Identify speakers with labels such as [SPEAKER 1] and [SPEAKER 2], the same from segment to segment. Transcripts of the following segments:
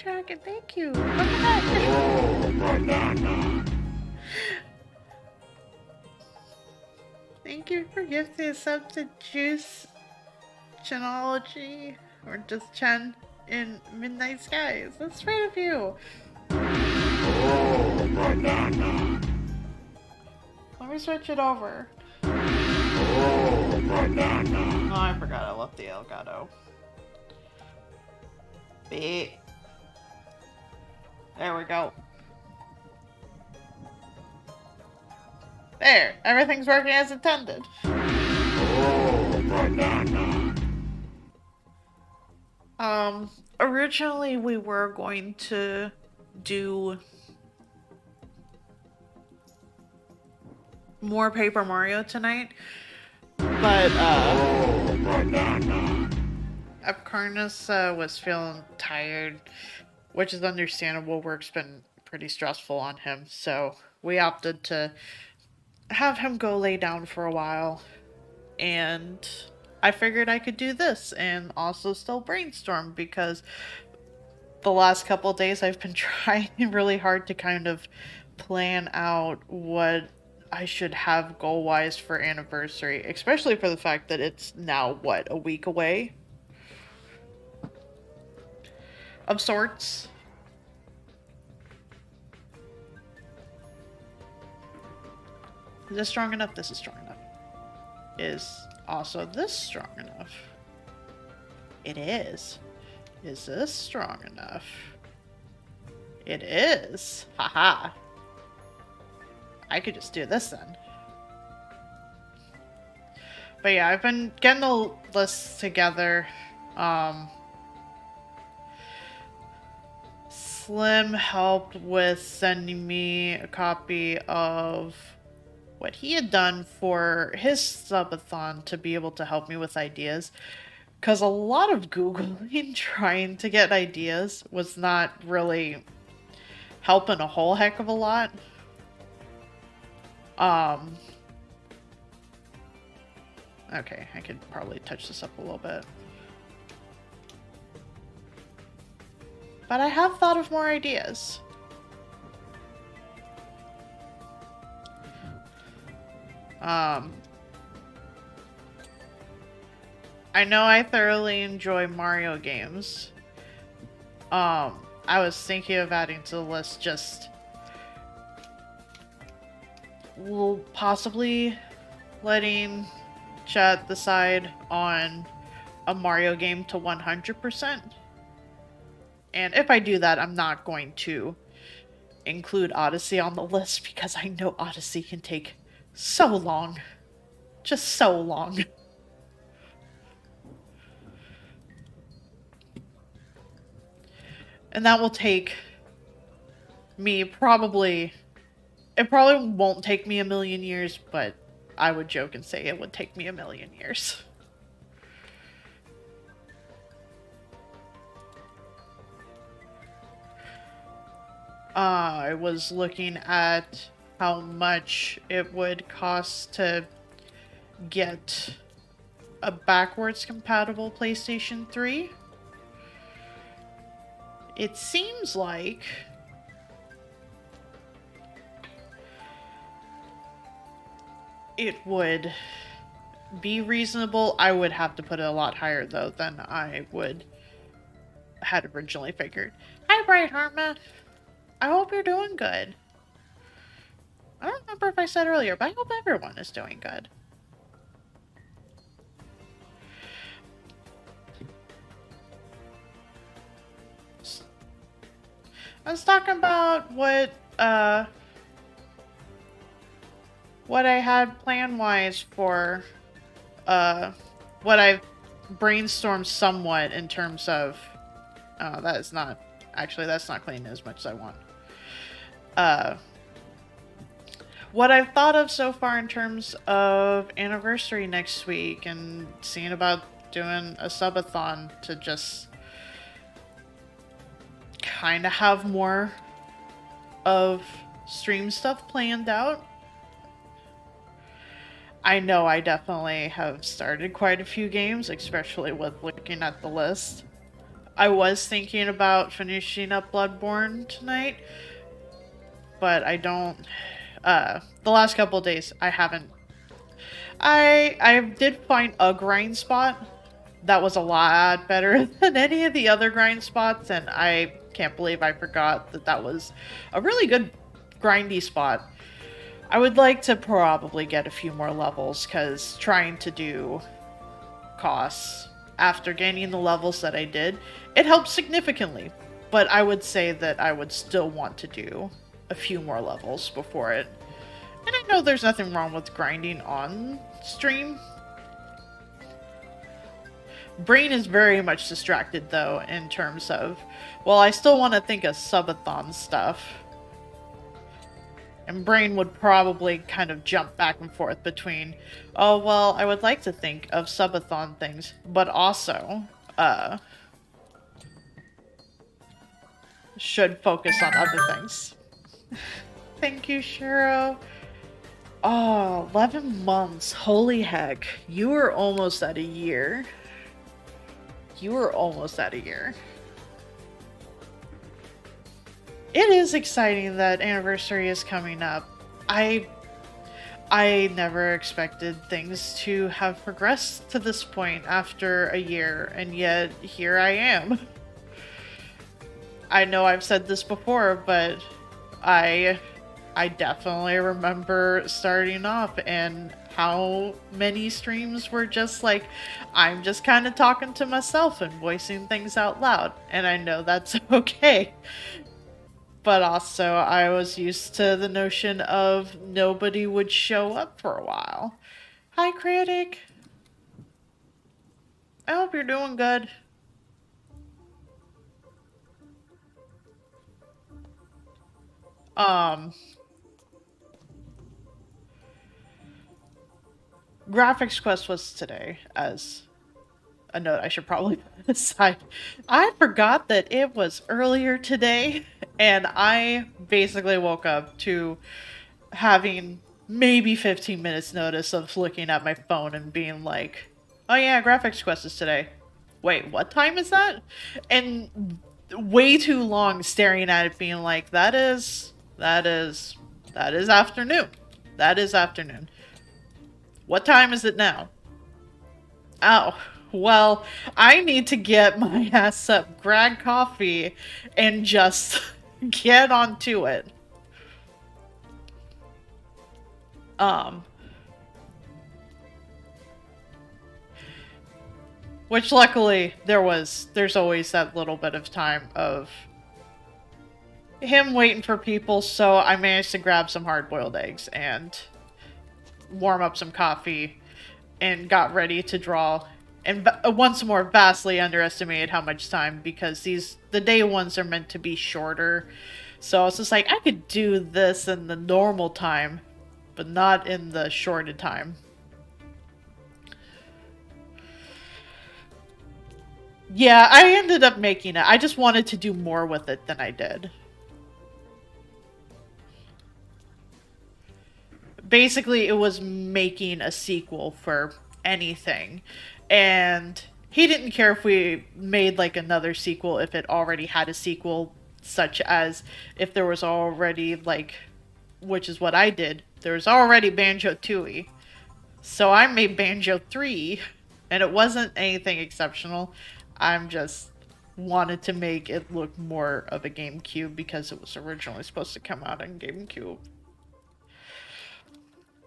[SPEAKER 1] Dragon, thank you. Look at that.
[SPEAKER 2] Oh, banana.
[SPEAKER 1] Thank you for gifting a sub to Juice Chenology, or just Chen, in Midnight Skies. That's right of you.
[SPEAKER 2] Oh, banana.
[SPEAKER 1] Let me switch it over.
[SPEAKER 2] Oh, banana.
[SPEAKER 1] Oh, I forgot I left the Elgato. Beat. There we go. There, everything's working as intended.
[SPEAKER 2] Oh, banana.
[SPEAKER 1] Originally we were going to do more Paper Mario tonight, but
[SPEAKER 2] Oh, banana.
[SPEAKER 1] Apcarnus was feeling tired, which is understandable. Work's been pretty stressful on him, so we opted to have him go lay down for a while, and I figured I could do this and also still brainstorm, because the last couple of days I've been trying really hard to kind of plan out what I should have goal wise for anniversary, especially for the fact that it's now, what, a week away? Of sorts. Is this strong enough? This is strong enough. Is also this strong enough? It is. Is this strong enough? It is. Haha. I could just do this then. But yeah, I've been getting the lists together. Slim helped with sending me a copy of what he had done for his subathon to be able to help me with ideas. Because a lot of Googling trying to get ideas was not really helping a whole heck of a lot. Okay, I could probably touch this up a little bit. But I have thought of more ideas. I know I thoroughly enjoy Mario games. I was thinking of adding to the list just possibly letting chat decide on a Mario game to 100%. And if I do that, I'm not going to include Odyssey on the list, because I know Odyssey can take so long. Just so long. And that will take me probably... It probably won't take me a million years, but I would joke and say it would take me a million years. I was looking at how much it would cost to get a backwards compatible PlayStation 3. It seems like it would be reasonable. I would have to put it a lot higher though than I had originally figured. Hi, Bright Harma. I hope you're doing good. I don't remember if I said earlier, but I hope everyone is doing good. I was talking about what I had plan-wise for what I've brainstormed somewhat in terms of that is not actually, that's not clean as much as I want. What I've thought of so far in terms of anniversary next week, and seeing about doing a subathon to just kind of have more of stream stuff planned out. I know I definitely have started quite a few games, especially with looking at the list. I was thinking about finishing up Bloodborne tonight, but I don't. The last couple of days, I haven't. I did find a grind spot that was a lot better than any of the other grind spots, and I can't believe I forgot that that was a really good grindy spot. I would like to probably get a few more levels, because trying to do costs after gaining the levels that I did, it helps significantly. But I would say that I would still want to do a few more levels before it. And I know there's nothing wrong with grinding on stream. Brain is very much distracted though in terms of, well, I still want to think of subathon stuff. And Brain would probably kind of jump back and forth between, oh, well, I would like to think of subathon things, but also, should focus on other things. Thank you, Shiro. Oh, 11 months. Holy heck. You were almost at a year. You were almost at a year. It is exciting that anniversary is coming up. I never expected things to have progressed to this point after a year, and yet here I am. I know I've said this before, but I definitely remember starting off and how many streams were just like, I'm just kind of talking to myself and voicing things out loud, and I know that's okay. But also, I was used to the notion of nobody would show up for a while. Hi, Critic. I hope you're doing good. Graphics Quest was today, as a note I should probably put aside. I forgot that it was earlier today, and I basically woke up to having maybe 15 minutes notice of looking at my phone and being like, oh yeah, Graphics Quest is today. Wait, what time is that? And way too long staring at it being like, that is afternoon. That is afternoon. What time is it now? Oh, well, I need to get my ass up, grab coffee, and just get onto it. Which luckily there's always that little bit of time of him waiting for people, so I managed to grab some hard-boiled eggs and warm up some coffee and got ready to draw. And once more, vastly underestimated how much time, because the day ones are meant to be shorter. So I was just like, I could do this in the normal time, but not in the shorted time. Yeah, I ended up making it. I just wanted to do more with it than I did. Basically, it was making a sequel for anything. And he didn't care if we made like another sequel if it already had a sequel, such as if there was already like, which is what I did, there was already Banjo-Tooie. So I made Banjo-3, and it wasn't anything exceptional. I'm just wanted to make it look more of a GameCube because it was originally supposed to come out on GameCube.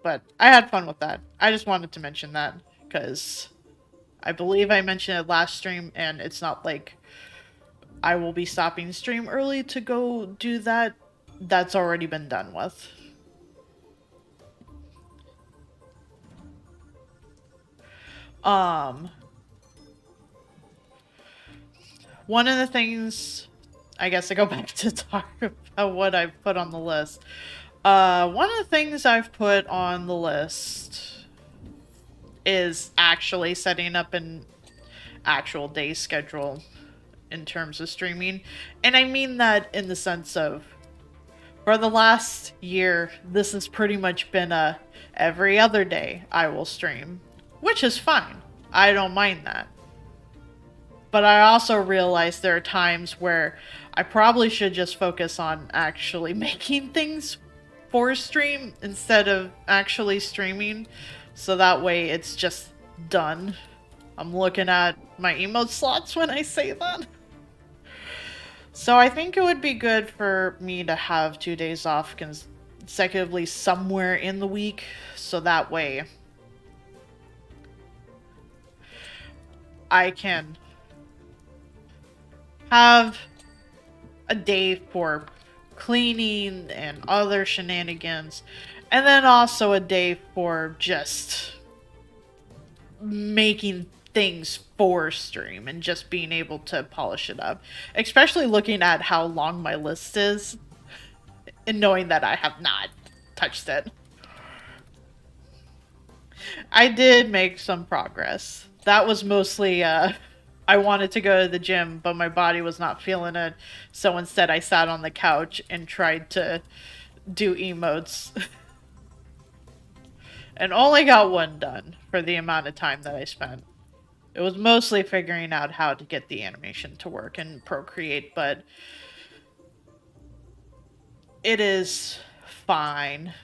[SPEAKER 1] But I had fun with that. I just wanted to mention that because I believe I mentioned it last stream, and it's not like I will be stopping stream early to go do that. That's already been done with. One of the things, I guess I go back to talk about what I've put on the list. One of the things I've put on the list is actually setting up an actual day schedule in terms of streaming. And I mean that in the sense of, for the last year, this has pretty much been a every other day I will stream, which is fine. I don't mind that. But I also realize there are times where I probably should just focus on actually making things for stream instead of actually streaming. So that way it's just done. I'm looking at my emote slots when I say that. So I think it would be good for me to have 2 days off consecutively somewhere in the week. So that way I can have a day for cleaning and other shenanigans, and then also a day for just making things for stream and just being able to polish it up. Especially looking at how long my list is and knowing that I have not touched it. I did make some progress. That was mostly I wanted to go to the gym, but my body was not feeling it. So instead I sat on the couch and tried to do emotes. And only got one done for the amount of time that I spent. It was mostly figuring out how to get the animation to work in Procreate, but it is fine.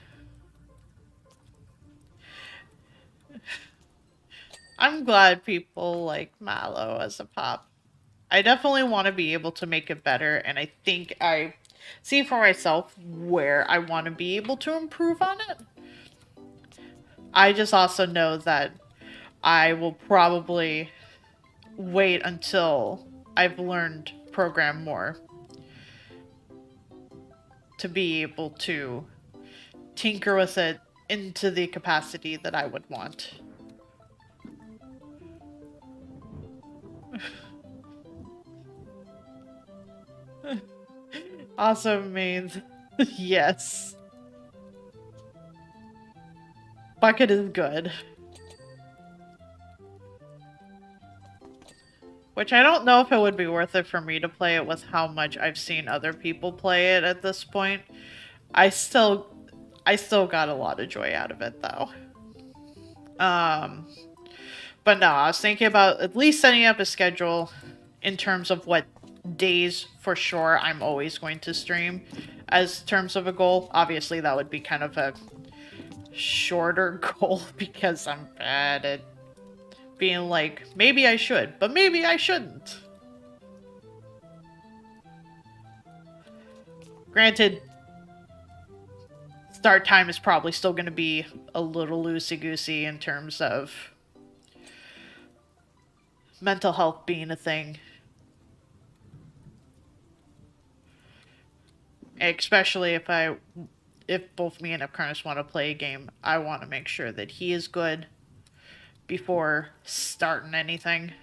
[SPEAKER 1] I'm glad people like Mallow as a pop. I definitely want to be able to make it better, and I think I see for myself where I want to be able to improve on it. I just also know that I will probably wait until I've learned program more to be able to tinker with it into the capacity that I would want. Awesome means yes. Bucket is good. Which I don't know if it would be worth it for me to play it with how much I've seen other people play it at this point. I still got a lot of joy out of it though. Um but no, I was thinking about at least setting up a schedule in terms of what days for sure I'm always going to stream as terms of a goal. Obviously that would be kind of a shorter goal because I'm bad at being like, maybe I should, but maybe I shouldn't. Granted, start time is probably still going to be a little loosey-goosey in terms of mental health being a thing. Especially if both me and Upkarnus want to play a game, I want to make sure that he is good before starting anything.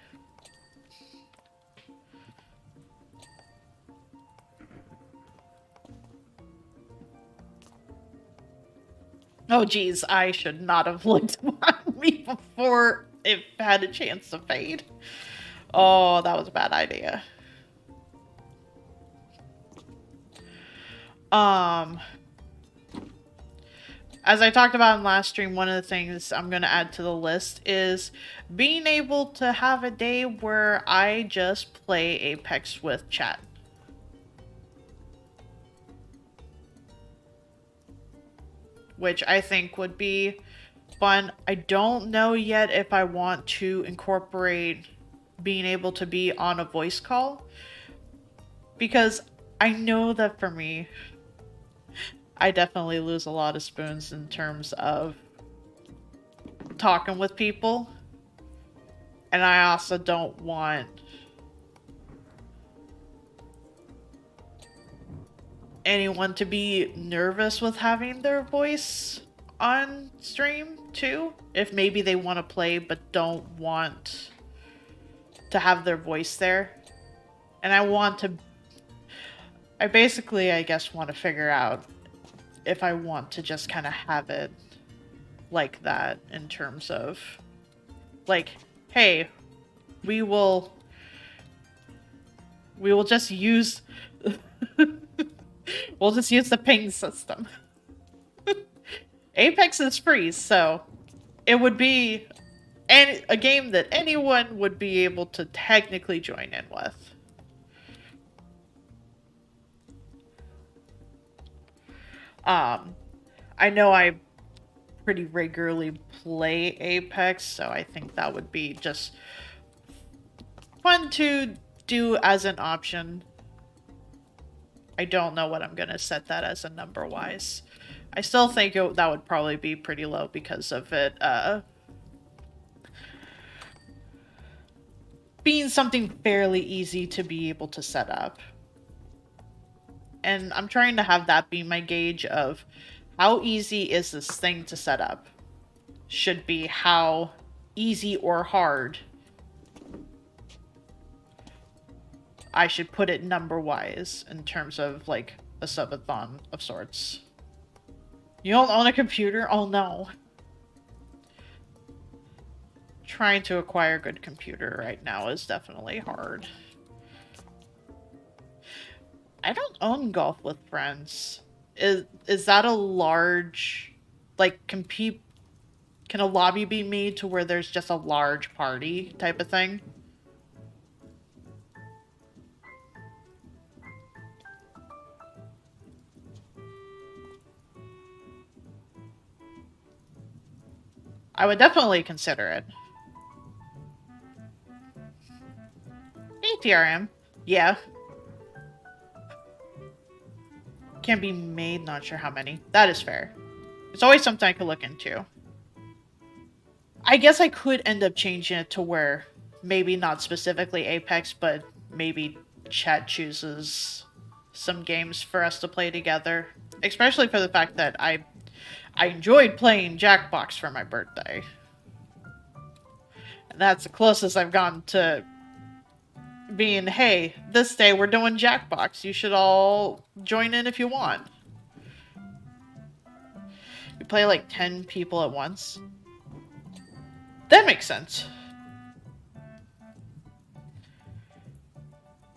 [SPEAKER 1] Oh geez, I should not have looked at me before it had a chance to fade. Oh, that was a bad idea. As I talked about in last stream, one of the things I'm going to add to the list is being able to have a day where I just play Apex with chat. Which I think would be fun. I don't know yet if I want to incorporate being able to be on a voice call. Because I know that for me, I definitely lose a lot of spoons in terms of talking with people. And I also don't want anyone to be nervous with having their voice on stream too. If maybe they want to play but don't want to have their voice there. And I basically, I guess, want to figure out if I want to just kind of have it like that in terms of, like, hey, we will just use we'll just use the ping system. Apex is free, so it would be and a game that anyone would be able to technically join in with. Um, I know I pretty regularly play Apex, so I think that would be just fun to do as an option. I don't know what I'm going to set that as a number wise. I still think that would probably be pretty low because of it being something fairly easy to be able to set up. And I'm trying to have that be my gauge of how easy is this thing to set up. Should be how easy or hard I should put it number wise in terms of like a subathon of sorts. You don't own a computer? Oh no. Trying to acquire a good computer right now is definitely hard. I don't own Golf with Friends. Is that a large, like, compete? Can a lobby be made to where there's just a large party type of thing? I would definitely consider it. ATRM. Yeah. Can be made, not sure how many. That is fair. It's always something I could look into. I guess I could end up changing it to where maybe not specifically Apex, but maybe chat chooses some games for us to play together. Especially for the fact that I enjoyed playing Jackbox for my birthday. And that's the closest I've gotten to being, hey, this day we're doing Jackbox. You should all join in if you want. You play like 10 people at once. That makes sense.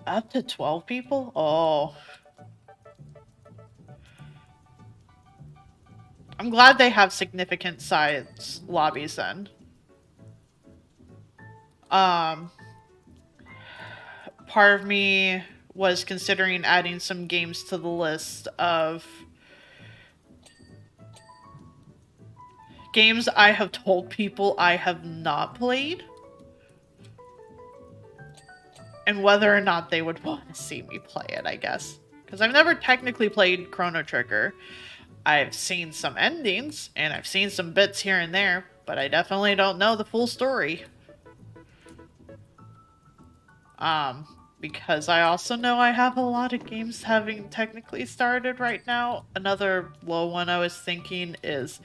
[SPEAKER 1] Up to 12 people? Oh. I'm glad they have significant size lobbies then. Um, Part of me was considering adding some games to the list of games I have told people I have not played. And whether or not they would want to see me play it, I guess. Because I've never technically played Chrono Trigger. I've seen some endings, and I've seen some bits here and there, but I definitely don't know the full story. Because I also know I have a lot of games having technically started right now. Another low one I was thinking is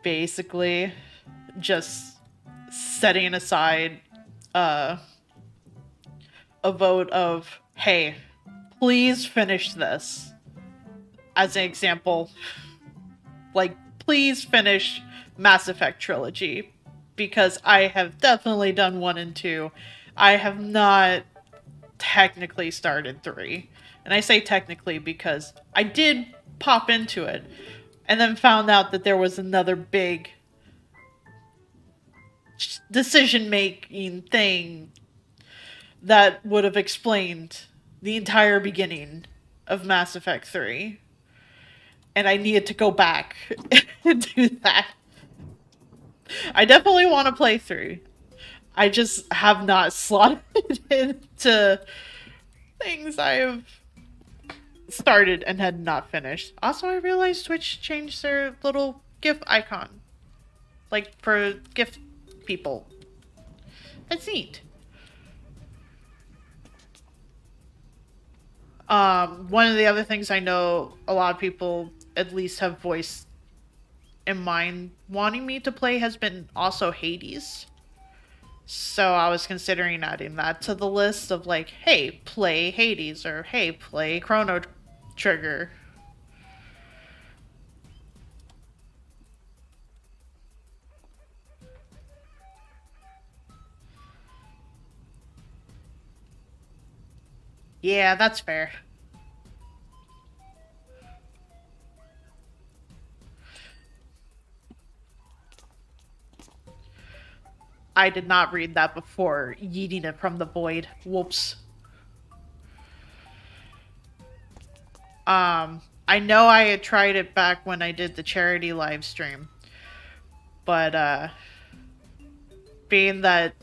[SPEAKER 1] basically just setting aside a vote of, hey, please finish this. As an example, like, please finish Mass Effect Trilogy. Because I have definitely done 1 and 2. I have not technically started 3. And I say technically because I did pop into it and then found out that there was another big decision-making thing that would have explained the entire beginning of Mass Effect 3. And I needed to go back and do that. I definitely want to play through. I just have not slotted into things I have started and had not finished. Also, I realized Twitch changed their little GIF icon. Like, for GIF people. That's neat. One of the other things I know a lot of people at least have voiced in mind wanting me to play has been also Hades. So I was considering adding that to the list of like, hey, play Hades, or hey, play Chrono Trigger. Yeah, that's fair. I did not read that before yeeting it from the void. Whoops. I know I had tried it back when I did the charity live stream, but being that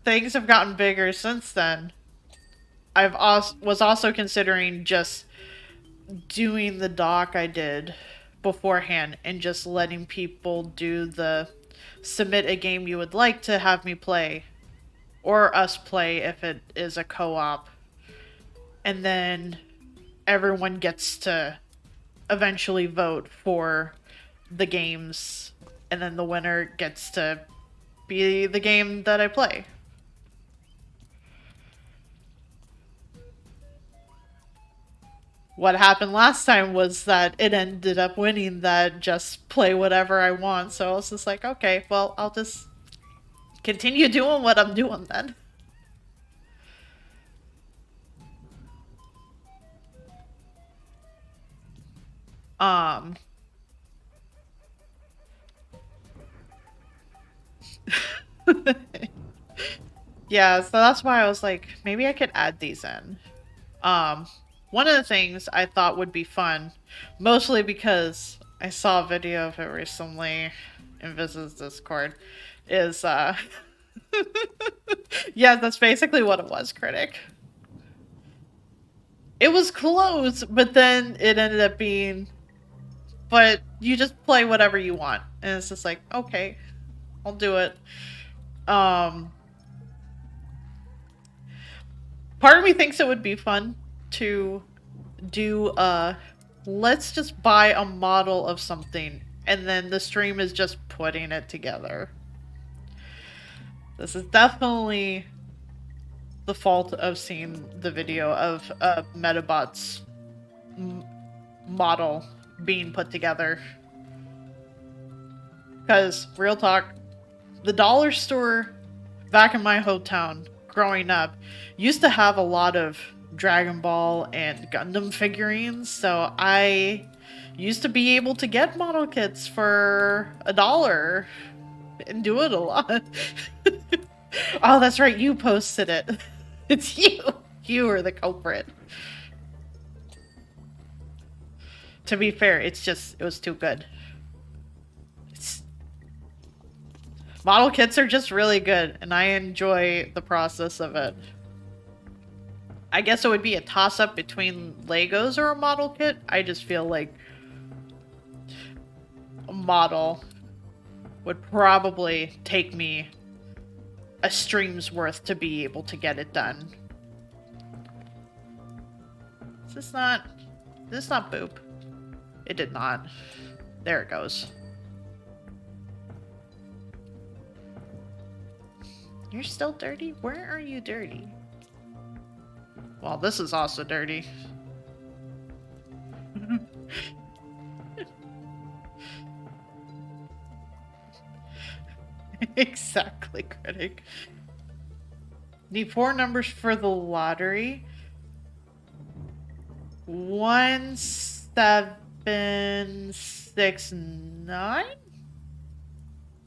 [SPEAKER 1] things have gotten bigger since then, was also considering just doing the doc I did beforehand and just letting people do the submit a game you would like to have me play or us play if it is a co-op, and then everyone gets to eventually vote for the games, and then the winner gets to be the game that I play. What happened last time was that it ended up winning that just play whatever I want, so I was just like, okay, well, I'll just continue doing what I'm doing then. Um, yeah, so that's why I was like, maybe I could add these in. Um, One of the things I thought would be fun, mostly because I saw a video of it recently in Viz's Discord, is yeah, that's basically what it was, Critic. It was close, but then it ended up being, but you just play whatever you want. And it's just like, okay, I'll do it. Um, Part of me thinks it would be fun to do let's just buy a model of something and then the stream is just putting it together. This is definitely the fault of seeing the video of Metabot's model being put together. Because, real talk, the dollar store back in my hometown growing up used to have a lot of Dragon Ball and Gundam figurines, so I used to be able to get model kits for $1 and do it a lot. Oh, that's right, you posted it. It's you. You are the culprit. To be fair, it was too good. Model kits are just really good, and I enjoy the process of it. I guess it would be a toss-up between Legos or a model kit. I just feel like a model would probably take me a stream's worth to be able to get it done. Is this not boop? It did not. There it goes. You're still dirty? Where are you dirty? Well, this is also dirty. Exactly, Critic. Need 4 numbers for the lottery. 1769?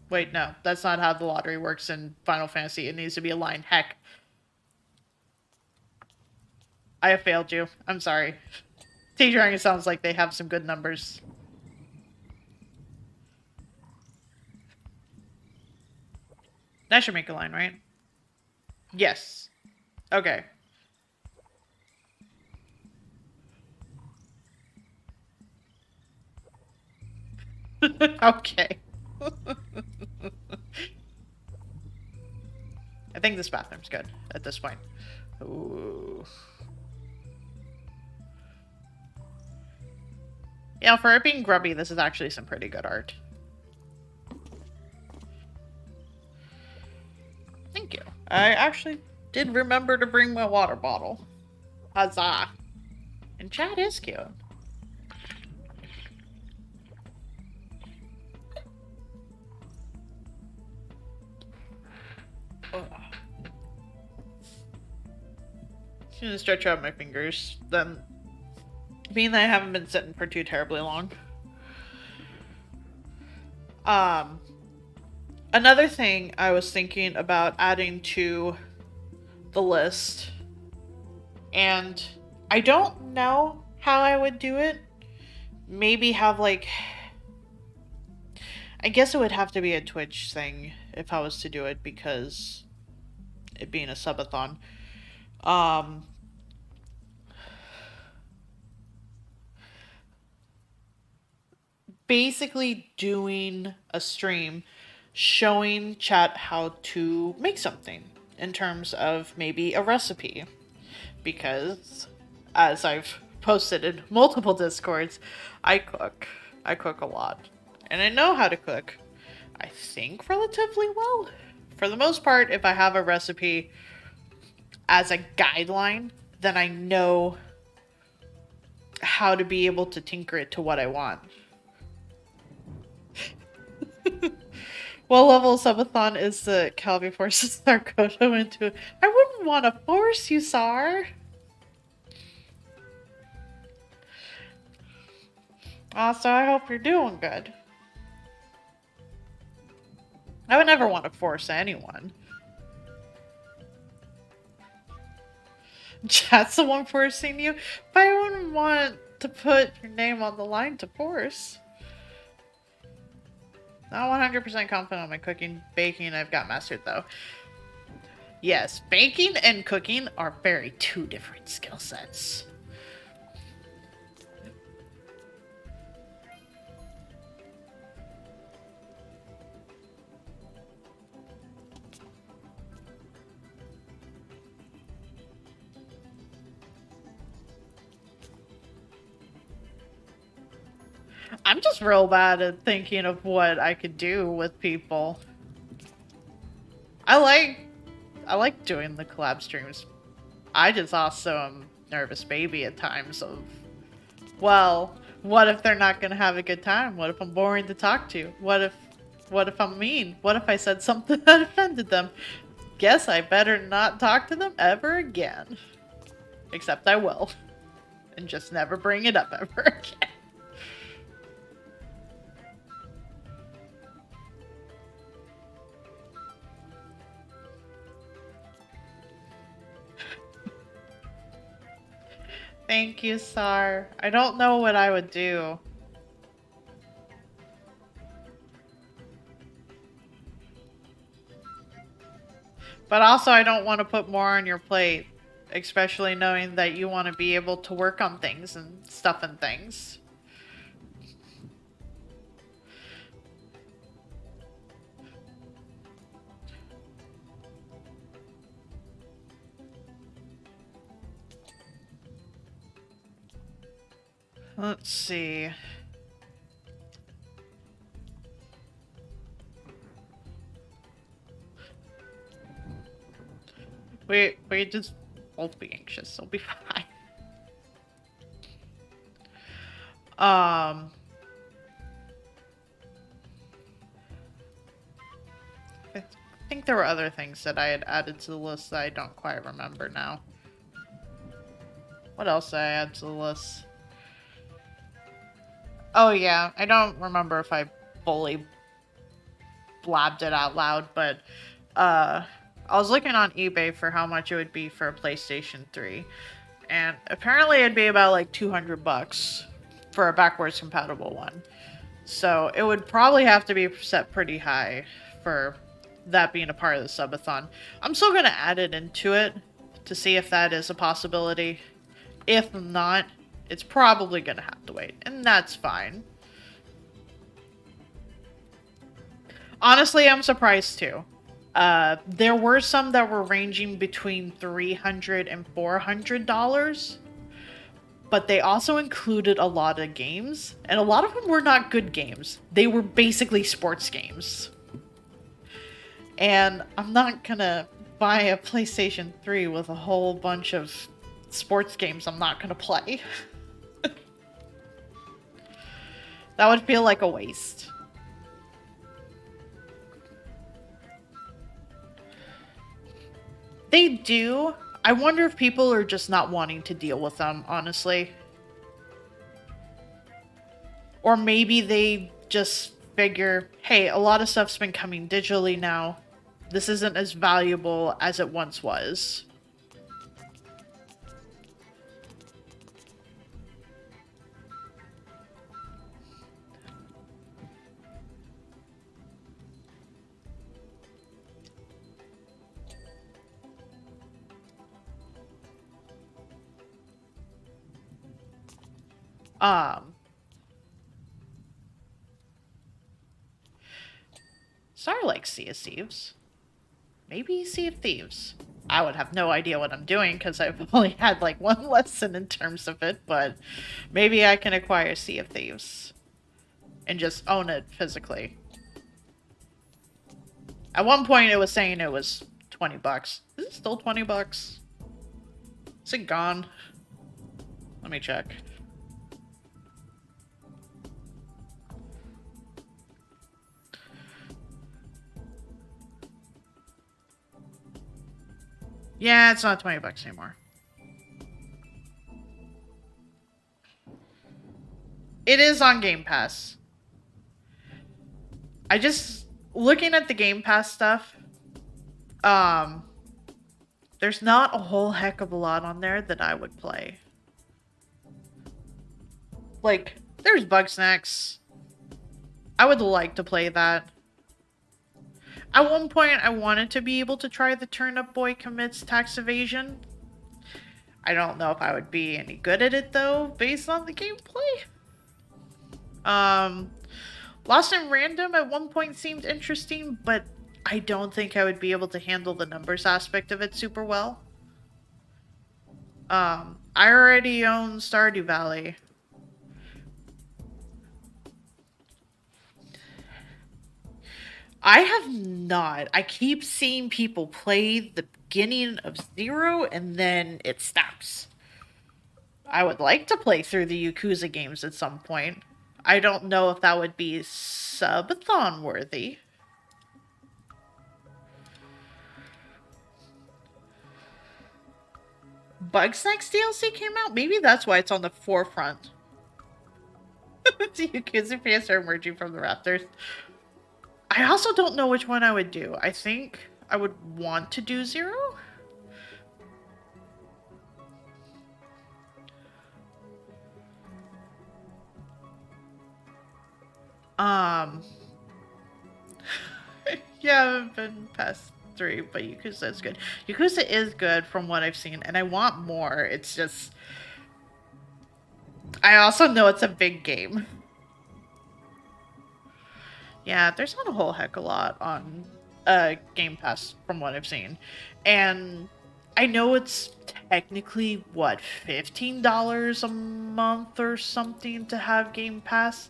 [SPEAKER 1] Wait, no. That's not how the lottery works in Final Fantasy. It needs to be aligned. Heck. I have failed you. I'm sorry. T-Dragon sounds like they have some good numbers. That should make a line, right? Yes. Okay. Okay. I think this bathroom's good at this point. Ooh. Yeah, for it being grubby, this is actually some pretty good art. Thank you. I actually did remember to bring my water bottle. Huzzah. And Chad is cute. Ugh. Just gonna stretch out my fingers. Then, being that I haven't been sitting for too terribly long. Another thing I was thinking about adding to the list, and I don't know how I would do it. Maybe have like, I guess it would have to be a Twitch thing if I was to do it because it being a subathon. Um, Basically doing a stream showing chat how to make something in terms of maybe a recipe because as I've posted in multiple discords, I cook. I cook a lot. And I know how to cook. I think relatively well. For the most part, if I have a recipe as a guideline, then I know how to be able to tinker it to what I want. What level of subathon is the Calvi forces Narcoto into? I wouldn't want to force you, Sar. Also, I hope you're doing good. I would never want to force anyone. Chat's the one forcing you, but I wouldn't want to put your name on the line to force. Not 100% confident on my cooking. Baking, I've got mastered though. Yes, baking and cooking are very two different skill sets. I'm just real bad at thinking of what I could do with people. I like doing the collab streams. I just also am nervous baby at times of, well, what if they're not gonna have a good time? What if I'm boring to talk to? What if I'm mean? What if I said something that offended them? Guess I better not talk to them ever again. Except I will. And just never bring it up ever again. Thank you, Sar. I don't know what I would do. But also, I don't want to put more on your plate. Especially knowing that you want to be able to work on things and stuff and things. Let's see. We just won't be anxious. It'll be fine. Um, I think there were other things that I had added to the list that I don't quite remember now. What else did I add to the list? Oh yeah, I don't remember if I fully blabbed it out loud, but I was looking on eBay for how much it would be for a PlayStation 3. And apparently it'd be about like 200 bucks for a backwards compatible one. So it would probably have to be set pretty high for that being a part of the subathon. I'm still going to add it into it to see if that is a possibility. If not, it's probably going to have to wait, and that's fine. Honestly, I'm surprised too. There were some that were ranging between $300 and $400, but they also included a lot of games, and a lot of them were not good games. They were basically sports games. And I'm not gonna buy a PlayStation 3 with a whole bunch of sports games I'm not gonna play. That would feel like a waste. They do. I wonder if people are just not wanting to deal with them, honestly. Or maybe they just figure, hey, a lot of stuff's been coming digitally now. This isn't as valuable as it once was. Um, Star likes Sea of Thieves. Maybe Sea of Thieves. I would have no idea what I'm doing because I've only had like one lesson in terms of it, but maybe I can acquire Sea of Thieves and just own it physically. At one point, it was saying it was $20. Is it still $20? Is it gone? Let me check. Yeah, it's not $20 anymore. It is on Game Pass. I just looking at the Game Pass stuff. Um, there's not a whole heck of a lot on there that I would play. Like, there's Bugsnax. I would like to play that. At one point, I wanted to be able to try the Turnip Boy Commits Tax Evasion. I don't know if I would be any good at it, though, based on the gameplay. Lost in Random at one point seemed interesting, but I don't think I would be able to handle the numbers aspect of it super well. I already own Stardew Valley. I have not. I keep seeing people play the beginning of Zero and then it stops. I would like to play through the Yakuza games at some point. I don't know if that would be subathon worthy. Bugsnax DLC came out? Maybe that's why it's on the forefront. The Yakuza fans are emerging from the rafters. I also don't know which one I would do. I think I would want to do Zero. Yeah, I haven't been past 3, but Yakuza is good. Yakuza is good from what I've seen, and I want more. It's just... I also know it's a big game. Yeah, there's not a whole heck a lot on Game Pass from what I've seen. And I know it's technically, what, $15 a month or something to have Game Pass?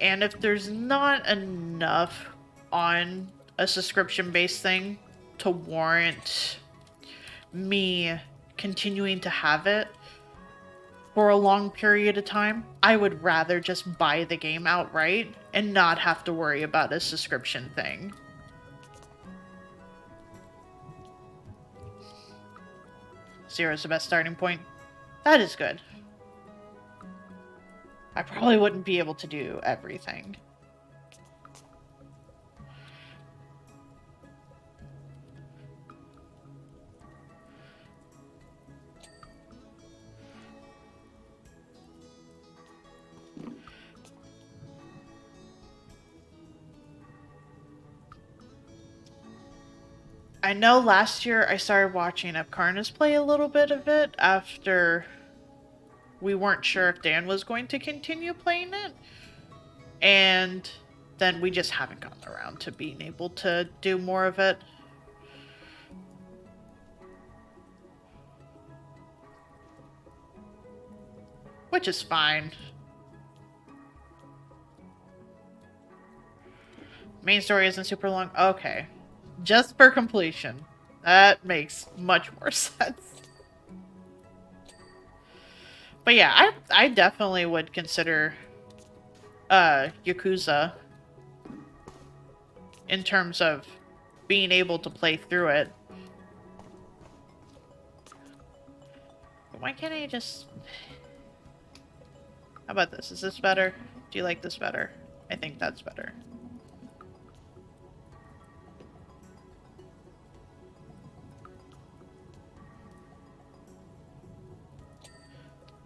[SPEAKER 1] And if there's not enough on a subscription-based thing to warrant me continuing to have it for a long period of time, I would rather just buy the game outright and not have to worry about a subscription thing. Zero's the best starting point. That is good. I probably wouldn't be able to do everything. I know last year I started watching Upkarna's play a little bit of it after we weren't sure if Dan was going to continue playing it. And then we just haven't gotten around to being able to do more of it. Which is fine. Main story isn't super long. Okay. Just for completion. That makes much more sense. But yeah, I definitely would consider Yakuza in terms of being able to play through it. But why can't I just... How about this? Is this better? Do you like this better? I think that's better.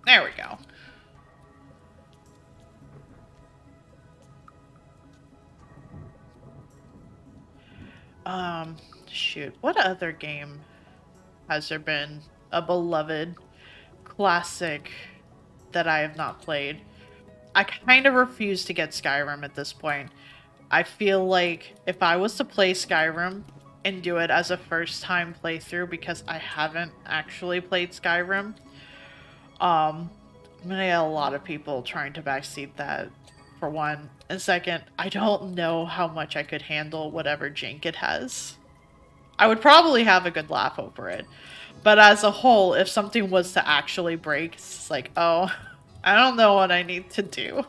[SPEAKER 1] There we go. Shoot. What other game has there been a beloved classic that I have not played? I kind of refuse to get Skyrim at this point. I feel like if I was to play Skyrim and do it as a first time playthrough because I haven't actually played Skyrim, I'm gonna get a lot of people trying to backseat that, for one. And second, I don't know how much I could handle whatever jank it has. I would probably have a good laugh over it. But as a whole, if something was to actually break, it's like, oh, I don't know what I need to do.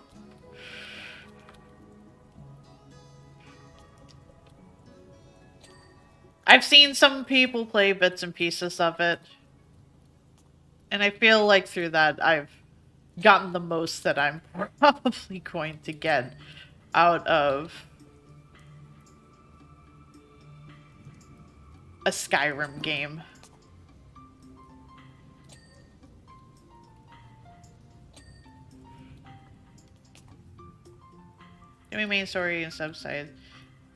[SPEAKER 1] I've seen some people play bits and pieces of it, and I feel like through that I've gotten the most that I'm probably going to get out of a Skyrim game. Doing main story and subside.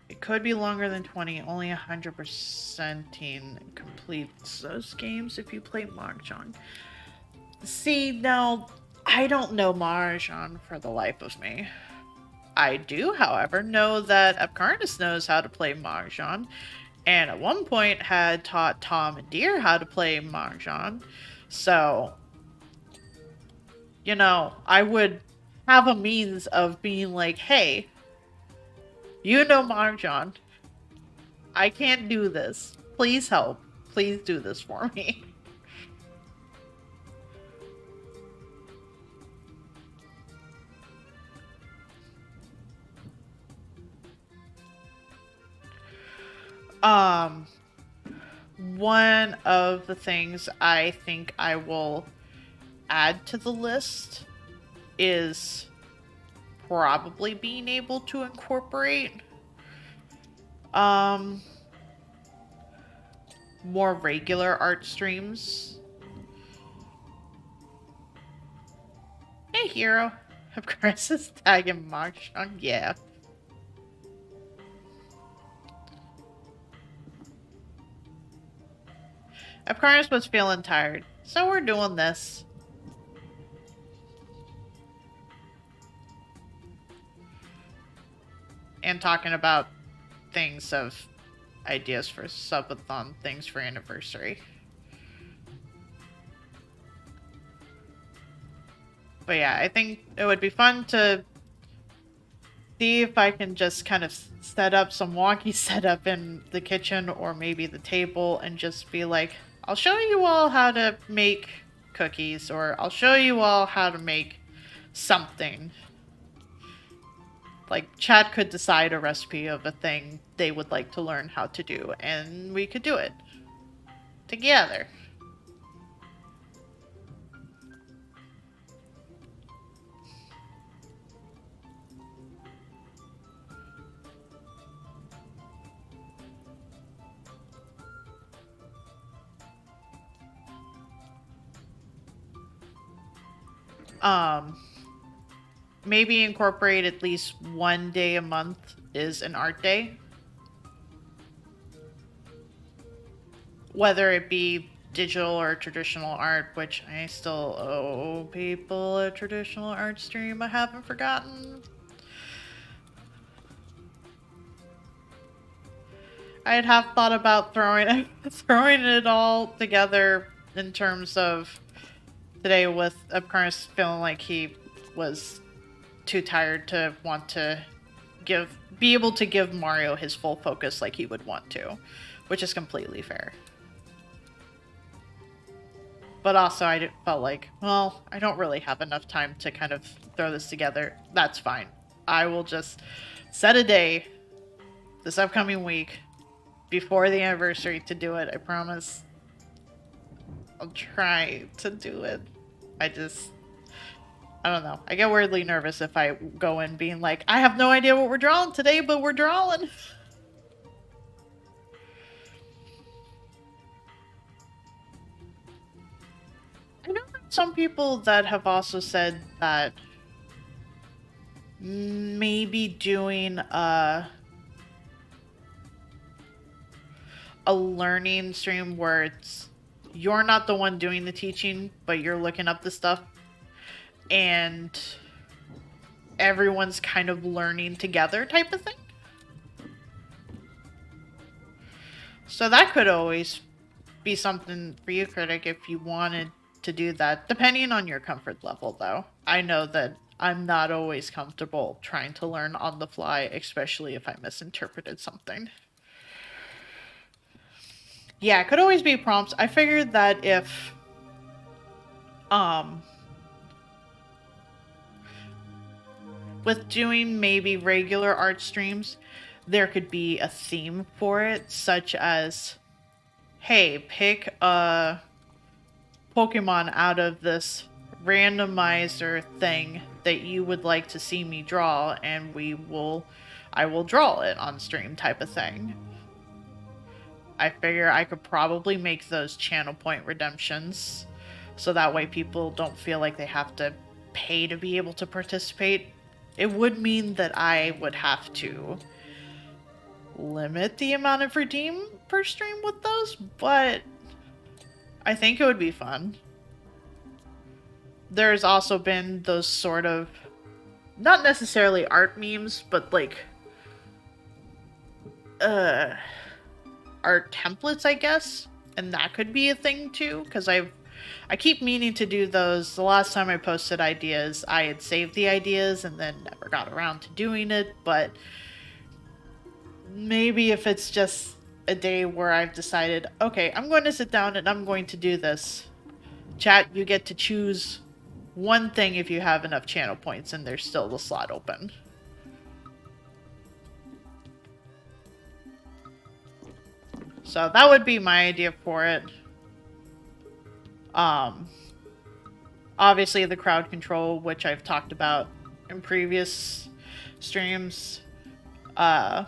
[SPEAKER 1] It could be longer than 20, only 100% completes those games if you play Mahjong. See, now, I don't know Mahjong for the life of me. I do, however, know that Apkarnas knows how to play Mahjong, and at one point had taught Tom and Deer how to play Mahjong. So, I would have a means of being like, hey, you know Mahjong. I can't do this. Please help. Please do this for me. Um, One of the things I think I will add to the list is probably being able to incorporate um more regular art streams. Hey hero. Of course it's tagging Mahjong, yeah. Apkarnas was feeling tired, so we're doing this. And talking about things of ideas for subathon things for anniversary. But yeah, I think it would be fun to see if I can just kind of set up some wonky setup in the kitchen or maybe the table and just be like, I'll show you all how to make cookies, or I'll show you all how to make something. Like, chat could decide a recipe of a thing they would like to learn how to do, and we could do it together. Um, Maybe incorporate at least one day a month is an art day. Whether it be digital or traditional art, which I still owe people a traditional art stream I haven't forgotten. I'd have thought about throwing it all together in terms of today, with of course feeling like he was too tired to want to be able to give Mario his full focus like he would want to, which is completely fair. But also I felt like, well, I don't really have enough time to kind of throw this together. That's fine. I will just set a day this upcoming week before the anniversary to do it. I promise. I'll try to do it. I just I don't know. I get weirdly nervous if I go in being like, I have no idea what we're drawing today, but we're drawing. I know some people that have also said that maybe doing a learning stream where it's you're not the one doing the teaching, but you're looking up the stuff and everyone's kind of learning together type of thing. So that could always be something for you, Critic, if you wanted to do that, depending on your comfort level, though. I know that I'm not always comfortable trying to learn on the fly, especially if I misinterpreted something. Yeah, it could always be prompts. I figured that if um with doing maybe regular art streams, there could be a theme for it, such as, hey, pick a Pokemon out of this randomizer thing that you would like to see me draw, and I will draw it on stream type of thing. I figure I could probably make those channel point redemptions so that way people don't feel like they have to pay to be able to participate. It would mean that I would have to limit the amount of redeem per stream with those, but I think it would be fun. There's also been those sort of, not necessarily art memes, but like art templates, I guess, and that could be a thing too, because I keep meaning to do those. The last time I posted ideas, I had saved the ideas and then never got around to doing it, but maybe if it's just a day where I've decided, okay, I'm going to sit down and I'm going to do this. Chat, you get to choose one thing if you have enough channel points and there's still the slot open. So that would be my idea for it. Obviously the crowd control, which I've talked about in previous streams. That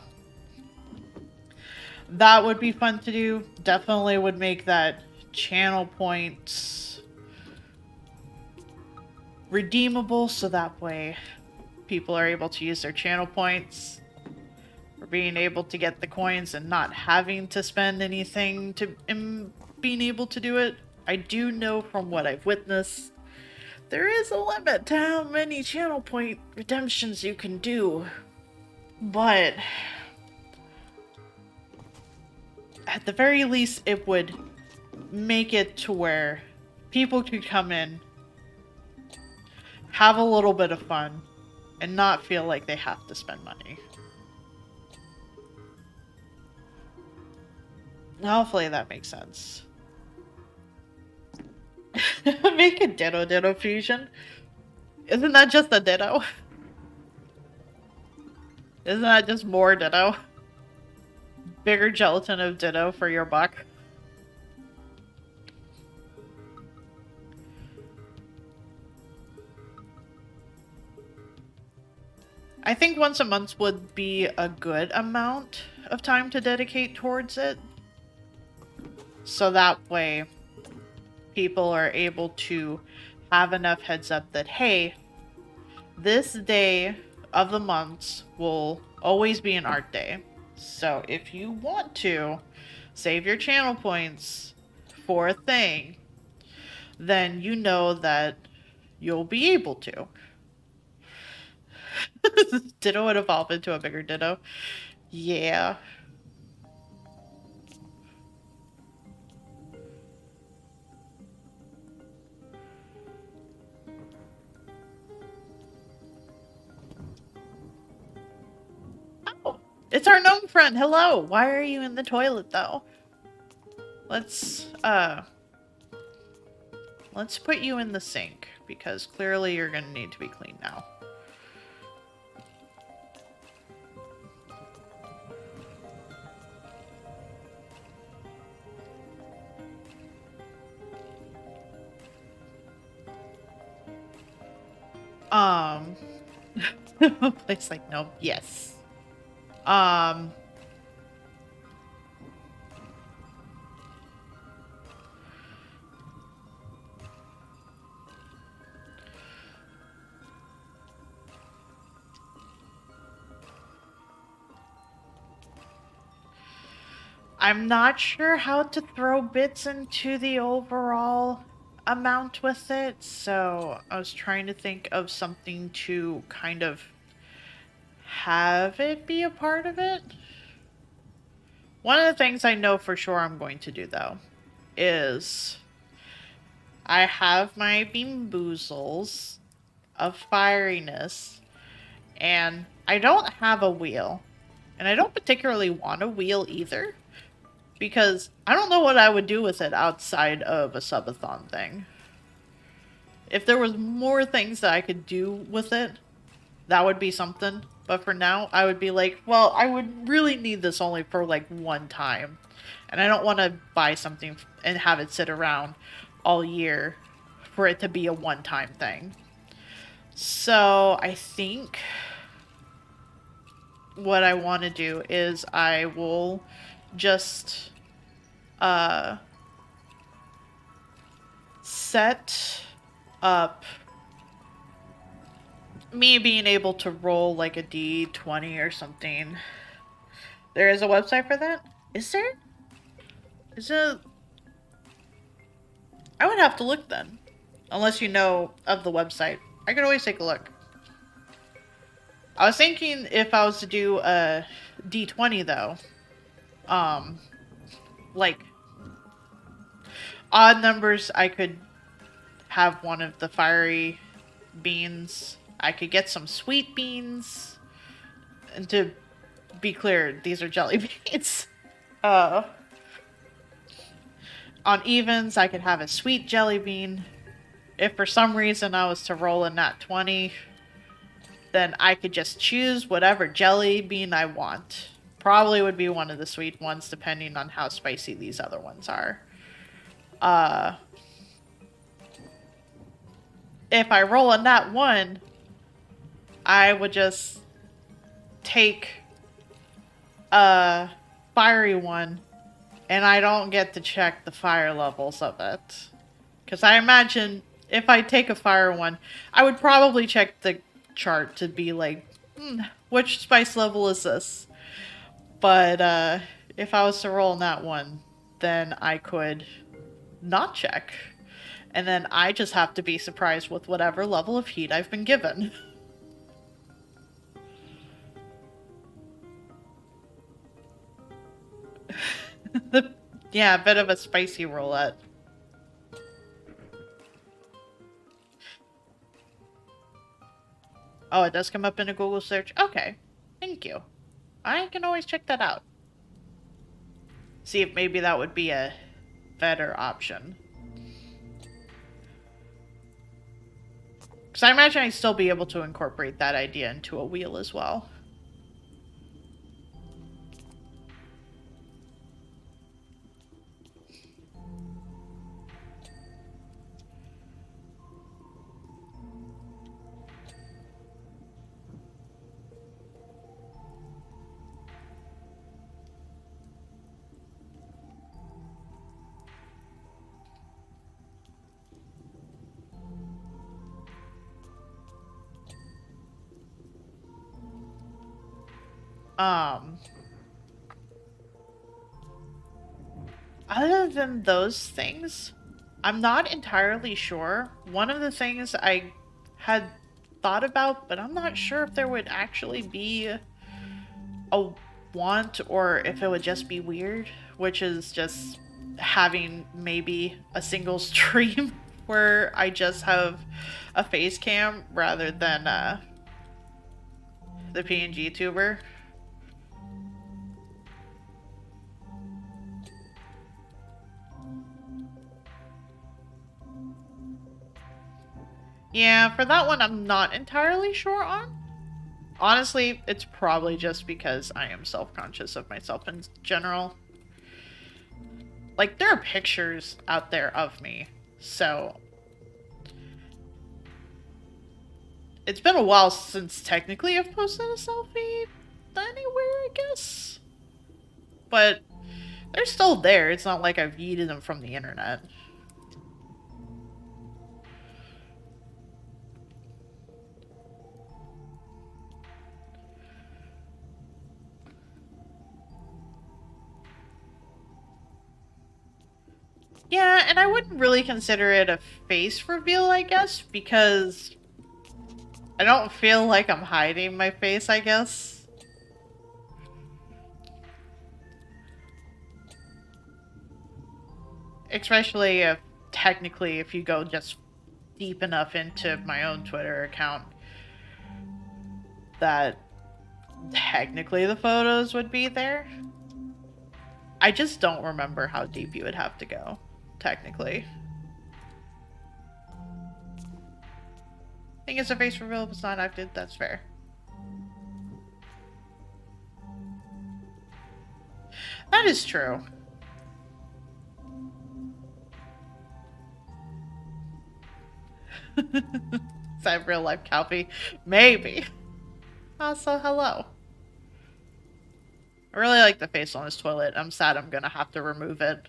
[SPEAKER 1] would be fun to do. Definitely would make that channel points redeemable, so that way people are able to use their channel points for being able to get the coins and not having to spend anything to being able to do it. I do know from what I've witnessed, there is a limit to how many channel point redemptions you can do. But at the very least, it would make it to where people could come in, have a little bit of fun, and not feel like they have to spend money. Hopefully that makes sense. Make a Ditto fusion. Isn't that just a Ditto? Isn't that just more Ditto? Bigger gelatin of Ditto for your buck. I think once a month would be a good amount of time to dedicate towards it. So that way people are able to have enough heads up that, hey, this day of the months will always be an art day. So if you want to save your channel points for a thing, then you know that you'll be able to. Ditto would evolve into a bigger Ditto. Yeah. Oh, it's our gnome friend. Hello. Why are you in the toilet though? Let's put you in the sink because clearly you're gonna need to be cleaned now. Um, it's like, no, yes. Um, I'm not sure how to throw bits into the overall amount with it, so I was trying to think of something to kind of have it be a part of it. One of the things I know for sure I'm going to do, though, is I have my bean boozles of fieriness, and I don't have a wheel. And I don't particularly want a wheel either, because I don't know what I would do with it outside of a subathon thing. If there was more things that I could do with it, that would be something. But for now, I would be like, well, I would really need this only for like one time. And I don't want to buy something and have it sit around all year for it to be a one time thing. So I think what I want to do is I will just uh set up me being able to roll like a D20 or something. There is a website for that? Is there? Is it? I would have to look then. Unless you know of the website. I could always take a look. I was thinking if I was to do a D20 though, um, like odd numbers, I could have one of the fiery beans. I could get some sweet beans. And to be clear, these are jelly beans. Uh, on evens, I could have a sweet jelly bean. If for some reason I was to roll a nat 20, then I could just choose whatever jelly bean I want. Probably would be one of the sweet ones, depending on how spicy these other ones are. Uh, if I roll a nat 1, I would just take a fiery one, and I don't get to check the fire levels of it. Because I imagine if I take a fire one, I would probably check the chart to be like, which spice level is this? But if I was to roll on that one, then I could not check. And then I just have to be surprised with whatever level of heat I've been given. Yeah, a bit of a spicy roulette. Oh, it does come up in a Google search? Okay. Thank you. I can always check that out. See if maybe that would be a better option. Because I imagine I'd still be able to incorporate that idea into a wheel as well. Um, Other than those things, I'm not entirely sure. One of the things I had thought about, but I'm not sure if there would actually be a want or if it would just be weird, which is just having maybe a single stream where I just have a face cam rather than the PNG tuber. Yeah, for that one, I'm not entirely sure on. Honestly, it's probably just because I am self-conscious of myself in general. Like, there are pictures out there of me, so it's been a while since technically I've posted a selfie anywhere, I guess. But they're still there. It's not like I've yeeted them from the internet. Yeah, and I wouldn't really consider it a face reveal, I guess, because I don't feel like I'm hiding my face, I guess. Especially if, technically, if you go just deep enough into my own Twitter account, that technically the photos would be there. I just don't remember how deep you would have to go, technically. I think it's a face reveal if it's not active, that's fair. That is true. Is that real life Calfee? Maybe. Also, hello. I really like the face on his toilet. I'm sad I'm gonna have to remove it.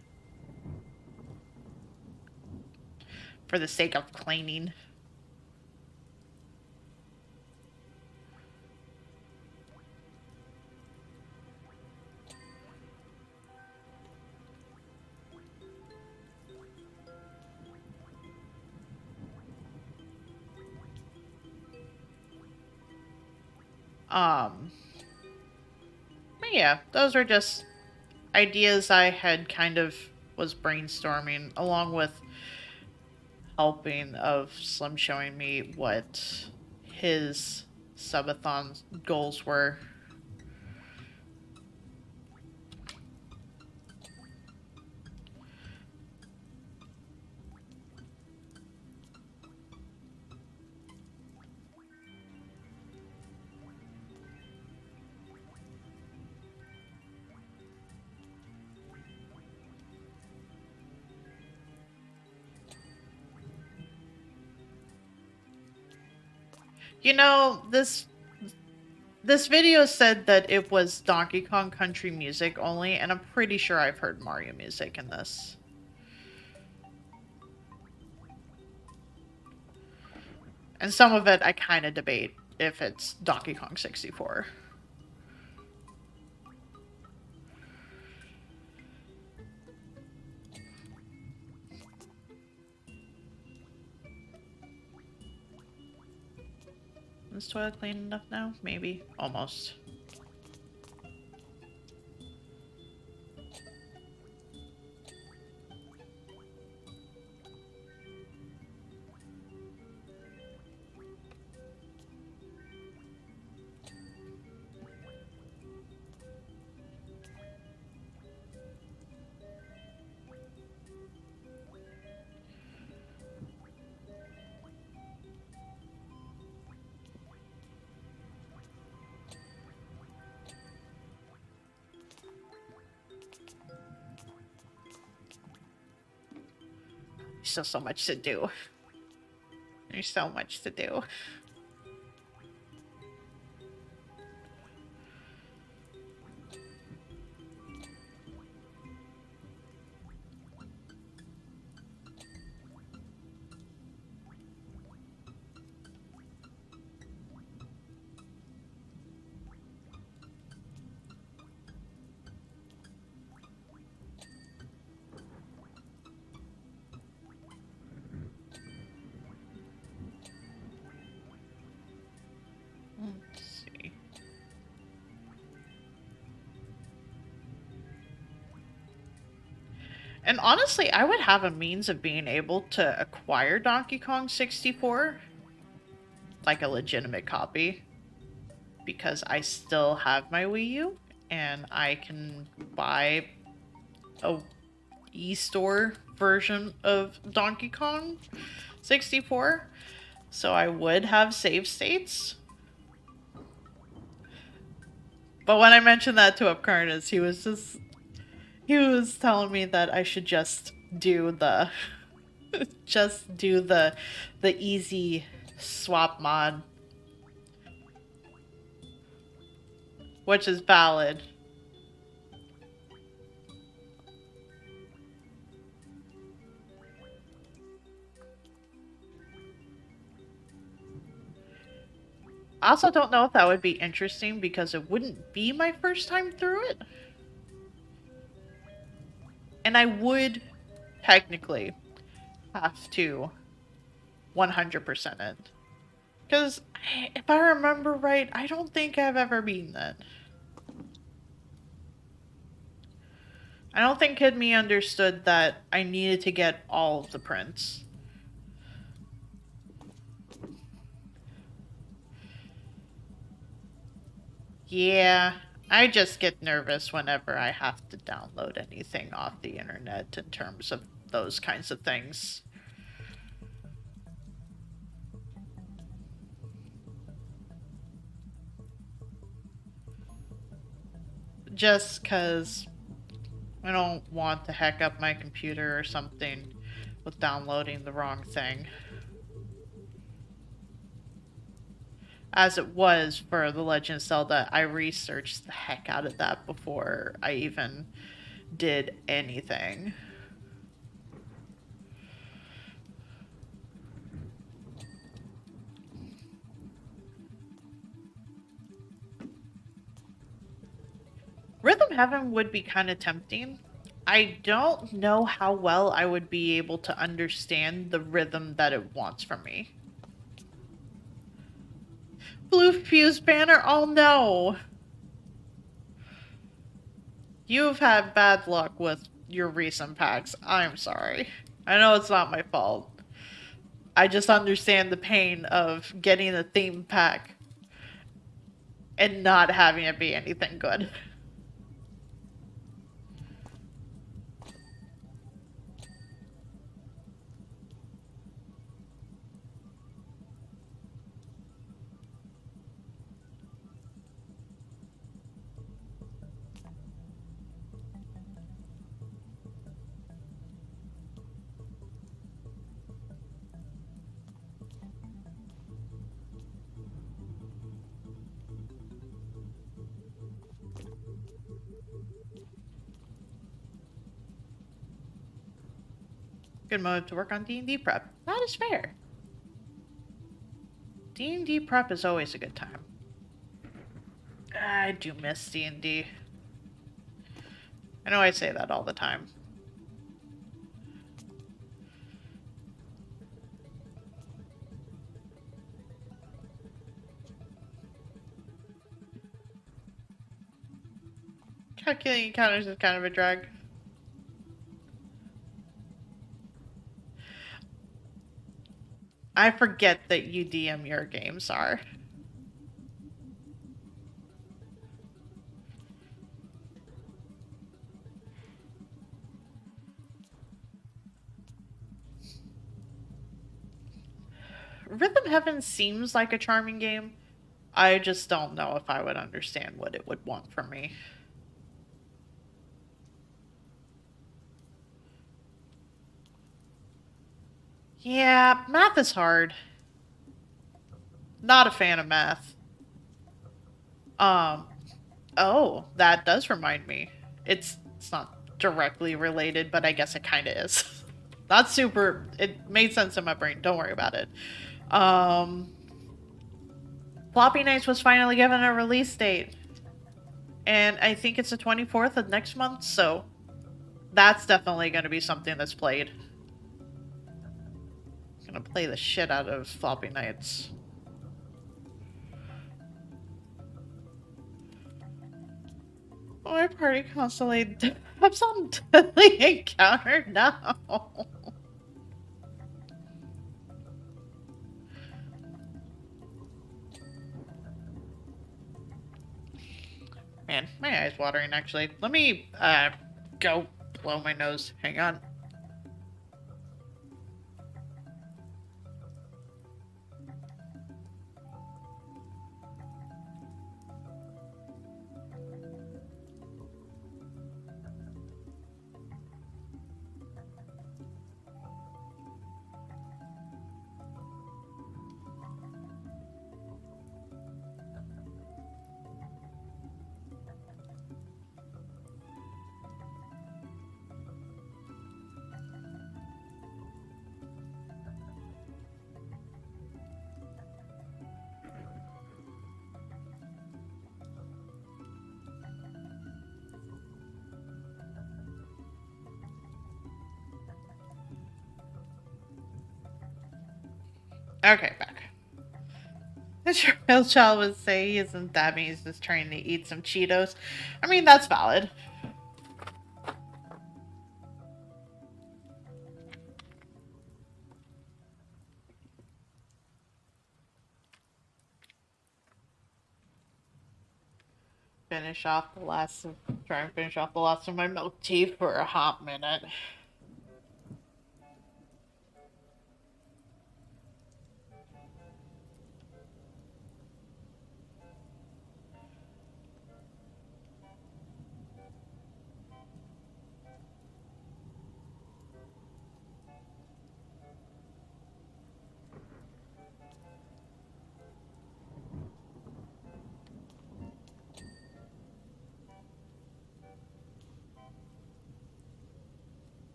[SPEAKER 1] For the sake of cleaning. But yeah, those are just ideas I had kind of was brainstorming along with helping of Slim showing me what his subathon goals were. You know, this video said that it was Donkey Kong Country music only, and I'm pretty sure I've heard Mario music in this. And some of it I kind of debate if it's Donkey Kong 64. Is this toilet clean enough now? Maybe. Almost. There's still so much to do. There's so much to do. Let's see. And honestly, I would have a means of being able to acquire Donkey Kong 64, like a legitimate copy, because I still have my Wii U, and I can buy a e-store version of Donkey Kong 64, so I would have save states. But when I mentioned that to Upcarnus, he was telling me that I should just do the just do the easy swap mod which is valid. I also don't know if that would be interesting because it wouldn't be my first time through it. And I would technically have to 100% it. Because if I remember right, I don't think I've ever beaten it. I don't think Kid Me understood that I needed to get all of the prints. Yeah, I just get nervous whenever I have to download anything off the internet in terms of those kinds of things. Just because I don't want to hack up my computer or something with downloading the wrong thing. As it was for The Legend of Zelda, I researched the heck out of that before I even did anything. Rhythm Heaven would be kind of tempting. I don't know how well I would be able to understand the rhythm that it wants from me. Blue Fuse Banner? Oh no! You've had bad luck with your recent packs. I'm sorry. I know it's not my fault. I just understand the pain of getting a theme pack and not having it be anything good. Good move to work on D&D prep. That is fair. D&D prep is always a good time. I do miss D&D. I know I say that all the time. Calculating encounters is kind of a drag. I forget that you DM your games are. Rhythm Heaven seems like a charming game. I just don't know if I would understand what it would want from me. Yeah, math is hard. Not a fan of math. Um, oh, that does remind me. It's not directly related, but I guess it kind of is. Not super. It made sense in my brain. Don't worry about it. Um, Floppy Nights was finally given a release date, and I think it's the 24th of next month. So that's definitely going to be something that's played. I'm gonna play the shit out of Floppy Nights. My party constantly have some deadly encounter now. Man, my eye's watering actually. Let me go blow my nose. Hang on. Okay, back. The real child would say he isn't that mean, he's just trying to eat some Cheetos. I mean, that's valid. Finish off the last of, try and finish off the last of my milk tea for a hot minute.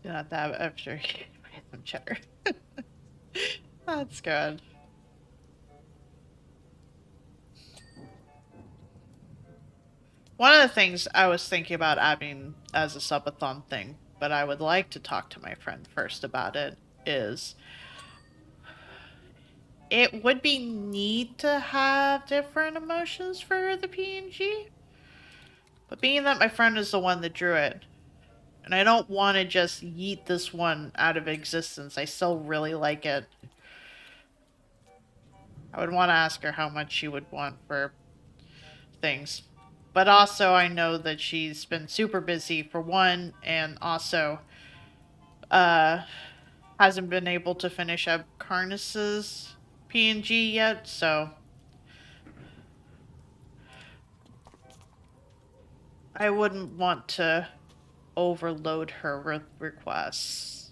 [SPEAKER 1] Not that after get some cheddar. That's good. One of the things I was thinking about adding as a subathon thing, but I would like to talk to my friend first about it, is it would be neat to have different emotions for the PNG. But being that my friend is the one that drew it, and I don't want to just yeet this one out of existence, I still really like it. I would want to ask her how much she would want for things. But also, I know that she's been super busy for one, and also uh, hasn't been able to finish up Carnus's PNG yet, so I wouldn't want to overload her with requests.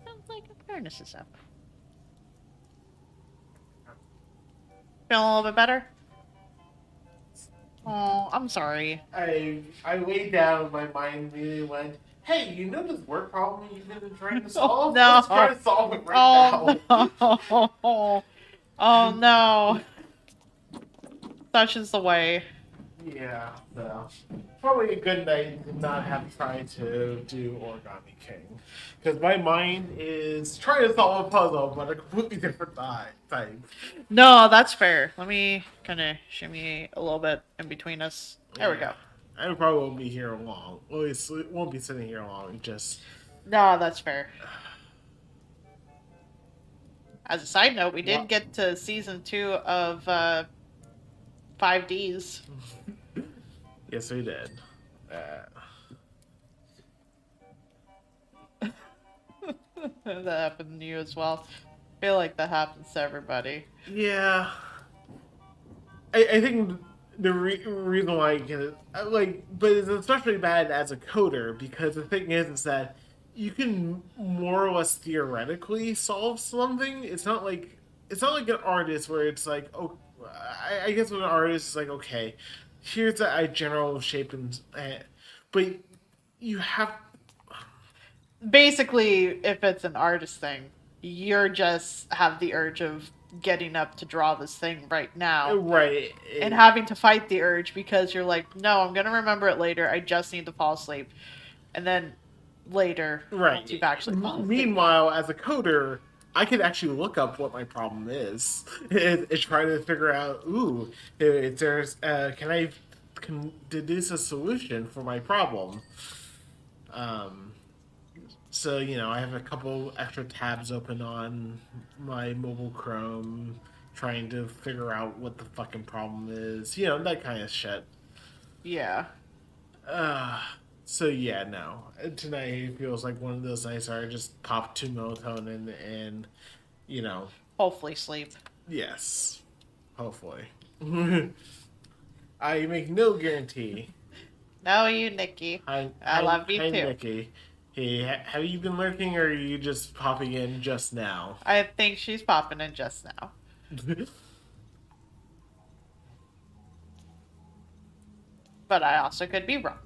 [SPEAKER 1] Sounds like Carnus is up. Feeling a little bit better? Oh, I'm sorry.
[SPEAKER 3] I laid down, my mind immediately went, hey, you know this work problem you've been trying to
[SPEAKER 1] Oh,
[SPEAKER 3] solve?
[SPEAKER 1] no.
[SPEAKER 3] Let's try to solve it right now.
[SPEAKER 1] No. Oh no. Such is the way.
[SPEAKER 3] Yeah, so probably a good night to not have tried to do Origami King. Because my mind is trying to solve a puzzle, but a completely different type.
[SPEAKER 1] No, that's fair. Let me kind of shimmy a little bit in between us. There we go.
[SPEAKER 3] I probably won't be here long. Well, it won't be sitting here long. Just
[SPEAKER 1] No, that's fair. As a side note, we did
[SPEAKER 3] What?
[SPEAKER 1] get to season 2 of 5Ds.
[SPEAKER 3] Yes, we did.
[SPEAKER 1] That happened to you as well. I feel like that happens to everybody.
[SPEAKER 3] Yeah. I think the reason why I get it, but it's especially bad as a coder because the thing is that you can more or less theoretically solve something. It's not like an artist where it's like, oh, I guess with an artist it's like, okay, here's a general shape but you have
[SPEAKER 1] Basically, if it's an artist thing, you're just have the urge of getting up to draw this thing right now
[SPEAKER 3] right.
[SPEAKER 1] and having to fight the urge because you're like, no, I'm gonna remember it later. I just need to fall asleep, and then later,
[SPEAKER 3] Right.
[SPEAKER 1] once you've actually fallen asleep.
[SPEAKER 3] Meanwhile, as a coder, I could actually look up what my problem is and try to figure out, ooh, if there's, can deduce a solution for my problem. Um, so, I have a couple extra tabs open on my mobile Chrome trying to figure out what the fucking problem is. That kind of shit.
[SPEAKER 1] Yeah.
[SPEAKER 3] Uh, so yeah, no. Tonight feels like one of those nights where I just pop 2 melatonin and, you know,
[SPEAKER 1] Hopefully sleep.
[SPEAKER 3] yes, hopefully. I make no guarantee.
[SPEAKER 1] No, you, Nikki. I love you
[SPEAKER 3] Hi,
[SPEAKER 1] too.
[SPEAKER 3] Nikki. Hey, have you been lurking, or are you just popping in just now?
[SPEAKER 1] I think she's popping in just now. But I also could be wrong.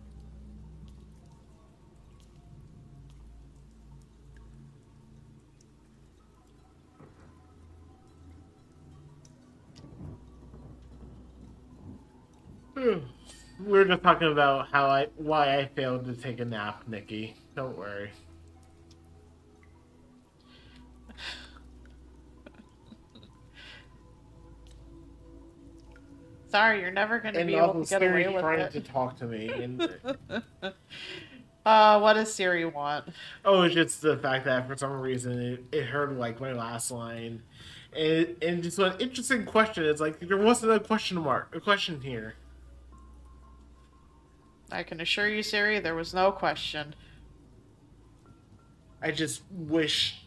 [SPEAKER 3] We were just talking about why I failed to take a nap, Nikki. Don't worry.
[SPEAKER 1] Sorry, you're never going to
[SPEAKER 3] And
[SPEAKER 1] be able
[SPEAKER 3] also,
[SPEAKER 1] to get away
[SPEAKER 3] Siri
[SPEAKER 1] with
[SPEAKER 3] trying
[SPEAKER 1] it.
[SPEAKER 3] to talk to me, and
[SPEAKER 1] What does Siri want?
[SPEAKER 3] oh, it's just the fact that for some reason it heard like my last line, and just an interesting question. It's like there wasn't a question mark, a question here.
[SPEAKER 1] I can assure you, Siri, there was no question.
[SPEAKER 3] I just wish.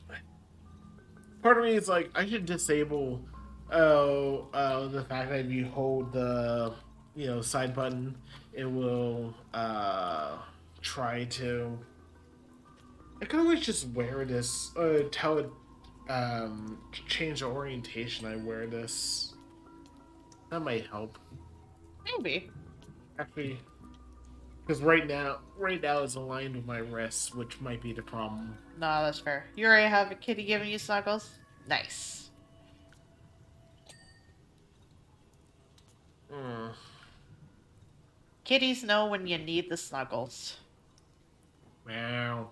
[SPEAKER 3] Part of me is like I should disable, the fact that if you hold the, side button, it will try to. I could always just wear this, tell it, change the orientation. I wear this. That might help.
[SPEAKER 1] Maybe.
[SPEAKER 3] Actually, because right now it's aligned with my wrists, which might be the problem.
[SPEAKER 1] No, that's fair. You already have a kitty giving you snuggles? Nice.
[SPEAKER 3] Mm.
[SPEAKER 1] Kitties know when you need the snuggles.
[SPEAKER 3] Wow.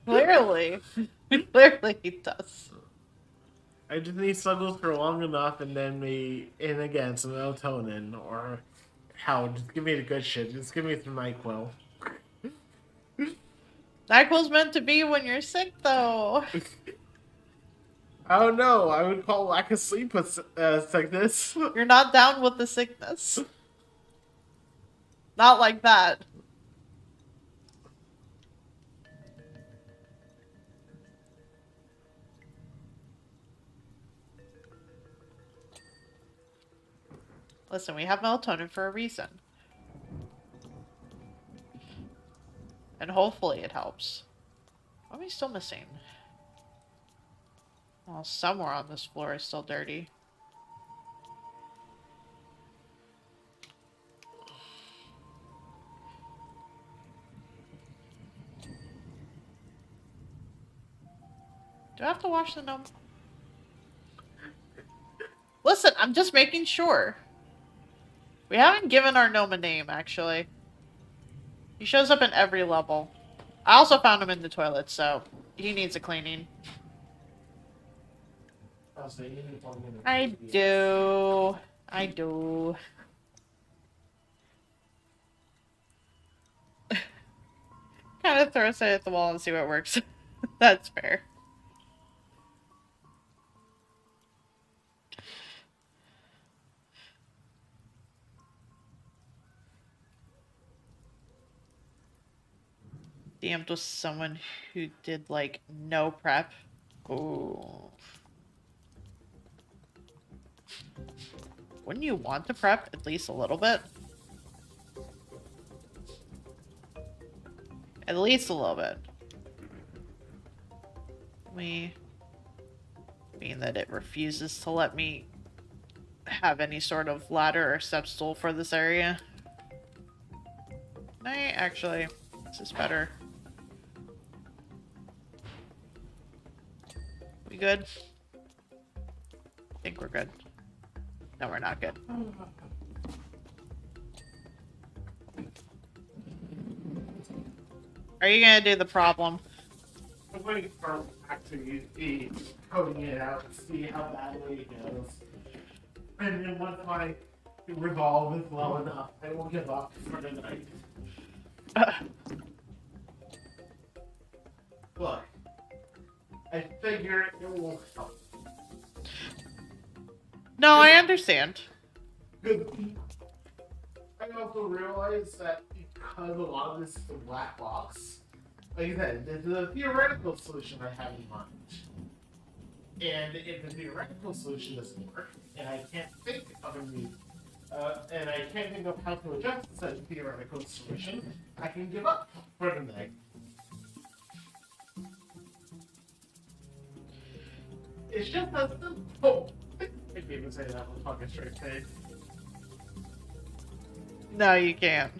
[SPEAKER 1] Clearly. Clearly he does.
[SPEAKER 3] I just need snuggles for long enough, and then and again, some melatonin, or hell, just give me the good shit. Just give me some NyQuil.
[SPEAKER 1] NyQuil's meant to be when you're sick, though.
[SPEAKER 3] I don't know. I would call lack of sleep sickness.
[SPEAKER 1] You're not down with the sickness. Not like that. Listen, we have melatonin for a reason. And hopefully it helps. What are we still missing? Well, somewhere on this floor is still dirty. Do I have to wash the gnome? Listen, I'm just making sure. We haven't given our gnome a name, actually. He shows up in every level. I also found him in the toilet, so he needs a cleaning. I do. I do. Kind of throw it at the wall and see what works. That's fair. DM'd with someone who did, like, no prep. Ooh. Wouldn't you want to prep at least a little bit? At least a little bit. We mean that it refuses to let me have any sort of ladder or step stool for this area. Actually, this is better. We good? I think we're good. No, we're not good. Are you gonna do the problem?
[SPEAKER 3] I'm going to start actually coding it out and see how badly it goes. And then once my resolve is low enough, I will give up for the night. Look, I figure it will help.
[SPEAKER 1] No, I understand.
[SPEAKER 3] Good. I also realized that because a lot of this is a black box, like I said, this is a theoretical solution I have in mind. And if the theoretical solution doesn't work, and I can't think of a new, and I can't think of how to adjust such theoretical solution, I can give up for the night. It's just as simple. I can't even say that with fucking straight face.
[SPEAKER 1] No, you can't.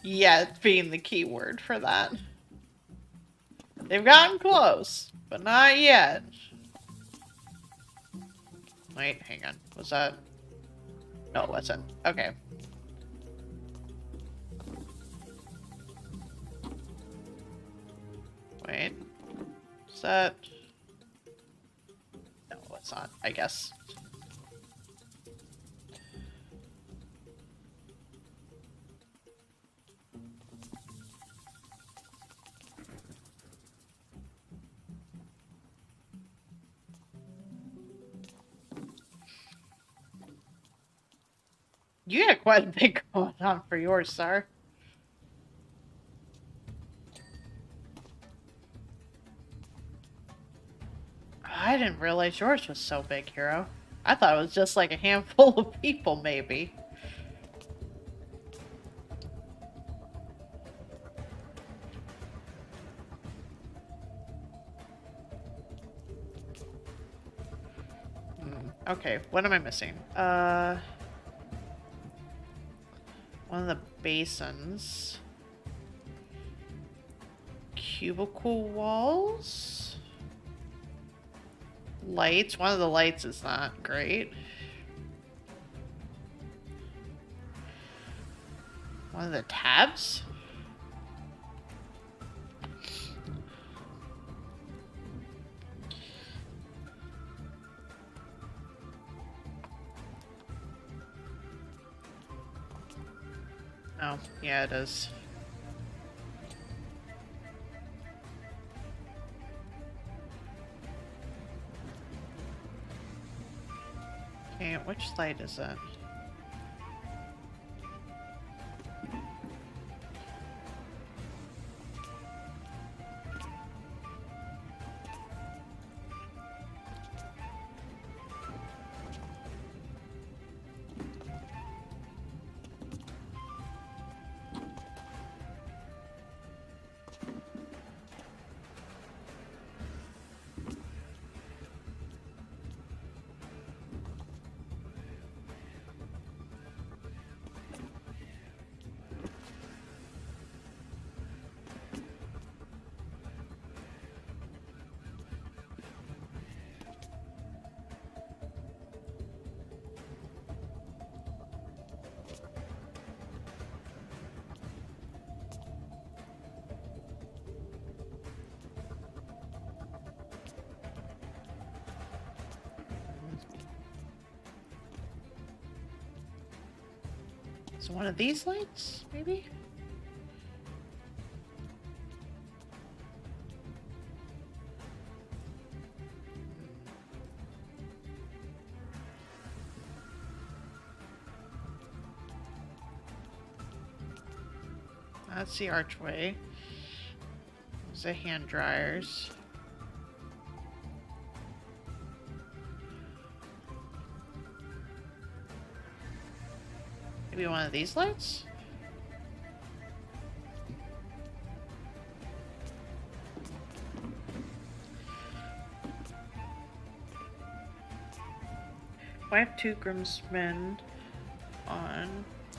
[SPEAKER 1] Yet being the key word for that. They've gotten close, but not yet. Wait, hang on. Was that? No, it wasn't. Okay. Wait. Is that? No, it's not, I guess. You got quite a bit going on for yours, sir. I didn't realize yours was so big, Hero. I thought it was just like a handful of people, maybe. Okay, what am I missing? One of the basins. Cubicle walls? Lights? One of the lights is not great. One of the tabs? Oh, yeah, it is. Okay, which light is it? Is it one of these lights, maybe? That's the archway. There's the hand dryers. Maybe one of these lights? I have two groomsmen on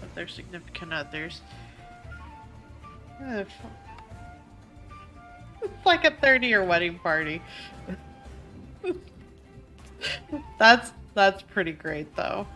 [SPEAKER 1] with their significant others. It's like a 30-year wedding party. That's pretty great though.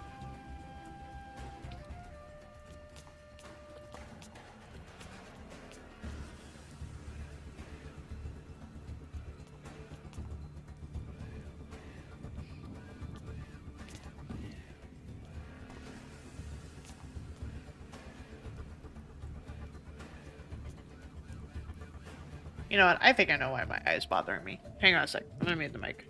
[SPEAKER 1] You know what? I think I know why my eye is bothering me. Hang on a sec. I'm gonna mute the mic.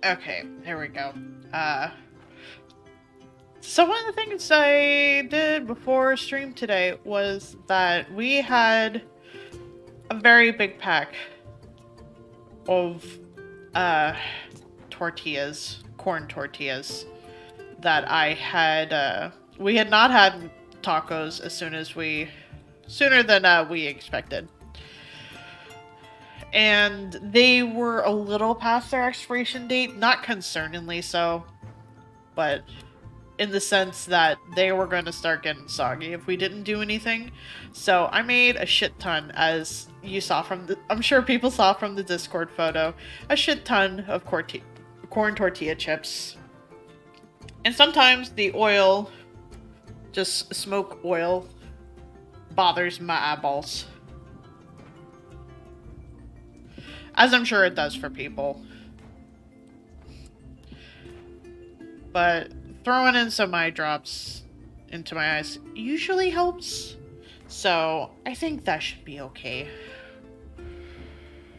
[SPEAKER 1] Okay, here we go. So one of the things I did before stream today was that we had a very big pack of tortillas, corn tortillas, that I had we had not had tacos sooner than we expected. And they were a little past their expiration date, not concerningly so, but in the sense that they were going to start getting soggy if we didn't do anything. So I made a shit ton, as you saw from the, I'm sure people saw from the Discord photo, a shit ton of corn tortilla chips. And sometimes the oil, just smoke oil, bothers my eyeballs. As I'm sure it does for people. But throwing in some eye drops into my eyes usually helps. So I think that should be okay.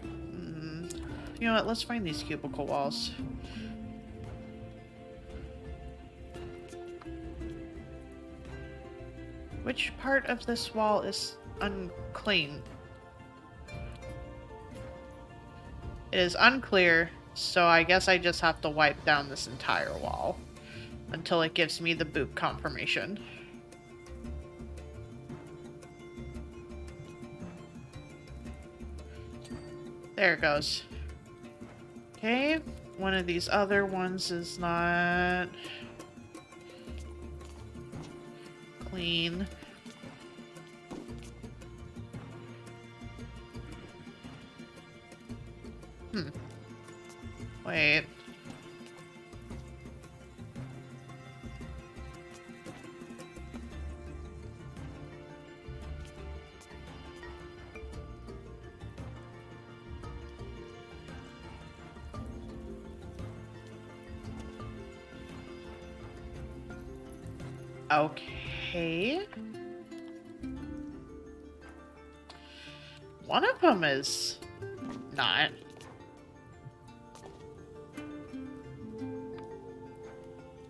[SPEAKER 1] You know what? Let's find these cubicle walls. Which part of this wall is unclean? It is unclear, so I guess I just have to wipe down this entire wall until it gives me the boot confirmation. There it goes. Okay, one of these other ones is not clean. Wait. Okay. One of them is not.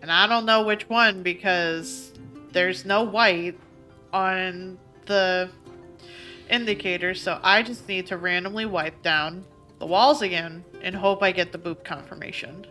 [SPEAKER 1] And I don't know which one because there's no white on the indicator, so I just need to randomly wipe down the walls again and hope I get the boop confirmation.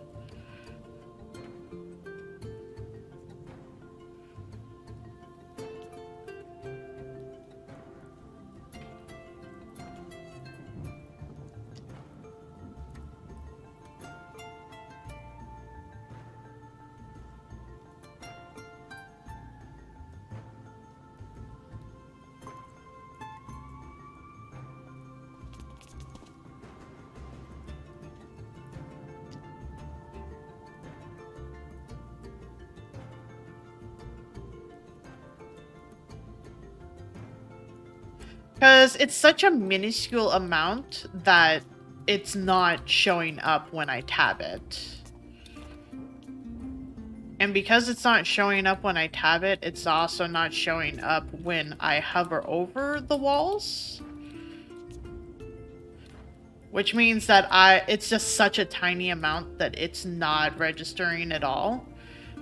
[SPEAKER 1] Because it's such a minuscule amount that it's not showing up when I tab it. And because it's not showing up when I tab it, it's also not showing up when I hover over the walls. which means that it's just such a tiny amount that it's not registering at all.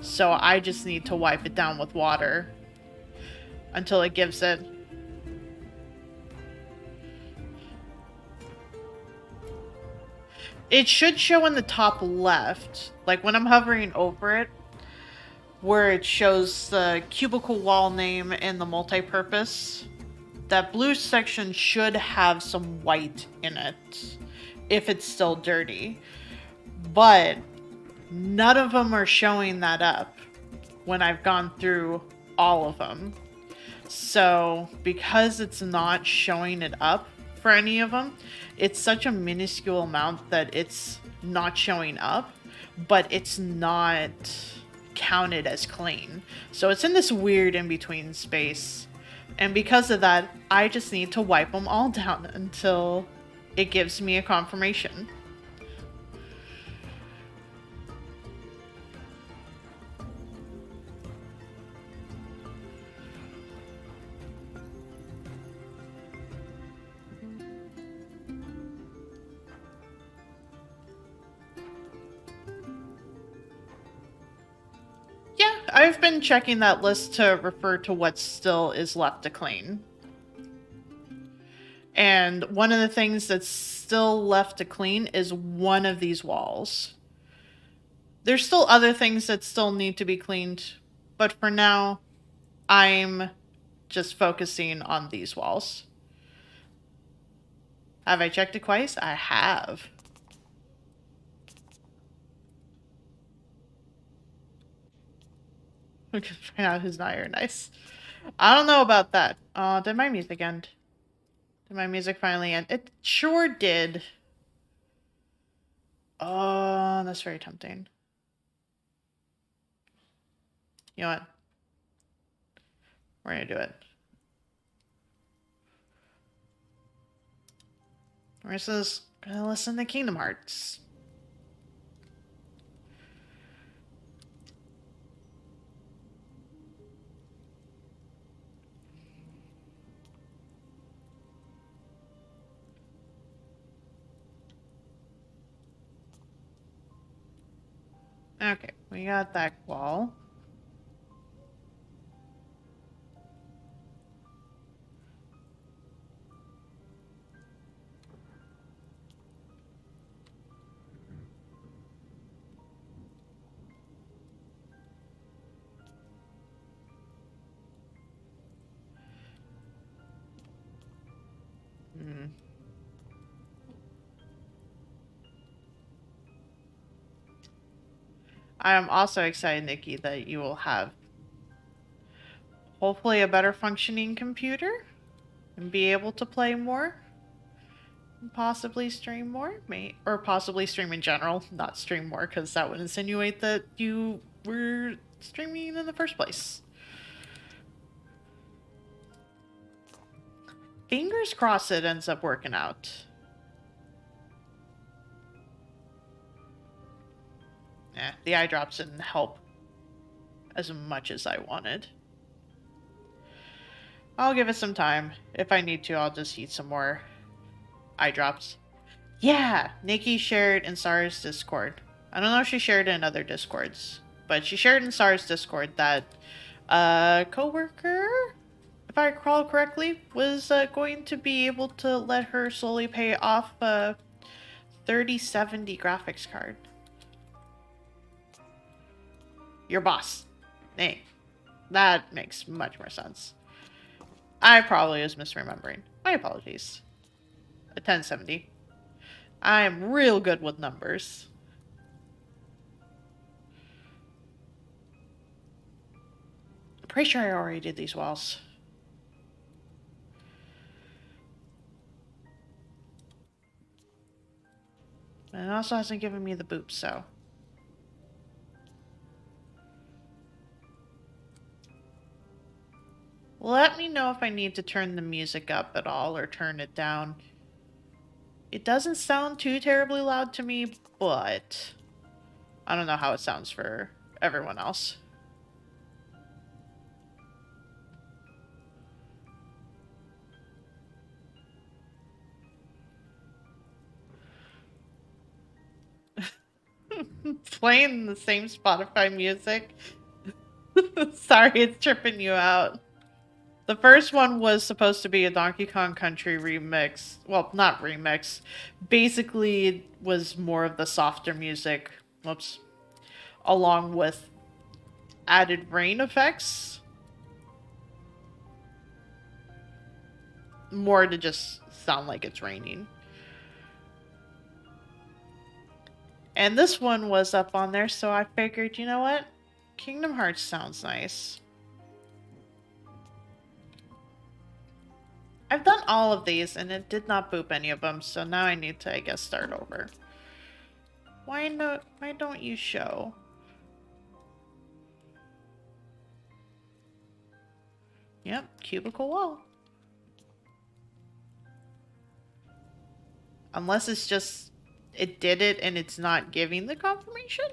[SPEAKER 1] So I just need to wipe it down with water until it gives it. It should show in the top left, like when I'm hovering over it, where it shows the cubicle wall name and the multi-purpose. That blue section should have some white in it if it's still dirty. But none of them are showing that up when I've gone through all of them. So because it's not showing it up for any of them, it's such a minuscule amount that it's not showing up, but it's not counted as clean. So it's in this weird in-between space. And because of that, I just need to wipe them all down until it gives me a confirmation. Yeah, I've been checking that list to refer to what still is left to clean. And one of the things that's still left to clean is one of these walls. There's still other things that still need to be cleaned, but for now, I'm just focusing on these walls. Have I checked it twice? I have. We can find out who's not here. Nice. I don't know about that. Did my music end? Did my music finally end? It sure did. Oh, that's very tempting. You know what? We're gonna do it. We're just gonna listen to Kingdom Hearts. Okay, we got that wall. Hmm. I am also excited, Nikki, that you will have hopefully a better functioning computer and be able to play more. And possibly stream more. Or possibly stream in general, not stream more, because that would insinuate that you were streaming in the first place. Fingers crossed it ends up working out. The eye drops didn't help as much as I wanted. I'll give it some time. If I need to, I'll just eat some more eye drops. Yeah, Nikki shared in Sarah's Discord. I don't know if she shared in other Discords, but she shared in Sarah's Discord that a coworker, if I recall correctly, was going to be able to let her slowly pay off a 3070 graphics card. Your boss. Hey, that makes much more sense. I probably was misremembering. My apologies. A 1070. I am real good with numbers. I'm pretty sure I already did these walls. And it also hasn't given me the boop, so. Let me know if I need to turn the music up at all or turn it down. It doesn't sound too terribly loud to me, but I don't know how it sounds for everyone else. playing the same Spotify music. Sorry, it's tripping you out. The first one was supposed to be a Donkey Kong Country remix. Well, not remix. Basically, it was more of the softer music. Whoops. Along with added rain effects. More to just sound like it's raining. And this one was up on there, so I figured, you know what? Kingdom Hearts sounds nice. I've done all of these, and it did not boop any of them, so now I need to, I guess, start over. Why don't you show? Yep, cubicle wall. Unless it's just, it did it and it's not giving the confirmation?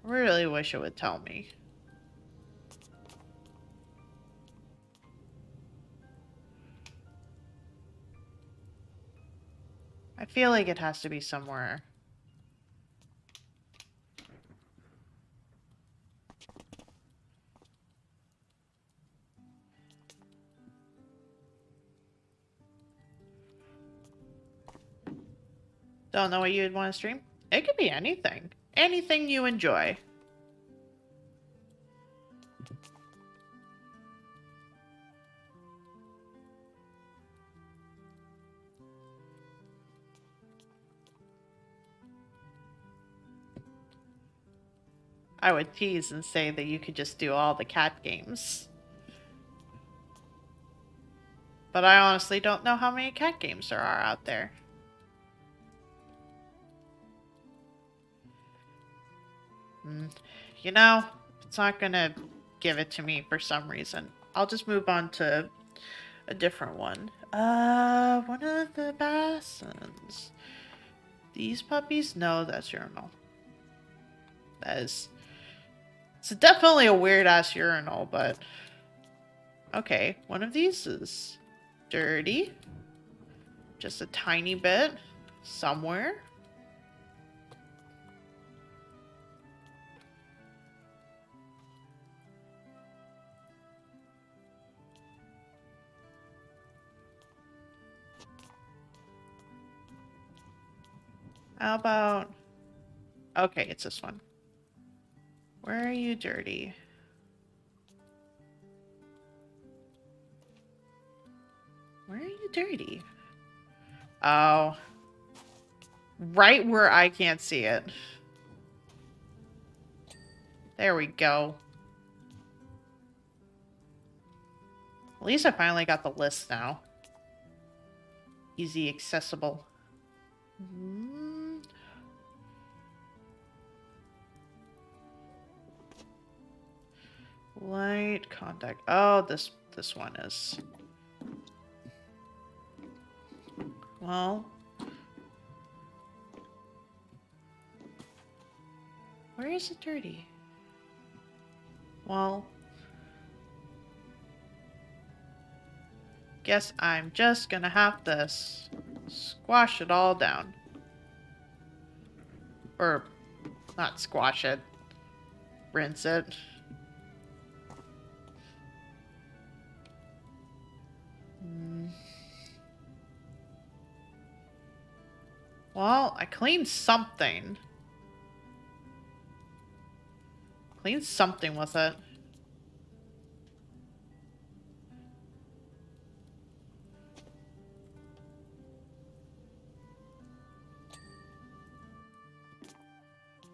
[SPEAKER 1] I really wish it would tell me. I feel like it has to be somewhere. Don't know what you'd want to stream? It could be anything. Anything you enjoy. I would tease and say that you could just do all the cat games. But I honestly don't know how many cat games there are out there. You know, it's not gonna give it to me for some reason. I'll just move on to a different one. One of the Bassons. These puppies? No, that's urinal. That is... It's definitely a weird-ass urinal, but... Okay, one of these is dirty. Just a tiny bit. Somewhere. How about... Okay, it's this one. Where are you dirty? Where are you dirty? Oh. Right where I can't see it. There we go. At least I finally got the list now. Easy accessible. Light contact. Oh, this one is. Well. Where is it dirty? Well. Guess I'm just gonna have to squash it all down. Or, not squash it. Rinse it. Well, I cleaned something. Cleaned something with it.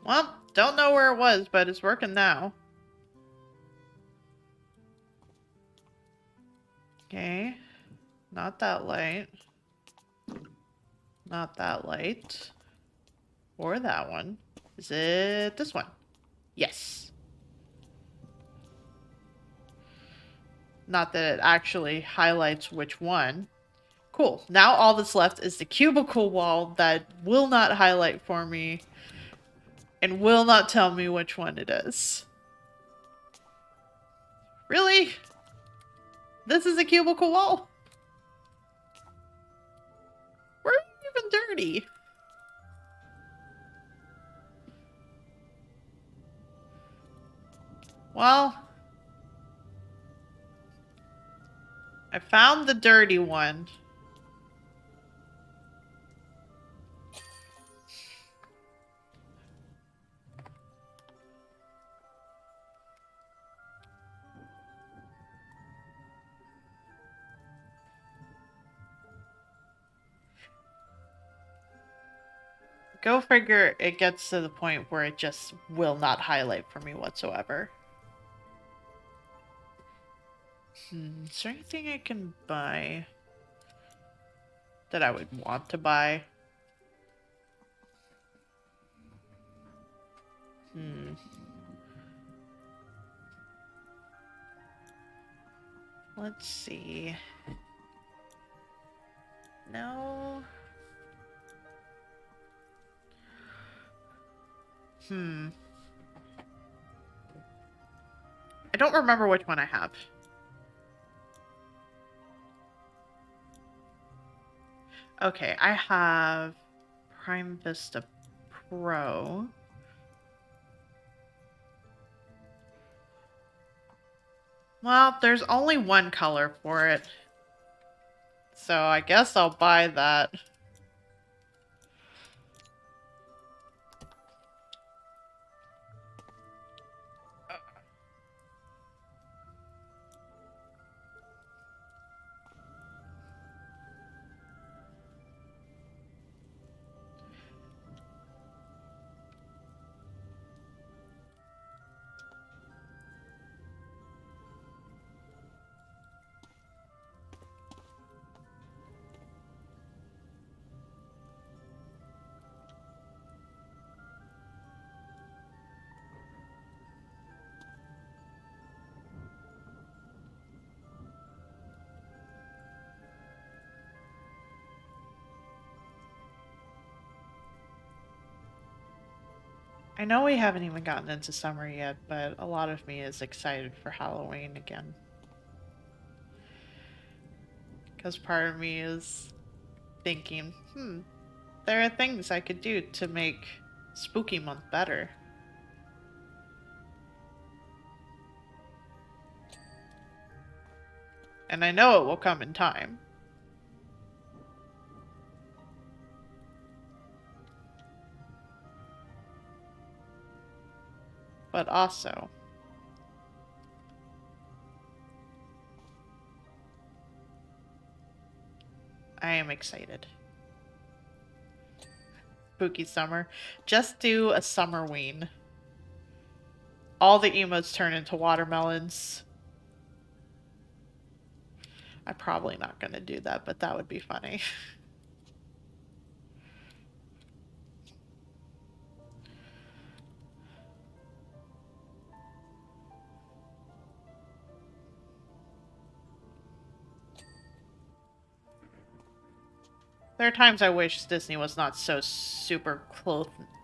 [SPEAKER 1] Well, don't know where it was, but it's working now. Okay. Not that light. Not that light. Or that one. Is it this one? Yes. Not that it actually highlights which one. Cool. Now all that's left is the cubicle wall that will not highlight for me and will not tell me which one it is. Really? This is a cubicle wall? Where are you even dirty. Well, I found the dirty one. Go figure it gets to the point where it just will not highlight for me whatsoever. Is there anything I can buy that I would want to buy? Let's see. No. I don't remember which one I have. Okay, I have Prime Vista Pro. Well, there's only one color for it. So I guess I'll buy that. I know we haven't even gotten into summer yet, but a lot of me is excited for Halloween again. Because part of me is thinking, there are things I could do to make Spooky Month better. And I know it will come in time. But also, I am excited. Spooky summer. Just do a summerween. All the emotes turn into watermelons. I'm probably not going to do that, but that would be funny. There are times I wish Disney was not so super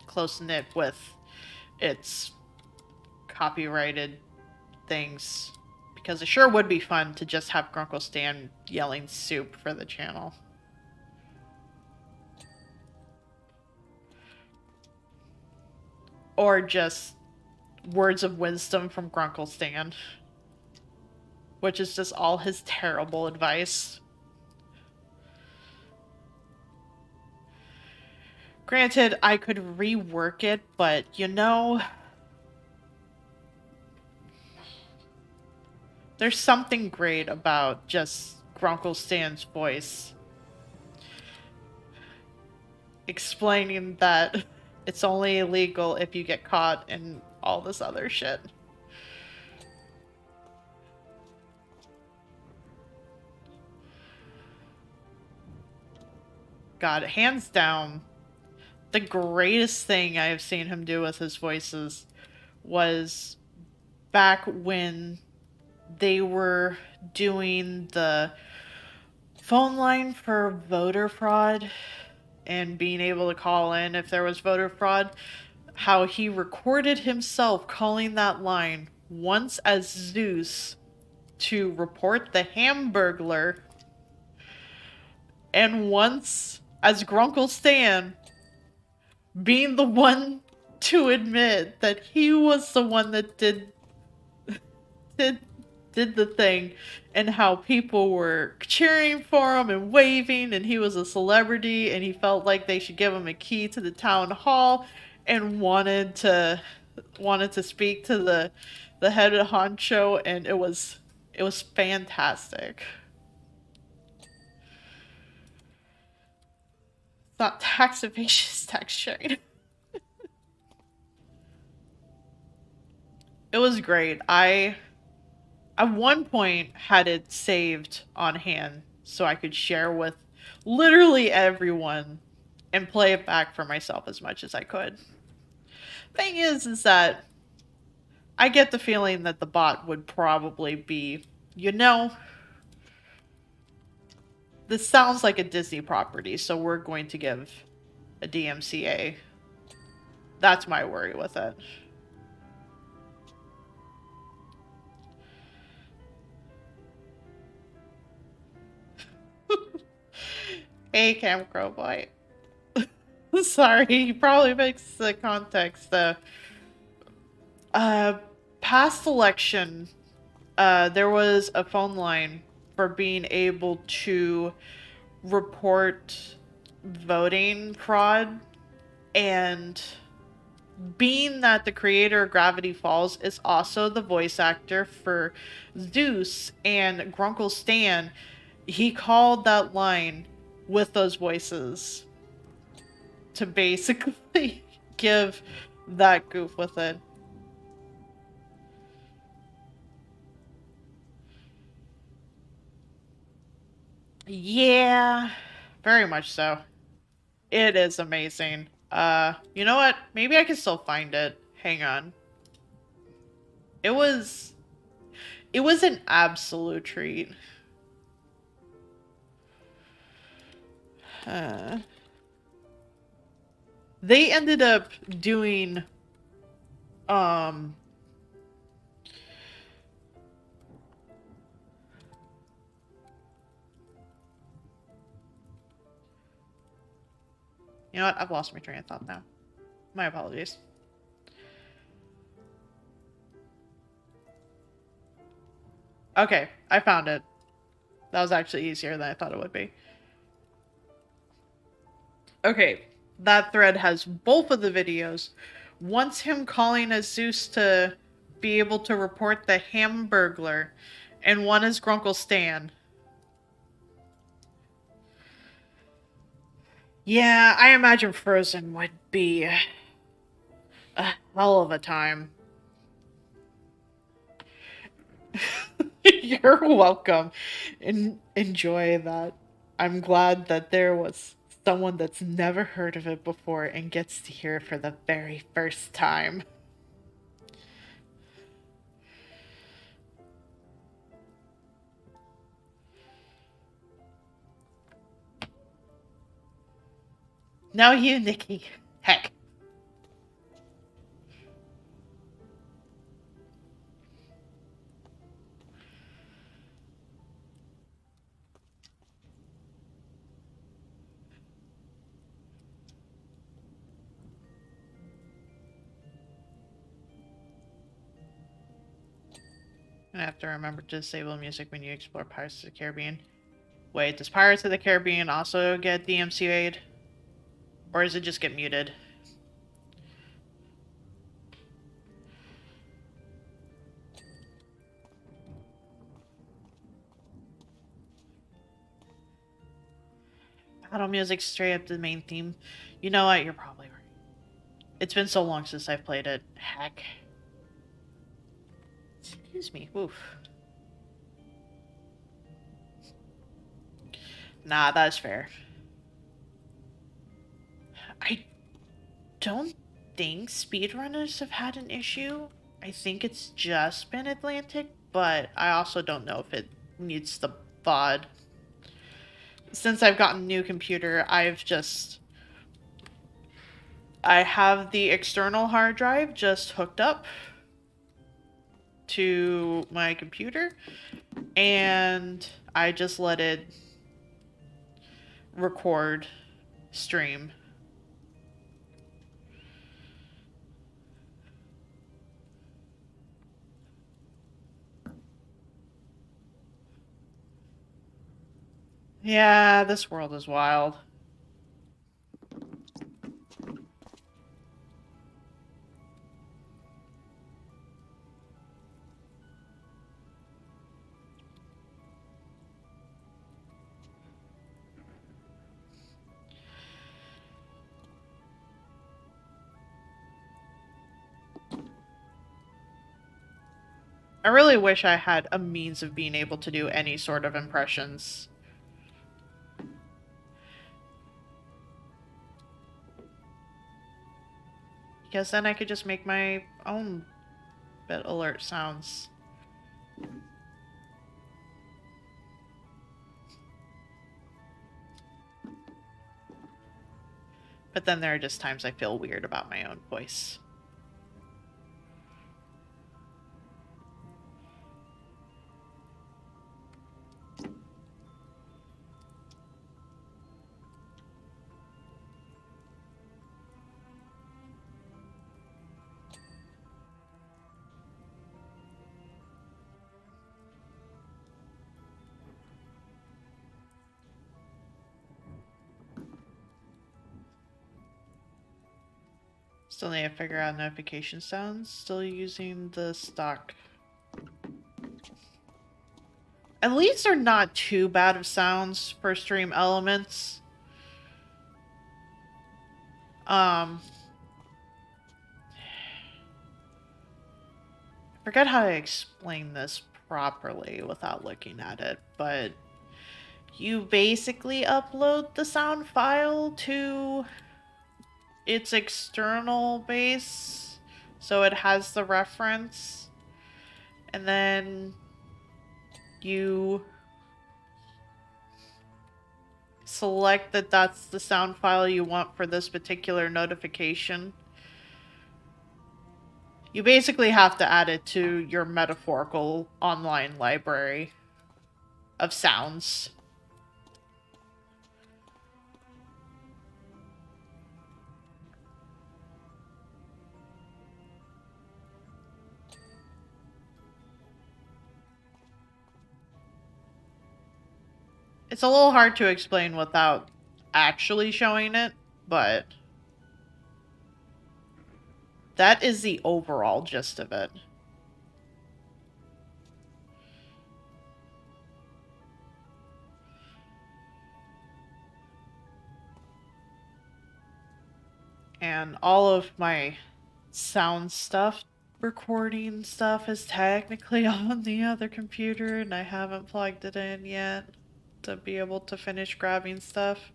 [SPEAKER 1] close-knit with its copyrighted things. Because it sure would be fun to just have Grunkle Stan yelling soup for the channel. Or just words of wisdom from Grunkle Stan. Which is just all his terrible advice. Granted, I could rework it, but you know, there's something great about just Grunkle Stan's voice explaining that it's only illegal if you get caught and all this other shit. God, hands down, the greatest thing I have seen him do with his voices was back when they were doing the phone line for voter fraud and being able to call in if there was voter fraud, how he recorded himself calling that line once as Zeus to report the Hamburglar and once as Grunkle Stan being the one to admit that he was the one that did did the thing, and how people were cheering for him and waving, and he was a celebrity, and he felt like they should give him a key to the town hall, and wanted to speak to the head of honcho, and it was fantastic. It's not tax evasion, it's tax sharing. It was great. I at one point had it saved on hand so I could share with literally everyone and play it back for myself as much as I could. Thing is that I get the feeling that the bot would probably be, you know, this sounds like a Disney property, so we're going to give a DMCA. That's my worry with it. Hey, Camcro Boy. Sorry, he probably makes the context. Uh, past election, there was a phone line for being able to report voting fraud, and being that the creator of Gravity Falls is also the voice actor for Zeus and Grunkle Stan, he called that line with those voices to basically give that goof with it. Yeah, very much so. It is amazing. You know what? Maybe I can still find it. Hang on. It was it was an absolute treat. Uh, they ended up doing um you know what? I've lost my train of thought now. My apologies. Okay, I found it. That was actually easier than I thought it would be. Okay, that thread has both of the videos. One's him calling as Zeus to be able to report the Hamburglar, and one is Grunkle Stan. Yeah, I imagine Frozen would be a hell of a time. You're welcome. Enjoy that. I'm glad that there was someone that's never heard of it before and gets to hear it for the very first time. Now you, Nikki. Heck. I have to remember to disable music when you explore Pirates of the Caribbean. Wait, does Pirates of the Caribbean also get DMCA'd? Or does it just get muted? Battle music straight up to the main theme. You know what? You're probably right. It's been so long since I've played it. Heck. Excuse me. Oof. Nah, that's fair. I don't think speedrunners have had an issue. I think it's just been Atlantic, but I also don't know if it needs the VOD. Since I've gotten a new computer, I have the external hard drive just hooked up to my computer, and I just let it record stream. Yeah, this world is wild. I really wish I had a means of being able to do any sort of impressions. Because then I could just make my own bit alert sounds. But then there are just times I feel weird about my own voice. Still need to figure out notification sounds. Still using the stock. At least they're not too bad of sounds for stream elements. I forget how to explain this properly without looking at it, but you basically upload the sound file to its external base, so it has the reference, and then you select that that's the sound file you want for this particular notification. You basically have to add it to your metaphorical online library of sounds. It's a little hard to explain without actually showing it, but that is the overall gist of it. And all of my sound stuff, recording stuff, is technically on the other computer, and I haven't plugged it in yet to be able to finish grabbing stuff.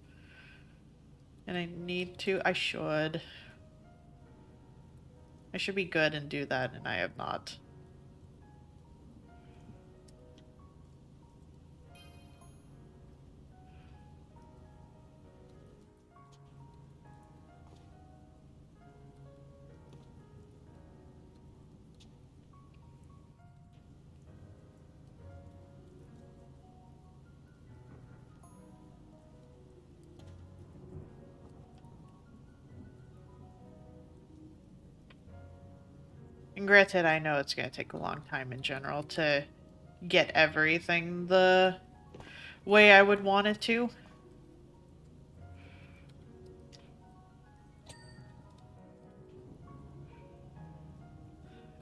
[SPEAKER 1] And I need to. I should. I should be good and do that, and I have not. And granted, I know it's going to take a long time in general to get everything the way I would want it to.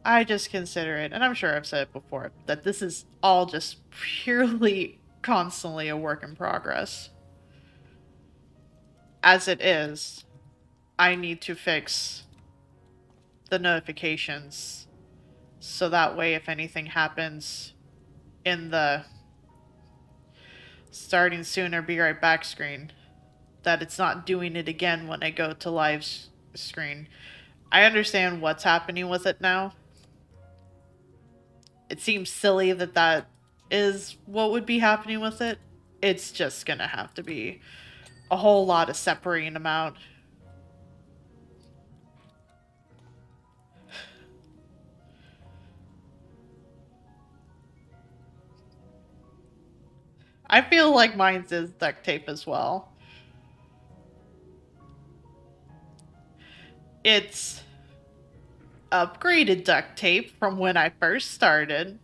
[SPEAKER 1] I just consider it, and I'm sure I've said it before, that this is all just purely constantly a work in progress. As it is, I need to fix the notifications so that way if anything happens in the starting soon or be right back screen, that it's not doing it again when I go to live screen. I understand what's happening with it now. It seems silly that that is what would be happening with it. It's just gonna have to be a whole lot of separating them out. I feel like mine's is duct tape as well. It's upgraded duct tape from when I first started,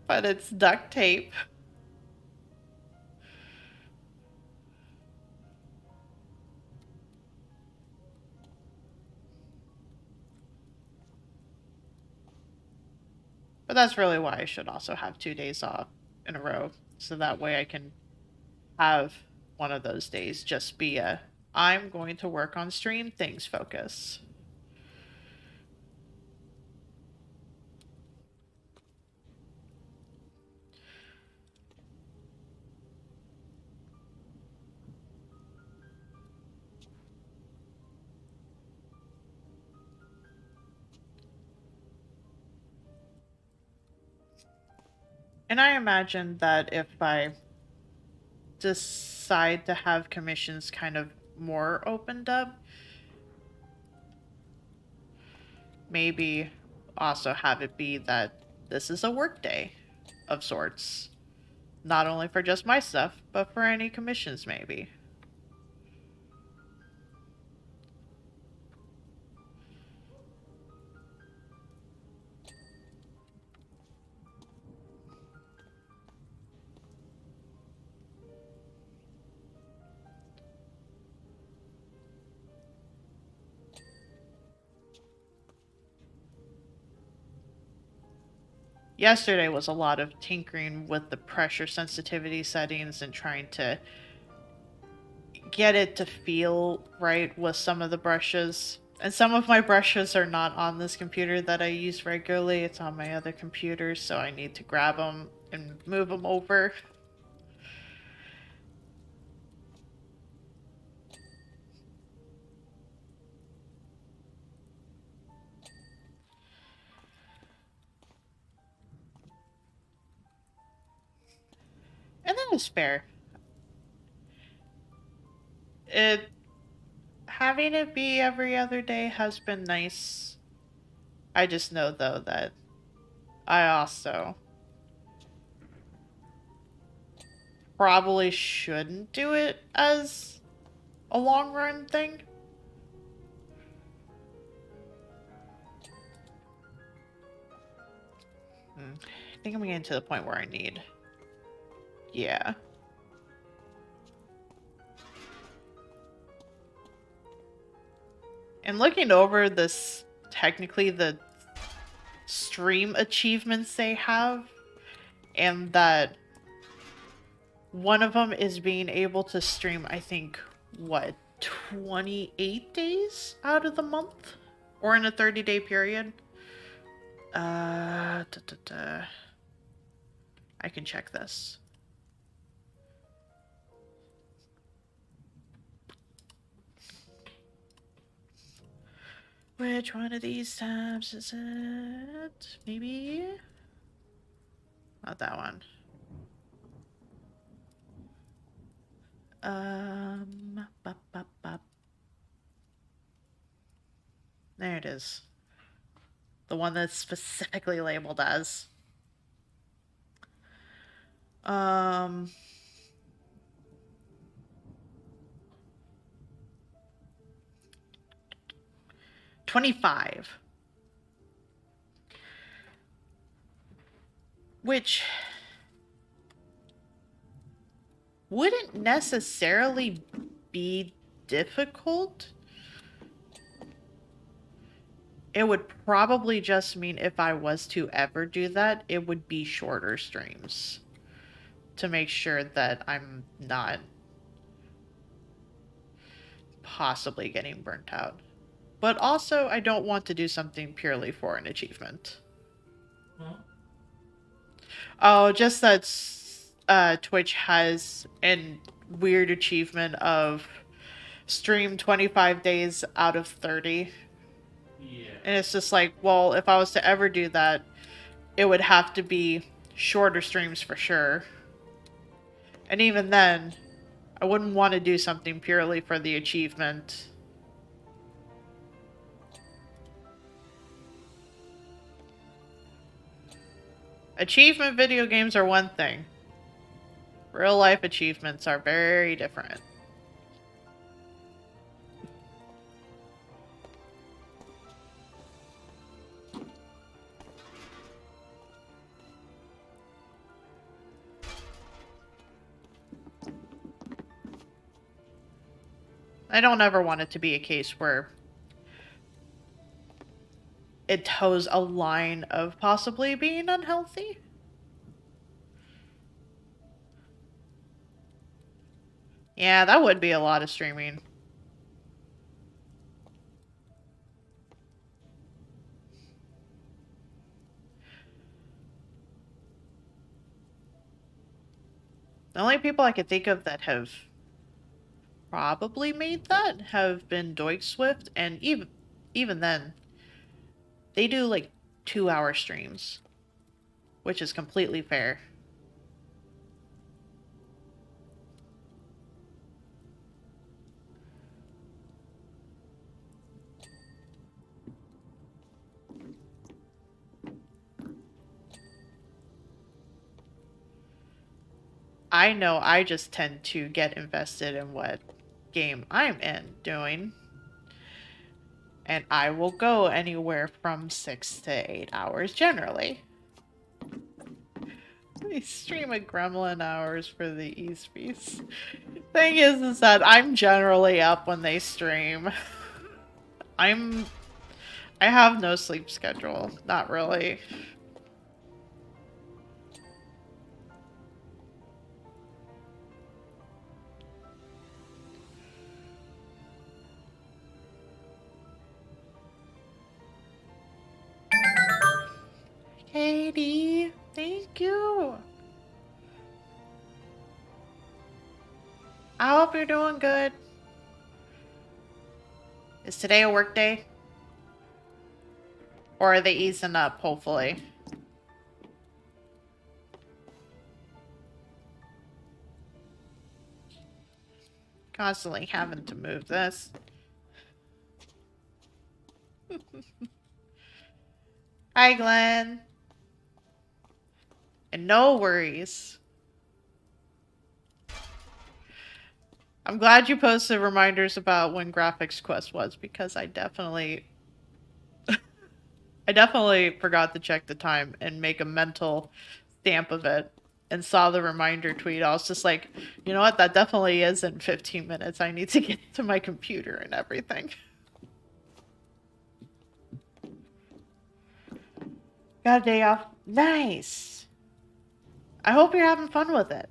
[SPEAKER 1] but it's duct tape. But that's really why I should also have 2 days off in a row. So that way I can have one of those days just be a I'm going to work on stream things focus. And I imagine that if I decide to have commissions kind of more opened up, maybe also have it be that this is a work day of sorts. Not only for just my stuff, but for any commissions, maybe. Yesterday was a lot of tinkering with the pressure sensitivity settings and trying to get it to feel right with some of the brushes. And some of my brushes are not on this computer that I use regularly. It's on my other computer, so I need to grab them and move them over. And that is fair. It having it be every other day has been nice. I just know though that I also probably shouldn't do it as a long run thing. I think I'm getting to the point where I need. Yeah. And looking over this, technically the stream achievements they have, and that one of them is being able to stream, I think, what, 28 days out of the month? Or in a 30-day period? I can check this. Which one of these tabs is it? Maybe? Not that one. Bop, bop, bop. There it is. The one that's specifically labeled as. Um, 25. Which wouldn't necessarily be difficult. It would probably just mean if I was to ever do that, it would be shorter streams to make sure that I'm not possibly getting burnt out. But also, I don't want to do something purely for an achievement. Oh, just that Twitch has a weird achievement of stream 25 days out of 30.
[SPEAKER 3] Yeah.
[SPEAKER 1] And it's just like, well, if I was to ever do that, it would have to be shorter streams for sure. And even then, I wouldn't want to do something purely for the achievement. Achievement video games are one thing. Real life achievements are very different. I don't ever want it to be a case where it toes a line of possibly being unhealthy. Yeah, that would be a lot of streaming. The only people I could think of that have probably made that have been Doig Swift, and even then, they do like 2 hour streams, which is completely fair. I know I just tend to get invested in what game I'm in doing, and I will go anywhere from 6 to 8 hours generally. I stream at Gremlin hours for the East Feast. Thing is that I'm generally up when they stream. I have no sleep schedule. Not really. Katie, thank you. I hope you're doing good. Is today a work day? Or are they easing up, hopefully? Constantly having to move this. Hi, Glenn. And no worries. I'm glad you posted reminders about when Graphics Quest was, because I definitely forgot to check the time and make a mental stamp of it and saw the reminder tweet. I was just like, you know what? That definitely is in 15 minutes. I need to get to my computer and everything. Got a day off. Nice. I hope you're having fun with it.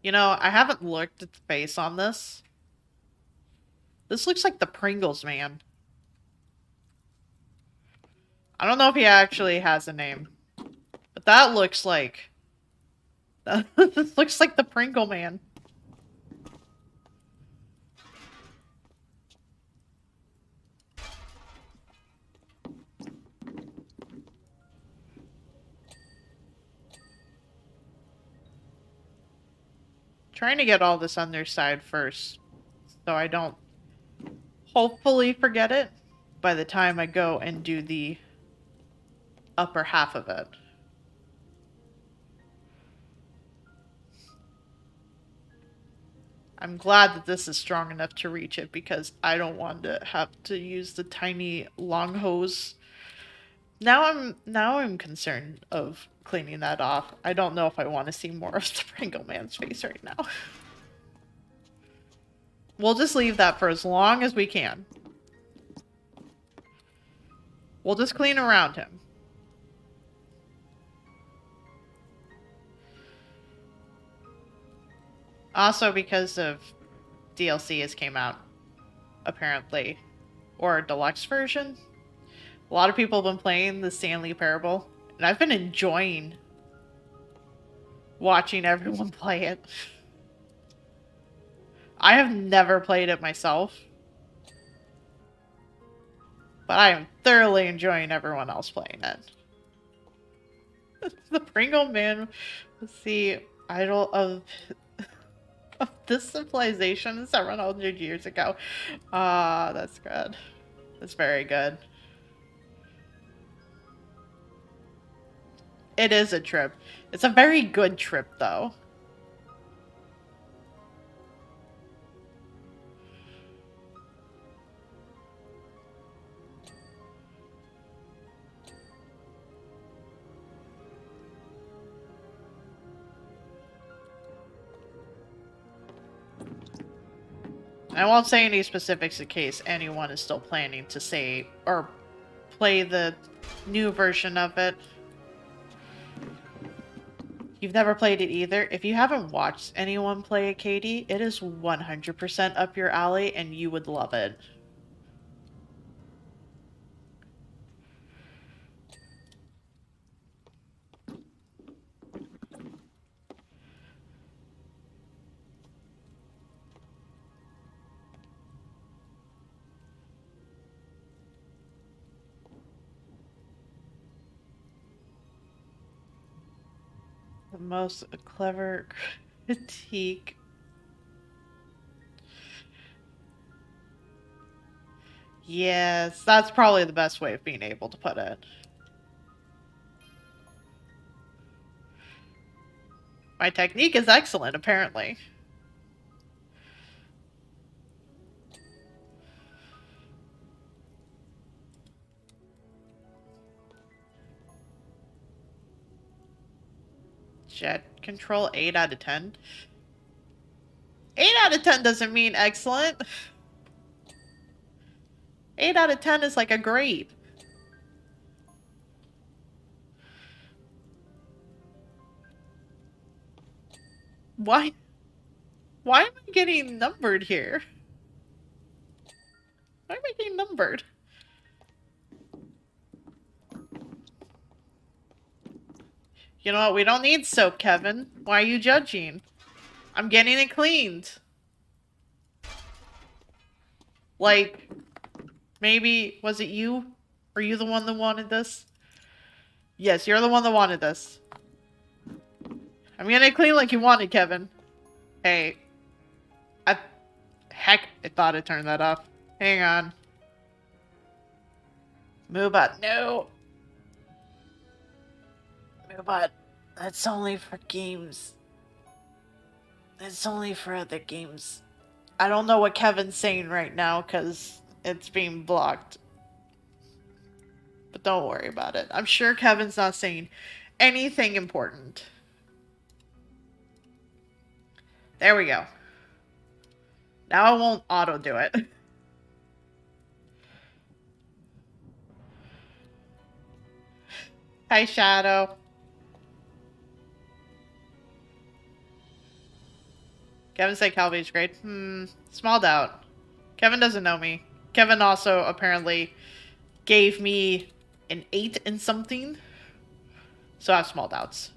[SPEAKER 1] You know, I haven't looked at the face on this. This looks like the Pringles man. I don't know if he actually has a name, but that looks like... this looks like the Pringle man. Trying to get all this underside first, so I don't hopefully forget it by the time I go and do the upper half of it. I'm glad that this is strong enough to reach it, because I don't want to have to use the tiny long hose. Now I'm concerned of cleaning that off. I don't know if I want to see more of the Pringle man's face right now. We'll just leave that for as long as we can. We'll just clean around him. Also, because of DLC has came out, apparently, or a deluxe version. A lot of people have been playing the Stanley Parable, and I've been enjoying watching everyone play it. I have never played it myself, but I am thoroughly enjoying everyone else playing it. The Pringle man was the idol of this civilization 700 years ago. Ah, that's good. That's very good. It is a trip. It's a very good trip, though. I won't say any specifics in case anyone is still planning to say or play the new version of it. You've never played it either. If you haven't watched anyone play it, Katie, it is 100% up your alley and you would love it. The most clever critique. Yes, that's probably the best way of being able to put it. My technique is excellent, apparently. Jet control 8 out of 10. 8 out of 10 doesn't mean excellent. 8 out of 10 is like a grade. Why? Why am I getting numbered here? Why am I getting numbered? You know what? We don't need soap, Kevin. Why are you judging? I'm getting it cleaned. Like, maybe, was it you? Are you the one that wanted this? Yes, you're the one that wanted this. I'm getting it clean like you wanted, Kevin. Hey. Heck, I thought I turned that off. Hang on. Moobot, no. Moobot, that's only for games. It's only for other games. I don't know what Kevin's saying right now because it's being blocked. But don't worry about it. I'm sure Kevin's not saying anything important. There we go. Now I won't auto do it. Hi, Shadow. Kevin said Calvi's great. Small doubt. Kevin doesn't know me. Kevin also apparently gave me an 8 in something. So I have small doubts.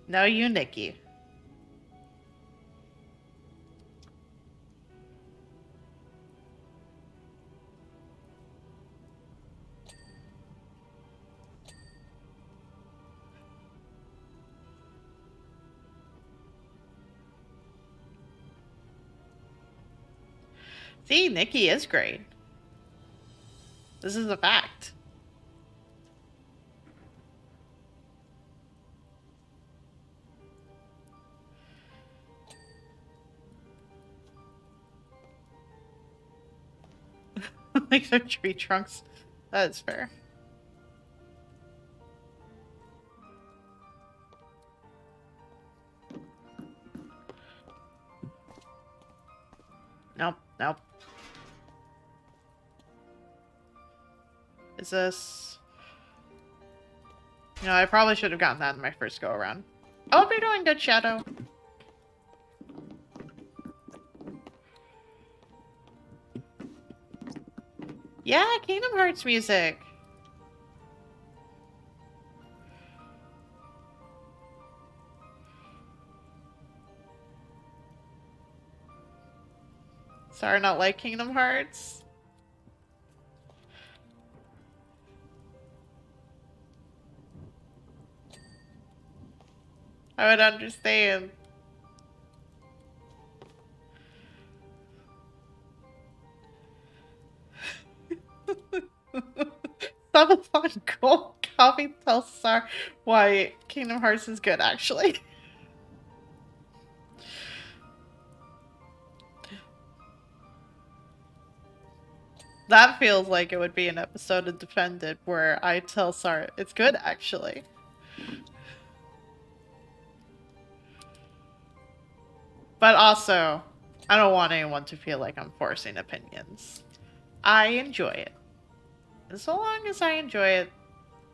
[SPEAKER 1] No, you, Nikki. See, Nikki is great. This is a fact. Like the tree trunks. That is fair. Nope, nope. Is this... You know, I probably should have gotten that in my first go around. I hope you're doing good, Shadow. Yeah, Kingdom Hearts music. Sorry, not like Kingdom Hearts. I would understand. Subathon Gold Coffee tells Star why Kingdom Hearts is good, actually. That feels like it would be an episode of Defended where I tell Sarah it's good actually. But also, I don't want anyone to feel like I'm forcing opinions. I enjoy it. And so long as I enjoy it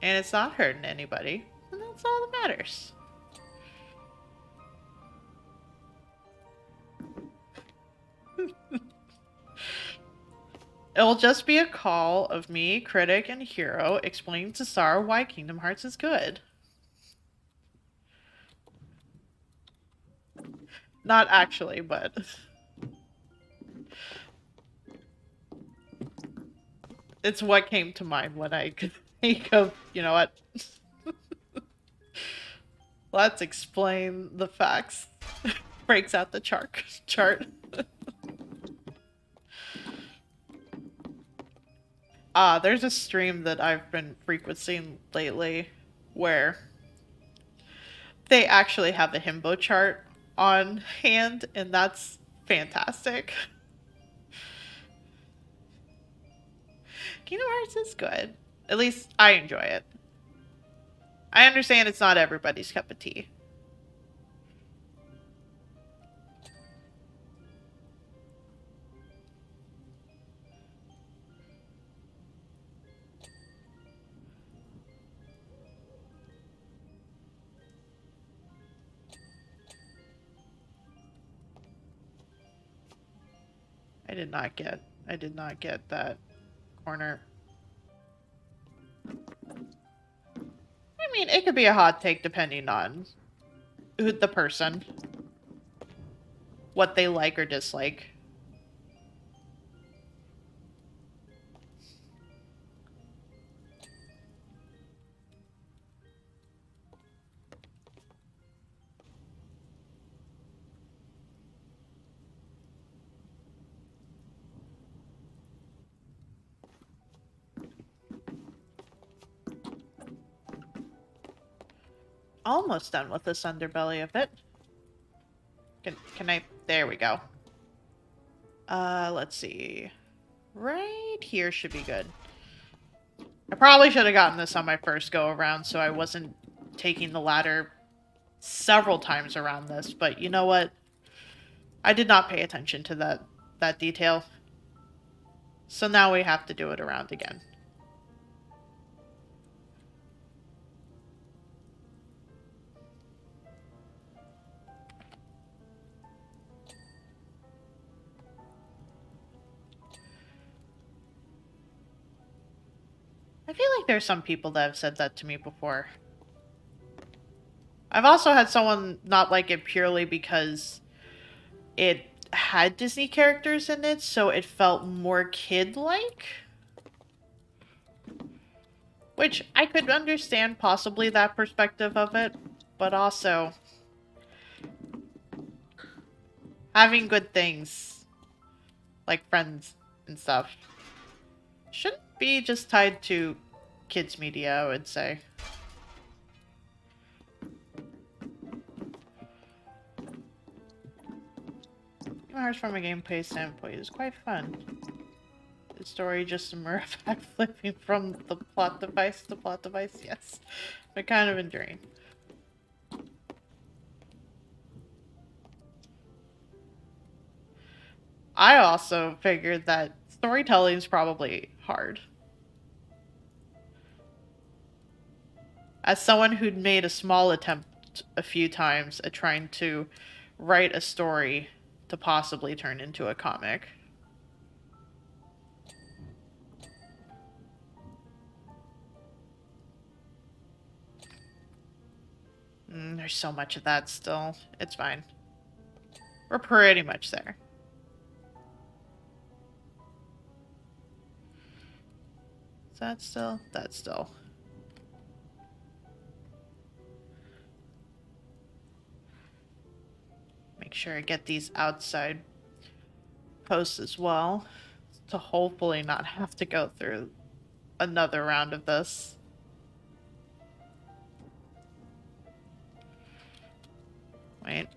[SPEAKER 1] and it's not hurting anybody, then that's all that matters. It'll just be a call of me, critic, and hero explaining to Sarah why Kingdom Hearts is good. Not actually, but it's what came to mind when I could think of, you know what? Let's explain the facts. Breaks out the chart. There's a stream that I've been frequenting lately where they actually have the himbo chart on hand, and that's fantastic. Kingdom Hearts is good. At least I enjoy it. I understand it's not everybody's cup of tea. I did not get that corner. I mean, it could be a hot take depending on who the person, what they like or dislike. Almost done with this underbelly of it. Can I? There we go. Let's see. Right here should be good. I probably should have gotten this on my first go around so I wasn't taking the ladder several times around this, but you know what? I did not pay attention to that detail. So now we have to do it around again. I feel like there's some people that have said that to me before. I've also had someone not like it purely because it had Disney characters in it, so it felt more kid-like. Which I could understand possibly that perspective of it, but also having good things like friends and stuff shouldn't be just tied to kids media, I would say. Hearts from a gameplay standpoint is quite fun. The story just a mere fact flipping from the plot device to plot device, yes. But kind of enduring. I also figured that storytelling is probably hard. As someone who'd made a small attempt a few times at trying to write a story to possibly turn into a comic. There's so much of that still. It's fine. We're pretty much there. Is that still? That's still. Make sure I get these outside posts as well, to hopefully not have to go through another round of this. Wait.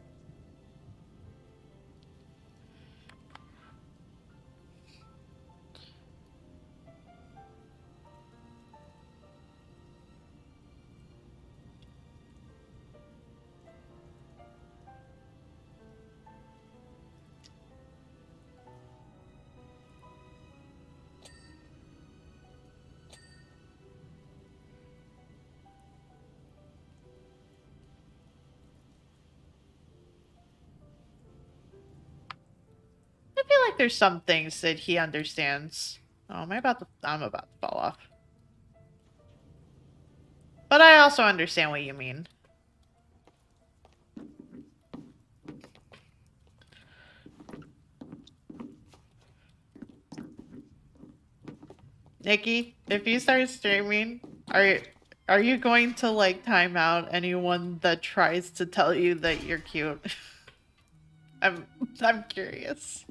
[SPEAKER 1] like there's some things that he understands. Oh, I'm about to fall off. But I also understand what you mean. Nikki, if you start streaming, are you going to like time out anyone that tries to tell you that you're cute? I'm I'm curious.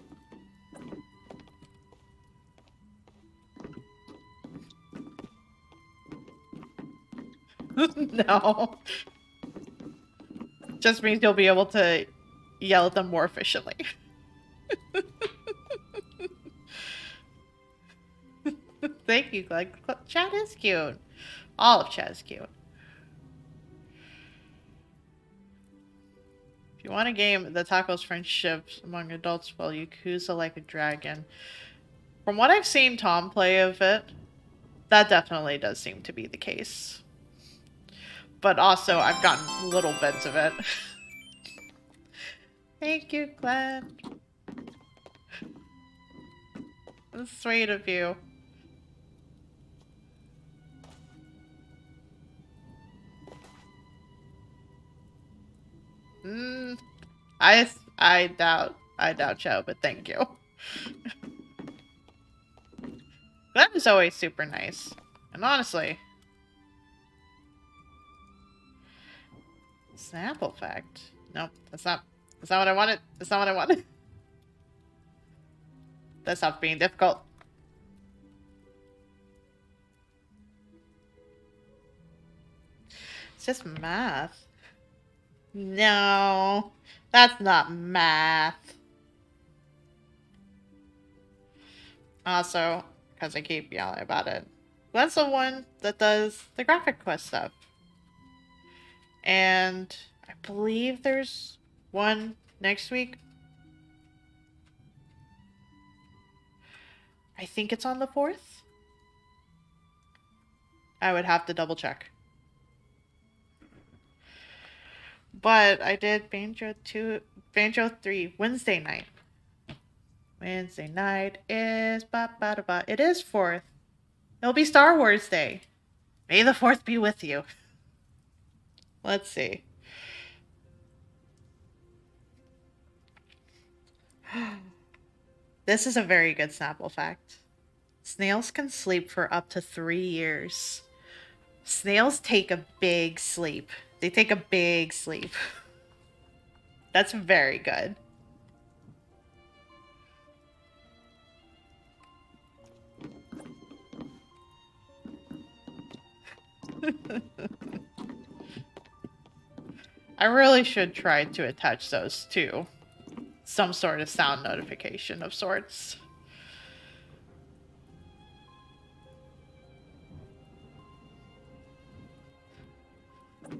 [SPEAKER 1] No. Just means you'll be able to yell at them more efficiently. Thank you, Glenn. Chat is cute. All of chat is cute. If you want a game that tackles friendships among adults while Yakuza like a dragon, from what I've seen Tom play of it, that definitely does seem to be the case. But also, I've gotten little bits of it. Thank you, Glenn. That's sweet of you. Mm, I doubt Joe, but thank you. Glenn is always super nice. And honestly, sample fact. Nope, that's not what I wanted. That's not what I wanted. That stopped being difficult. It's just math. No, that's not math. Also, because I keep yelling about it, Glenn's the one that does the graphic quest stuff. And I believe there's one next week. I think it's on the 4th. I would have to double check. But I did Banjo 3 Wednesday night. Wednesday night is It is 4th. It'll be Star Wars Day. May the 4th be with you. Let's see. This is a very good Snapple fact. Snails can sleep for up to 3 years. Snails take a big sleep. They take a big sleep. That's very good. I really should try to attach those to some sort of sound notification of sorts.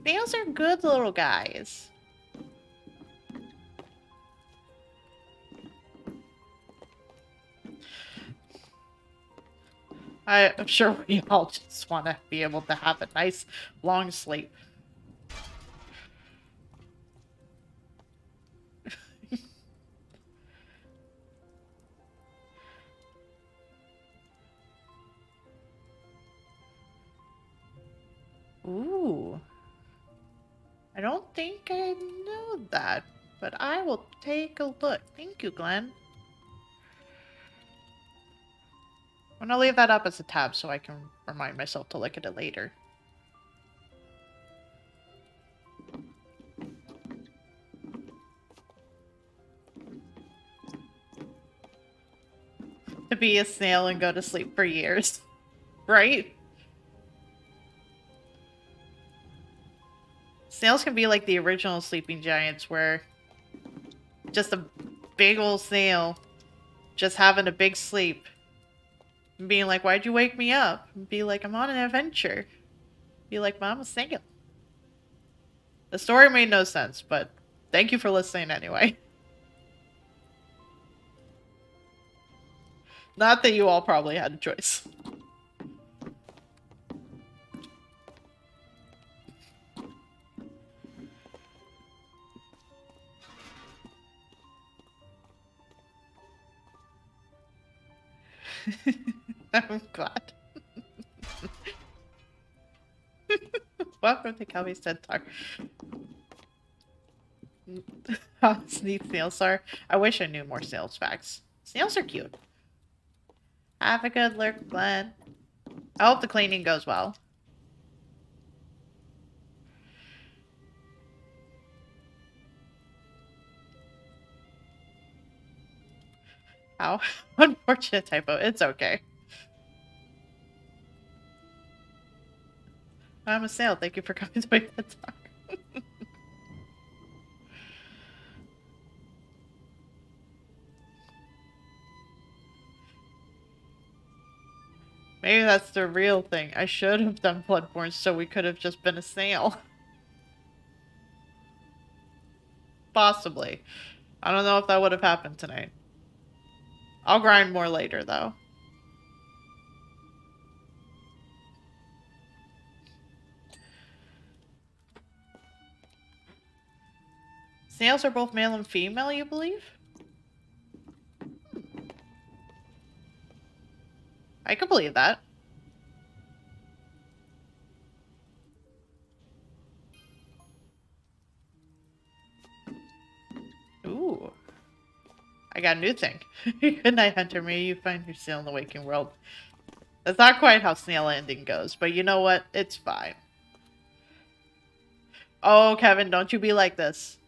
[SPEAKER 1] Snails are good little guys. I'm sure we all just want to be able to have a nice long sleep. Ooh. I don't think I know that, but I will take a look. Thank you, Glenn. I'm gonna leave that up as a tab so I can remind myself to look at it later. To be a snail and go to sleep for years. Right? Snails can be like the original sleeping giants where just a big old snail just having a big sleep. And being like, why'd you wake me up? And be like, I'm on an adventure. Be like, well, I'm a snail. The story made no sense, but thank you for listening anyway. Not that you all probably had a choice. I'm glad. Welcome to Kelby's TED Talk. How neat snails are. I wish I knew more snails facts. Snails are cute. Have a good lurk, Glenn. I hope the cleaning goes well. How unfortunate typo. It's okay. I'm a snail. Thank you for coming to my TED Talk. Maybe that's the real thing. I should have done Bloodborne so we could have just been a snail. Possibly. I don't know if that would have happened tonight. I'll grind more later, though. Snails are both male and female, you believe? I could believe that. Ooh. I got a new thing. Good night, Hunter. May you find your snail in the waking world. That's not quite how snail ending goes, but you know what? It's fine. Oh, Kevin, don't you be like this.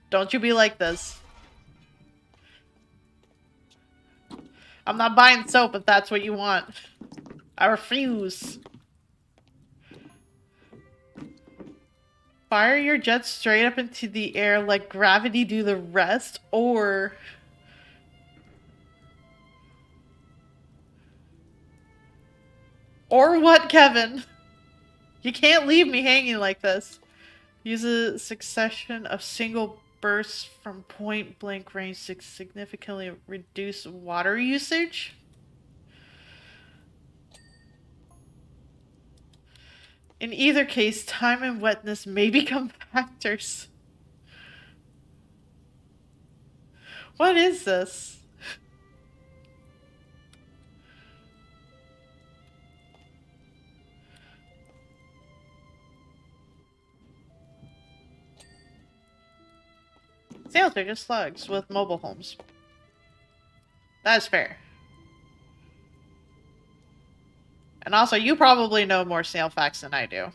[SPEAKER 1] Don't you be like this. I'm not buying soap if that's what you want. I refuse. Fire your jets straight up into the air, let gravity do the rest, or... Or what, Kevin? You can't leave me hanging like this. Use a succession of single bursts from point blank range to significantly reduce water usage? In either case, time and wetness may become factors. What is this? Snails are just slugs with mobile homes. That's fair. And also, you probably know more snail facts than I do.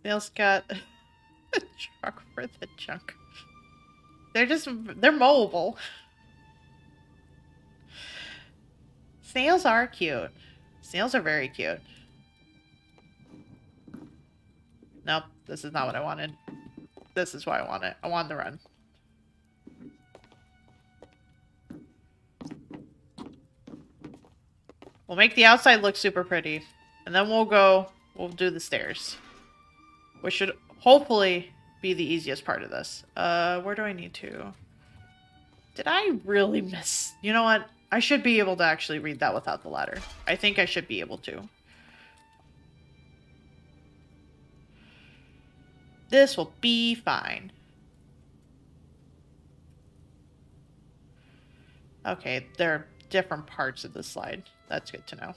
[SPEAKER 1] Snails got a truck for the junk. They're mobile. Snails are cute. Snails are very cute. Nope, this is not what I wanted. This is why I want it. I wanted to run. We'll make the outside look super pretty. And then we'll do the stairs. Which should hopefully be the easiest part of this. Where do I need to? Did I really miss? You know what? I should be able to actually read that without the ladder. I think I should be able to. This will be fine. Okay, there are different parts of the slide. That's good to know.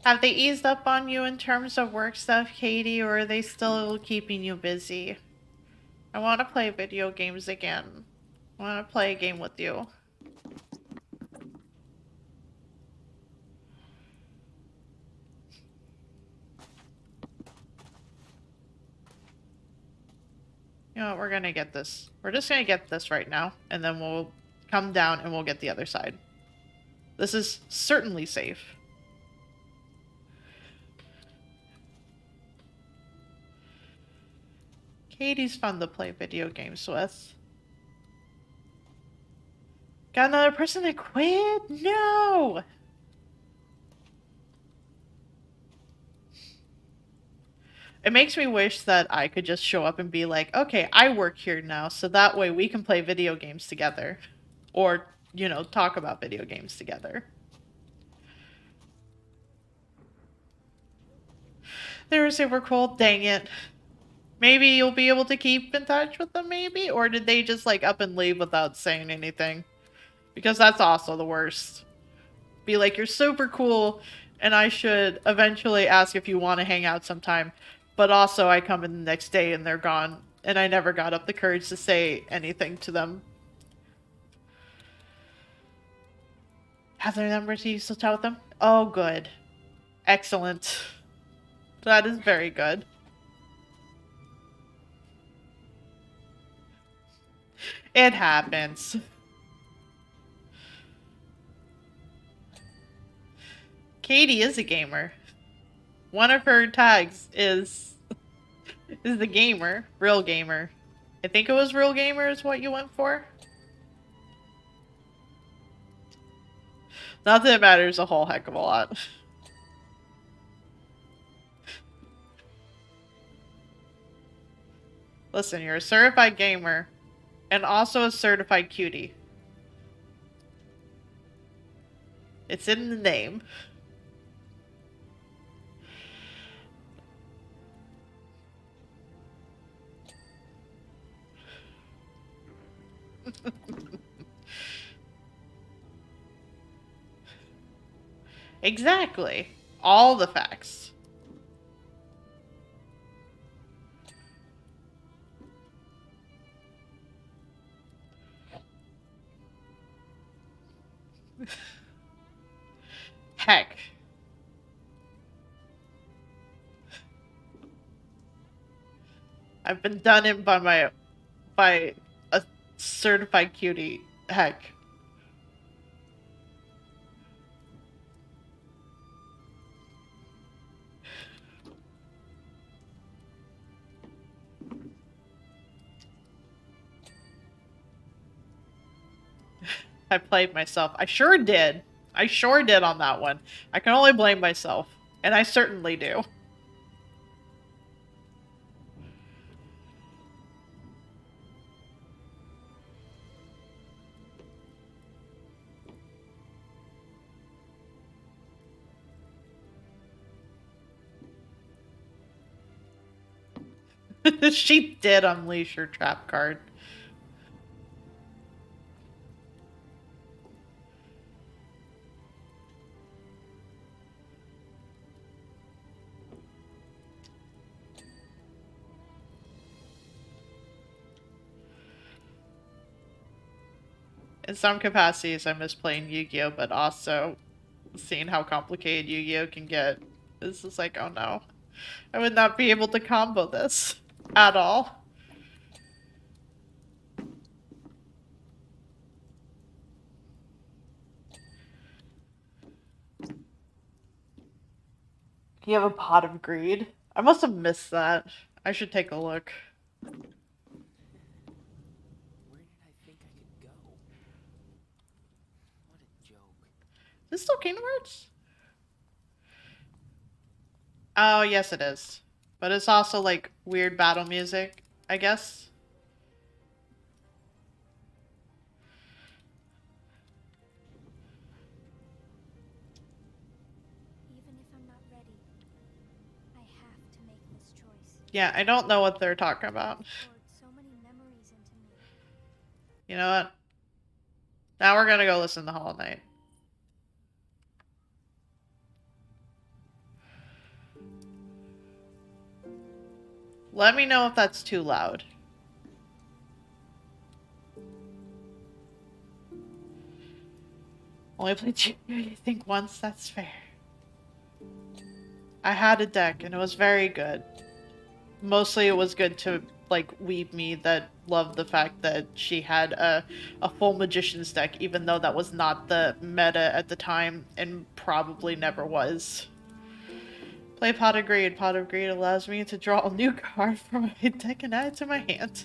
[SPEAKER 1] Have they eased up on you in terms of work stuff, Katie, or are they still keeping you busy? I want to play video games again. I want to play a game with you. You know what, we're gonna get this. We're just gonna get this right now, and then we'll come down and we'll get the other side. This is certainly safe. Katie's fun to play video games with. Got another person that quit? No! It makes me wish that I could just show up and be like, okay, I work here now, so that way we can play video games together. Or, talk about video games together. They were super cool. Dang it. Maybe you'll be able to keep in touch with them, maybe? Or did they just, like, up and leave without saying anything? Because that's also the worst. Be like, you're super cool, and I should eventually ask if you want to hang out sometime. But also, I come in the next day and they're gone, and I never got up the courage to say anything to them. Have their numbers, you still chat with them? Oh, good. Excellent. That is very good. It happens. Katie is a gamer. One of her tags is the gamer, real gamer. I think it was real gamer is what you went for. Not that it matters a whole heck of a lot. Listen, you're a certified gamer and also a certified cutie. It's in the name. Exactly. All the facts. Heck. I've been done in by a certified cutie. Heck. I played myself. I sure did. I sure did on that one. I can only blame myself. And I certainly do. She did unleash her trap card. In some capacities, I miss playing Yu-Gi-Oh, but also seeing how complicated Yu-Gi-Oh can get. This is like, oh no. I would not be able to combo this at all. You have a pot of greed? I must have missed that. I should take a look.
[SPEAKER 4] Where did I think I could go? What a joke.
[SPEAKER 1] Is this still Kingdom Hearts? Oh, yes it is. But it's also like weird battle music, I guess.
[SPEAKER 5] Even if I'm not ready, I have to make this choice.
[SPEAKER 1] Yeah, I don't know what they're talking about.
[SPEAKER 5] Poured so many memories into me.
[SPEAKER 1] You know what? Now we're gonna go listen to Hollow Knight. Let me know if that's too loud. Only played Junior, you think once? That's fair. I had a deck and it was very good. Mostly it was good to, like, weeb me that loved the fact that she had a full Magician's deck, even though that was not the meta at the time and probably never was. Play Pot of Greed. Pot of Greed allows me to draw a new card from my deck and add it to my hand.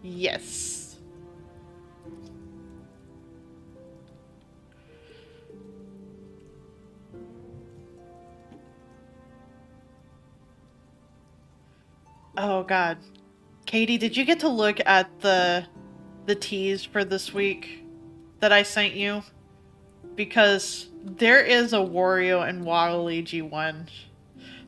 [SPEAKER 1] Yes. Oh god. Katie, did you get to look at the teas for this week that I sent you? Because there is a Wario and Waluigi one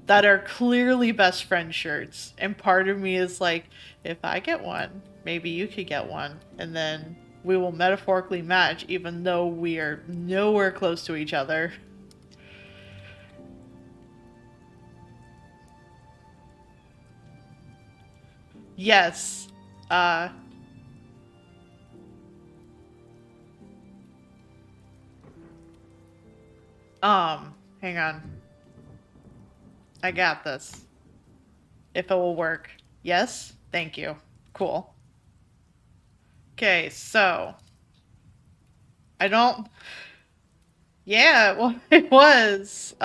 [SPEAKER 1] that are clearly best friend shirts. And part of me is like, if I get one, maybe you could get one. And then we will metaphorically match, even though we are nowhere close to each other. Yes. Uh, Hang on. I got this. If it will work. Yes? Thank you. Cool. Okay, so I don't. Yeah, well, it was.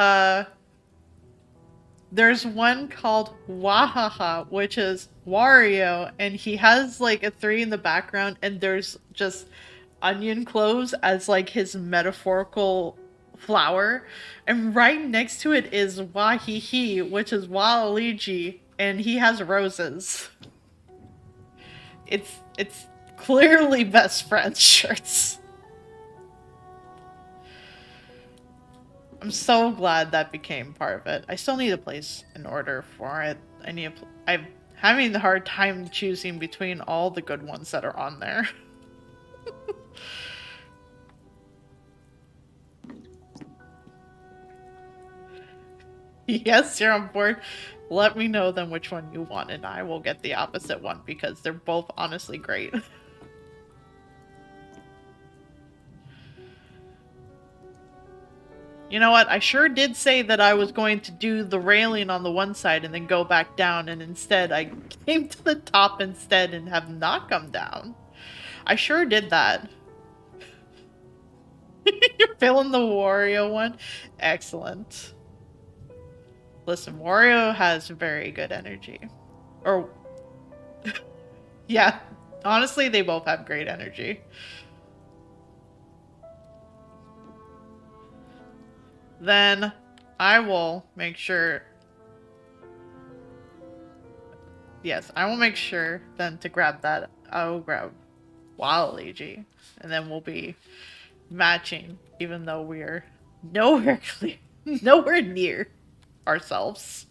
[SPEAKER 1] There's one called Wahaha, which is Wario, and he has like a 3 in the background, and there's just onion cloves as like his metaphorical flower. And right next to it is Wahihi, which is Waluigi, and he has roses. It's clearly best friends shirts. I'm so glad that became part of it. I still need a place in order for it. I'm having a hard time choosing between all the good ones that are on there. Yes, you're on board. Let me know then which one you want, and I will get the opposite one because they're both honestly great. You know what? I sure did say that I was going to do the railing on the one side and then go back down, and instead I came to the top instead and have not come down. I sure did that. You're feeling the Wario one? Excellent. Listen, Wario has very good energy. Or, yeah, honestly, they both have great energy. Then I will make sure. Yes, I will make sure then to grab that. I will grab Waluigi, and then we'll be matching, even though we're nowhere clear, nowhere near ourselves.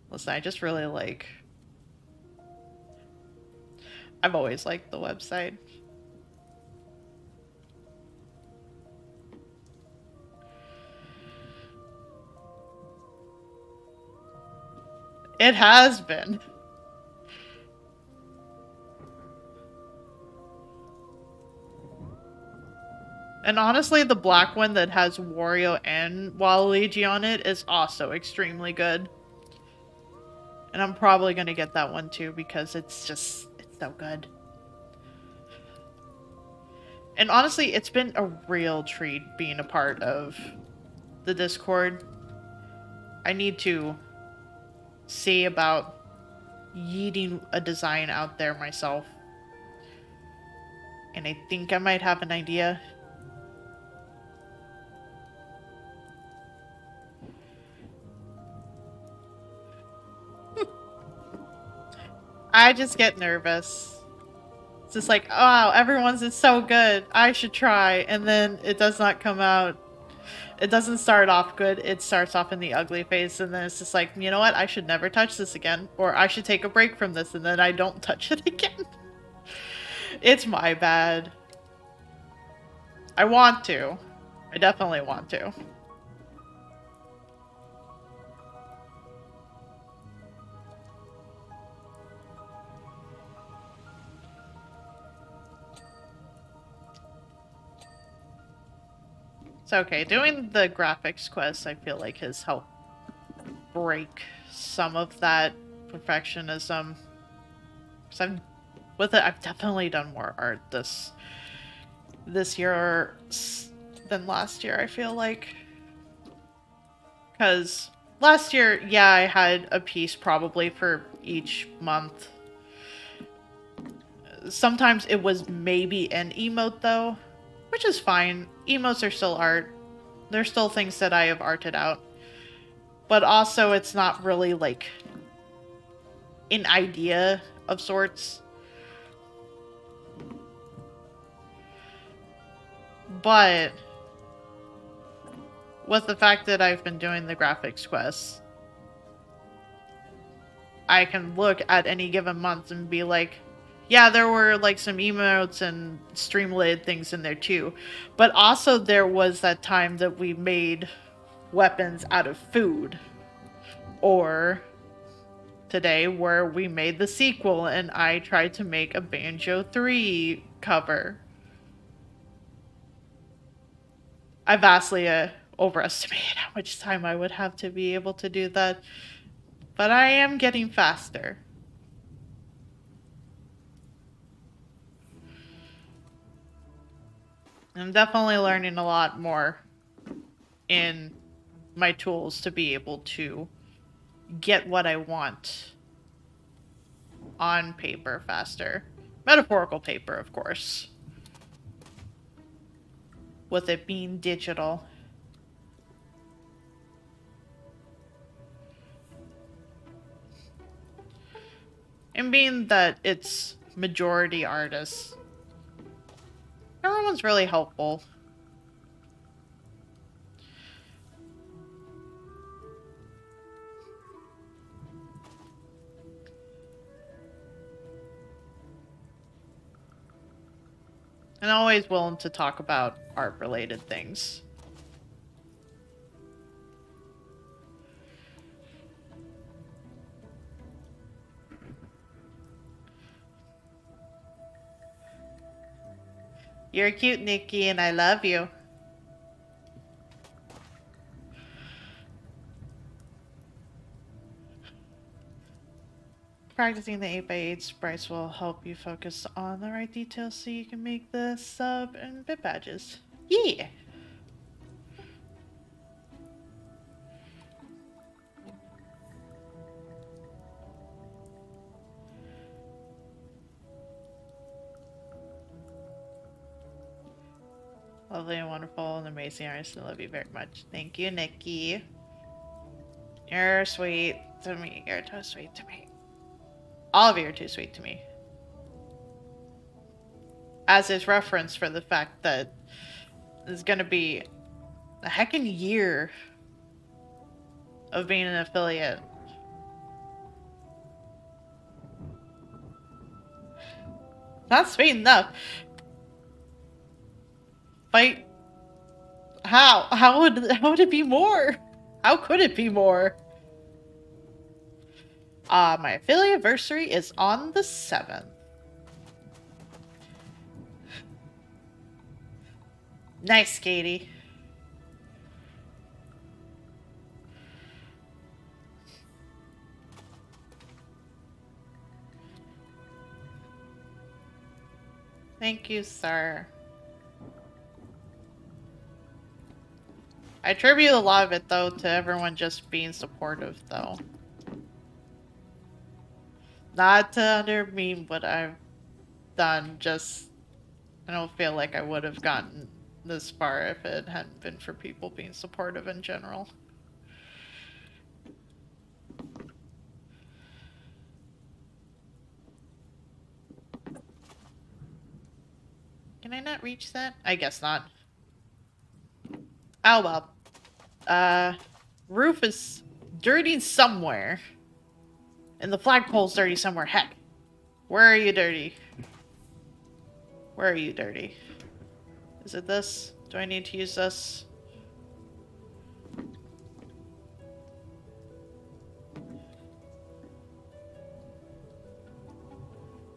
[SPEAKER 1] Listen, I just really like. I've always liked the website. It has been. And honestly, the black one that has Wario and Waluigi on it is also extremely good. And I'm probably gonna get that one too because it's so good. And honestly, it's been a real treat being a part of the Discord. I need to see about yeeting a design out there myself. And I think I might have an idea. I just get nervous. It's just like, oh, wow, everyone's is so good. I should try. And then it does not come out. It doesn't start off good. It starts off in the ugly phase. And then it's just like, you know what? I should never touch this again. Or I should take a break from this. And then I don't touch it again. It's my bad. I want to. I definitely want to. It's okay. Doing the graphics quest, I feel like, has helped break some of that perfectionism. Because I've definitely done more art this year than last year, I feel like. Because last year, yeah, I had a piece probably for each month. Sometimes it was maybe an emote, though, which is fine. Emotes are still art. They're still things that I have arted out. but also it's not really like an idea of sorts. But with the fact that I've been doing the graphics quests, I can look at any given month and be like, yeah, there were like some emotes and Streamlit things in there too. But also there was that time that we made weapons out of food. Or today where we made the sequel and I tried to make a Banjo 3 cover. I vastly overestimated how much time I would have to be able to do that. But I am getting faster. I'm definitely learning a lot more in my tools to be able to get what I want on paper faster. Metaphorical paper, of course. With it being digital. And being that it's majority artists, everyone's really helpful. And always willing to talk about art-related things. You're cute, Nikki, and I love you. Practicing the 8x8 sprites will help you focus on the right details so you can make the sub and bit badges. Yeah! Lovely and wonderful and amazing artist. I love you very much. Thank you, Nikki. You're sweet to me. You're too sweet to me. All of you are too sweet to me. As is reference for the fact that there's gonna be a heckin' year of being an affiliate. Not sweet enough. Fight. How? How would it be more? How could it be more? My affiliate anniversary is on the 7th. Nice, Katie. Thank you, sir. I attribute a lot of it, though, to everyone just being supportive, though. Not to undermine what I've done, just... I don't feel like I would have gotten this far if it hadn't been for people being supportive in general. Can I not reach that? I guess not. Oh well. Roof is dirty somewhere. And the flagpole's dirty somewhere. Heck. Where are you dirty? Where are you dirty? Is it this? Do I need to use this?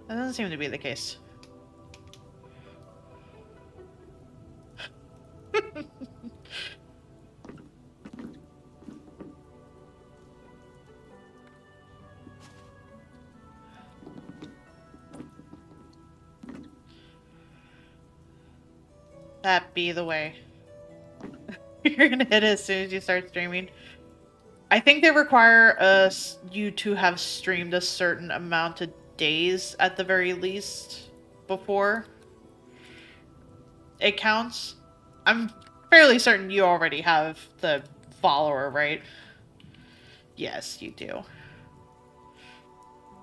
[SPEAKER 1] That doesn't seem to be the case. That be the way. You're gonna hit it as soon as you start streaming. I think they require you to have streamed a certain amount of days at the very least before it counts. I'm fairly certain you already have the follower, right? Yes, you do.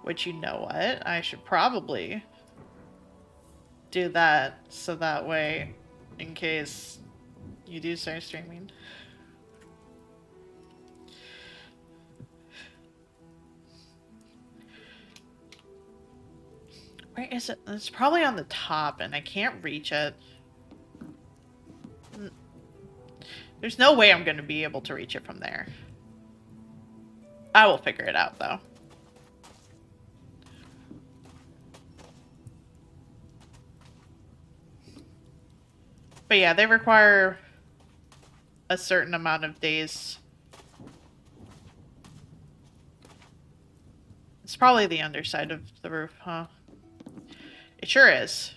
[SPEAKER 1] Which, you know what? I should probably do that so that way, in case you do start streaming. Where is it? It's probably on the top, and I can't reach it. There's no way I'm going to be able to reach it from there. I will figure it out, though. But yeah, they require a certain amount of days. It's probably the underside of the roof, huh? It sure is.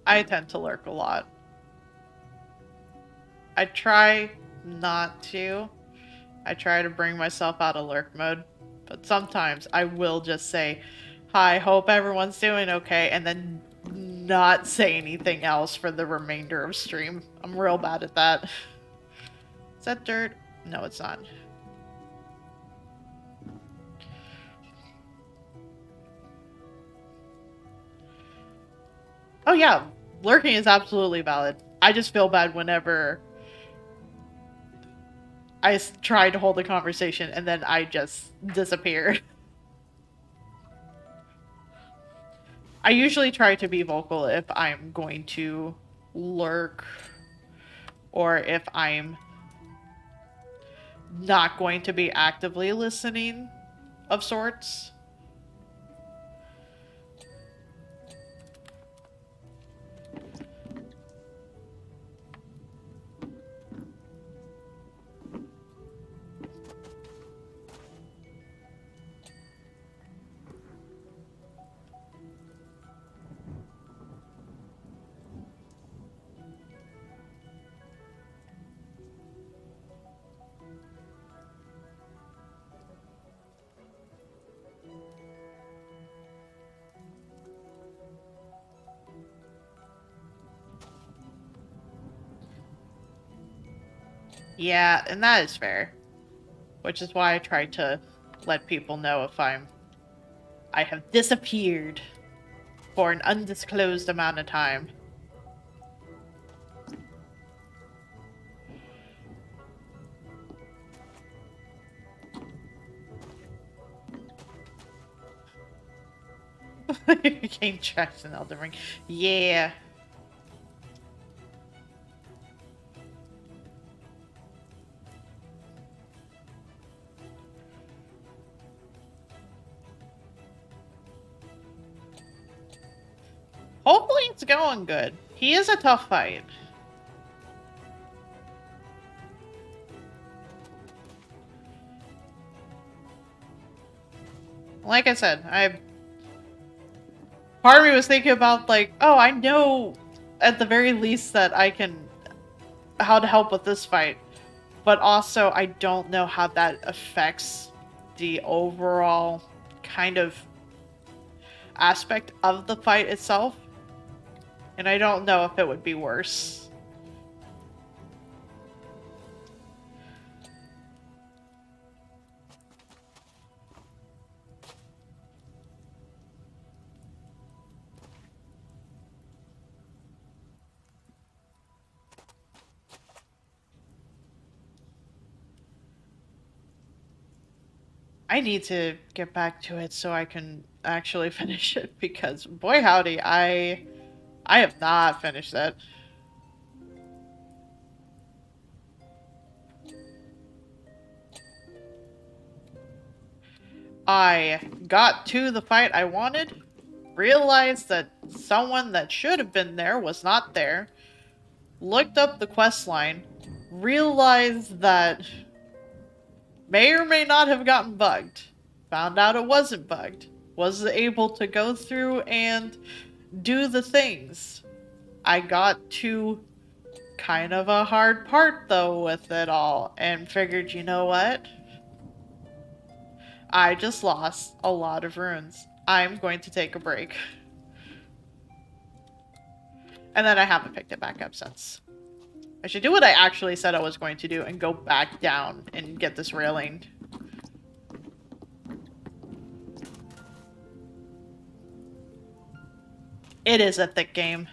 [SPEAKER 1] I tend to lurk a lot. I try not to. I try to bring myself out of lurk mode. But sometimes I will just say, hi, hope everyone's doing okay, and then not say anything else for the remainder of stream. I'm real bad at that. Is that dirt? No, it's not. Oh yeah, lurking is absolutely valid. I just feel bad whenever I try to hold a conversation and then I just disappear. I usually try to be vocal if I'm going to lurk or if I'm not going to be actively listening of sorts. Yeah, and that is fair. Which is why I try to let people know if I have disappeared for an undisclosed amount of time. Game tracks in Elden Ring. Yeah. Hopefully it's going good. He is a tough fight. Like I said, part of me was thinking about like, oh, I know at the very least that I can how to help with this fight. But also I don't know how that affects the overall kind of aspect of the fight itself. And I don't know if it would be worse. I need to get back to it so I can actually finish it because boy howdy, I have not finished that. I got to the fight I wanted, realized that someone that should have been there was not there, looked up the quest line, realized that may or may not have gotten bugged, found out it wasn't bugged, was able to go through and do the things, I got to kind of a hard part though with it all and figured, you know what? I just lost a lot of runes. I'm going to take a break. And then I haven't picked it back up since. I should do what I actually said I was going to do and go back down and get this railing. It is a thick game.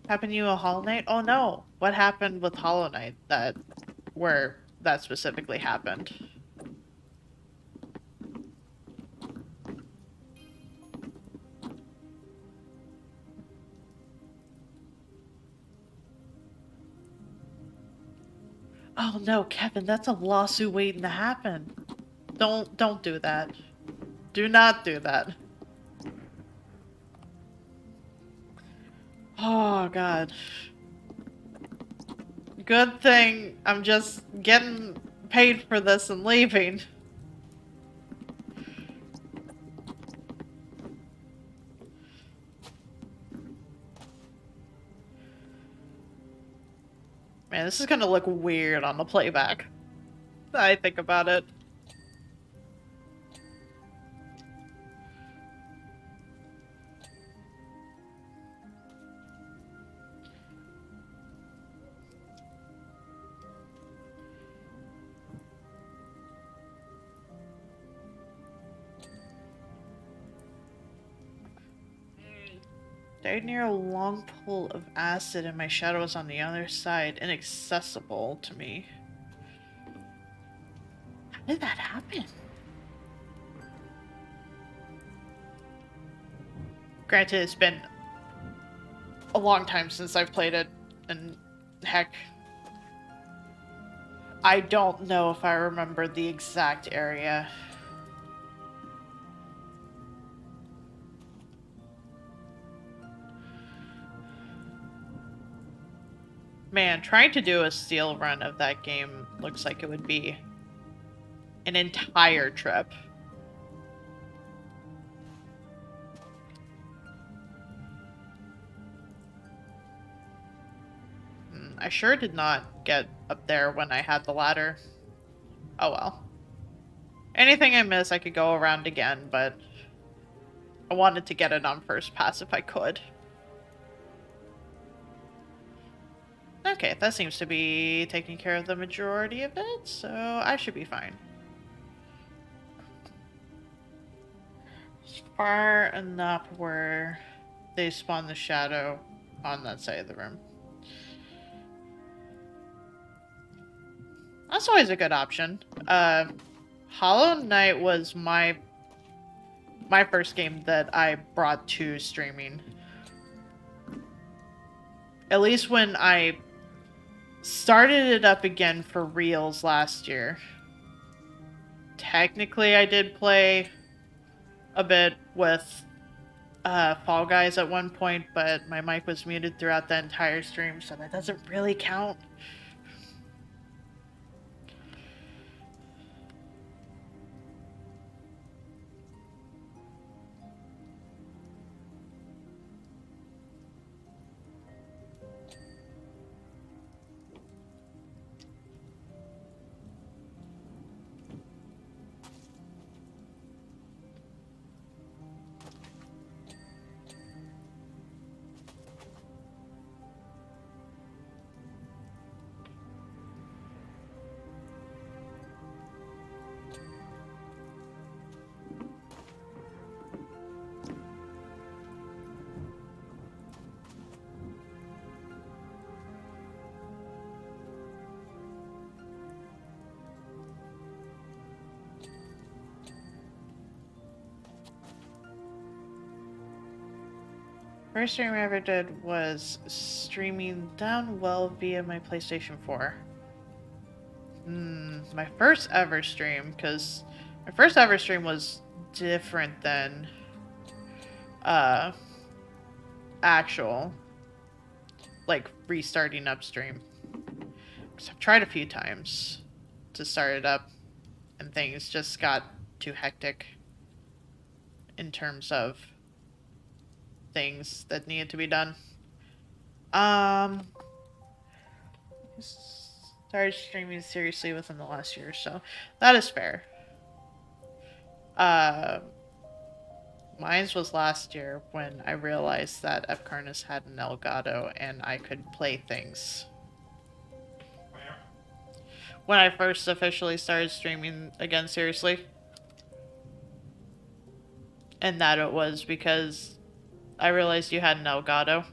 [SPEAKER 1] Happened to you a Hollow Knight? Oh no. What happened with Hollow Knight where that specifically happened? Oh no, Kevin, that's a lawsuit waiting to happen. Don't do that. Do not do that. Oh god. Good thing I'm just getting paid for this and leaving. Man, this is gonna look weird on the playback. I think about it. Died near a long pool of acid and my shadow was on the other side, inaccessible to me. How did that happen? Granted, it's been a long time since I've played it, and heck, I don't know if I remember the exact area. Man, trying to do a steal run of that game looks like it would be an entire trip. I sure did not get up there when I had the ladder. Oh well. Anything I miss, I could go around again, but I wanted to get it on first pass if I could. Okay, that seems to be taking care of the majority of it, so I should be fine. It's far enough where they spawn the shadow on that side of the room. That's always a good option. Hollow Knight was my first game that I brought to streaming. At least when I started it up again for reals last year. Technically, I did play a bit with Fall Guys at one point, but my mic was muted throughout the entire stream, so that doesn't really count. First stream I ever did was streaming down well via my PlayStation 4. My first ever stream, because my first ever stream was different than actual, like, restarting upstream. 'Cause I've tried a few times to start it up, and things just got too hectic in terms of things that needed to be done. Um, started streaming seriously within the last year or so. That is fair. Uh, Mine's was last year when I realized that Epcarnus had an Elgato and I could play things. When I first officially started streaming again seriously. And that it was because I realized you had an Elgato.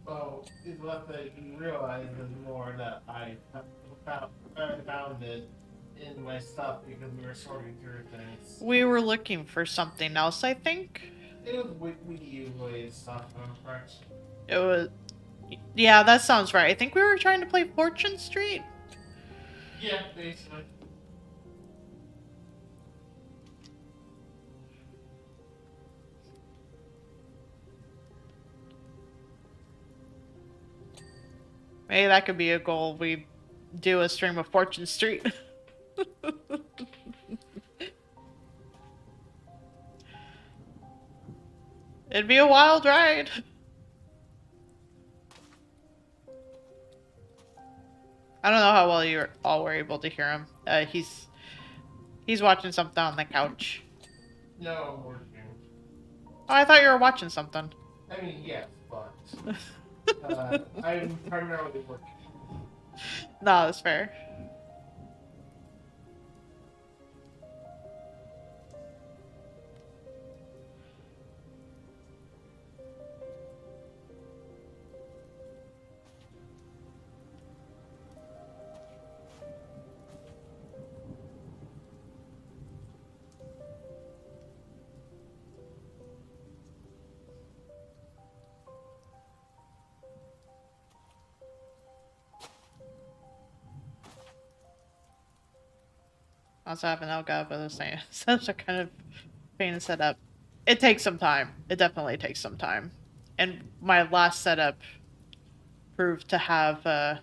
[SPEAKER 3] Well, it's less that you realize is more that I found it in my stuff because we were sorting through things.
[SPEAKER 1] We were looking for something else, I think.
[SPEAKER 3] It was Wii U related stuff, if I'm correct.
[SPEAKER 1] It was. Yeah, that sounds right. I think we were trying to play Fortune Street.
[SPEAKER 3] Yeah, basically.
[SPEAKER 1] Maybe that could be a goal. We do a stream of Fortune Street. It'd be a wild ride. I don't know how well you all were able to hear him. He's watching something on the couch.
[SPEAKER 3] No, I'm working.
[SPEAKER 1] Oh, I thought you were watching something.
[SPEAKER 3] I mean, yes, but I'm primarily working.
[SPEAKER 1] No, that's fair. Also have an Elgato, but it's such a kind of pain to set up. It takes some time. It definitely takes some time. And my last setup proved to have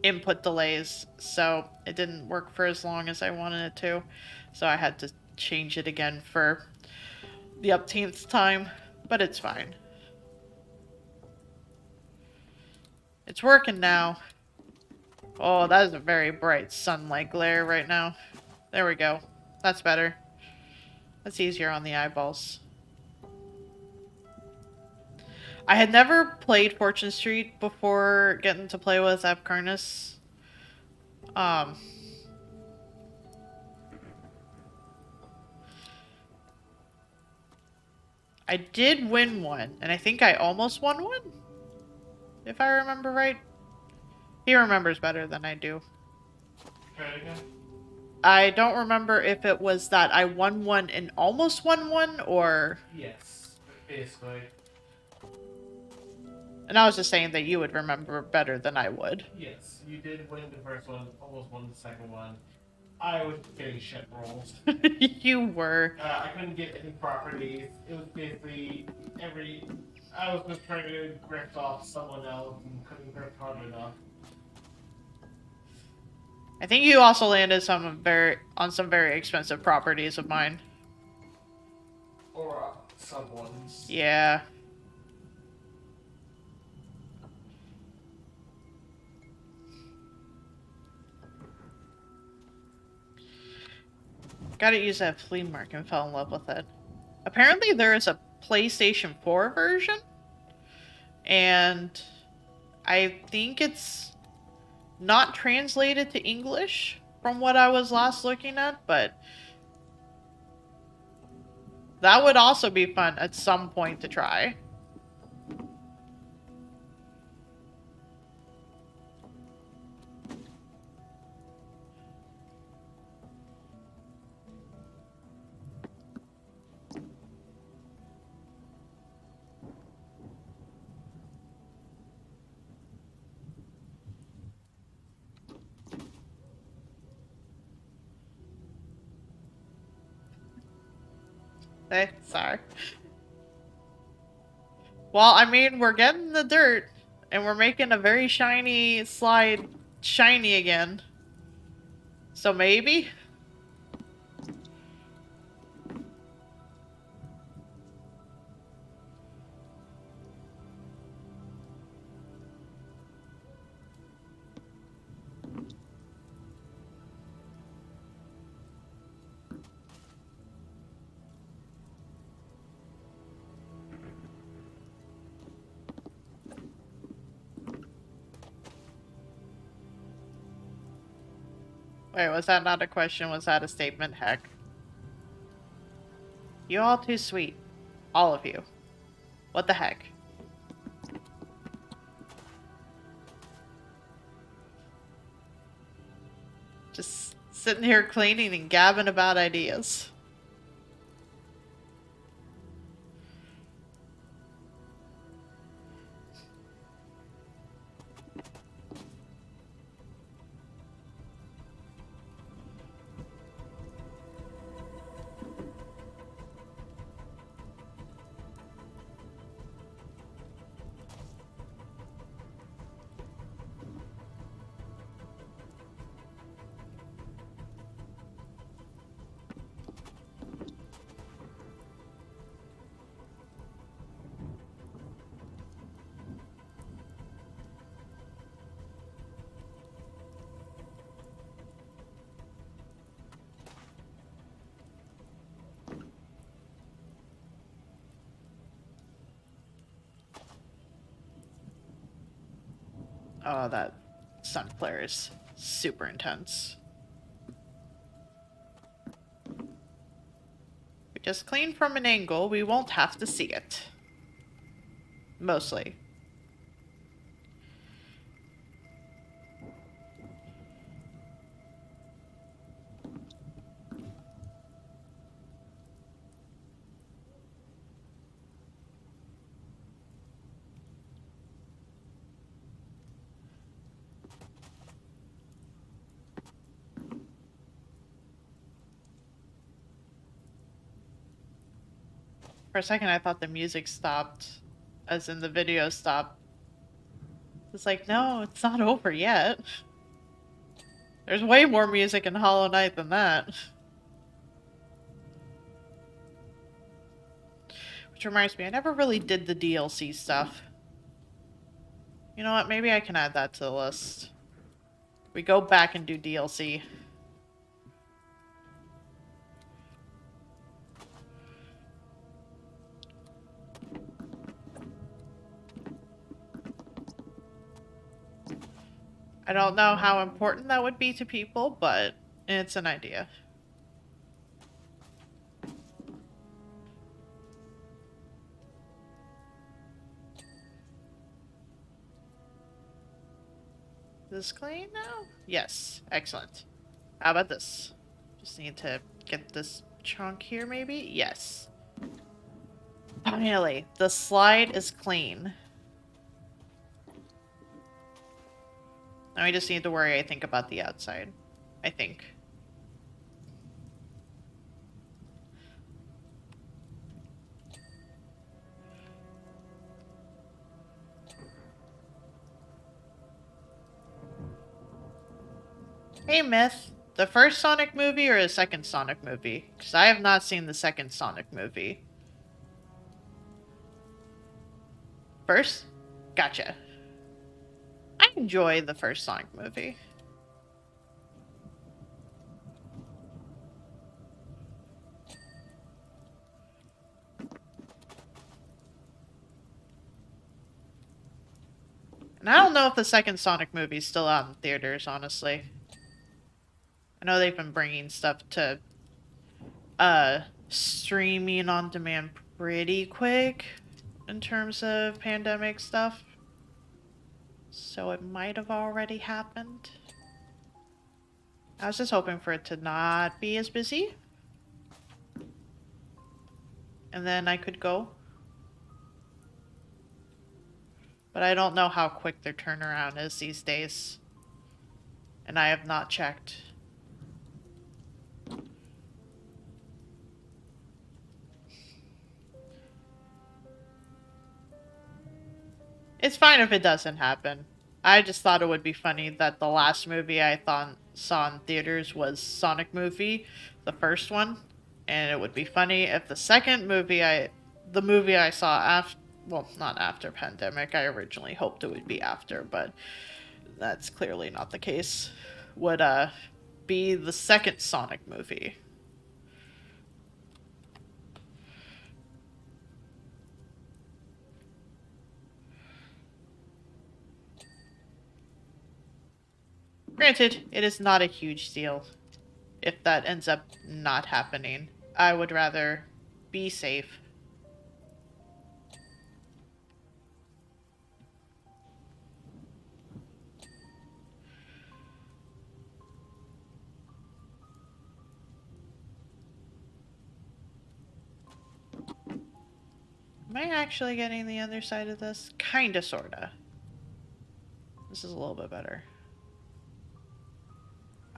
[SPEAKER 1] input delays, so it didn't work for as long as I wanted it to. So I had to change it again for the upteenth time, but it's fine. It's working now. Oh, that is a very bright sunlight glare right now. There we go. That's better. That's easier on the eyeballs. I had never played Fortune Street before getting to play with Epcarnus. I did win one, and I think I almost won one, if I remember right. He remembers better than I do.
[SPEAKER 3] Try it again?
[SPEAKER 1] I don't remember if it was that I won one and almost won one, or...
[SPEAKER 3] Yes, basically.
[SPEAKER 1] And I was just saying that you would remember better than I would.
[SPEAKER 3] Yes, you did win the first one, almost won the second one. I was getting shit rolls.
[SPEAKER 1] You were.
[SPEAKER 3] I couldn't get any properties. It was basically I was just trying to grift off someone else and couldn't grift hard enough.
[SPEAKER 1] I think you also landed on some very expensive properties of mine.
[SPEAKER 3] Or someone's.
[SPEAKER 1] Yeah. Got to use that flea market and fell in love with it. Apparently there is a PlayStation 4 version. And I think it's not translated to English from what I was last looking at, but that would also be fun at some point to try. Sorry. Well, I mean, we're getting the dirt. And we're making a very shiny slide shiny again. So maybe? Wait, was that not a question? Was that a statement? Heck. You all too sweet. All of you. What the heck? Just sitting here cleaning and gabbing about ideas. Oh, that sun flare is super intense. We just clean from an angle, we won't have to see it. Mostly. For a second, I thought the music stopped, as in the video stopped. It's like, no, it's not over yet. There's way more music in Hollow Knight than that. Which reminds me, I never really did the DLC stuff. You know what, maybe I can add that to the list. We go back and do DLC. I don't know how important that would be to people, but it's an idea. This clean now? Yes, excellent. How about this? Just need to get this chunk here, maybe? Yes. Finally, the slide is clean. Now we just need to worry, I think, about the outside. I think. Hey, Myth. The first Sonic movie or the second Sonic movie? Because I have not seen the second Sonic movie. First? Gotcha. I enjoy the first Sonic movie. And I don't know if the second Sonic movie is still out in theaters, honestly. I know they've been bringing stuff to streaming on demand pretty quick in terms of pandemic stuff. So it might have already happened. I was just hoping for it to not be as busy. And then I could go. But I don't know how quick their turnaround is these days. And I have not checked. It's fine if it doesn't happen. I just thought it would be funny that the last movie I thought saw in theaters was Sonic movie, the first one, and it would be funny if the movie I saw after, well, not after pandemic. I originally hoped it would be after, but that's clearly not the case. Would be the second Sonic movie. Granted, it is not a huge deal if that ends up not happening. I would rather be safe. Am I actually getting the other side of this? Kinda, sorta. This is a little bit better.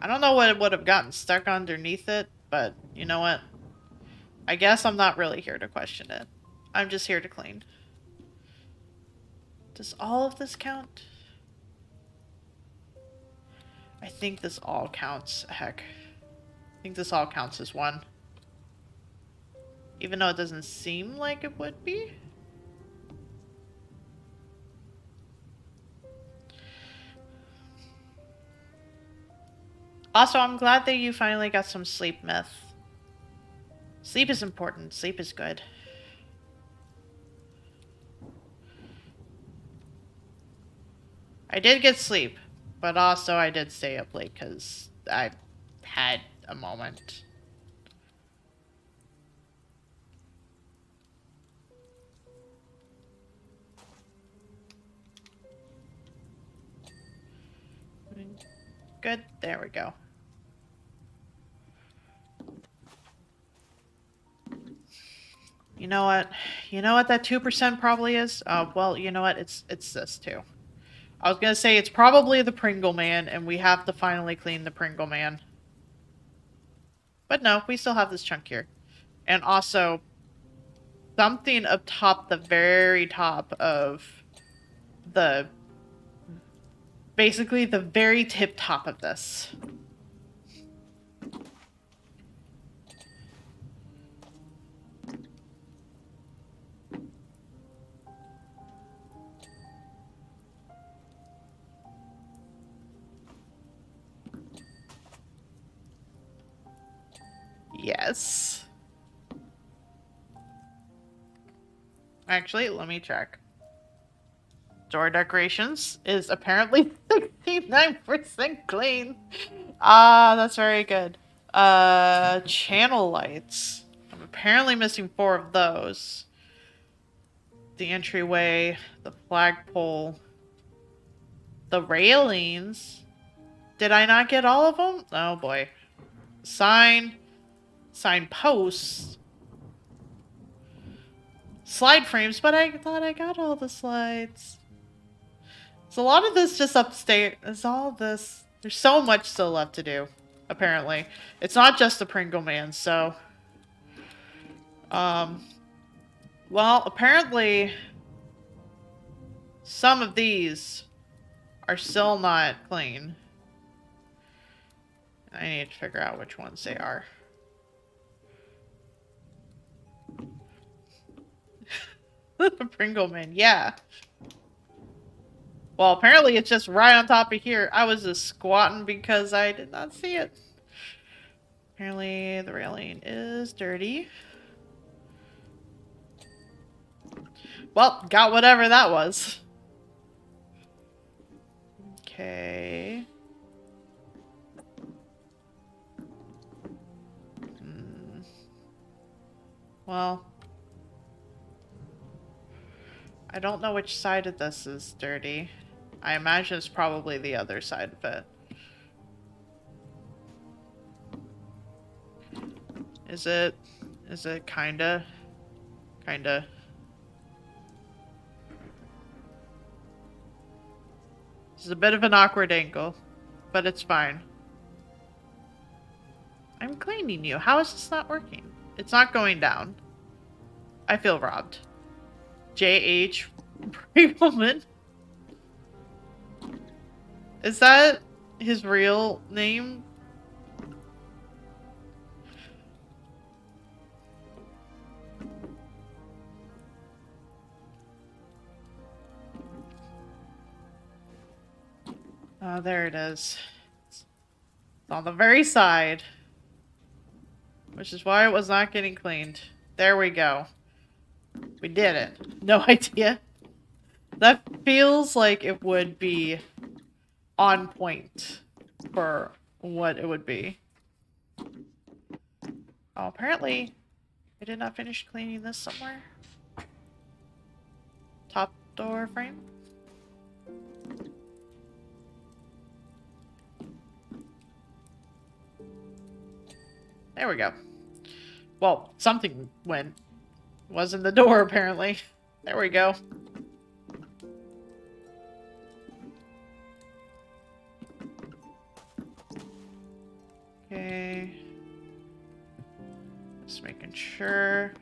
[SPEAKER 1] I don't know what would have gotten stuck underneath it, but you know what? I guess I'm not really here to question it. I'm just here to clean. Does all of this count? I think this all counts. Heck. I think this all counts as one. Even though it doesn't seem like it would be. Also, I'm glad that you finally got some sleep, Myth. Sleep is important. Sleep is good. I did get sleep, but also I did stay up late because I had a moment. Good. There we go. You know what? You know what that 2% probably is? Well, you know what? It's this too. I was gonna say it's probably the Pringle Man, and we have to finally clean the Pringle Man. But no, we still have this chunk here. And also, something up top, the very top of the... basically the very tip top of this. Yes. Actually, let me check. Door decorations is apparently 69% clean. Ah, that's very good. Channel lights. I'm apparently missing 4 of those. The entryway, the flagpole, the railings. Did I not get all of them? Oh boy. Sign posts. Slide frames, but I thought I got all the slides. So a lot of this just upstairs. Is all this. There's so much still left to do, apparently. It's not just the Pringle Man, so... Well, apparently... some of these are still not clean. I need to figure out which ones they are. The Pringle Man, yeah. Well, apparently it's just right on top of here. I was just squatting because I did not see it. Apparently the railing is dirty. Well, got whatever that was. Okay. Well, I don't know which side of this is dirty. I imagine it's probably the other side of it. Is it kinda? Kinda. This is a bit of an awkward angle, but it's fine. I'm cleaning you. How is this not working? It's not going down. I feel robbed. J.H. Pringleman. Is that his real name? Oh, there it is. It's on the very side. Which is why it was not getting cleaned. There we go. We did it. No idea. That feels like it would be on point for what it would be. Oh, apparently I did not finish cleaning this somewhere. Top door frame. There we go. Well, something went. Wasn't the door, apparently. There we go. Okay. Just making sure.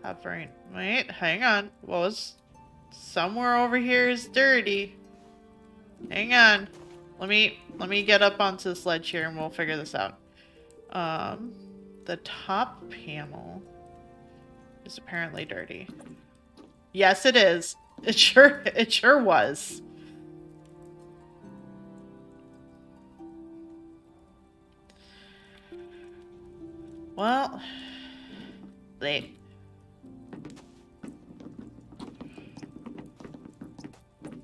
[SPEAKER 1] Hovering. Wait, hang on. What was... Somewhere over here is dirty. Hang on. Let me get up onto the sledge here and we'll figure this out. The top panel is apparently dirty. Yes, it is. It sure was. Well, wait.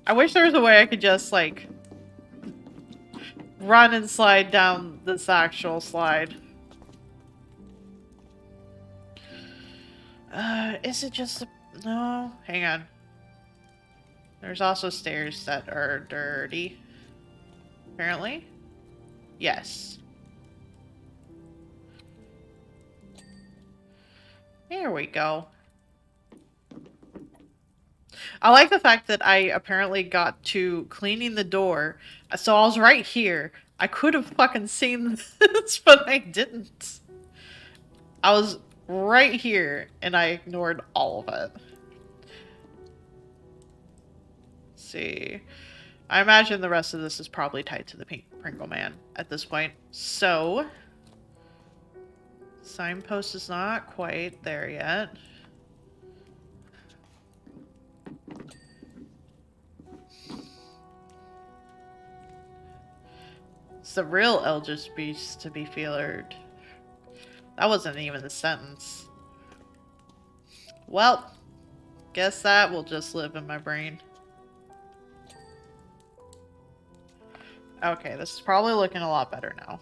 [SPEAKER 1] I wish there was a way I could just, like, run and slide down this actual slide. Is it just a... No, hang on. There's also stairs that are dirty. Apparently. Yes. There we go. I like the fact that I apparently got to cleaning the door. So I was right here. I could have fucking seen this, but I didn't. I was right here, and I ignored all of it. Let's see. I imagine the rest of this is probably tied to the Pringle Man at this point. So, signpost is not quite there yet. It's the real Eldritch Beast to be feared. That wasn't even the sentence. Well, guess that will just live in my brain. Okay, this is probably looking a lot better now.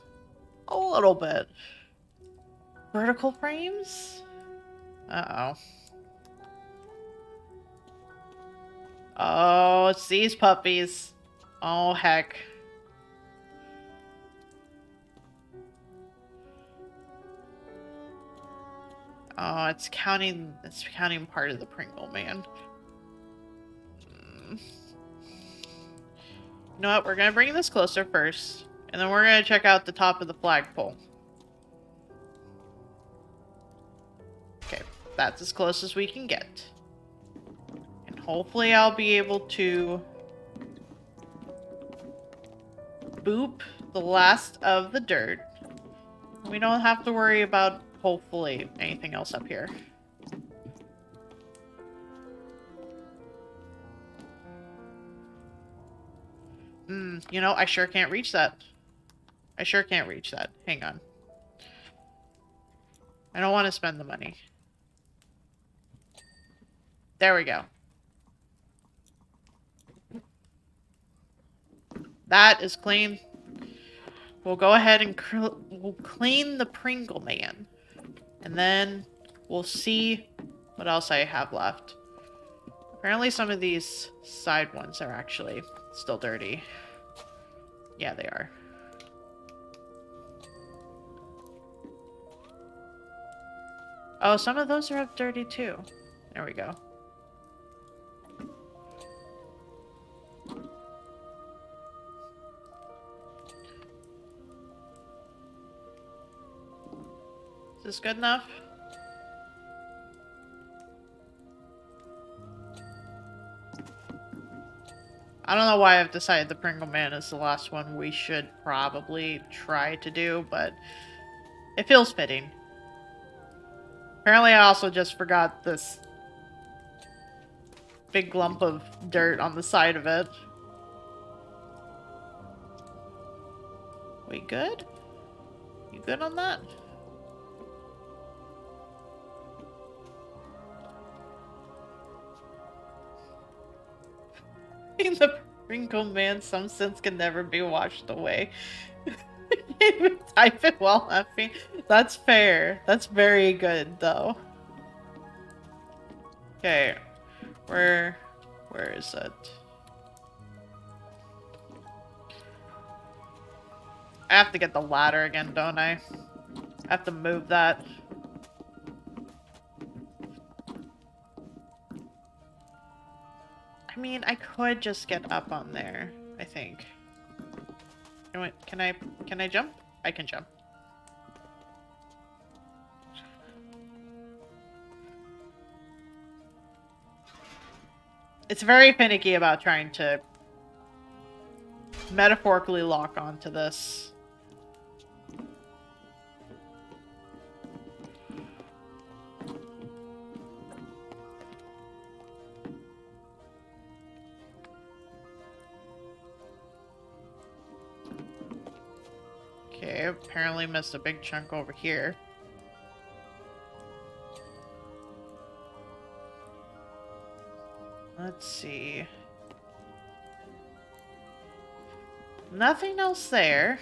[SPEAKER 1] A little bit. Vertical frames? Uh-oh. Oh, it's these puppies. Oh, heck. Oh, it's counting part of the Pringle Man. You know what? We're gonna bring this closer first, and then we're gonna check out the top of the flagpole. Okay, that's as close as we can get. And hopefully I'll be able to boop the last of the dirt. We don't have to worry about, hopefully, anything else up here. You know, I sure can't reach that. I sure can't reach that. Hang on. I don't want to spend the money. There we go. That is clean. We'll go ahead and we'll clean the Pringle Man. And then we'll see what else I have left. Apparently some of these side ones are actually still dirty. Yeah, they are. Oh, some of those are dirty too. There we go. Is this good enough? I don't know why I've decided the Pringle Man is the last one we should probably try to do, but it feels fitting. Apparently I also just forgot this big lump of dirt on the side of it. We good? You good on that? In the Pringle Man, some sins can never be washed away. Even type it while laughing. That's fair. That's very good, though. Okay, where is it? I have to get the ladder again, don't I? I have to move that. I mean, I could just get up on there, I think. Can I jump? I can jump. It's very finicky about trying to metaphorically lock onto this. Okay, apparently missed a big chunk over here. Let's see. Nothing else there.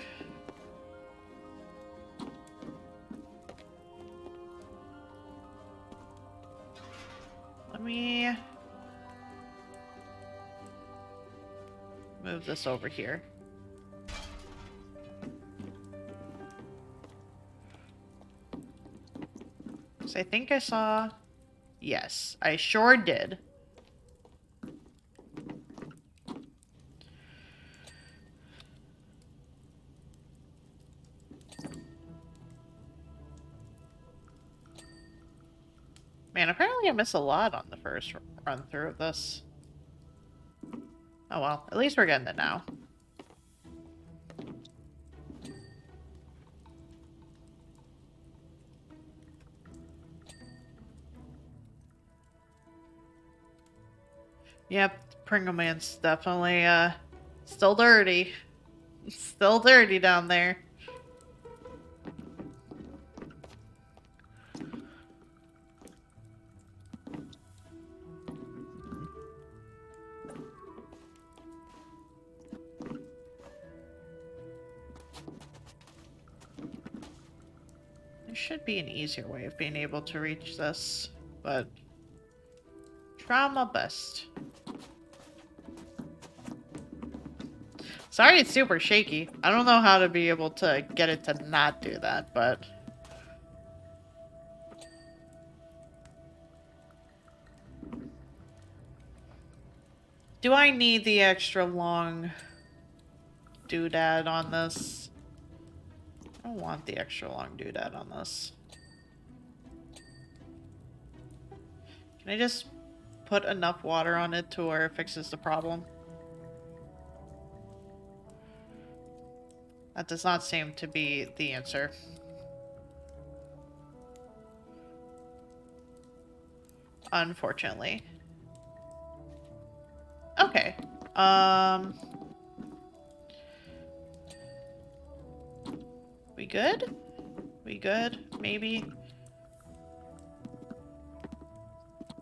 [SPEAKER 1] Let me move this over here. So I think I saw... Yes, I sure did. Man, apparently I missed a lot on the first run through of this. Oh well, at least we're getting it now. Yep, Pringle Man's definitely, still dirty. Still dirty down there. There should be an easier way of being able to reach this, but try my best. Sorry it's super shaky. I don't know how to be able to get it to not do that, but... Do I need the extra long doodad on this? I don't want the extra long doodad on this. Can I just put enough water on it to where it fixes the problem? That does not seem to be the answer. Unfortunately. Okay. We good? We good? Maybe?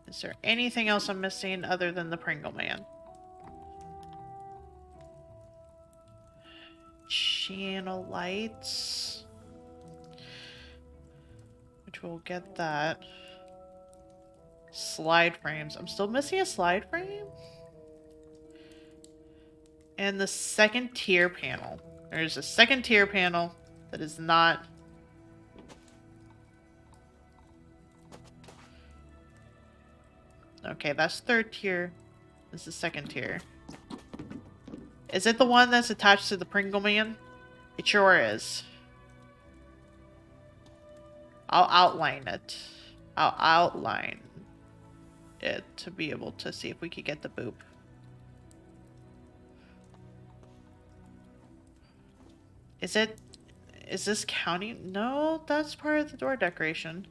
[SPEAKER 1] Is there anything else I'm missing other than the Pringle Man? Channel lights. Which we'll get that. Slide frames. I'm still missing a slide frame? And the second tier panel. There's a second tier panel that is not... Okay, that's third tier. This is second tier. Is it the one that's attached to the Pringle Man? It sure is. I'll outline it. I'll outline it to be able to see if we could get the boop. Is it... Is this counting? No, that's part of the door decoration.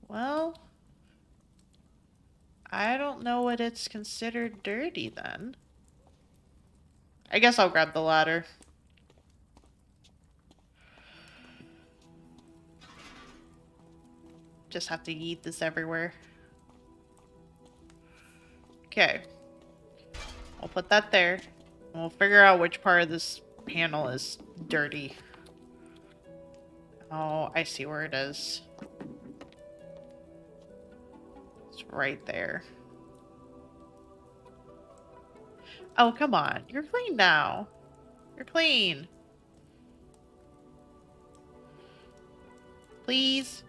[SPEAKER 1] Well, I don't know what it's considered dirty then. I guess I'll grab the ladder. Just have to yeet this everywhere. Okay. I'll put that there. And we'll figure out which part of this panel is dirty. Oh, I see where it is. It's right there. Oh, come on. You're clean now. You're clean. Please.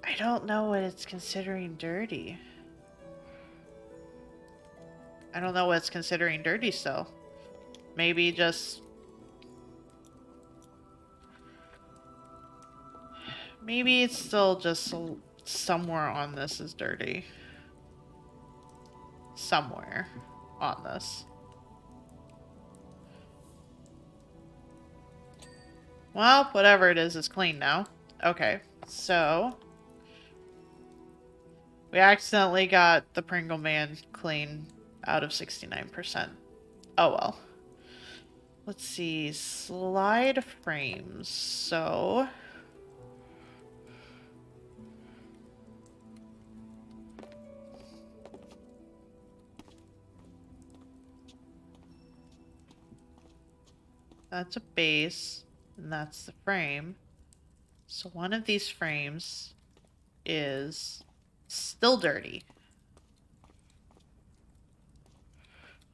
[SPEAKER 1] I don't know what it's considering dirty. I don't know what it's considering dirty still. Maybe just... Maybe it's still just somewhere on this is dirty. Somewhere on this. Well, whatever it is clean now. Okay, so... We accidentally got the Pringle Man clean out of 69%. Oh well. Let's see. Slide frames. So... That's a base, and that's the frame. So one of these frames is still dirty.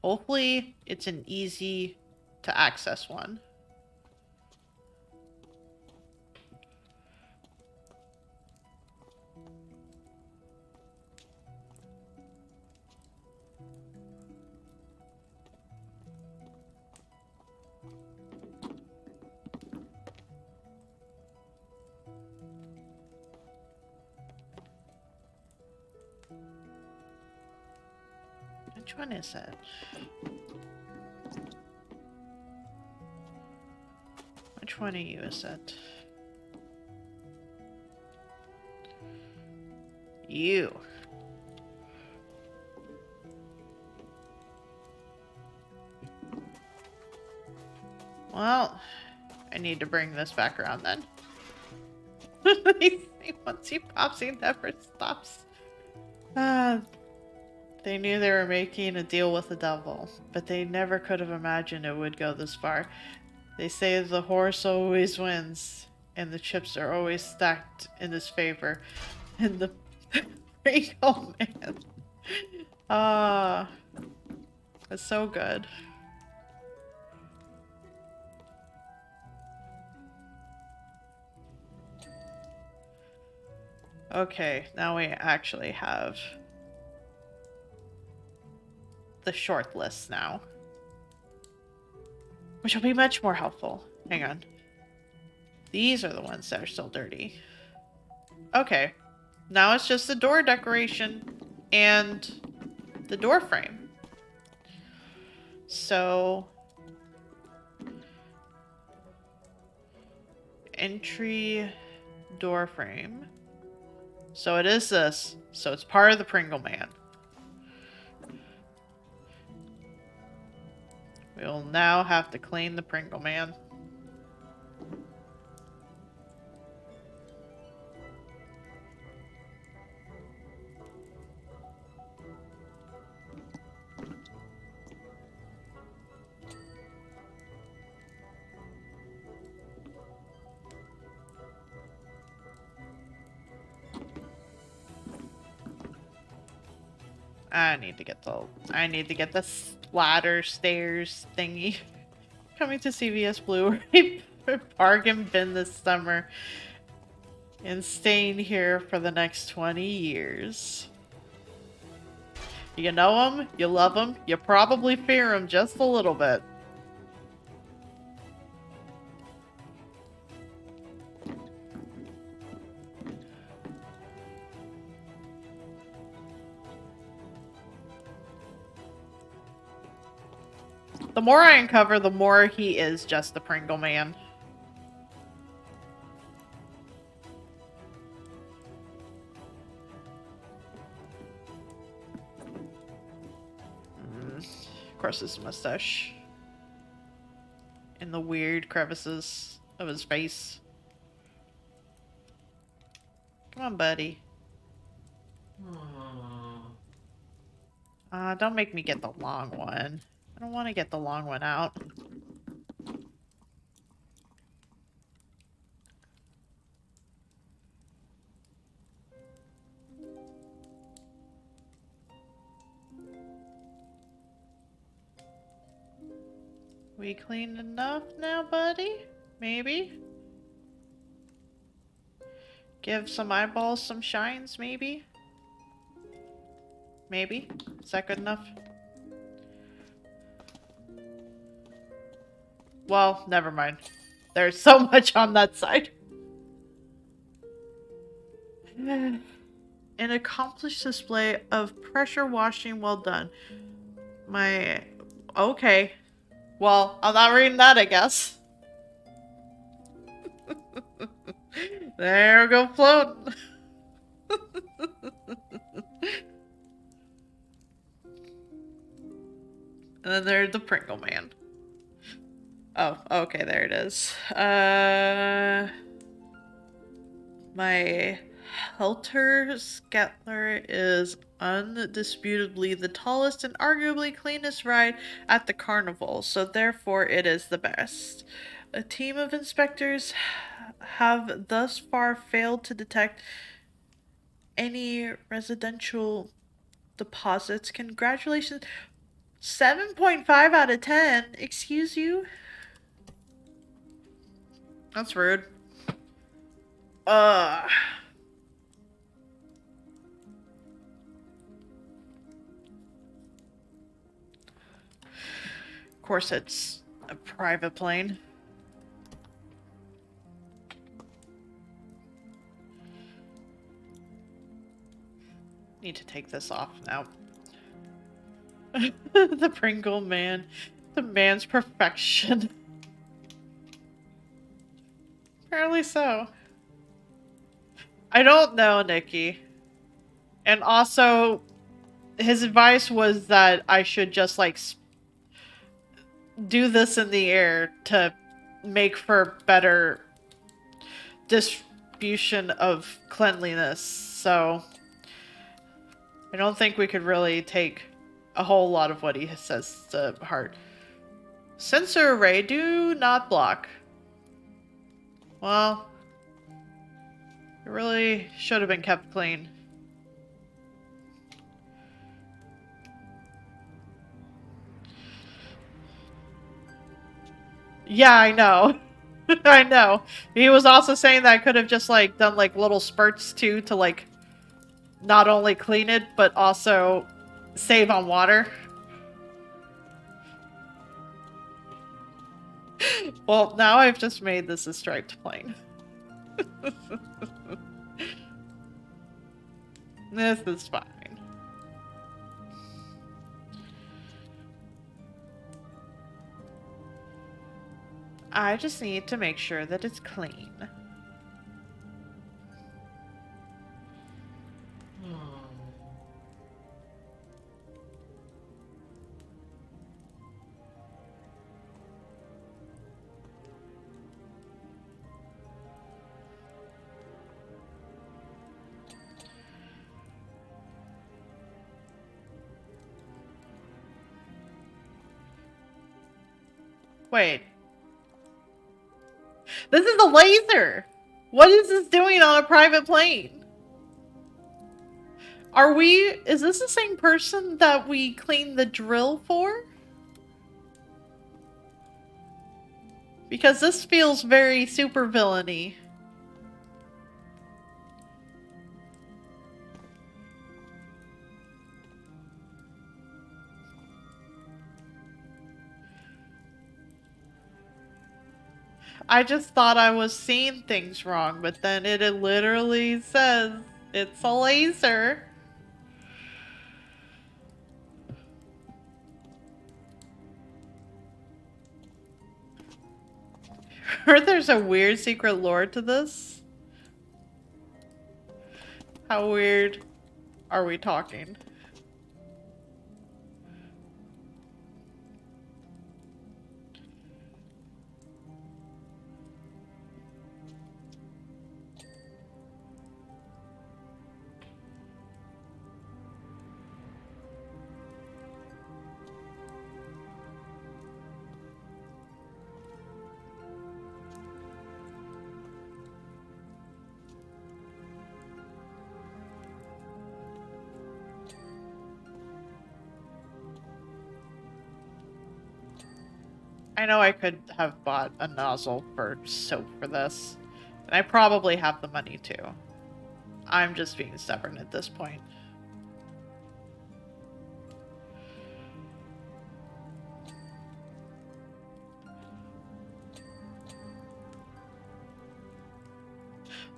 [SPEAKER 1] Hopefully, it's an easy to access one. Which one is it? Which one of you is it? You. Well, I need to bring this back around then. Once he pops, he never stops. They knew they were making a deal with the devil, but they never could have imagined it would go this far. They say the horse always wins, and the chips are always stacked in his favor. And the oh man. Ah, that's so good. Okay, now we actually have the short list now, which will be much more helpful. Hang on. These are the ones that are still dirty. Okay, now it's just the door decoration and the door frame. So, entry door frame. So it is this. So it's part of the Pringle Man. We will now have to clean the Pringle Man. I need to get the ladder stairs thingy. Coming to CVS Blu-ray bargain bin this summer and staying here for the next 20 years. You know him, you love him, you probably fear him just a little bit. The more I uncover, the more he is just the Pringle Man. Of course, his mustache. In the weird crevices of his face. Come on, buddy. Don't make me get the long one. I don't want to get the long one out. We clean enough now, buddy? Maybe? Give some eyeballs some shines, maybe? Maybe? Is that good enough? Well, never mind. There's so much on that side. An accomplished display of pressure washing, well done. Okay. Well, I'm not reading that, I guess. There we go, floating. And then there's the Pringle Man. Oh, okay, there it is. My Helter Skelter is undisputably the tallest and arguably cleanest ride at the carnival, so therefore it is the best. A team of inspectors have thus far failed to detect any residential deposits. Congratulations. 7.5 out of 10. Excuse you? That's rude. Of course, it's a private plane. Need to take this off now. The Pringle Man. The man's perfection. Apparently so. I don't know, Nikki. And also, his advice was that I should just, like, do this in the air to make for better distribution of cleanliness. So, I don't think we could really take a whole lot of what he says to heart. Sensor array, do not block. Well, it really should have been kept clean. Yeah, I know. I know. He was also saying that I could have just, like, done, like, little spurts, too, to, like, not only clean it, but also save on water. Well, now I've just made this a striped plane. This is fine. I just need to make sure that it's clean. Wait. This is a laser! What is this doing on a private plane? Is this the same person that we cleaned the drill for? Because this feels very supervillainy. I just thought I was seeing things wrong, but then it literally says it's a laser. Heard there's a weird secret lore to this. How weird are we talking? I know I could have bought a nozzle for soap for this, and I probably have the money too. I'm just being stubborn at this point.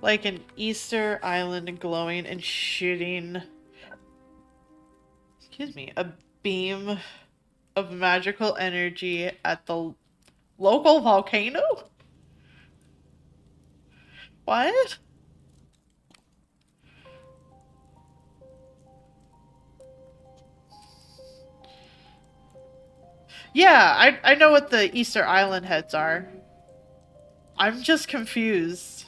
[SPEAKER 1] Like an Easter Island glowing and shooting, excuse me, a beam of magical energy at the local volcano? What? Yeah, I know what the Easter Island heads are. I'm just confused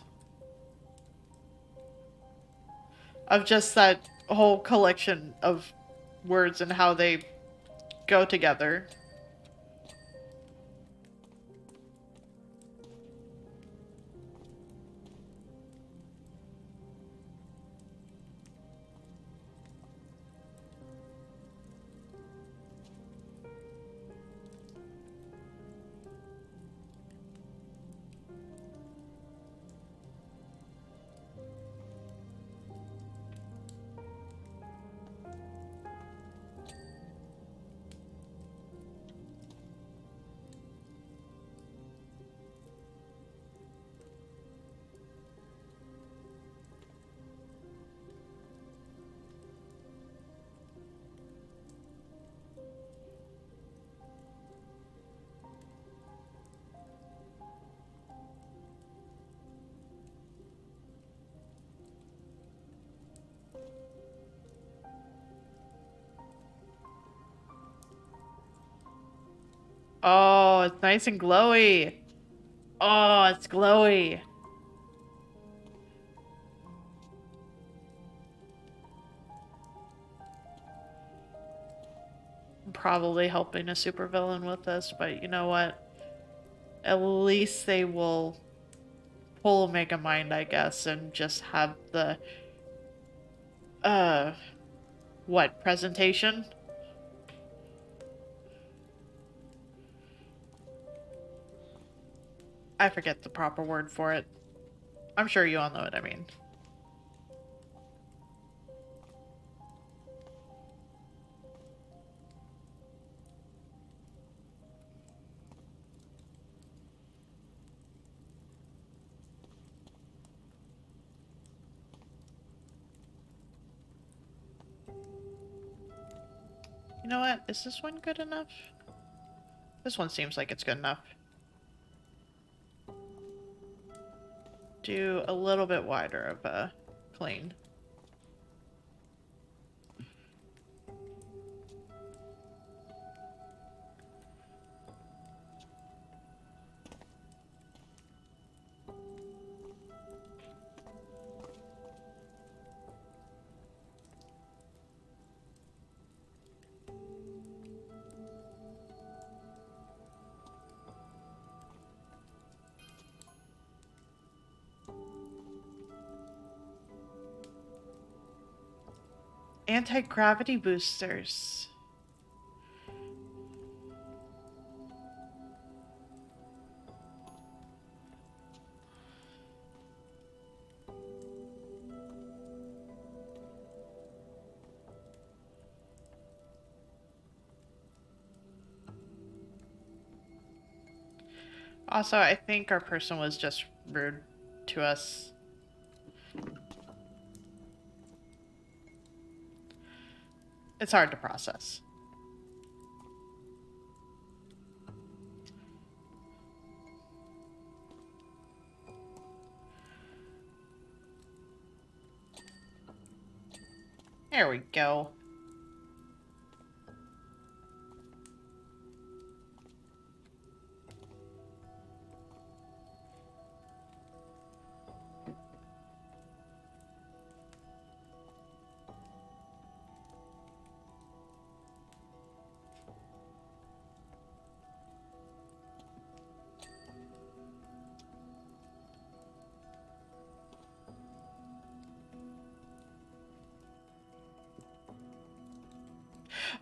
[SPEAKER 1] of just that whole collection of words and how they go together. Oh, it's nice and glowy. Oh, it's glowy. I'm probably helping a supervillain with this, but you know what? At least they will pull a Mega Mind, I guess, and just have the uh what, presentation? I forget the proper word for it. I'm sure you all know what I mean. You know what? Is this one good enough? This one seems like it's good enough. Do a little bit wider of a clean. Anti-gravity boosters. Also, I think our person was just rude to us. It's hard to process. There we go.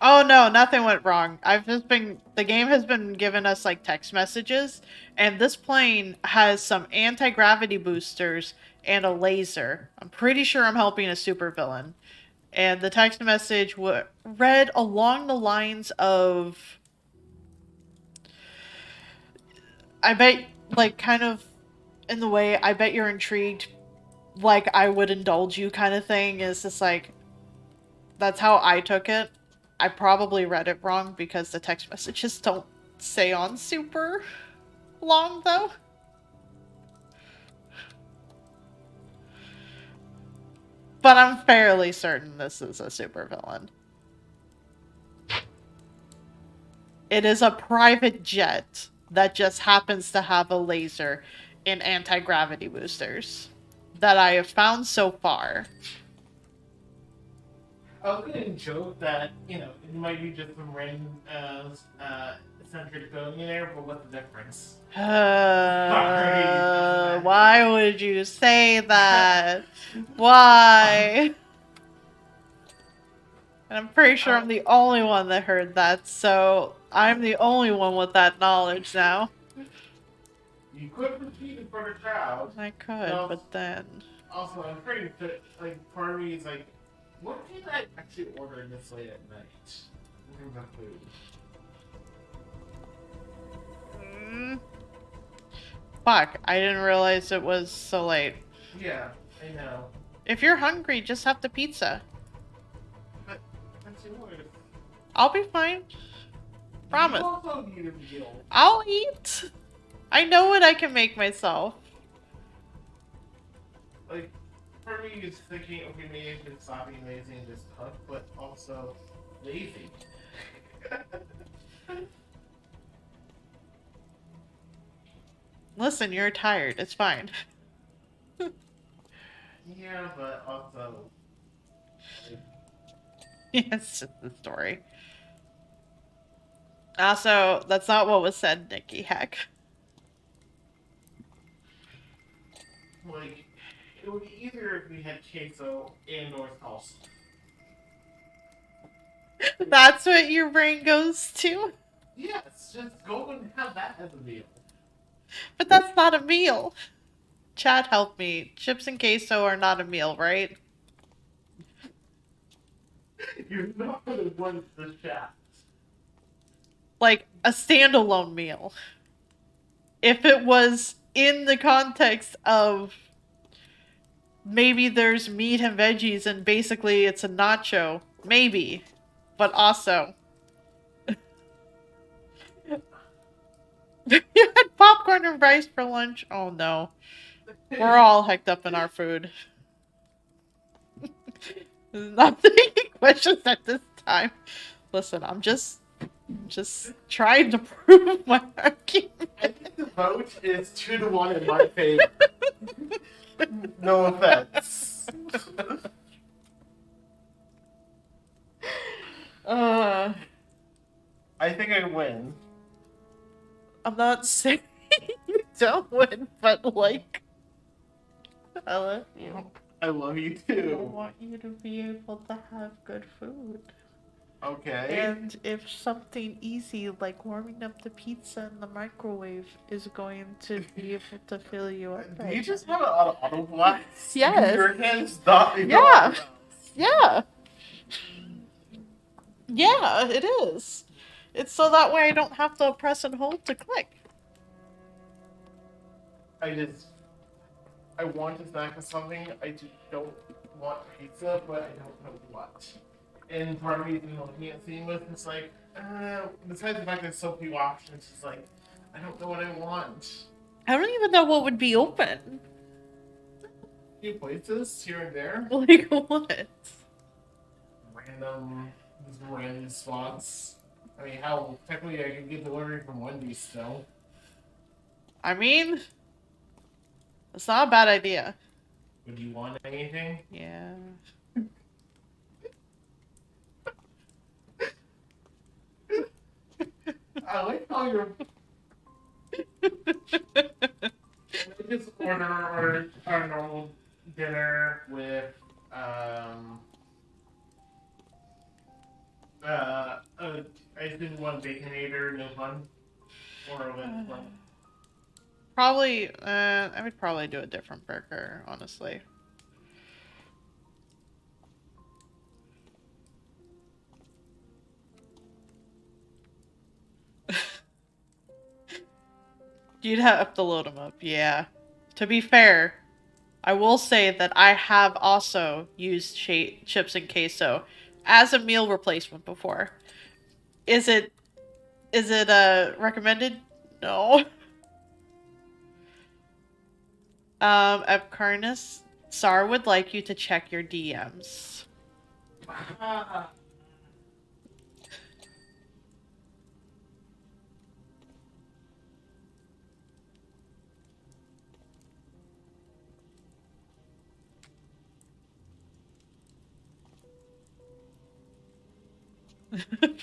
[SPEAKER 1] Oh no, nothing went wrong. The game has been giving us like text messages, and this plane has some anti-gravity boosters and a laser. I'm pretty sure I'm helping a supervillain. And the text message read along the lines of, I bet, like, kind of in the way, I bet you're intrigued, like I would indulge you kind of thing. Is just like, that's how I took it. I probably read it wrong because the text messages don't say on super long, though. But I'm fairly certain this is a supervillain. It is a private jet that just happens to have a laser and anti-gravity boosters that I have found so far.
[SPEAKER 3] I was gonna joke that, it might be just some random eccentric billionaire, but what's the difference?
[SPEAKER 1] Why would you say that? Why? And I'm pretty sure I'm the only one that heard that, so I'm the only one with that knowledge now.
[SPEAKER 3] You could repeat it for the crowd.
[SPEAKER 1] I could,
[SPEAKER 3] No.
[SPEAKER 1] but then...
[SPEAKER 3] Also, I'm pretty like, part of me is like, what did I actually order this late at night? What about food?
[SPEAKER 1] Fuck, I didn't realize it was so late.
[SPEAKER 3] Yeah, I know.
[SPEAKER 1] If you're hungry, just have the pizza.
[SPEAKER 3] But that's yours.
[SPEAKER 1] I'll be fine. Promise.
[SPEAKER 3] You also need a meal.
[SPEAKER 1] I'll eat. I know what I can make myself.
[SPEAKER 3] Like, for me, it's thinking, okay, maybe I should stop being lazy and just cook, but also lazy.
[SPEAKER 1] Listen, you're tired. It's fine.
[SPEAKER 3] Yeah, but also... like,
[SPEAKER 1] It's just the story. Also, that's not what was said, Nikki. Heck.
[SPEAKER 3] like, it would be easier if we had queso and North Tulsa.
[SPEAKER 1] That's what your brain goes to?
[SPEAKER 3] Yes, just go and have that as a meal.
[SPEAKER 1] But that's not a meal. Chad, help me. Chips and queso are not a meal, right?
[SPEAKER 3] You're not gonna want the chat.
[SPEAKER 1] Like, a standalone meal. If it was in the context of maybe there's meat and veggies and basically it's a nacho, maybe. But also... You had popcorn and rice for lunch? Oh no. We're all hecked up in our food. Not taking questions at this time. Listen, I'm just trying to prove my argument.
[SPEAKER 3] I think the vote is 2-1 in my favor. No offense. I think I win.
[SPEAKER 1] I'm not saying you don't win, but like, I love you.
[SPEAKER 3] I love you
[SPEAKER 1] I
[SPEAKER 3] too.
[SPEAKER 1] want you to be able to have good food.
[SPEAKER 3] Okay.
[SPEAKER 1] And if something easy like warming up the pizza in the microwave is going to be able to fill you up,
[SPEAKER 3] Do
[SPEAKER 1] right
[SPEAKER 3] you just have it on auto blast?
[SPEAKER 1] Yes.
[SPEAKER 3] Your hands not in
[SPEAKER 1] Yeah. Yeah. Yeah, it is. It's so that way I don't have to press and hold to click.
[SPEAKER 3] I want to snack on something. I just don't want pizza, but I don't know what. And part of me is looking at seeing this, it's like, besides the fact there's so few options, it's like, I don't know what I want.
[SPEAKER 1] I don't even know what would be open.
[SPEAKER 3] A few places here and there,
[SPEAKER 1] Like what?
[SPEAKER 3] random spots. I mean, how technically I can get delivery from Wendy's still.
[SPEAKER 1] I mean, it's not a bad idea.
[SPEAKER 3] Would you want anything?
[SPEAKER 1] Yeah.
[SPEAKER 3] I like how you're. Just order our normal dinner with I didn't want baconator, no bun, or with bun.
[SPEAKER 1] Probably, I would probably do a different burger, honestly. You'd have to load them up, yeah. To be fair, I will say that I have also used chips and queso as a meal replacement before. Is it recommended? No. Epcarnus, Sar would like you to check your DMs.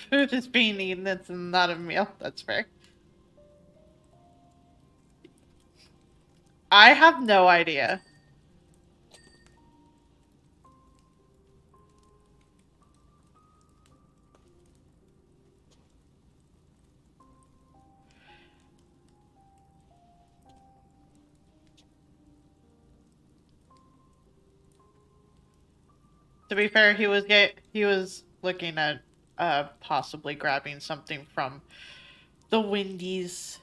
[SPEAKER 1] Food is being eaten, it's not a meal. That's fair. I have no idea. To be fair, he was looking at possibly grabbing something from the Wendy's.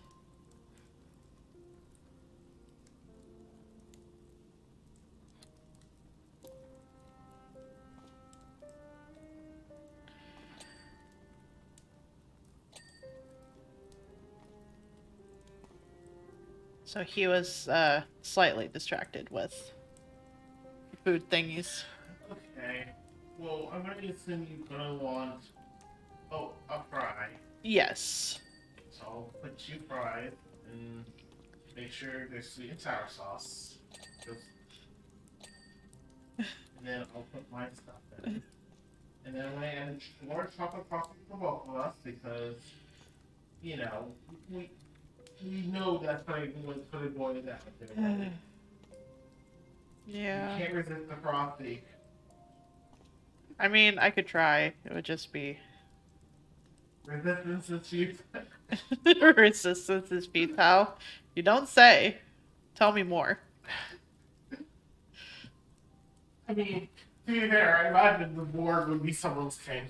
[SPEAKER 1] So he was slightly distracted with food thingies.
[SPEAKER 3] Okay. Well, I'm gonna assume you're gonna want a fry.
[SPEAKER 1] Yes.
[SPEAKER 3] So I'll put two fries and make sure there's sweet and sour sauce. And then I'll put my stuff in. And then I'm gonna add a large chocolate frosting for both of us because, you know, we know that's going to boil it out there.
[SPEAKER 1] Yeah.
[SPEAKER 3] You can't resist the frosty.
[SPEAKER 1] I mean, I could try. It would just be
[SPEAKER 3] Resistance is cheap.
[SPEAKER 1] resistance is futile. You don't say. Tell me more.
[SPEAKER 3] I mean, to be fair, I imagine the board would be someone's kink.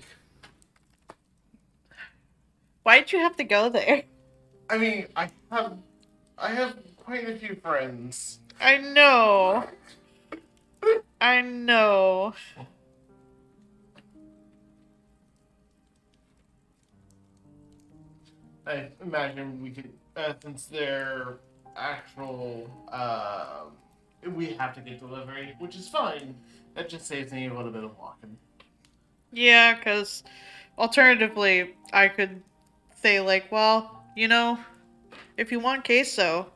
[SPEAKER 1] Why'd you have to go there?
[SPEAKER 3] I mean, I have quite a few friends.
[SPEAKER 1] I know. I know.
[SPEAKER 3] I imagine we could, since they're actual, we have to get delivery, which is fine. That just saves me a little bit of walking.
[SPEAKER 1] Yeah, because alternatively, I could say, like, well, you know, if you want queso,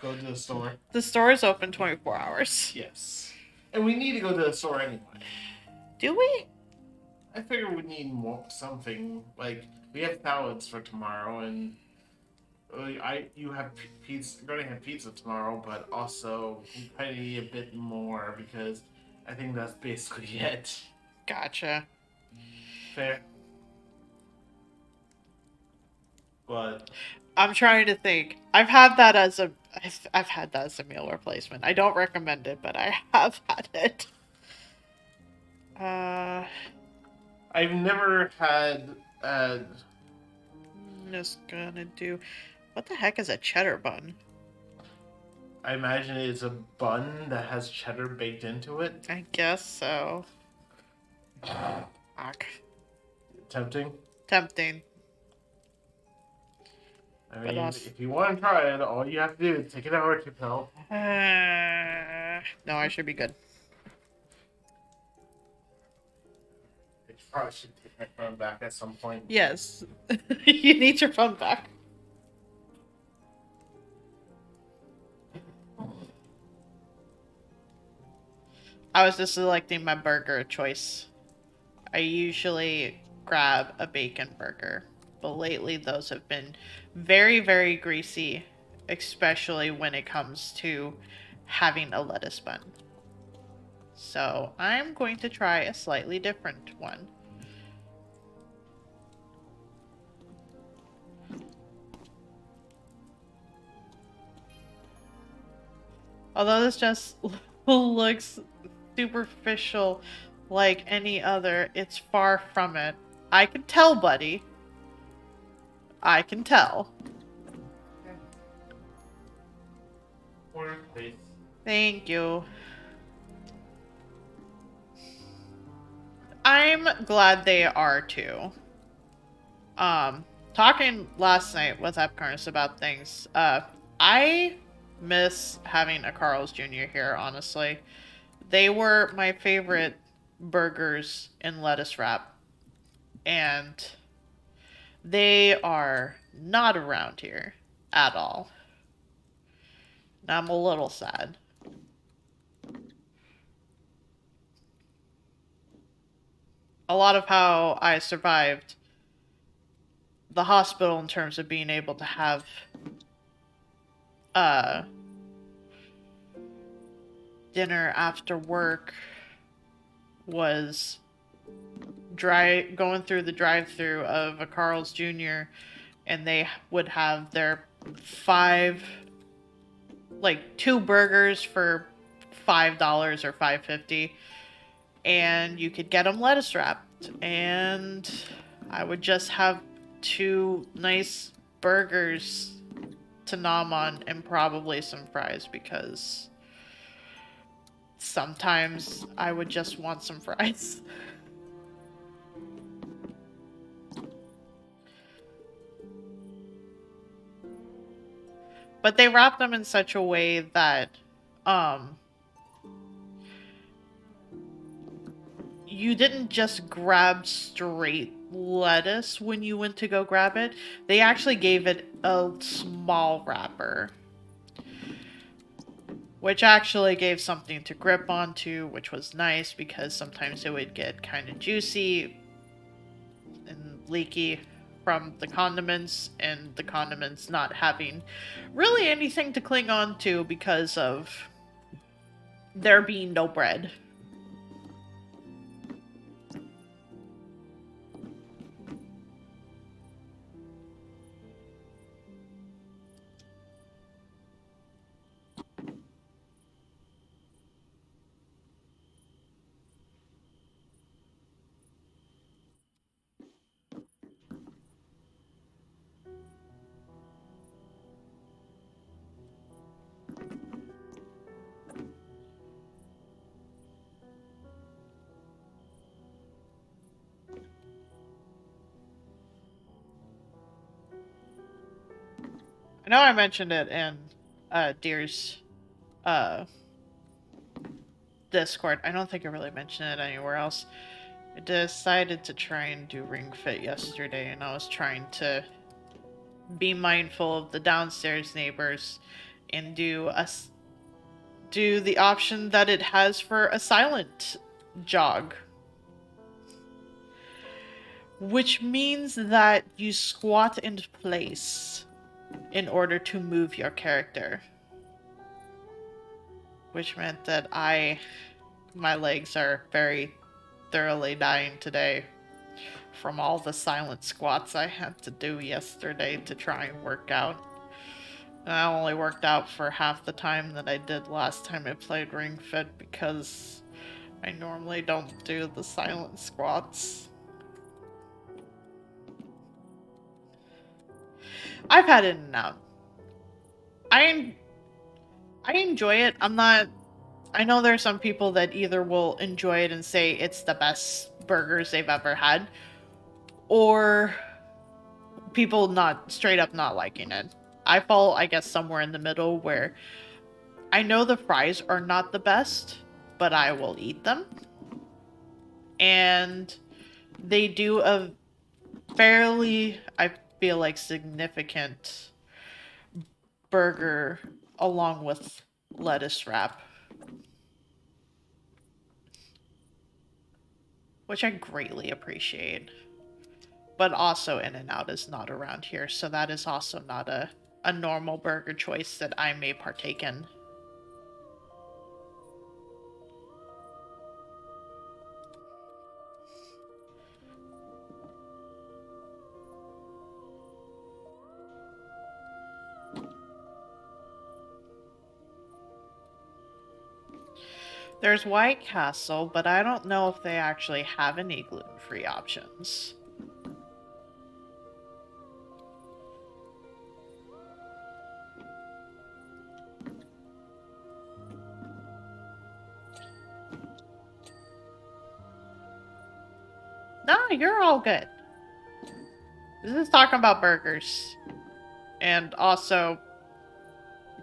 [SPEAKER 3] Go to the store.
[SPEAKER 1] the store is open 24 hours.
[SPEAKER 3] Yes. And we need to go to the store anyway.
[SPEAKER 1] Do we?
[SPEAKER 3] I figure we need something. Like, we have salads for tomorrow, and you have pizza. You're going to have pizza tomorrow, but also we probably need a bit more because I think that's basically it.
[SPEAKER 1] Gotcha.
[SPEAKER 3] Fair. But
[SPEAKER 1] I'm trying to think. I've had that as a meal replacement. I don't recommend it, but I have had it.
[SPEAKER 3] I've never had.
[SPEAKER 1] I'm just gonna do. What the heck is a cheddar bun?
[SPEAKER 3] I imagine it's a bun that has cheddar baked into it.
[SPEAKER 1] I guess so. Fuck.
[SPEAKER 3] Tempting.
[SPEAKER 1] Tempting.
[SPEAKER 3] I
[SPEAKER 1] But
[SPEAKER 3] mean,
[SPEAKER 1] also,
[SPEAKER 3] if you want to try it, all you have to do is take an allergy pill.
[SPEAKER 1] no, I should be good.
[SPEAKER 3] I probably should take my phone back at some point.
[SPEAKER 1] Yes. You need your phone back. I was just selecting my burger choice. I usually grab a bacon burger, but lately those have been very, very greasy, especially when it comes to having a lettuce bun. So I'm going to try a slightly different one. Although this just looks superficial like any other, it's far from it. I can tell, buddy. I can tell.
[SPEAKER 3] Order, please.
[SPEAKER 1] Thank you. I'm glad they are too. Talking last night with Epcarnis about things, I miss having a Carl's Jr. here, honestly. They were my favorite burgers in lettuce wrap, and they are not around here at all. And I'm a little sad. A lot of how I survived the hospital in terms of being able to have uh dinner after work was going through the drive-through of a Carl's Jr. and they would have their five like two burgers for $5 or $5.50, and you could get them lettuce wrapped, and I would just have two nice burgers to nom on and probably some fries because sometimes I would just want some fries. But they wrap them in such a way that um you didn't just grab straight lettuce when you went to go grab it. They actually gave it a small wrapper, which actually gave something to grip onto, which was nice because sometimes it would get kind of juicy and leaky from the condiments, and the condiments not having really anything to cling on to because of there being no bread. I know I mentioned it in Deer's uh, Discord. I don't think I really mentioned it anywhere else. I decided to try and do Ring Fit yesterday, and I was trying to be mindful of the downstairs neighbors and do the option that it has for a silent jog, which means that you squat in place in order to move your character, which meant that my legs are very thoroughly dying today from all the silent squats I had to do yesterday to try and work out. And I only worked out for half the time that I did last time I played Ring Fit because I normally don't do the silent squats. I've had in and out. I I enjoy it. I know there's some people that either will enjoy it and say it's the best burgers they've ever had, or people not straight up not liking it. I fall, I guess, somewhere in the middle where I know the fries are not the best, but I will eat them. And they do a fairly, I feel like, significant burger along with lettuce wrap, which I greatly appreciate. But also, In-N-Out is not around here, so that is also not a normal burger choice that I may partake in. There's White Castle, but I don't know if they actually have any gluten-free options. No, you're all good. This is talking about burgers. And also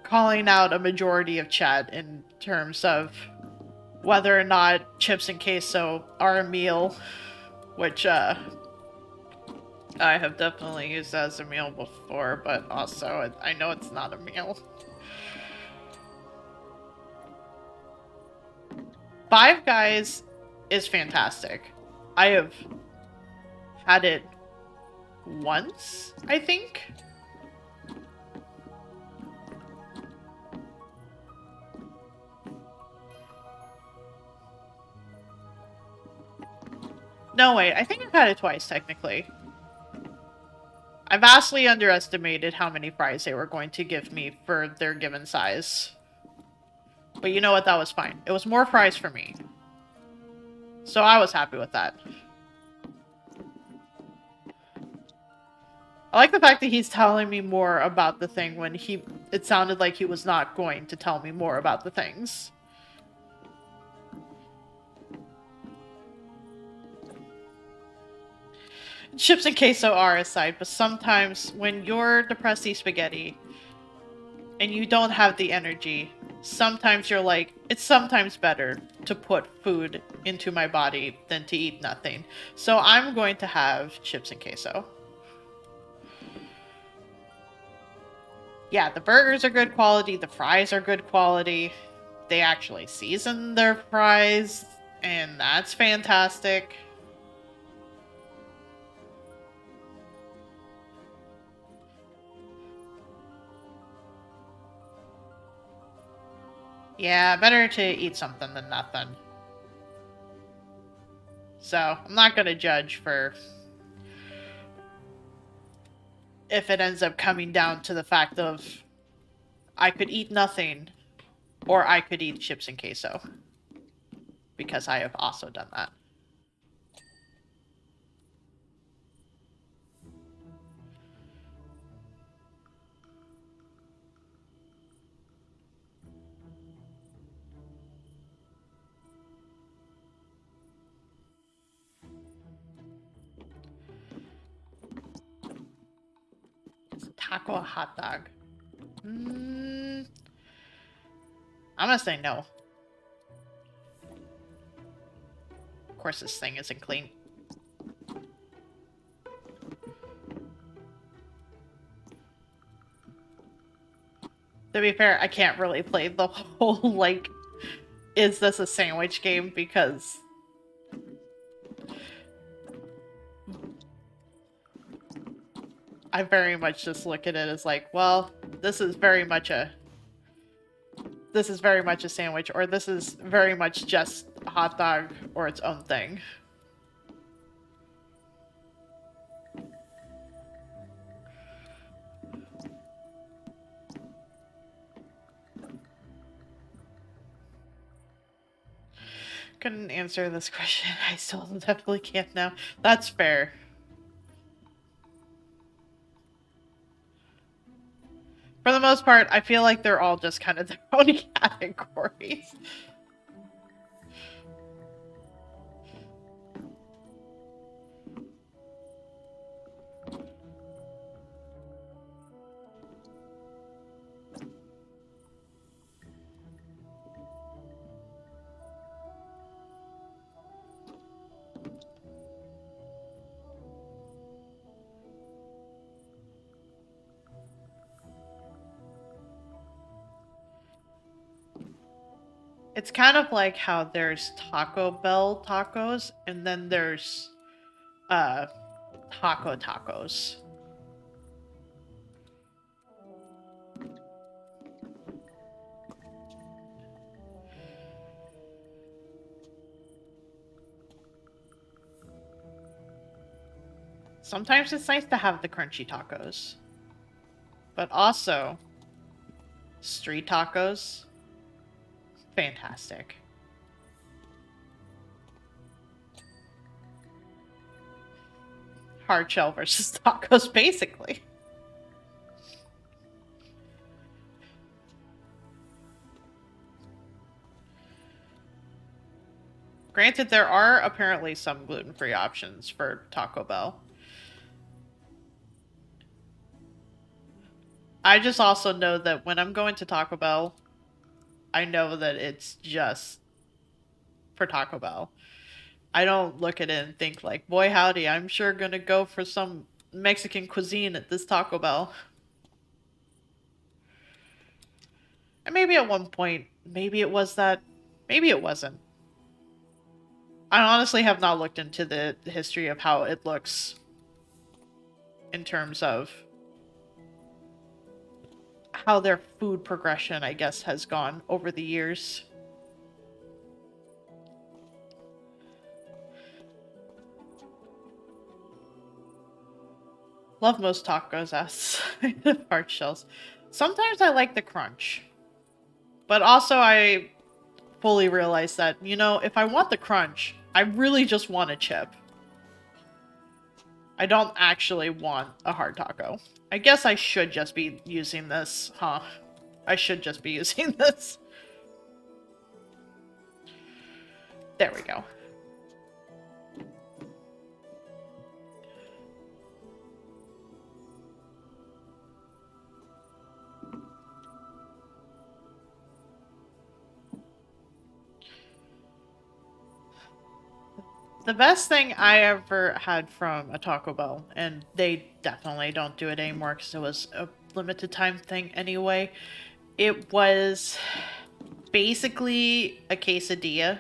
[SPEAKER 1] calling out a majority of chat in terms of whether or not chips and queso are a meal, which I have definitely used as a meal before, but also I know it's not a meal. Five Guys is fantastic. I have had it once, I think. No, wait, I think I've had it twice, technically. I vastly underestimated how many fries they were going to give me for their given size. But you know what? That was fine. It was more fries for me. So I was happy with that. I like the fact that he's telling me more about the thing when it sounded like he was not going to tell me more about the things. Chips and queso are aside, but sometimes when you're depressed spaghetti and you don't have the energy, sometimes you're like, it's sometimes better to put food into my body than to eat nothing. So I'm going to have chips and queso. Yeah, the burgers are good quality, the fries are good quality. They actually season their fries, and that's fantastic. Yeah, better to eat something than nothing. So, I'm not gonna judge for if it ends up coming down to the fact of I could eat nothing or I could eat chips and queso. Because I have also done that. Is taco a hot dog? I'm gonna say no. Of course, this thing isn't clean. To be fair, I can't really play the whole, like, is this a sandwich game? Because I very much just look at it as like, well, this is very much a sandwich, or this is very much just a hot dog or its own thing. Couldn't answer this question. I still definitely can't now. That's fair. For the most part, I feel like they're all just kind of their own categories. It's kind of like how there's Taco Bell tacos and then there's taco tacos. Sometimes it's nice to have the crunchy tacos. But also, street tacos, fantastic. Hard shell versus tacos, basically. Granted, there are apparently some gluten-free options for Taco Bell. I just also know that when I'm going to Taco Bell, I know that it's just for Taco Bell. I don't look at it and think like, boy howdy, I'm sure gonna go for some Mexican cuisine at this Taco Bell. And maybe at one point, maybe it was that, maybe it wasn't. I honestly have not looked into the history of how it looks in terms of how their food progression, I guess, has gone over the years. Love most tacos outside of hard shells. Sometimes I like the crunch. But also I fully realize that, you know, if I want the crunch, I really just want a chip. I don't actually want a hard taco. I guess I should just be using this, huh? I should just be using this. There we go. The best thing I ever had from a Taco Bell, and they definitely don't do it anymore because it was a limited time thing anyway, it was basically a quesadilla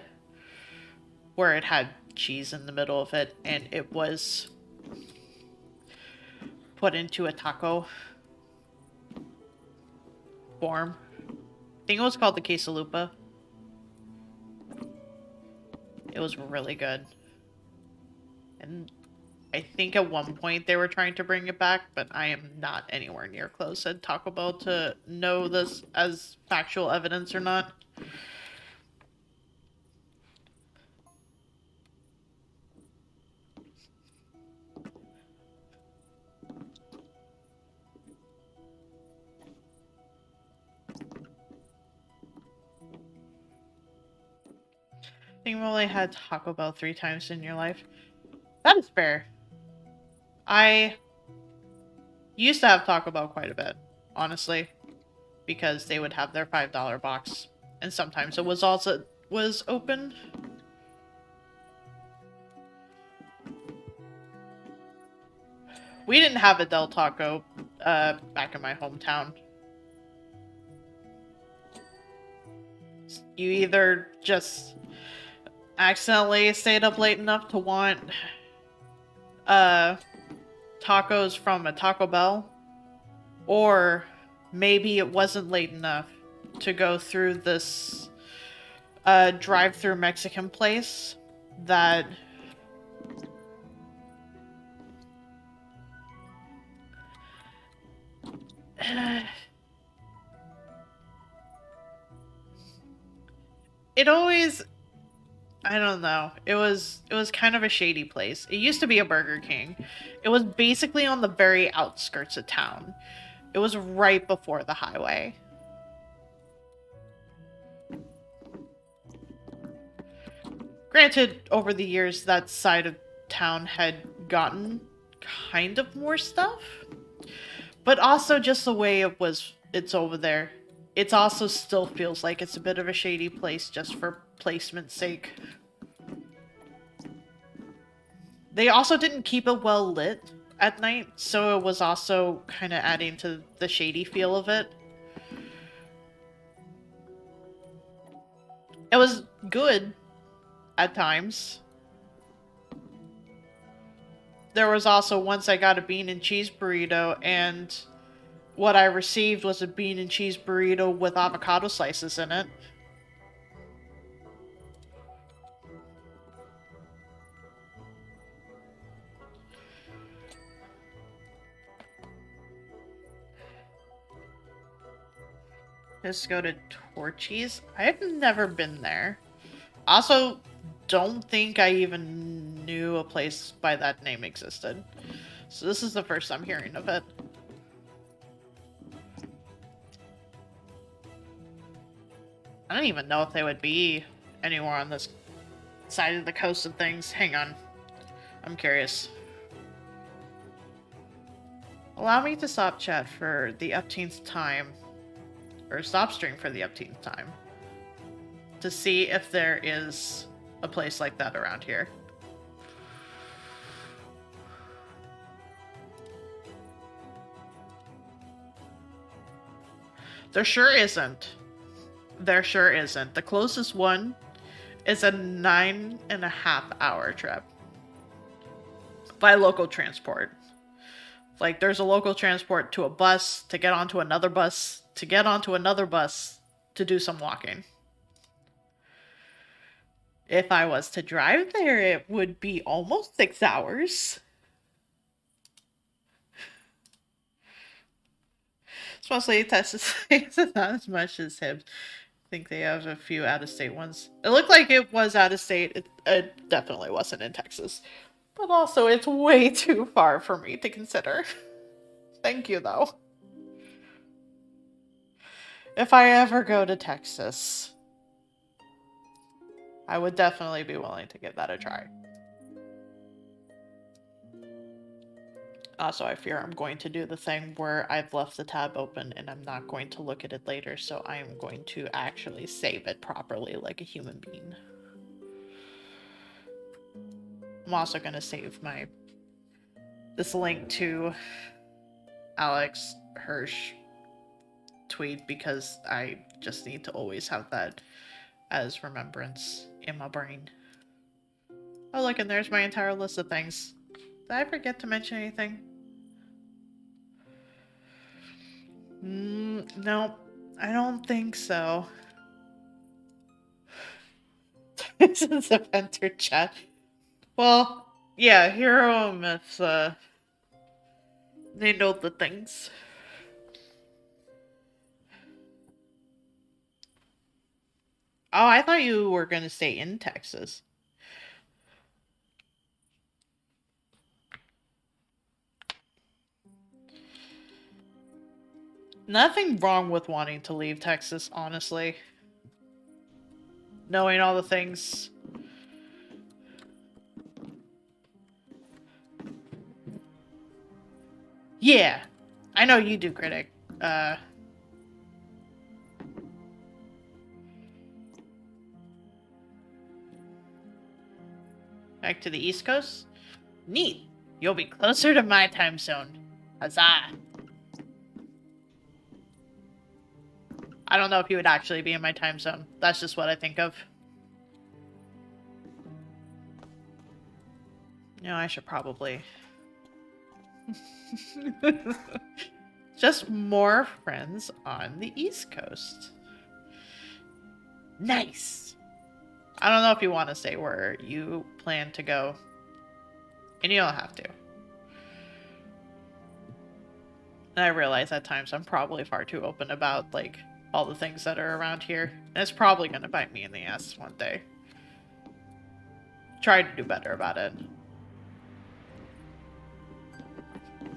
[SPEAKER 1] where it had cheese in the middle of it, and it was put into a taco form. I think it was called the quesalupa. It was really good. And I think at one point they were trying to bring it back, but I am not anywhere near close at Taco Bell to know this as factual evidence or not. I think you've only had Taco Bell 3 times in your life. That is fair. I used to have Taco Bell quite a bit, honestly, because they would have their $5 box, and sometimes it was also was open. We didn't have a Del Taco back in my hometown. You either just accidentally stayed up late enough to want tacos from a Taco Bell, or maybe it wasn't late enough to go through this drive-through Mexican place that it always, I don't know. It was kind of a shady place. It used to be a Burger King. It was basically on the very outskirts of town. It was right before the highway. Granted, over the years, that side of town had gotten kind of more stuff. But also just the way it's over there. It also still feels like it's a bit of a shady place just for placement's sake. They also didn't keep it well lit at night, so it was also kind of adding to the shady feel of it. It was good at times. There was also once I got a bean and cheese burrito, and what I received was a bean and cheese burrito with avocado slices in it. Let's go to Torchy's. I've never been there. Also, don't think I even knew a place by that name existed. So this is the first I'm hearing of it. I don't even know if they would be anywhere on this side of the coast of things. Hang on. I'm curious. Allow me to stop chat for the upteenth time. Or stop stream for the upteenth time. To see if there is a place like that around here. There sure isn't. There sure isn't. The closest one is a 9.5-hour trip by local transport. Like, there's a local transport to a bus, to get onto another bus, to get onto another bus, to do some walking. If I was to drive there, it would be almost 6 hours. It's mostly Texas. It's not as much as Hibbs. I think they have a few out-of-state ones. It looked like it was out-of-state. It definitely wasn't in Texas. But also, it's way too far for me to consider. Thank you, though. If I ever go to Texas, I would definitely be willing to give that a try. Also, I fear I'm going to do the thing where I've left the tab open and I'm not going to look at it later, so I am going to actually save it properly like a human being. I'm also going to save this link to Alex Hirsch tweet because I just need to always have that as remembrance in my brain. Oh look, and there's my entire list of things. Did I forget to mention anything? No, I don't think so. This is a Venter chat. Well, yeah, Hero Myths, they know the things. Oh, I thought you were gonna stay in Texas. Nothing wrong with wanting to leave Texas, honestly. Knowing all the things. Yeah, I know you do, Critic. Back to the East Coast? Neat. You'll be closer to my time zone. Huzzah. I don't know if you would actually be in my time zone. That's just what I think of. No, I should probably... Just more friends on the East Coast. Nice! I don't know if you want to say where you plan to go. And you don't have to. And I realize at times I'm probably far too open about, like, all the things that are around here. And it's probably going to bite me in the ass one day. Try to do better about it.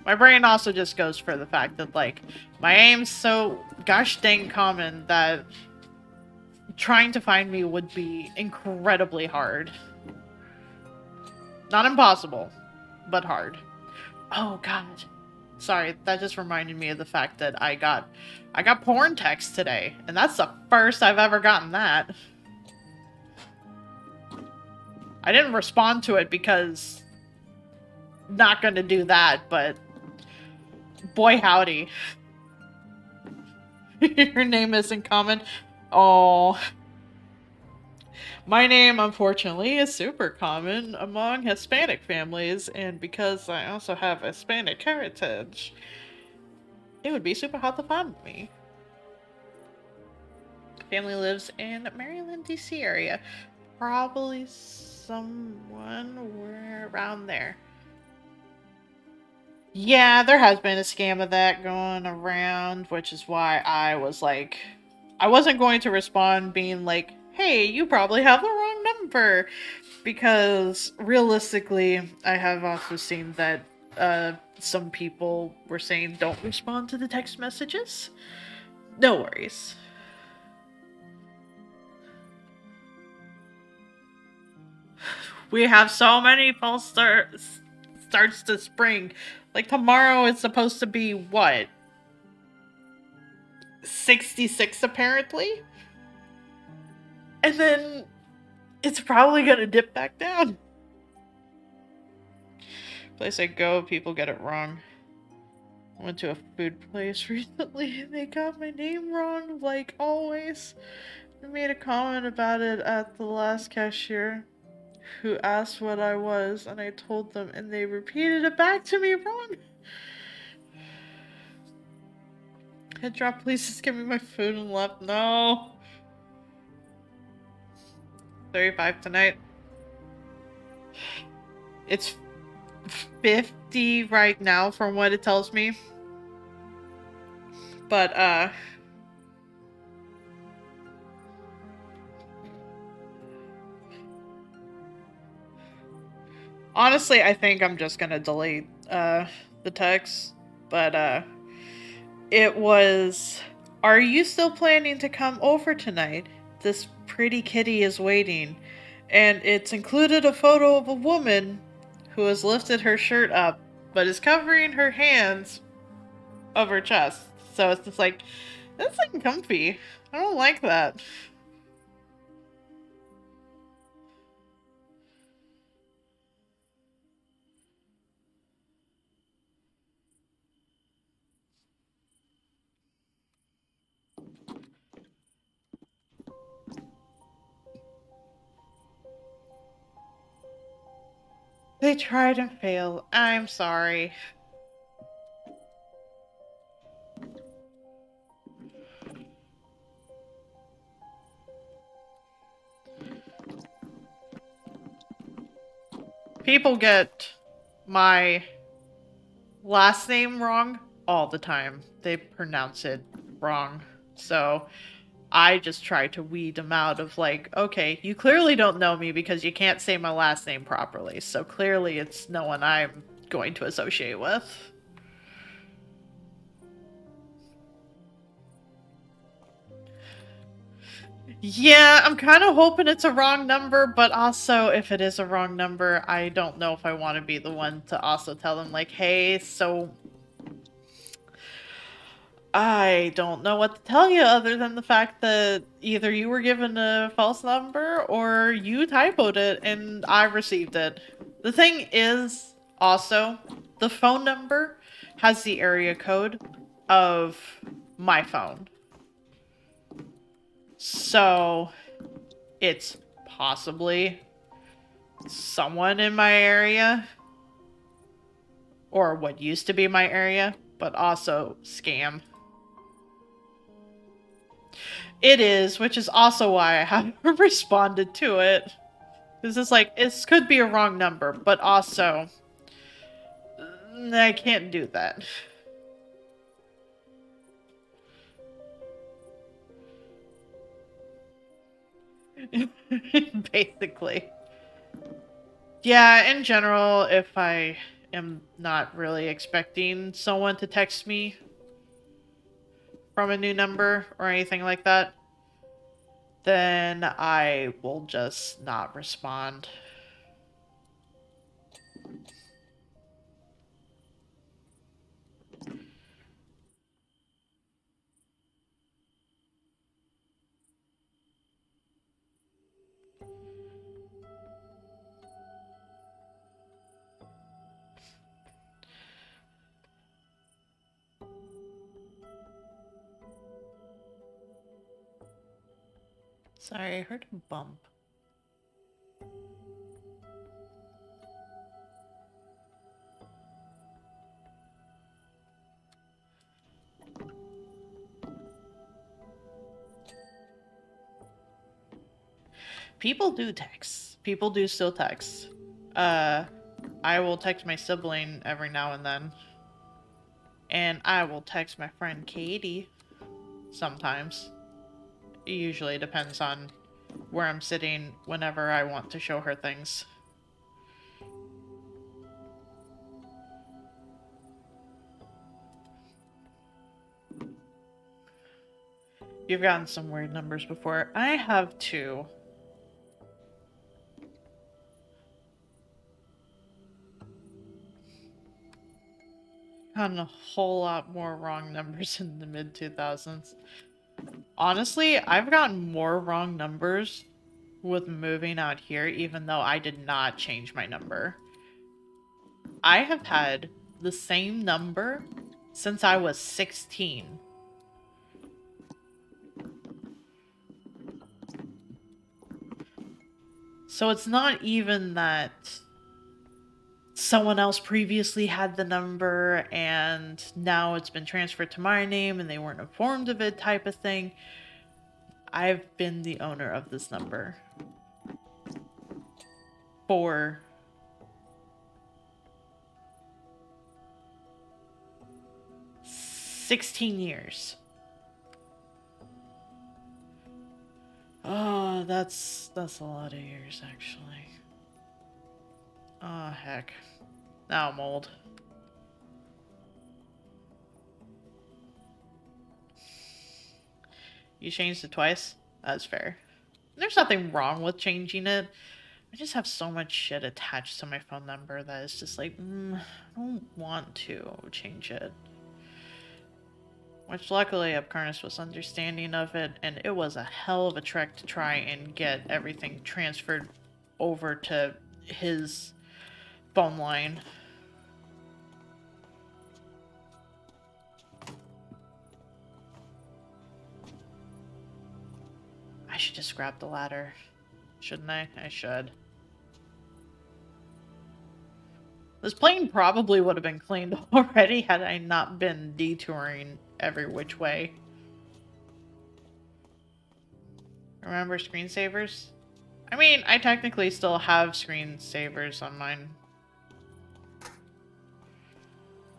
[SPEAKER 1] My brain also just goes for the fact that, like, my aim's so gosh dang common that trying to find me would be incredibly hard. Not impossible, but hard. Oh god. Sorry, that just reminded me of the fact that I got porn text today, and that's the first I've ever gotten that. I didn't respond to it because not gonna do that, but boy howdy. Your name isn't common. Oh. My name, unfortunately, is super common among Hispanic families, and because I also have Hispanic heritage, it would be super hard to find me. Family lives in Maryland, D.C. area. Probably someone around there. Yeah, there has been a scam of that going around, which is why I was like, I wasn't going to respond being like, hey, you probably have the wrong number. Because realistically, I have also seen that some people were saying don't respond to the text messages. No worries. We have so many false starts to spring. Like tomorrow is supposed to be what? 66 apparently? And then it's probably gonna dip back down. Place I go, people get it wrong. I went to a food place recently and they got my name wrong, like always. I made a comment about it at the last cashier who asked what I was, and I told them, and they repeated it back to me wrong. Head drop, please just give me my food and left. No. 35 tonight. It's 50 right now from what it tells me. But, honestly, I think I'm just gonna delete, the text. But, it was, are you still planning to come over tonight? This pretty kitty is waiting. And it's included a photo of a woman who has lifted her shirt up, but is covering her hands of her chest. So it's just like, that's uncomfy. I don't like that. They tried and failed. I'm sorry. People get my last name wrong all the time. They pronounce it wrong. So I just try to weed them out of like, okay, you clearly don't know me because you can't say my last name properly. So clearly it's no one I'm going to associate with. Yeah, I'm kind of hoping it's a wrong number, but also if it is a wrong number, I don't know if I want to be the one to also tell them like, hey, so I don't know what to tell you other than the fact that either you were given a false number or you typoed it and I received it. The thing is, also, the phone number has the area code of my phone. So, it's possibly someone in my area, or what used to be my area, but also scam. It is, which is also why I haven't responded to it. Because it's like, it could be a wrong number, but also, I can't do that. Basically. Yeah, in general, if I am not really expecting someone to text me from a new number or anything like that, then I will just not respond. Sorry, I heard a bump. People do text. People do still text. I will text my sibling every now and then. And I will text my friend Katie sometimes. It usually depends on where I'm sitting whenever I want to show her things. You've gotten some weird numbers before. I have too. Gotten a whole lot more wrong numbers in the mid 2000s. Honestly, I've gotten more wrong numbers with moving out here, even though I did not change my number. I have had the same number since I was 16. So it's not even that someone else previously had the number and now it's been transferred to my name and they weren't informed of it type of thing. I've been the owner of this number for 16 years. Oh, that's a lot of years, actually. Oh, heck. Now I'm old. You changed it twice? That's fair. There's nothing wrong with changing it. I just have so much shit attached to my phone number that it's just like, I don't want to change it. Which luckily Upcarnus was understanding of it, and it was a hell of a trek to try and get everything transferred over to his phone line. I should just grab the ladder. Shouldn't I? I should. This plane probably would have been cleaned already had I not been detouring every which way. Remember screensavers? I mean, I technically still have screensavers on mine.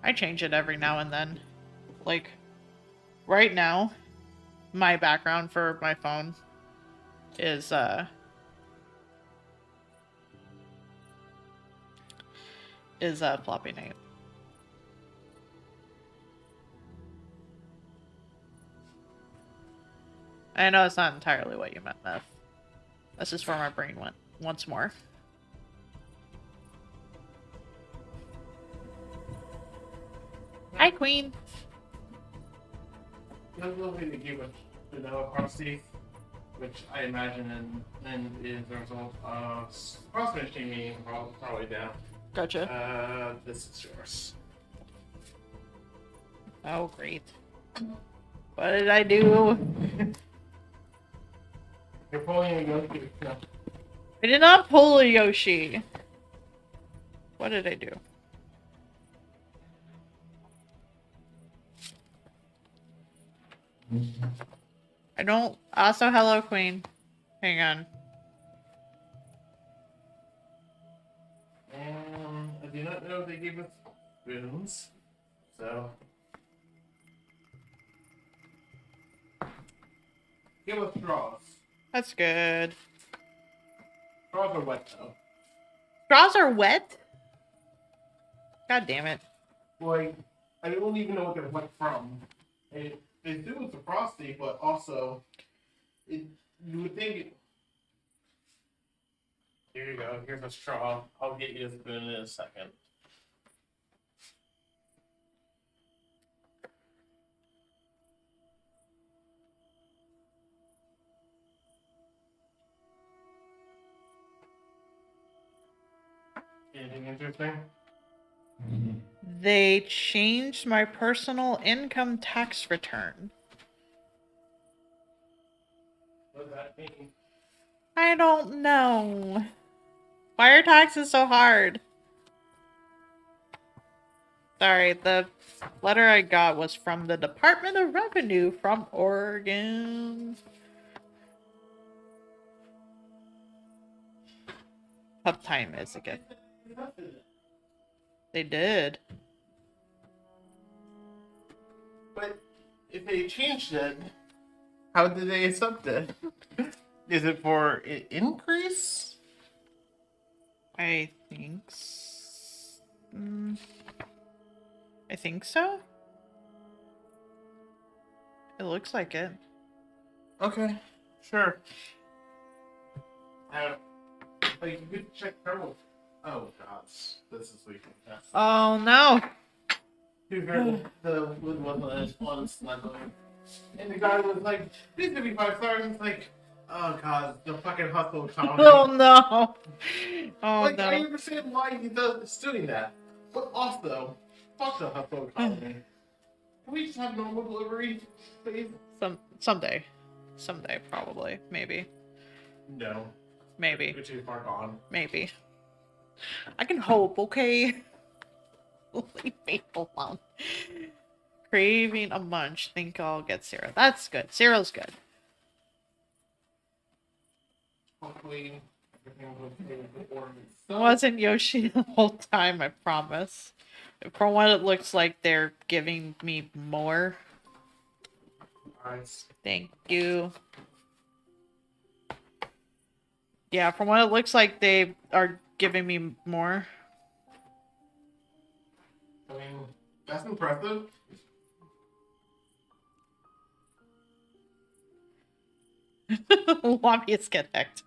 [SPEAKER 1] I change it every now and then. Like, right now, my background for my phone is, Floppy Night. I know it's not entirely what you meant, Meth. That's just where my brain went once more. Hi, Queen.
[SPEAKER 3] That's lovely to give a vanilla prostate, which I imagine then is the result of cross finishing me probably down.
[SPEAKER 1] Gotcha.
[SPEAKER 3] This is yours.
[SPEAKER 1] Oh, great. What did I do?
[SPEAKER 3] You're pulling a Yoshi. No.
[SPEAKER 1] I did not pull a Yoshi. What did I do? I don't... Also, hello, Queen. Hang on.
[SPEAKER 3] I do not know if they gave us spoons, so... Give us straws.
[SPEAKER 1] That's good.
[SPEAKER 3] Straws are wet, though.
[SPEAKER 1] Straws are wet? God damn it.
[SPEAKER 3] Like, I don't even know what they went from. They do with the frosty, but also, you would think. Here you go. Here's a straw. I'll get you a spoon in a second. Anything interesting?
[SPEAKER 1] They changed my personal income tax return.
[SPEAKER 3] What does that mean?
[SPEAKER 1] I don't know. Why are taxes so hard? Sorry, the letter I got was from the Department of Revenue from Oregon. What time is it? They did.
[SPEAKER 3] But if they changed it, how did they accept it? Is it for increase?
[SPEAKER 1] I think. I think so. It looks like it.
[SPEAKER 3] Okay, sure. Like you could check thermal. Oh god, this is leaking. Yes.
[SPEAKER 1] Oh no!
[SPEAKER 3] To be fair, the lid wasn't as fun snuggling. And the guy was like, "These could be 5 stars." And it's like, oh god, the fucking hustle economy.
[SPEAKER 1] Oh no! Oh
[SPEAKER 3] Like
[SPEAKER 1] no!
[SPEAKER 3] I understand why he is doing that, but also, fuck the hustle economy. Can we just have normal delivery, please?
[SPEAKER 1] Someday, probably, maybe,
[SPEAKER 3] No.
[SPEAKER 1] maybe,
[SPEAKER 3] We're too far gone.
[SPEAKER 1] maybe. I can hope, okay? Leave me alone. Craving a munch. Think I'll get cereal. That's good. Cereal's good.
[SPEAKER 3] Hopefully, everything will stay with the order
[SPEAKER 1] It wasn't Yoshi the whole time, I promise. From what it looks like, they're giving me more.
[SPEAKER 3] Nice.
[SPEAKER 1] Thank you. Yeah, from what it looks like, they are giving me more.
[SPEAKER 3] I mean, that's impressive.
[SPEAKER 1] Lobbyists get hacked.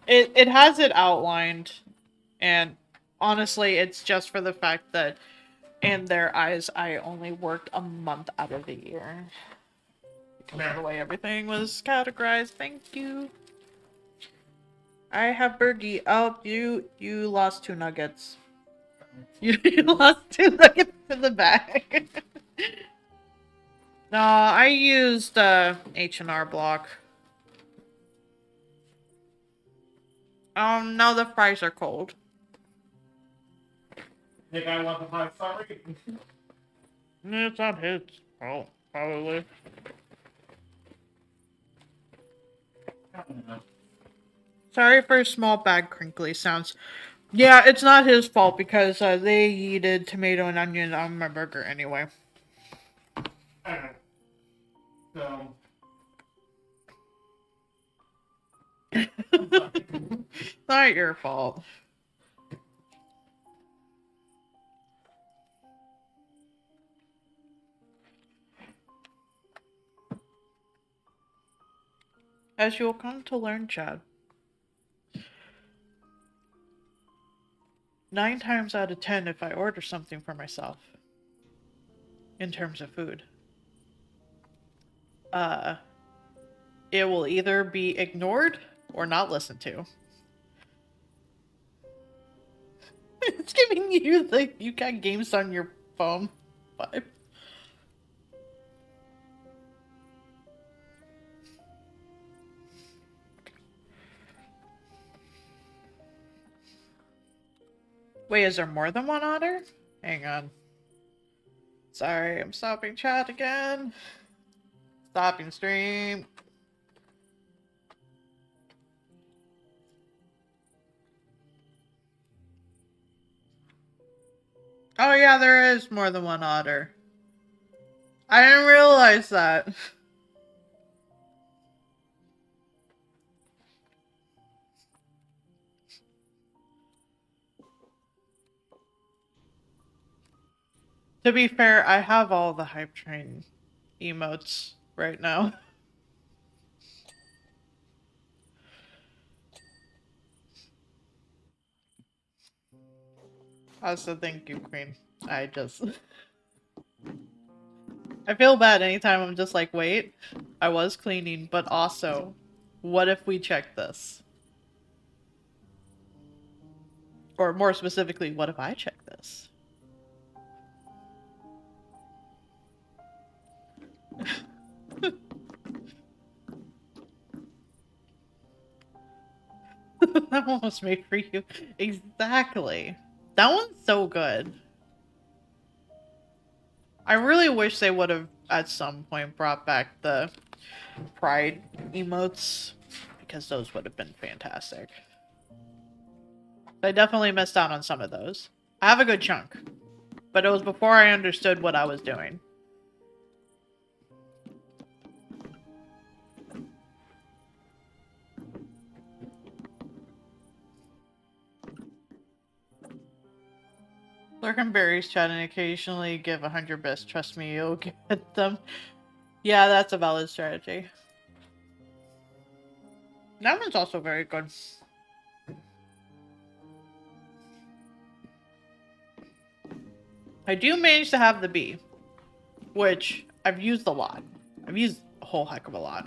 [SPEAKER 1] It has it outlined, and honestly, it's just for the fact that in their eyes, I only worked a month out of the year. Because of the way everything was categorized. Thank you. I have Bergie. Oh, you lost 2 nuggets. You lost 2 nuggets in the bag. No, I used H&R Block. No, the fries are cold.
[SPEAKER 3] Think I want the 5 star rating?
[SPEAKER 1] It's not his fault, probably.
[SPEAKER 3] I don't know.
[SPEAKER 1] Sorry for small bag crinkly sounds. Yeah, it's not his fault because they yeeted tomato and onion on my burger anyway.
[SPEAKER 3] Alright. So.
[SPEAKER 1] Not your fault. As you'll come to learn, Chad. 9 times out of 10, if I order something for myself, in terms of food, it will either be ignored or not listened to. It's giving you the you got games on your phone vibe. Wait, is there more than one otter? Hang on. Sorry, I'm stopping chat again. Stopping stream. Oh yeah, there is more than one otter. I didn't realize that. To be fair, I have all the hype train emotes right now. Also, thank you, Queen. I just... I feel bad anytime I'm just like, wait, I was cleaning, but also, what if we check this? Or more specifically, what if I check this? That one was made for you. Exactly. That one's so good. I really wish they would have, at some point, brought back the Pride emotes, because those would have been fantastic. I definitely missed out on some of those. I have a good chunk, but it was before I understood what I was doing. Lurk and berries chat and occasionally give 100 bits. Trust me, you'll get them. Yeah, that's a valid strategy. That one's also very good. I do manage to have the bee, which I've used a lot. I've used a whole heck of a lot.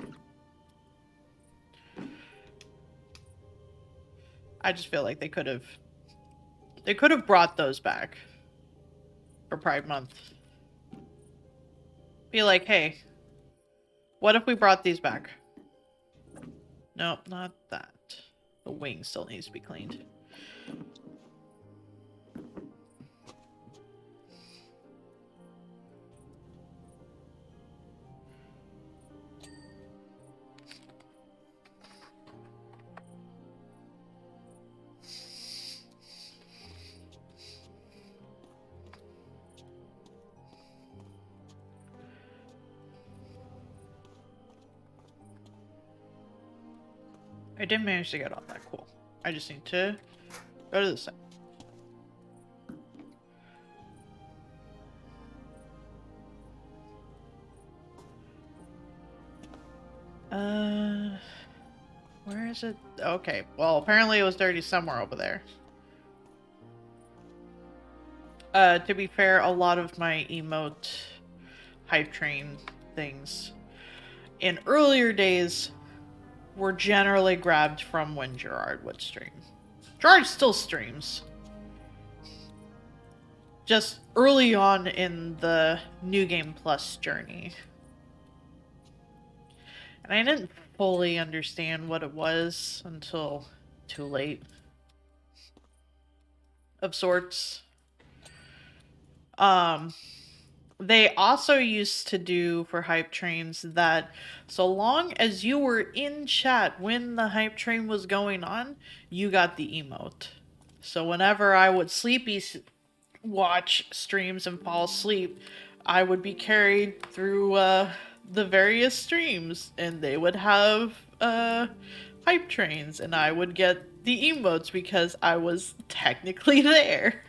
[SPEAKER 1] I just feel like they could have brought those back for Pride Month. Be like, hey, what if we brought these back? Nope, not that. The wing still needs to be cleaned. I did manage to get all that. Cool. I just need to go to the side. Where is it? Okay, well, apparently it was dirty somewhere over there. To be fair, a lot of my emote hype train things in earlier days were generally grabbed from when Gerard would stream. Gerard still streams. Just early on in the New Game Plus journey. And I didn't fully understand what it was until too late. Of sorts. They also used to do for hype trains that so long as you were in chat when the hype train was going on, you got the emote. So whenever I would sleepy watch streams and fall asleep, I would be carried through the various streams, and they would have hype trains, and I would get the emotes because I was technically there.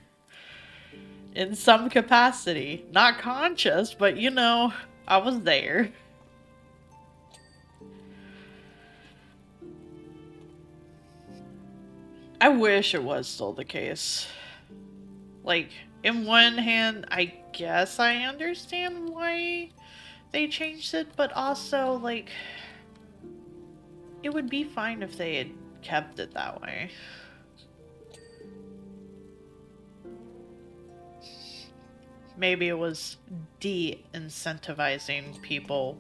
[SPEAKER 1] In some capacity. Not conscious, but you know, I was there. I wish it was still the case. Like, in one hand, I guess I understand why they changed it, but also, like, it would be fine if they had kept it that way. Maybe it was de-incentivizing people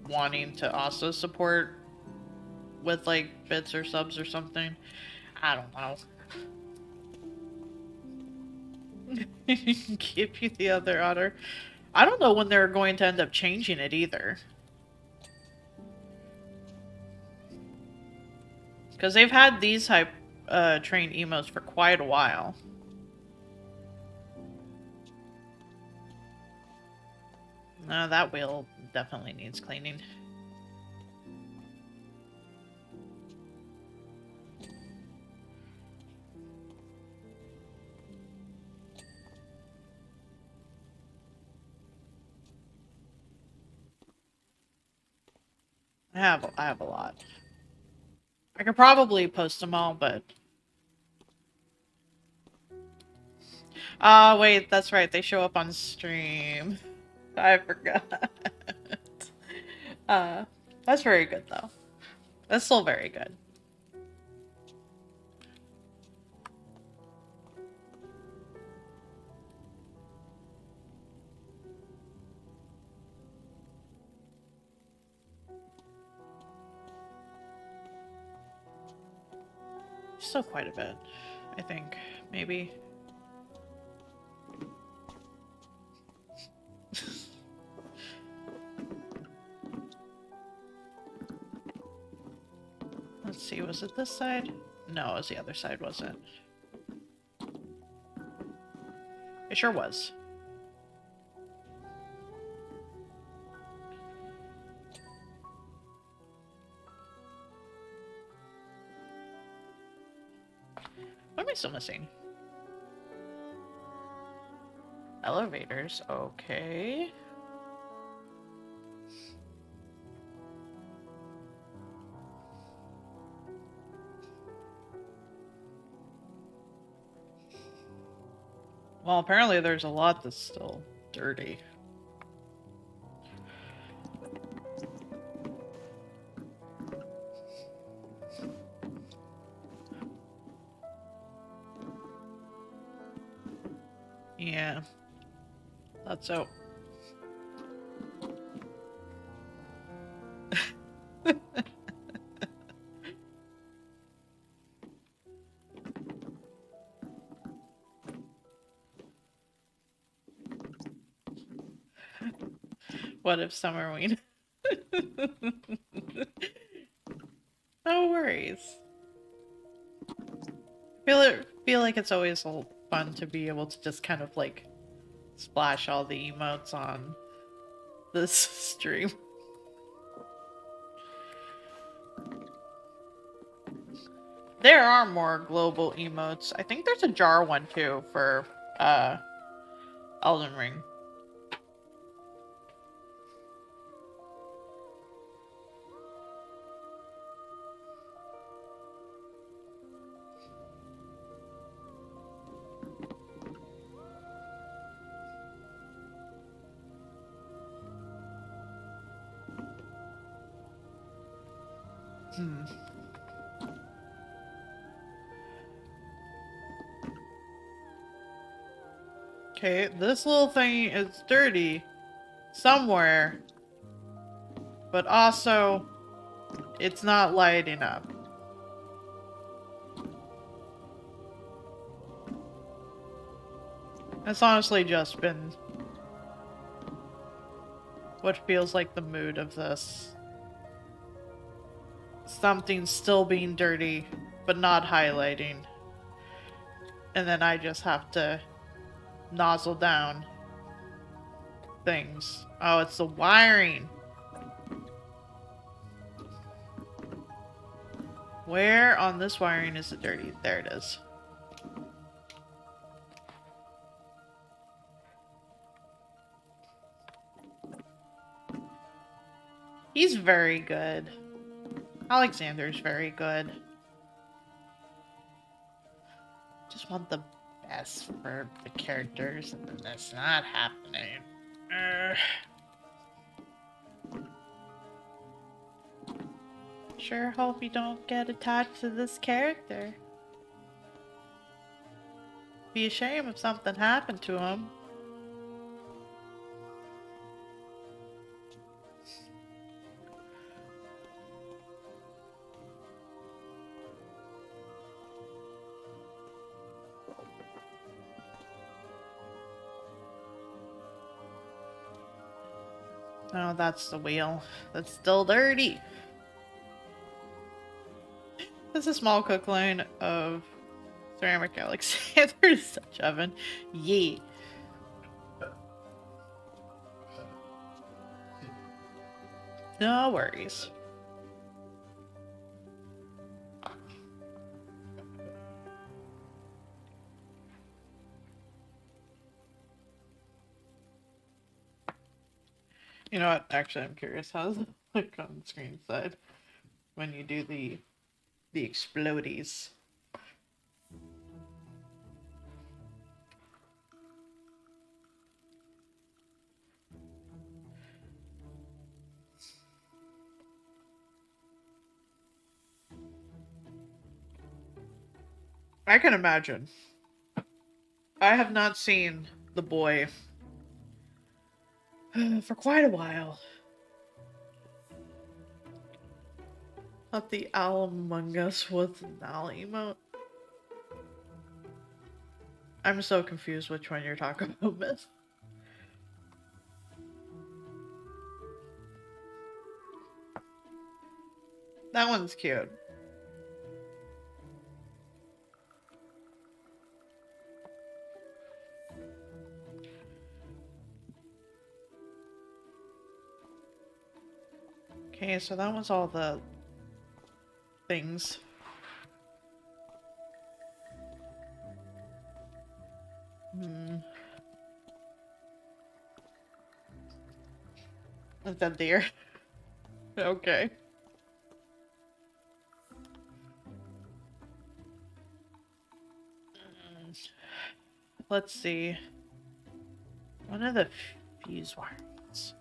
[SPEAKER 1] wanting to also support with, like, bits or subs or something. I don't know. Give you the other otter. I don't know when they're going to end up changing it either. Because they've had these hype train emotes for quite a while. No, that wheel definitely needs cleaning. I have a lot. I could probably post them all, but... Oh, wait, that's right. They show up on stream. I forgot. uh, that's very good, though. That's still very good. Still quite a bit, I think. Maybe. Let's see, was it this side? No, it was the other side, wasn't it? It sure was. What am I still missing? Elevators, okay. Well, apparently there's a lot that's still dirty. Yeah. Thought so. What if Summerween? No worries. Feel like it's always fun to be able to just kind of like splash all the emotes on this stream. There are more global emotes. I think there's a jar one too for Elden Ring. Okay, this little thing is dirty somewhere, but also it's not lighting up. It's honestly just been what feels like the mood of this. Something still being dirty, but not highlighting. And then I just have to nozzle down things. Oh, it's the wiring. Where on this wiring is it dirty? There it is. He's very good. Alexander's very good. Just want the best for the characters, and then that's not happening. Sure hope you don't get attached to this character. Be a shame if something happened to him. Oh, that's the wheel. That's still dirty. This is a small cook line of ceramic Alexander's Dutch oven. Yee. No worries. You know what? Actually, I'm curious. How's Click on screen side when you do the explodies. I can imagine. I have not seen the boy for quite a while. Thought the owl among us was an owl emote. I'm so confused which one you're talking about, Miss. That one's cute. Okay, so that was all the things. Is that deer? Okay. Let's see. One of the fuse wires.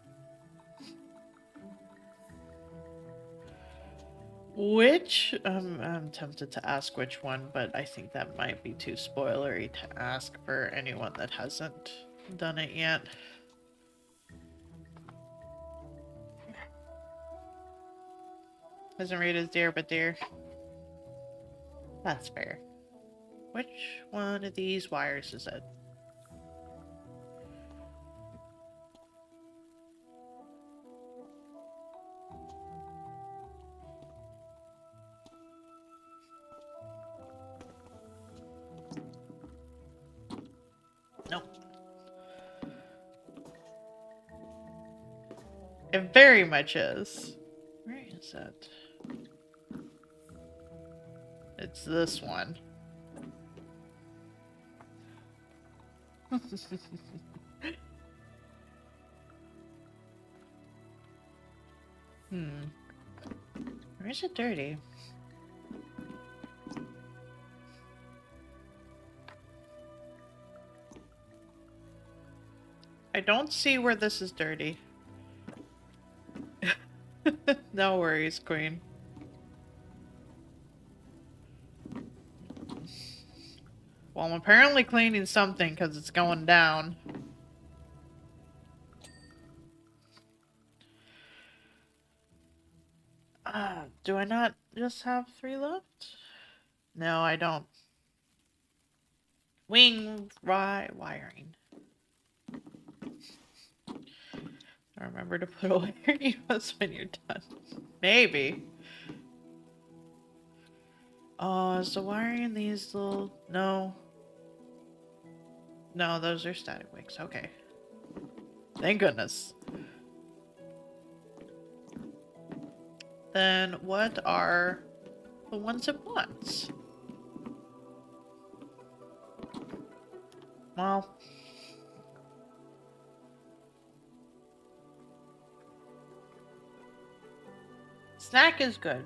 [SPEAKER 1] Which, I'm tempted to ask which one, but I think that might be too spoilery to ask for anyone that hasn't done it yet. Doesn't read as dear, but dear. That's fair. Which one of these wires is it? Nope. It very much is. Where is it? It's this one. Where is it dirty? I don't see where this is dirty. No worries, Queen. Well, I'm apparently cleaning something because it's going down. Do I not just have 3 left? No, I don't. Wiring. I remember to put away your emails when you're done. Maybe. Oh, is the wiring in these little... No. No, those are static wicks. Okay. Thank goodness. Then what are the ones it wants? Well... Snack is good.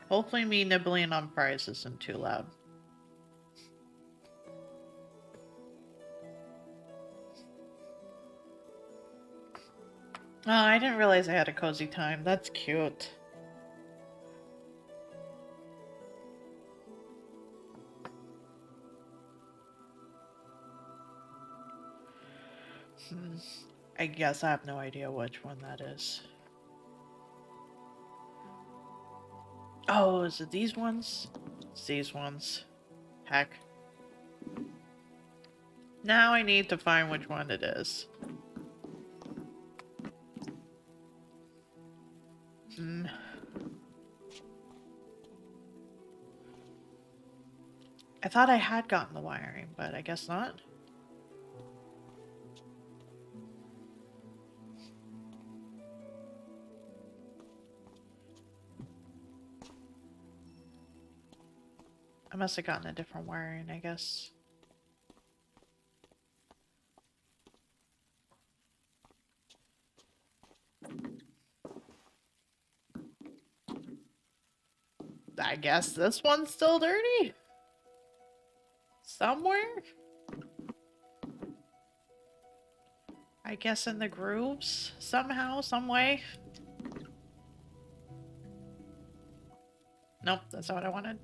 [SPEAKER 1] Hopefully me nibbling on fries isn't too loud. Oh, I didn't realize I had a cozy time. That's cute. I guess I have no idea which one that is. Oh, is it these ones? It's these ones. Heck. Now I need to find which one it is. I thought I had gotten the wiring, but I guess not. I must have gotten a different wiring, I guess. I guess this one's still dirty. Somewhere? I guess in the grooves? Somehow, some way? Nope, that's not what I wanted.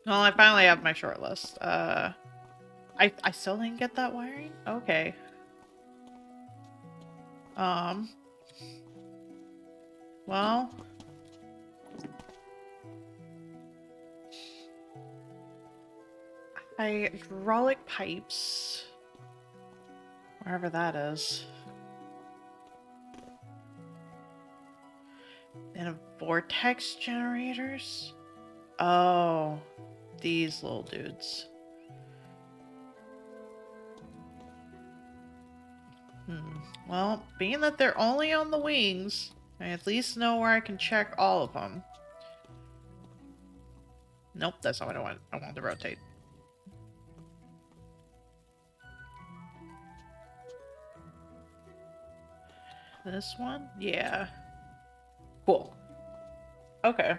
[SPEAKER 1] Well, I finally have my short list. I still didn't get that wiring? Okay. Um. Well. Hydraulic pipes. Wherever that is. And vortex generators? Oh. These little dudes. Well, being that they're only on the wings, I at least know where I can check all of them. Nope, that's not what I want. I want to rotate. This one? Yeah. Cool. Okay.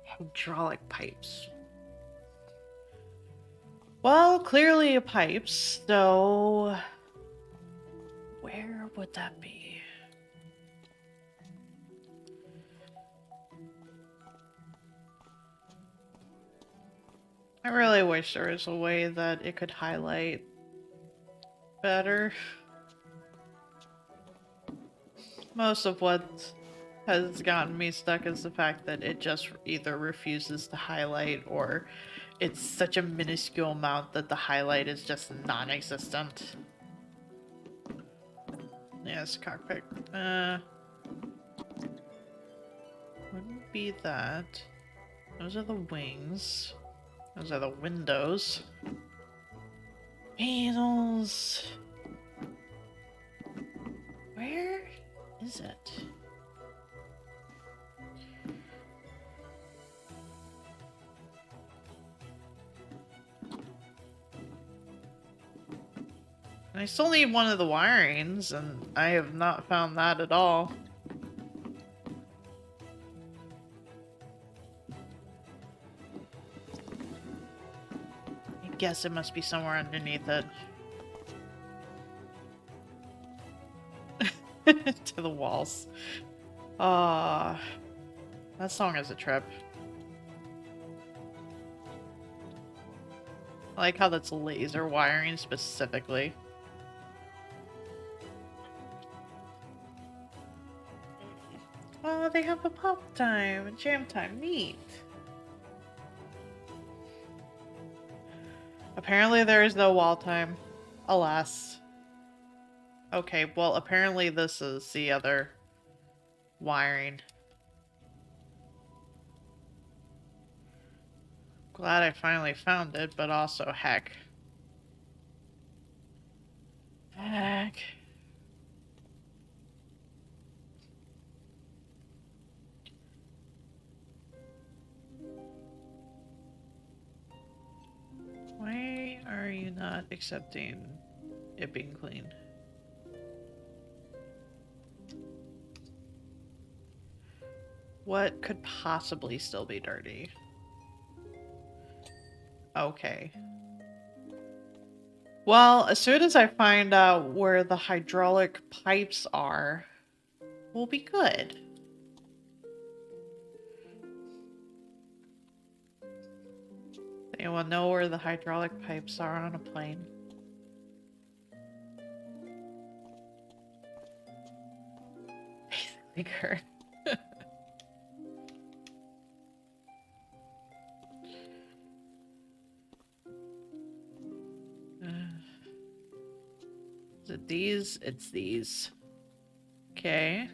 [SPEAKER 1] Hydraulic pipes. Well, clearly pipes, so... Where would that be? I really wish there was a way that it could highlight better. Most of what has gotten me stuck is the fact that it just either refuses to highlight or it's such a minuscule amount that the highlight is just non-existent. Yes, cockpit. Wouldn't be that. Those are the wings. Those are the windows. Panels. Where is it? I still need one of the wirings, and I have not found that at all. I guess it must be somewhere underneath it. To the walls. That song is a trip. I like how that's laser wiring specifically. Oh, they have a pop time, a jam time, neat. Apparently there is no wall time. Alas. Okay, well apparently this is the other wiring. Glad I finally found it, but also heck. Heck. Why are you not accepting it being clean? What could possibly still be dirty? Okay. Well, as soon as I find out where the hydraulic pipes are, we'll be good. Anyone know where the hydraulic pipes are on a plane? Basically, Kurt. Is it these? It's these. Okay.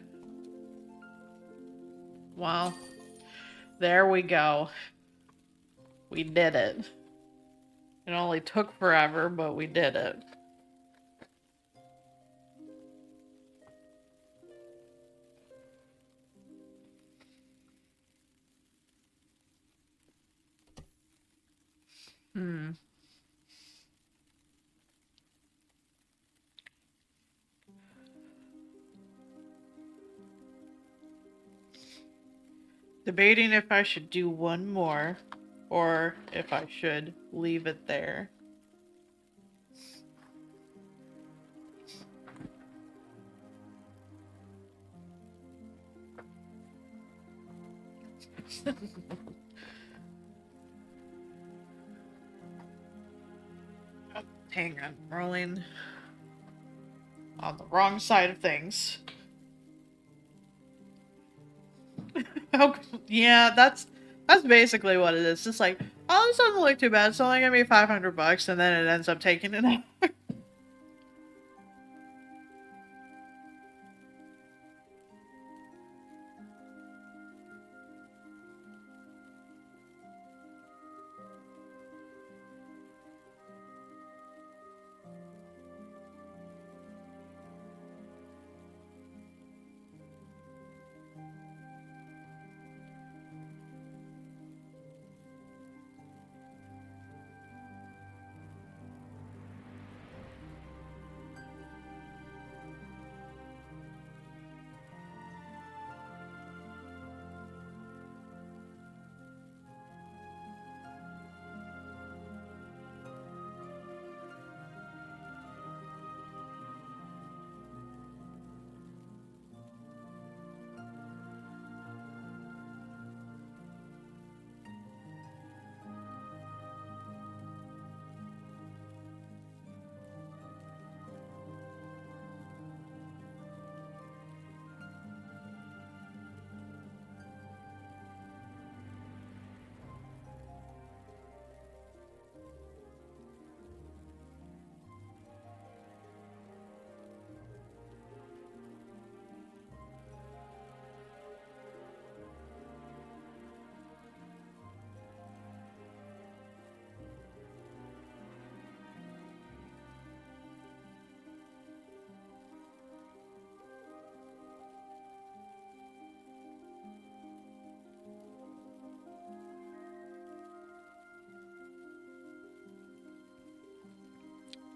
[SPEAKER 1] Well, there we go. We did it. It only took forever, but we did it. Debating if I should do one more or if I should leave it there. Hang on, rolling on the wrong side of things. Oh, yeah, that's basically what it is. It's like, oh, this doesn't look too bad. It's only gonna be $500, and then it ends up taking it out.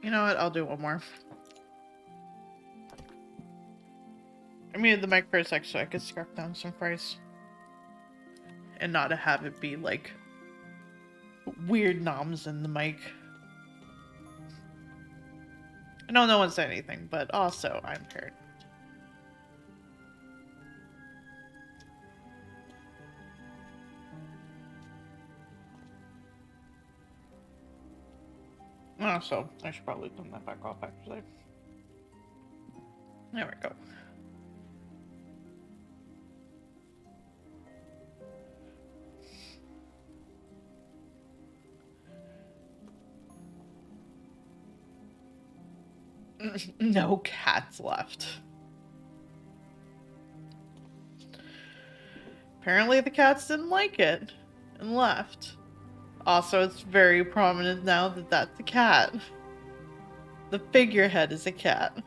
[SPEAKER 1] You know what? I'll do one more. I muted the mic for a sec so I could scarf down some fries. And not to have it be like weird noms in the mic. I know no one said anything, but also I'm hurt. Oh, so I should probably turn that back off actually. There we go. No cats left. Apparently the cats didn't like it and left. Also, it's very prominent now that that's a cat. The figurehead is a cat.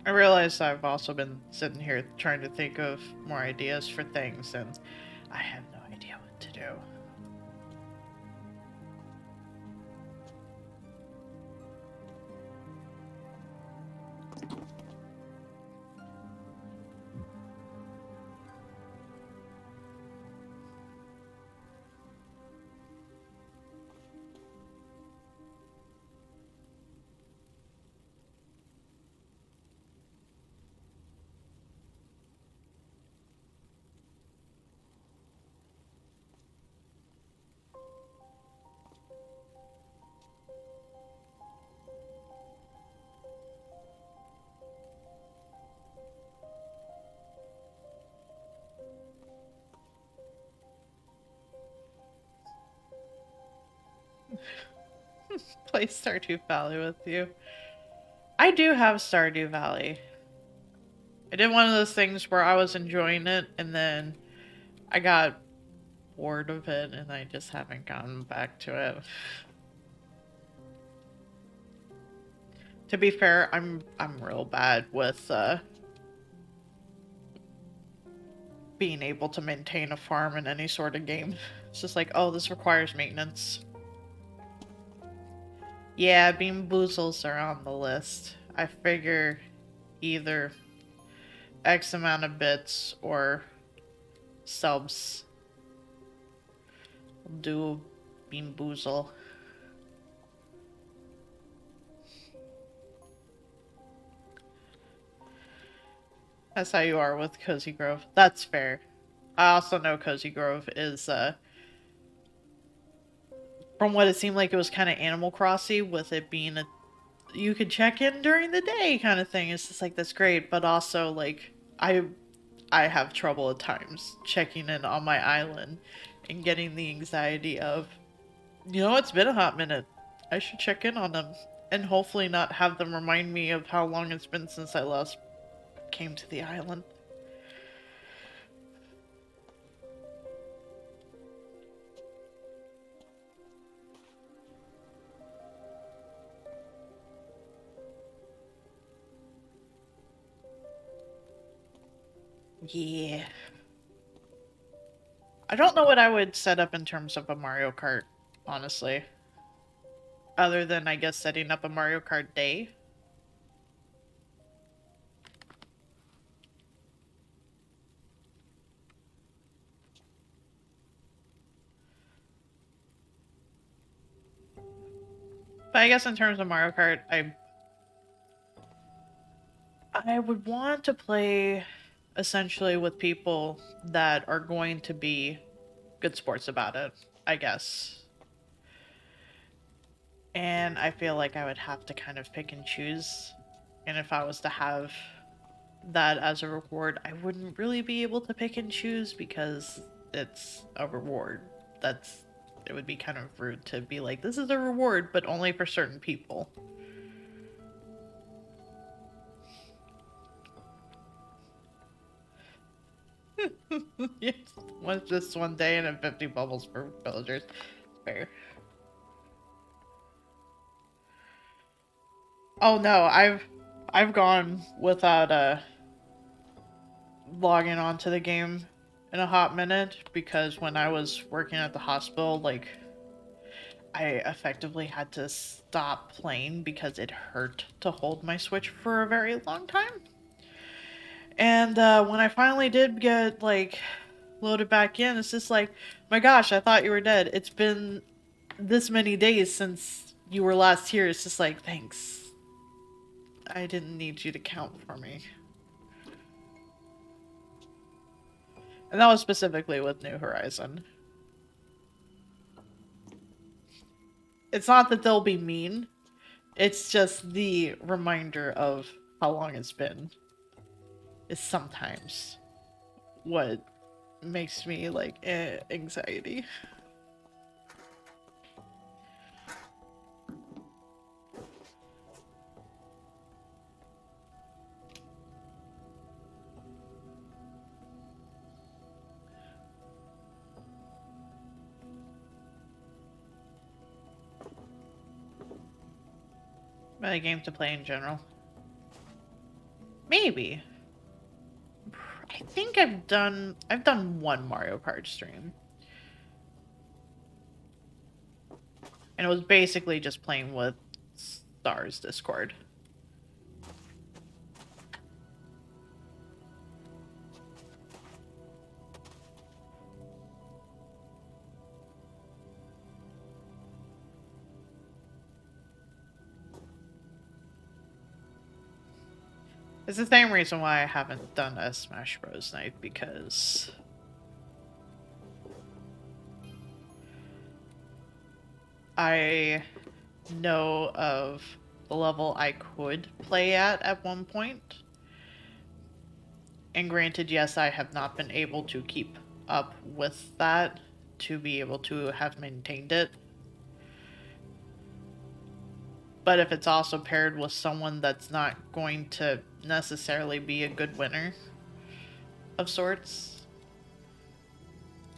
[SPEAKER 1] I realize I've also been sitting here trying to think of more ideas for things, and I have no idea what to do. Play Stardew Valley with you. I do have Stardew Valley. I did one of those things where I was enjoying it and then I got bored of it and I just haven't gotten back to it. To be fair, I'm real bad with being able to maintain a farm in any sort of game. It's just like, oh, this requires maintenance. Yeah, bean boozles are on the list. I figure either X amount of bits or subs. I'll do bean boozle. That's how you are with Cozy Grove. That's fair. I also know Cozy Grove is, from what it seemed like, it was kind of Animal Crossy with it being a you could check in during the day kind of thing. It's just like that's great, but also like I have trouble at times checking in on my island and getting the anxiety of, it's been a hot minute. I should check in on them and hopefully not have them remind me of how long it's been since I last came to the island. Yeah. I don't know what I would set up in terms of a Mario Kart, honestly. Other than, I guess, setting up a Mario Kart day. But I guess in terms of Mario Kart, I would want to play essentially with people that are going to be good sports about it, I guess. And I feel like I would have to kind of pick and choose. And if I was to have that as a reward, I wouldn't really be able to pick and choose because it's a reward. It would be kind of rude to be like, this is a reward, but only for certain people. Yes, just one day and 50 bubbles for villagers. Fair. Oh no, I've gone without logging onto the game in a hot minute because when I was working at the hospital, like I effectively had to stop playing because it hurt to hold my Switch for a very long time. And when I finally did get like loaded back in, it's just like, my gosh, I thought you were dead. It's been this many days since you were last here. It's just like, thanks. I didn't need you to count for me. And that was specifically with New Horizon. It's not that they'll be mean, it's just the reminder of how long it's been is sometimes what makes me like anxiety. But a game to play in general. Maybe. I think I've done one Mario Kart stream. And it was basically just playing with Stars Discord. It's the same reason why I haven't done a Smash Bros. Night, because I know of the level I could play at one point. And granted, yes, I have not been able to keep up with that to be able to have maintained it. But if it's also paired with someone that's not going to necessarily be a good winner of sorts,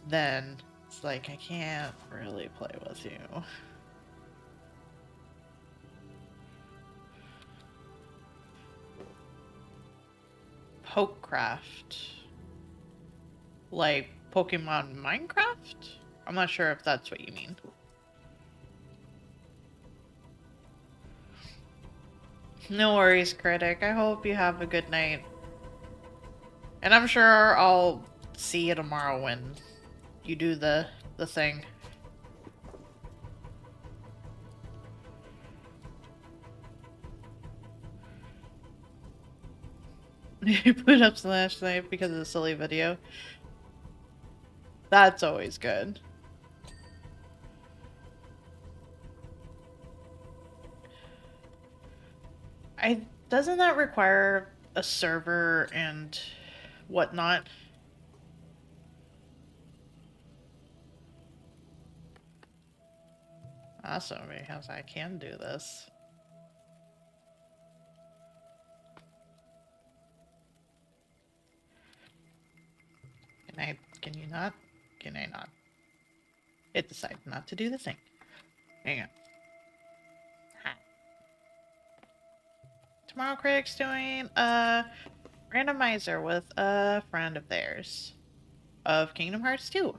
[SPEAKER 1] then it's like I can't really play with you. Pokecraft. Like Pokemon Minecraft? I'm not sure if that's what you mean. No worries, critic. I hope you have a good night. And I'm sure I'll see you tomorrow when you do the thing. You put up Slash Knife because of the silly video. That's always good. Doesn't that require a server and whatnot? Awesome, because I can do this. Can you not? Can I not? It decided not to do the thing. Hang on. Hi. Tomorrow Critic's doing a randomizer with a friend of theirs of Kingdom Hearts 2.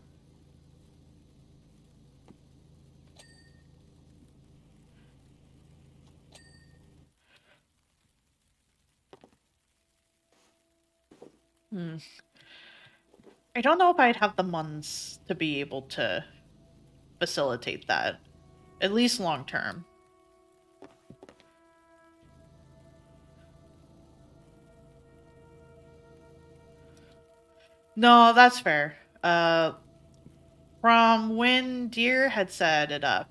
[SPEAKER 1] I don't know if I'd have the months to be able to facilitate that, at least long term. No, that's fair. From when Deer had set it up,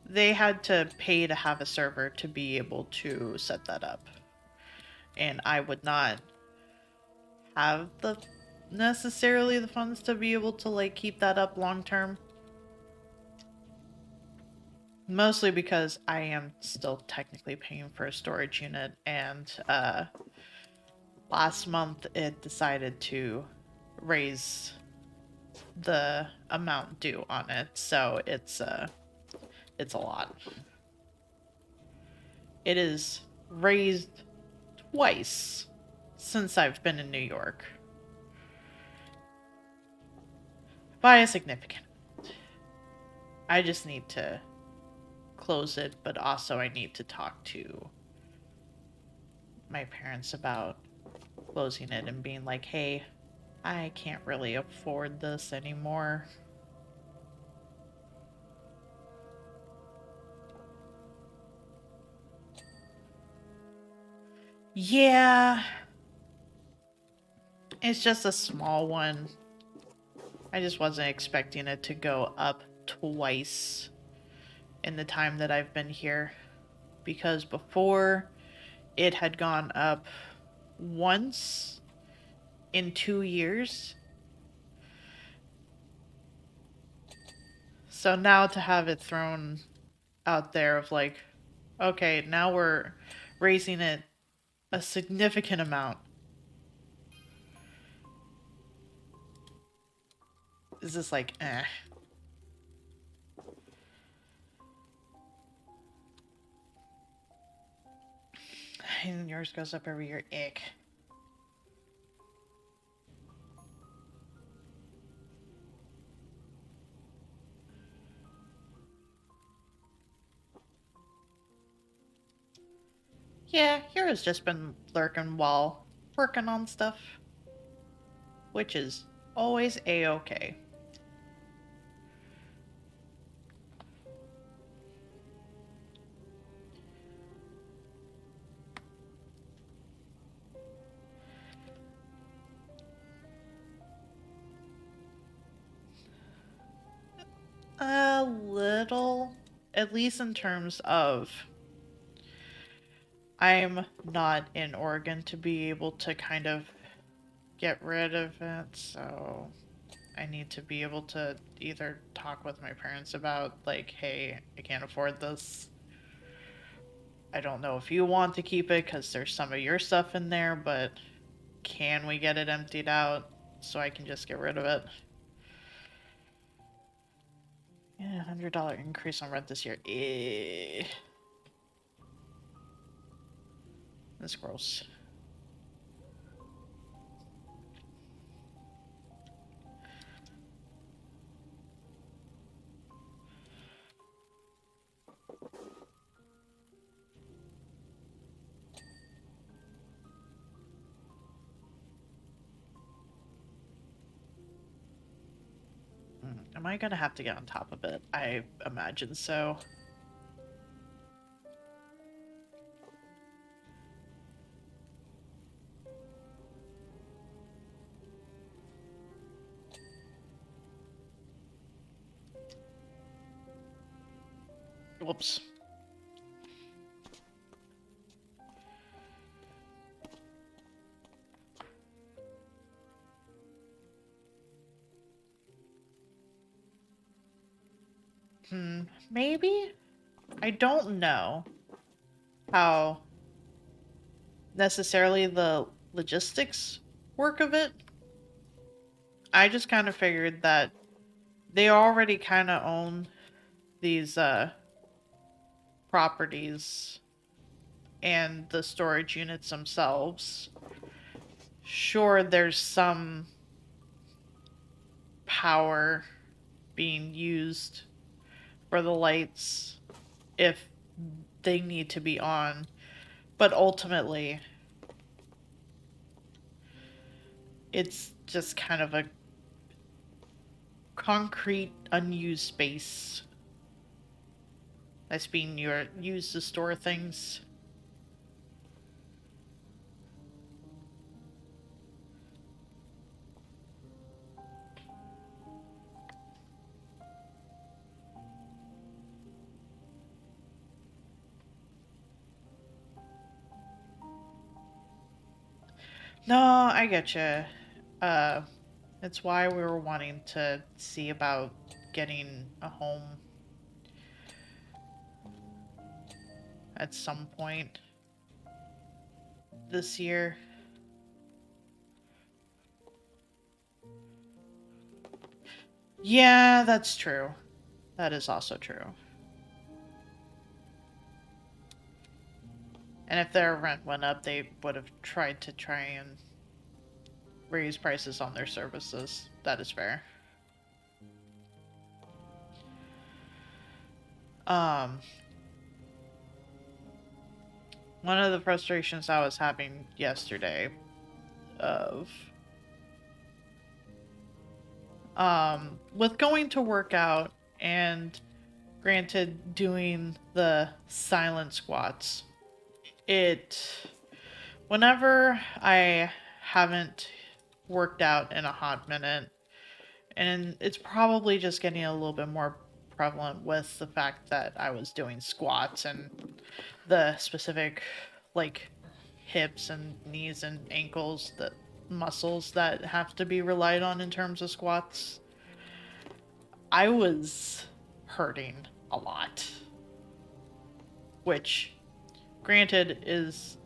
[SPEAKER 1] they had to pay to have a server to be able to set that up. And I would not have necessarily the funds to be able to like keep that up long term. Mostly because I am still technically paying for a storage unit, and last month it decided to raise the amount due on it, so it's a lot. It is raised twice since I've been in New York. By a significant amount. I just need to close it, but also I need to talk to my parents about closing it and being like, hey, I can't really afford this anymore. Yeah. It's just a small one. I just wasn't expecting it to go up twice in the time that I've been here. Because before, it had gone up once in 2 years. So now to have it thrown out there of like, okay, now we're raising it a significant amount. Is this like, eh. And yours goes up every year. Ick. Yeah, Hero's just been lurking while working on stuff. Which is always a-okay. A little. At least in terms of I'm not in Oregon to be able to kind of get rid of it, so I need to be able to either talk with my parents about, like, hey, I can't afford this. I don't know if you want to keep it because there's some of your stuff in there, but can we get it emptied out so I can just get rid of it? Yeah, $100 increase on rent this year. That's gross. Am I gonna have to get on top of it? I imagine so. Whoops. Maybe? I don't know how necessarily the logistics work of it. I just kind of figured that they already kind of own these properties and the storage units themselves. Sure, there's some power being used for the lights if they need to be on, but ultimately it's just kind of a concrete unused space that's being used to store things. No, I get you. It's why we were wanting to see about getting a home at some point this year. Yeah, that's true. That is also true. And if their rent went up, they would have tried to try and raise prices on their services. That is fair. Um, One of the frustrations I was having yesterday of with going to work out and granted doing the silent squats, it whenever I haven't worked out in a hot minute, and it's probably just getting a little bit more prevalent with the fact that I was doing squats and the specific like hips and knees and ankles, that muscles that have to be relied on in terms of squats. I was hurting a lot, which granted is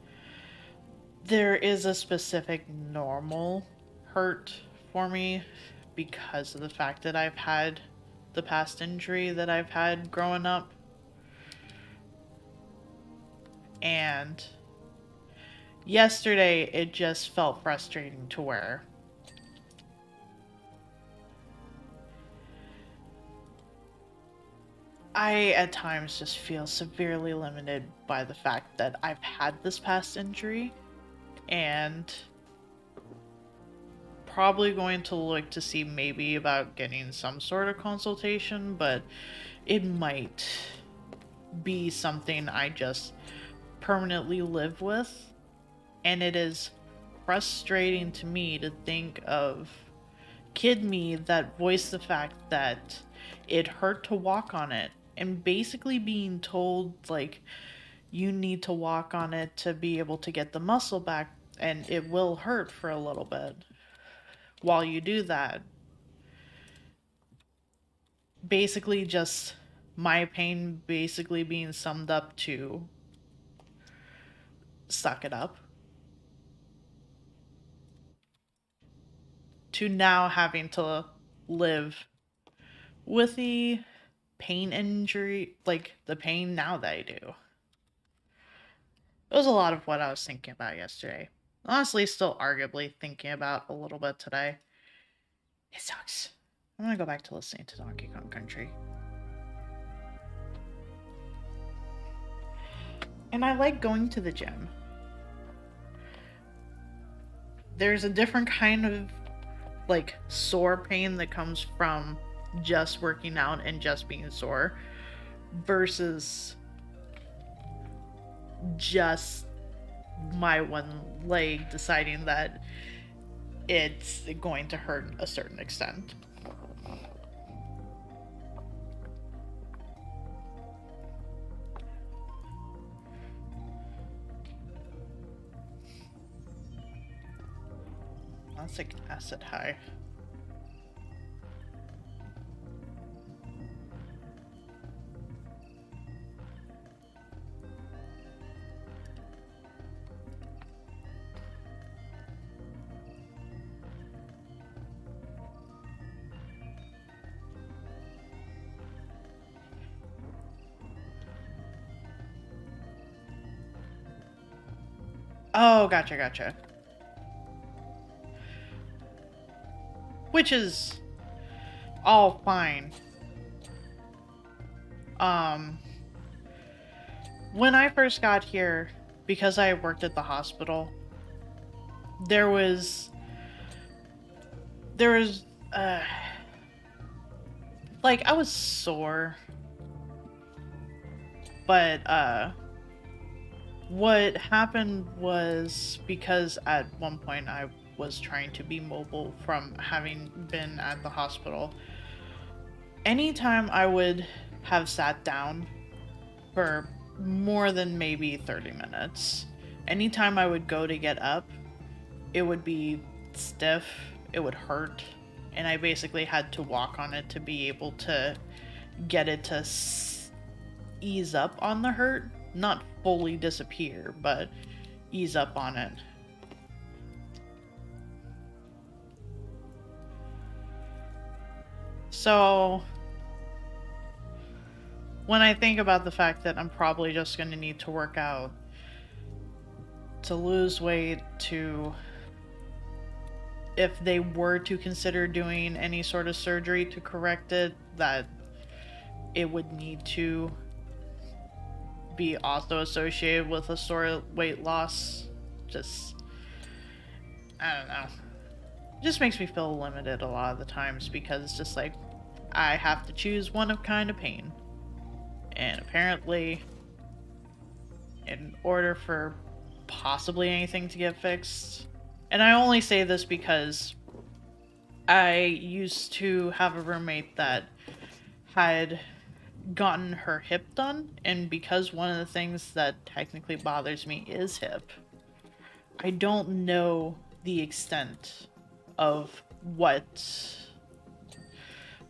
[SPEAKER 1] there is a specific normal hurt for me because of the fact that I've had the past injury that I've had growing up. And yesterday it just felt frustrating to where I at times just feel severely limited by the fact that I've had this past injury and probably going to look to see maybe about getting some sort of consultation, but it might be something I just permanently live with. And it is frustrating to me to think of kid me that voiced the fact that it hurt to walk on it and basically being told like you need to walk on it to be able to get the muscle back and it will hurt for a little bit while you do that. Basically just my pain basically being summed up to suck it up, to now having to live with the pain injury, like the pain now that I do. It was a lot of what I was thinking about yesterday. Honestly, still arguably thinking about a little bit today. It sucks. I'm gonna go back to listening to Donkey Kong Country. And I like going to the gym. There's a different kind of like sore pain that comes from just working out and just being sore versus just my one leg deciding that it's going to hurt a certain extent. That's like acid high. Oh, gotcha. Which is all fine. When I first got here, because I worked at the hospital, there was uh like I was sore, but what happened was because at one point I was trying to be mobile from having been at the hospital. Anytime I would have sat down for more than maybe 30 minutes, anytime I would go to get up, it would be stiff, it would hurt, and I basically had to walk on it to be able to get it to ease up on the hurt. Not fully disappear, but ease up on it. So, when I think about the fact that I'm probably just going to need to work out to lose weight, to if they were to consider doing any sort of surgery to correct it, that it would need to be also associated with a sort of weight loss. Just, I don't know. It just makes me feel limited a lot of the times because it's just like, I have to choose one of kind of pain. And apparently, in order for possibly anything to get fixed, and I only say this because I used to have a roommate that had gotten her hip done, and because one of the things that technically bothers me is hip, I don't know the extent of what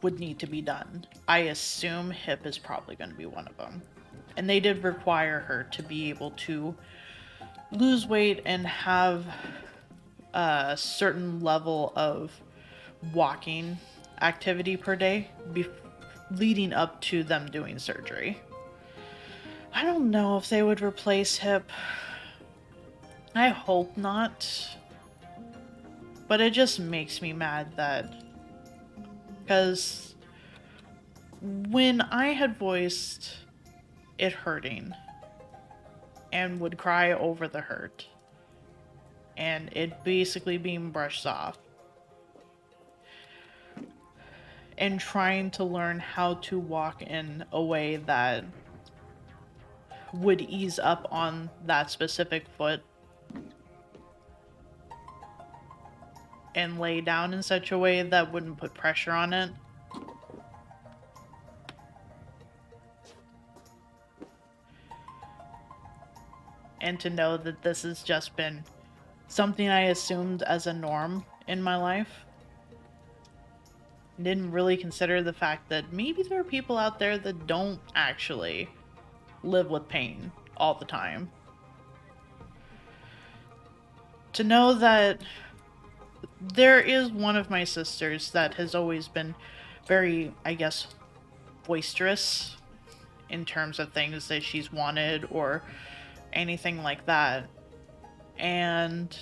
[SPEAKER 1] would need to be done. I assume hip is probably going to be one of them. And they did require her to be able to lose weight and have a certain level of walking activity per day leading up to them doing surgery. I don't know if they would replace hip. I hope not. But it just makes me mad that, because when I had voiced it hurting and would cry over the hurt and it basically being brushed off and trying to learn how to walk in a way that would ease up on that specific foot and lay down in such a way that wouldn't put pressure on it. And to know that this has just been something I assumed as a norm in my life. Didn't really consider the fact that maybe there are people out there that don't actually live with pain all the time. To know that there is one of my sisters that has always been very, I guess, boisterous in terms of things that she's wanted or anything like that. And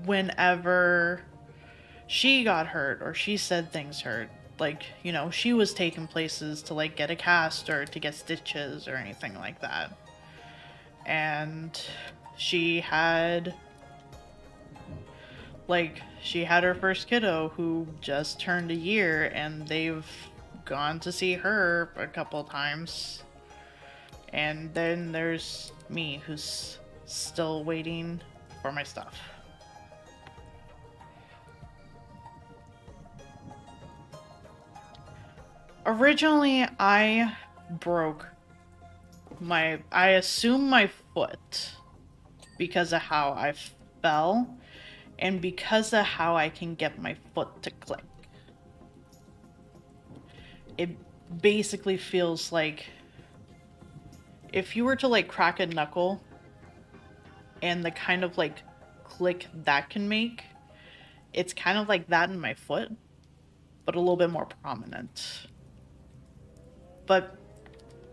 [SPEAKER 1] whenever she got hurt or she said things hurt, like, you know, she was taking places to like get a cast or to get stitches or anything like that. And she had Like, she had her first kiddo who just turned a year, and they've gone to see her a couple times. And then there's me, who's still waiting for my stuff. Originally, I broke I assume my foot because of how I fell and because of how I can get my foot to click. It basically feels like if you were to like crack a knuckle and the kind of like click that can make, it's kind of like that in my foot, but a little bit more prominent. But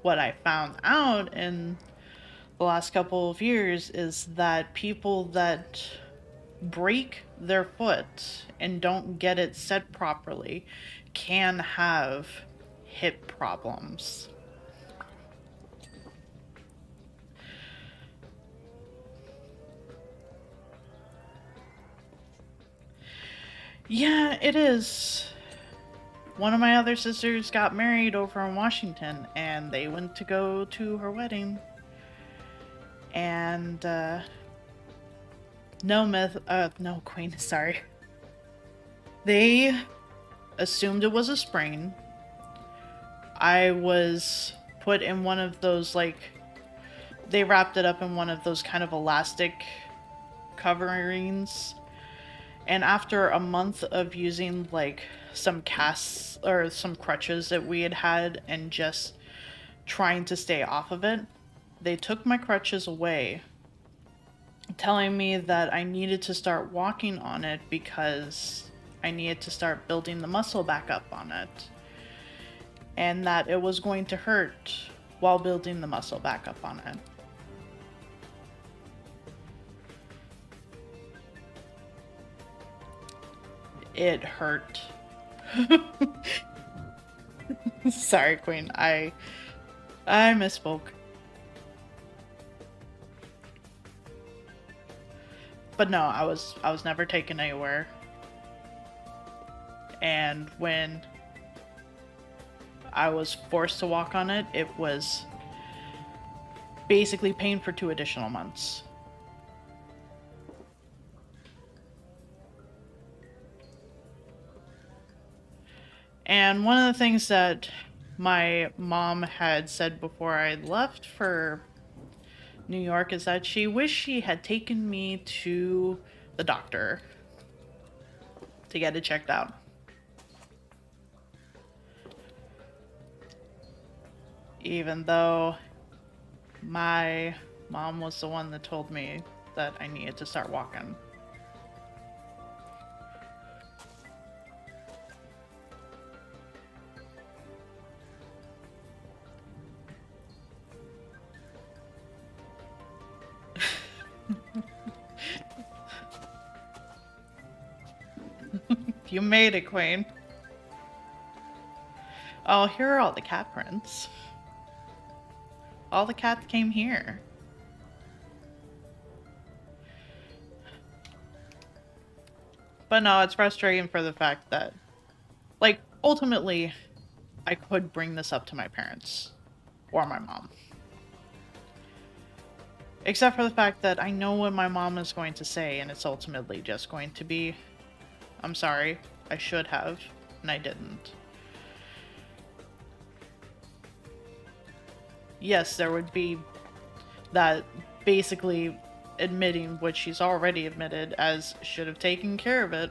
[SPEAKER 1] what I found out in the last couple of years is that people that break their foot and don't get it set properly can have hip problems. Yeah, it is. One of my other sisters got married over in Washington, and they went to go to her wedding. And, no, Queen, sorry. They assumed it was a sprain. I was put in one of those, like, they wrapped it up in one of those kind of elastic coverings. And after a month of using, like, some casts or some crutches that we had and just trying to stay off of it, they took my crutches away, telling me that I needed to start walking on it because I needed to start building the muscle back up on it. And that it was going to hurt while building the muscle back up on it. It hurt. Sorry, Queen. I misspoke. But no, I was never taken anywhere. And when I was forced to walk on it, it was basically pain for 2 additional months. And one of the things that my mom had said before I left for New York is that she wished she had taken me to the doctor to get it checked out. Even though my mom was the one that told me that I needed to start walking. You made it, Queen. Oh, here are all the cat prints. All the cats came here. But no, it's frustrating for the fact that, like, ultimately, I could bring this up to my parents or my mom. Except for the fact that I know what my mom is going to say, and it's ultimately just going to be, I'm sorry, I should have, and I didn't. Yes, there would be that basically admitting what she's already admitted as should have taken care of it.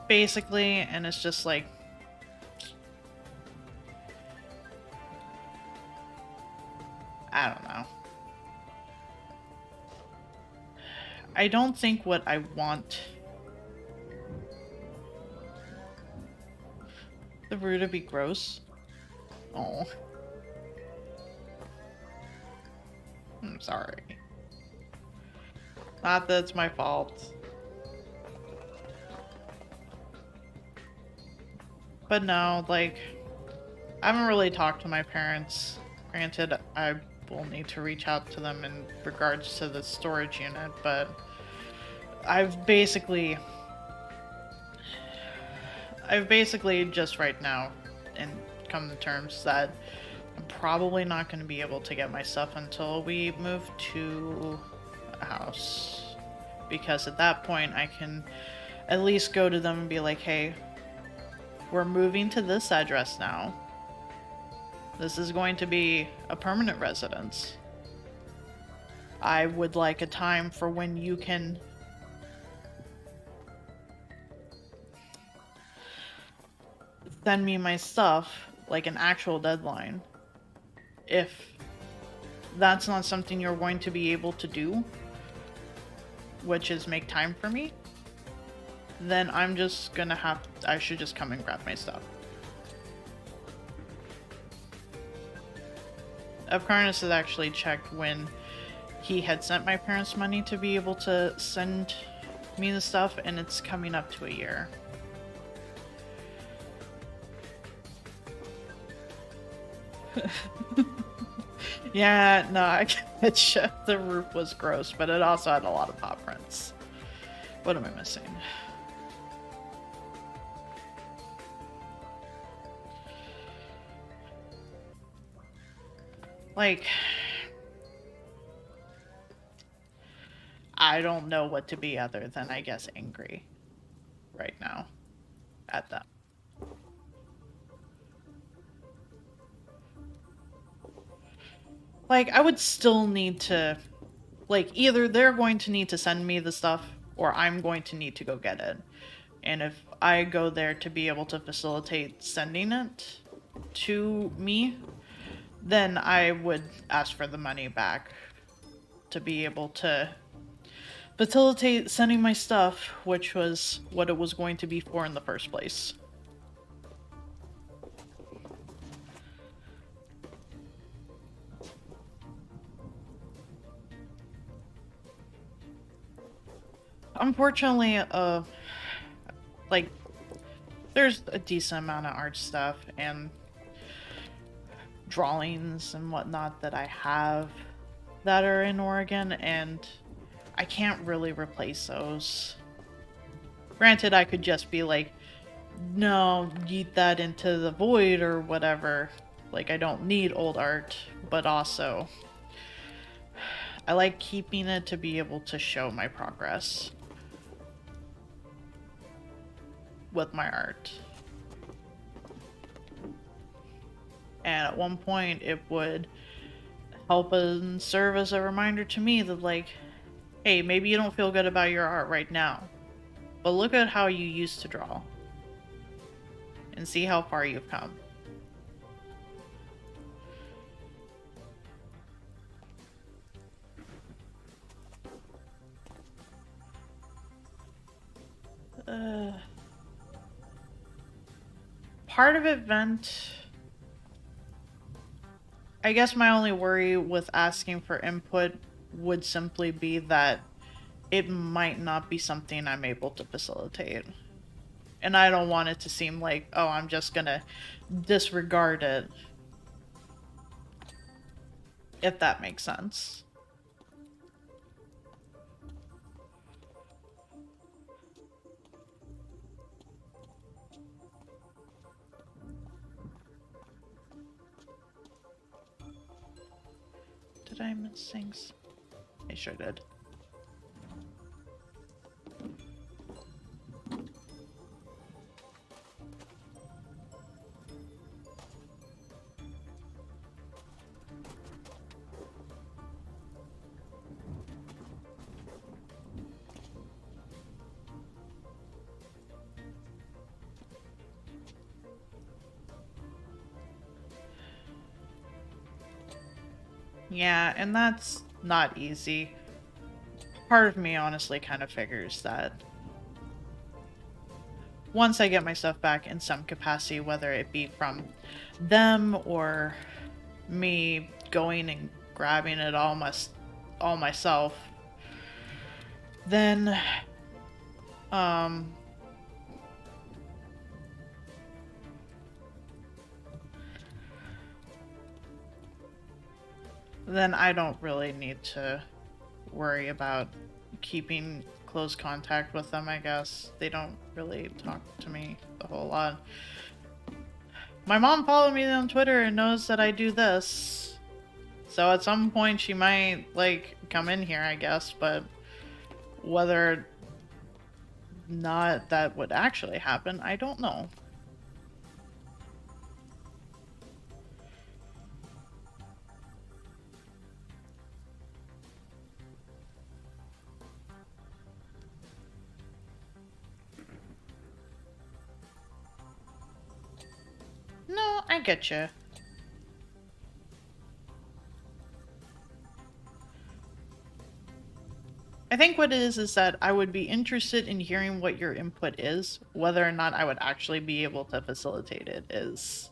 [SPEAKER 1] Basically, and it's just like, I don't know. I don't think what I want the Rue to be gross. Oh. I'm sorry. Not that it's my fault. But no, like, I haven't really talked to my parents. Granted, I will need to reach out to them in regards to the storage unit, but I've basically just right now and come to terms that I'm probably not going to be able to get my stuff until we move to a house. Because at that point, I can at least go to them and be like, hey, we're moving to this address now. This is going to be a permanent residence. I would like a time for when you can send me my stuff, like an actual deadline. If that's not something you're going to be able to do, which is make time for me, then I'm just gonna I should just come and grab my stuff. Avkarnas has actually checked when he had sent my parents money to be able to send me the stuff, and it's coming up to a year. Yeah, no, I get you. The roof was gross, but it also had a lot of paw prints. What am I missing? Like, I don't know what to be other than, I guess, angry right now at them. Like, I would still need to, like, either they're going to need to send me the stuff or I'm going to need to go get it. And if I go there to be able to facilitate sending it to me, then I would ask for the money back to be able to facilitate sending my stuff, which was what it was going to be for in the first place. Unfortunately, like, there's a decent amount of art stuff and drawings and whatnot that I have that are in Oregon, and I can't really replace those. Granted, I could just be like, no, yeet that into the void or whatever. Like, I don't need old art, but also, I like keeping it to be able to show my progress with my art. And at one point, it would help and serve as a reminder to me that, like, hey, maybe you don't feel good about your art right now, but look at how you used to draw and see how far you've come. Part of it vent. I guess my only worry with asking for input would simply be that it might not be something I'm able to facilitate. And I don't want it to seem like, oh, I'm just gonna disregard it. If that makes sense. Did I miss things? I sure did. Yeah, and that's not easy. Part of me honestly kind of figures that once I get my stuff back in some capacity, whether it be from them or me going and grabbing it all myself, then then I don't really need to worry about keeping close contact with them, I guess. They don't really talk to me a whole lot. My mom followed me on Twitter and knows that I do this. So at some point she might, like, come in here, I guess, but whether or not that would actually happen, I don't know. No, I get you. I think what it is that I would be interested in hearing what your input is. Whether or not I would actually be able to facilitate it is,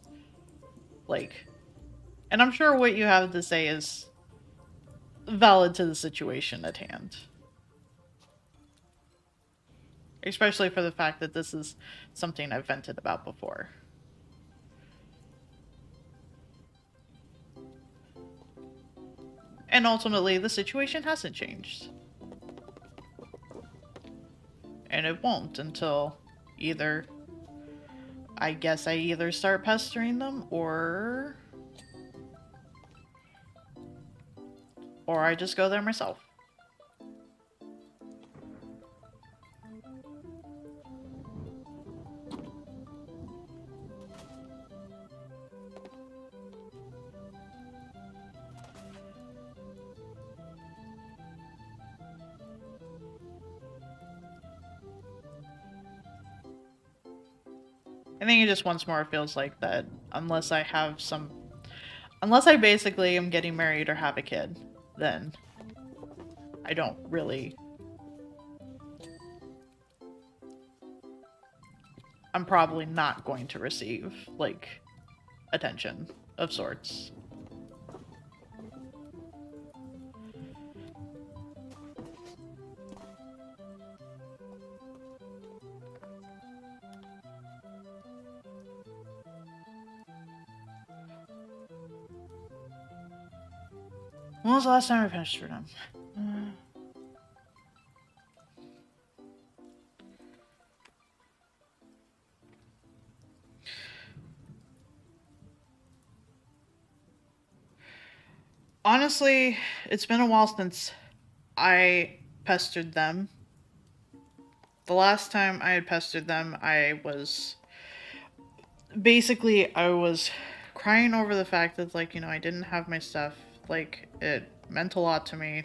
[SPEAKER 1] like... And I'm sure what you have to say is valid to the situation at hand. Especially for the fact that this is something I've vented about before. And ultimately, the situation hasn't changed. And it won't until either... I guess I either start pestering them, or I just go there myself. I think it just once more feels like that unless I have some... Unless I basically am getting married or have a kid, then I don't really... I'm probably not going to receive, like, attention of sorts. When was the last time I pestered him? Honestly, it's been a while since I pestered them. The last time I had pestered them, I was crying over the fact that, like, I didn't have my stuff. Like, it meant a lot to me.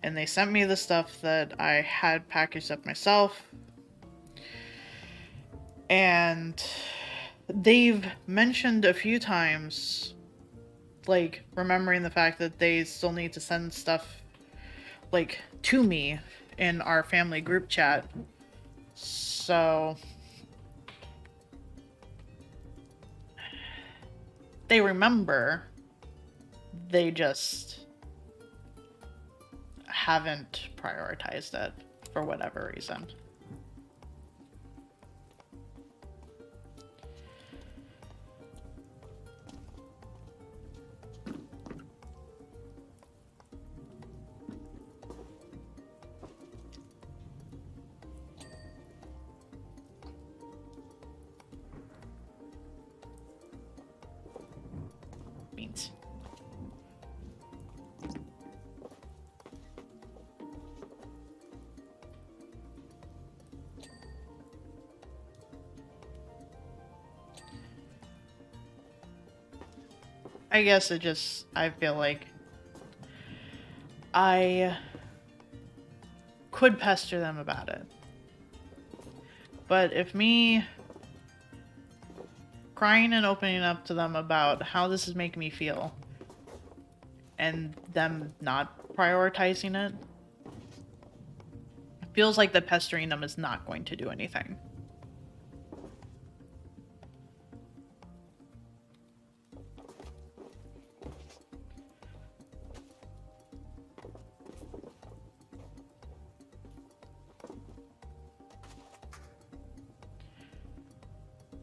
[SPEAKER 1] And they sent me the stuff that I had packaged up myself. And they've mentioned a few times, like, remembering the fact that they still need to send stuff, like, to me in our family group chat. So they remember, they just haven't prioritized it for whatever reason. Beans. I guess I feel like I could pester them about it. But if me crying and opening up to them about how this is making me feel, and them not prioritizing it, it feels like the pestering them is not going to do anything.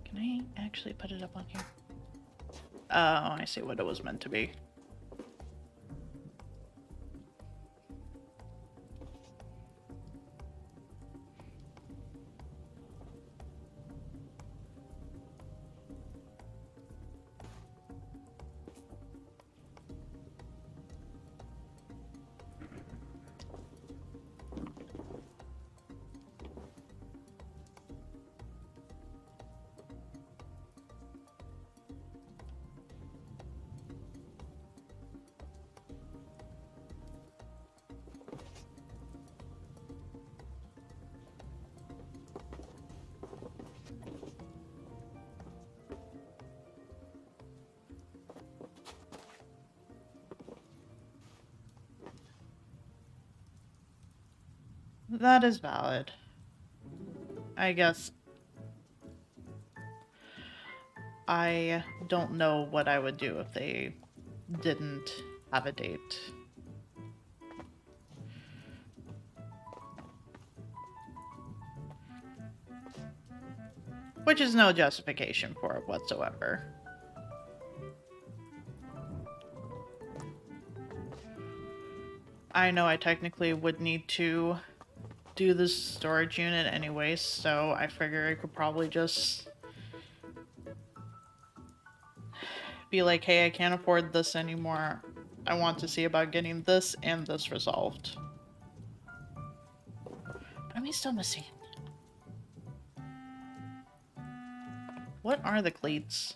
[SPEAKER 1] Can I actually put it up on here? Oh, I see what it was meant to be. that is valid. I guess I don't know what I would do if they didn't have a date. Which is no justification for it whatsoever. I know I technically would need to do this storage unit anyways, so I figure I could probably just be like, hey, I can't afford this anymore. I want to see about getting this and this resolved. What am I still missing? What are the cleats?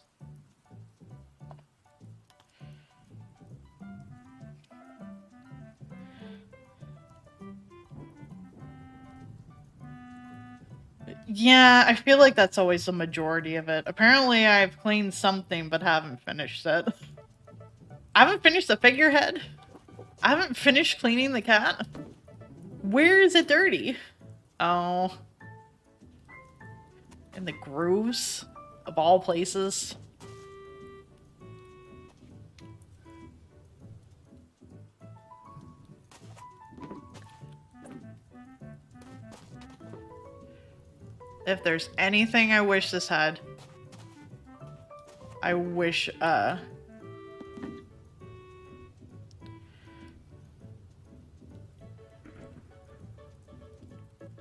[SPEAKER 1] Yeah, I feel like that's always the majority of it. Apparently I've cleaned something but haven't finished it. I haven't finished the figurehead. I haven't finished cleaning the cat. Where is it dirty? Oh. In the grooves of all places. If there's anything I wish this had, I wish, a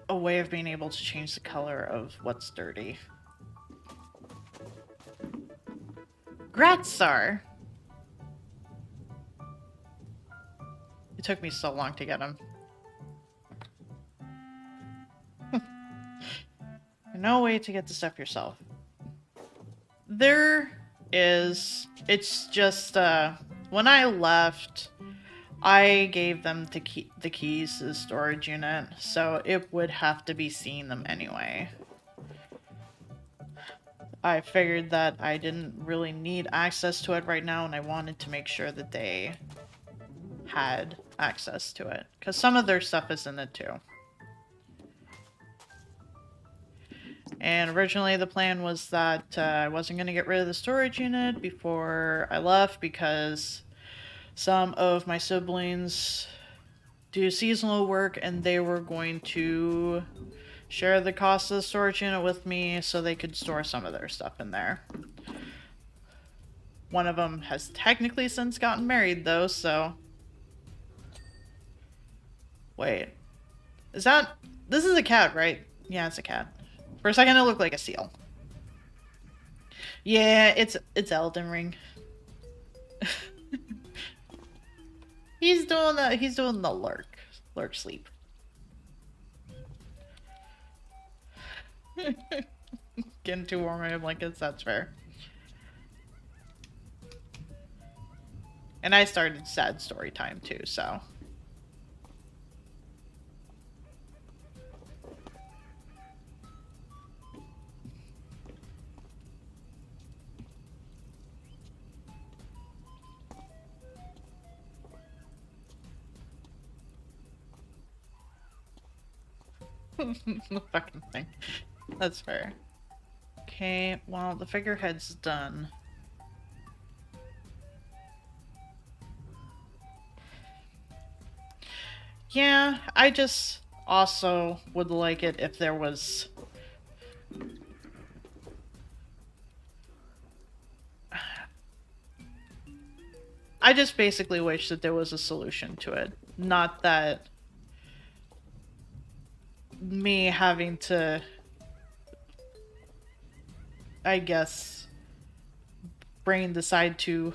[SPEAKER 1] way of being able to change the color of what's dirty. Gratzar! It took me so long to get him. No way to get the stuff yourself. There is. It's just, when I left, I gave them the keys to the storage unit, so it would have to be seeing them anyway. I figured that I didn't really need access to it right now, and I wanted to make sure that they had access to it, because some of their stuff is in it too. And originally the plan was that I wasn't going to get rid of the storage unit before I left because some of my siblings do seasonal work and they were going to share the cost of the storage unit with me so they could store some of their stuff in there. One of them has technically since gotten married though, so... Wait. Is that... This is a cat, right? Yeah, it's a cat. For a second, it looked like a seal. Yeah, it's Elden Ring. He's doing the lurk sleep. Getting too warm in my blankets. That's fair. And I started sad story time too, so. The fucking thing. That's fair. Okay, well, the figurehead's done. Yeah, I just also would like it if there was... I just basically wish that there was a solution to it. Not that... me having to, I guess, brain decide to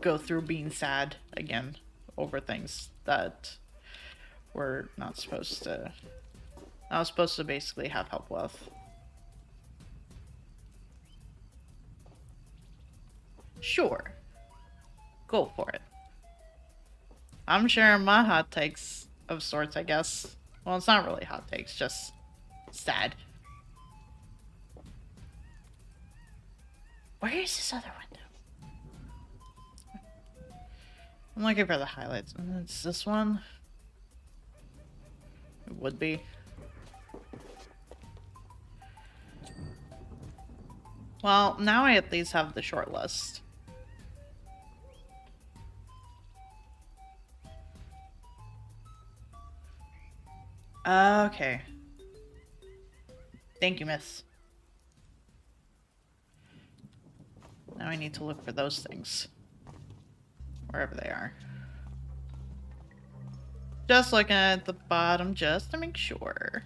[SPEAKER 1] go through being sad again over things that we're not supposed to. I was supposed to basically have help with. Sure. Go for it. I'm sharing my hot takes of sorts, I guess. Well, it's not really hot takes, just sad. Where is this other window? I'm looking for the highlights. And it's this one. It would be. Well, now I at least have the short list. Okay. Thank you, miss. Now I need to look for those things. Wherever they are. Just looking at the bottom just to make sure.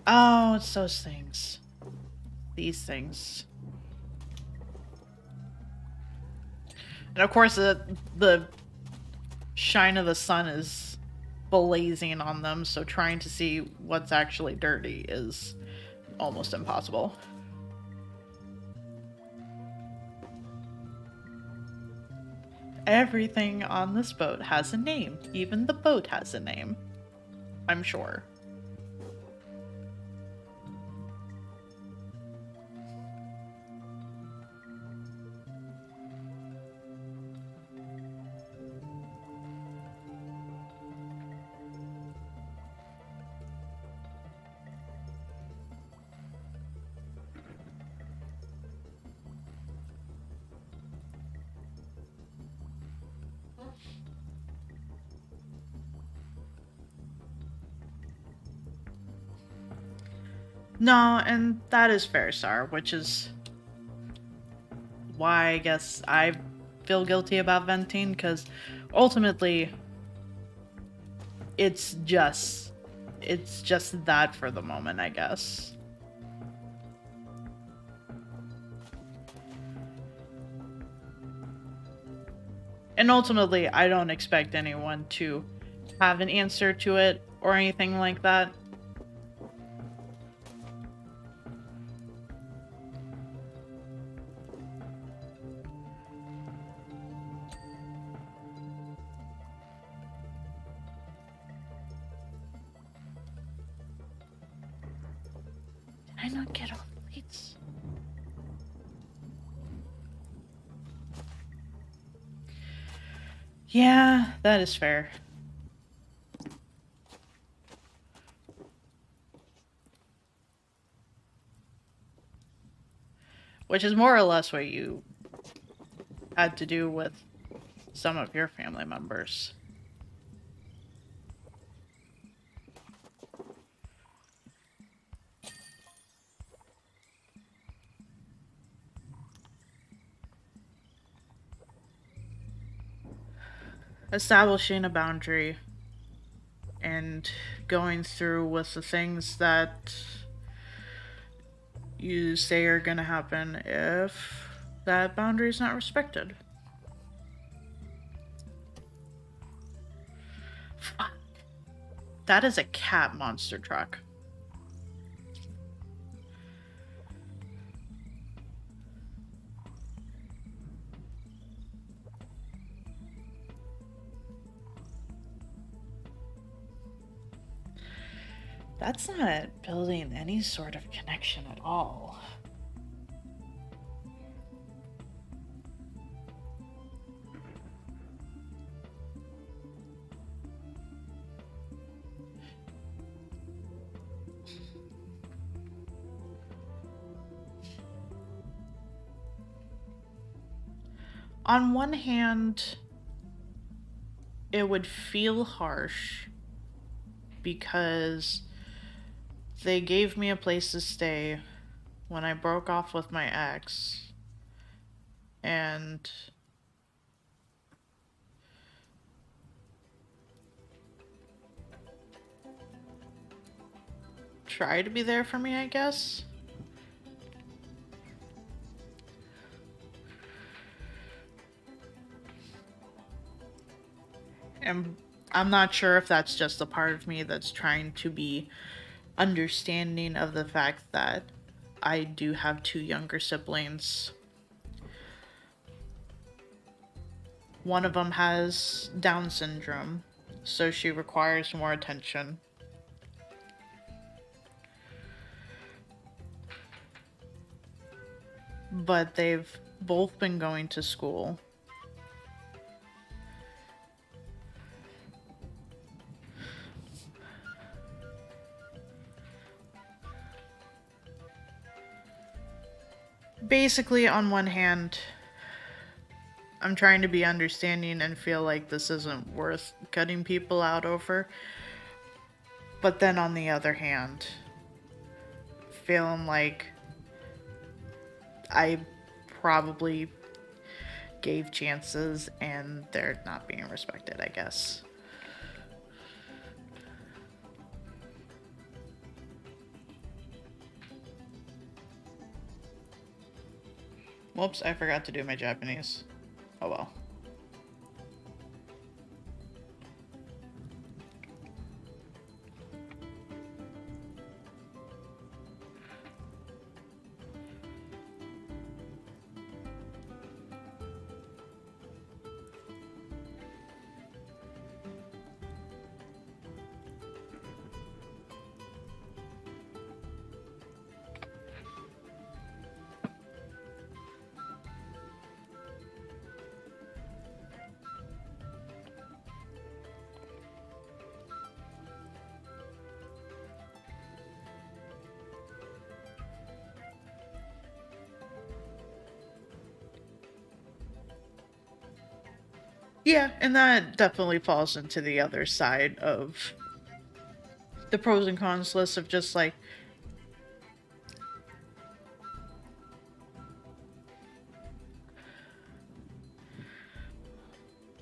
[SPEAKER 1] Oh, it's those things. These things. And of course, the shine of the sun is blazing on them, so trying to see what's actually dirty is almost impossible. Everything on this boat has a name. Even the boat has a name. I'm sure. No, and that is fair, Sar, which is why I guess I feel guilty about venting, because ultimately it's just that for the moment, I guess. And ultimately, I don't expect anyone to have an answer to it or anything like that. Did I not get all the plates? Yeah, that is fair. Which is more or less what you had to do with some of your family members. Establishing a boundary and going through with the things that you say are gonna happen if that boundary is not respected. Fuck. That is a cat monster truck. That's not building any sort of connection at all. On one hand, it would feel harsh because they gave me a place to stay when I broke off with my ex, and tried to be there for me, I guess. And I'm not sure if that's just a part of me that's trying to be understanding of the fact that I do have two younger siblings. One of them has Down syndrome, so she requires more attention. But they've both been going to school. basically, on one hand, I'm trying to be understanding and feel like this isn't worth cutting people out over. But then on the other hand, feeling like I probably gave chances and they're not being respected, I guess. Whoops, I forgot to do my Japanese. Oh well. Yeah, and that definitely falls into the other side of the pros and cons list of just like,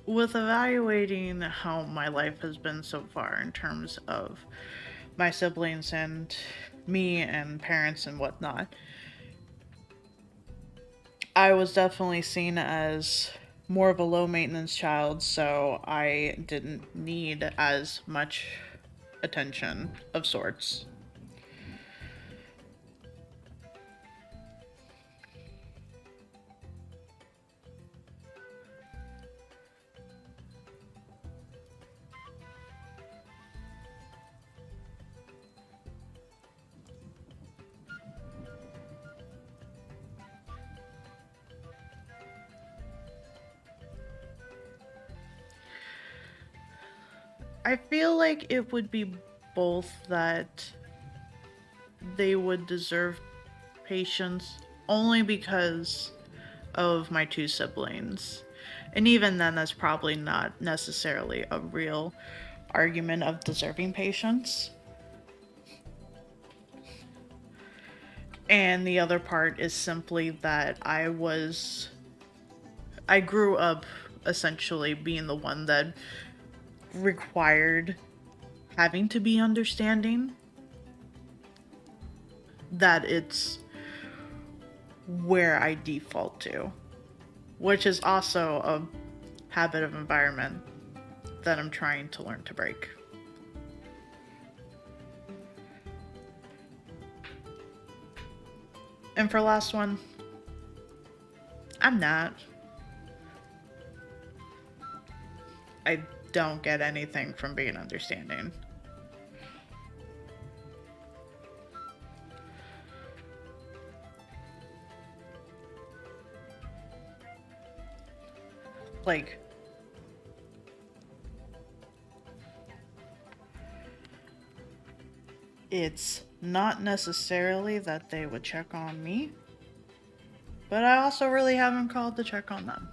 [SPEAKER 1] with evaluating how my life has been so far in terms of my siblings and me and parents and whatnot, I was definitely seen as more of a low maintenance child, so I didn't need as much attention of sorts. I feel like it would be both that they would deserve patience only because of my two siblings. And even then, that's probably not necessarily a real argument of deserving patience. And the other part is simply that I grew up essentially being the one that required having to be understanding, that it's where I default to, which is also a habit of environment that I'm trying to learn to break. And for last one, I'm not. I don't get anything from being understanding. Like, it's not necessarily that they would check on me, but I also really haven't called to check on them.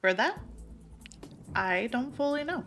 [SPEAKER 1] For that, I don't fully know.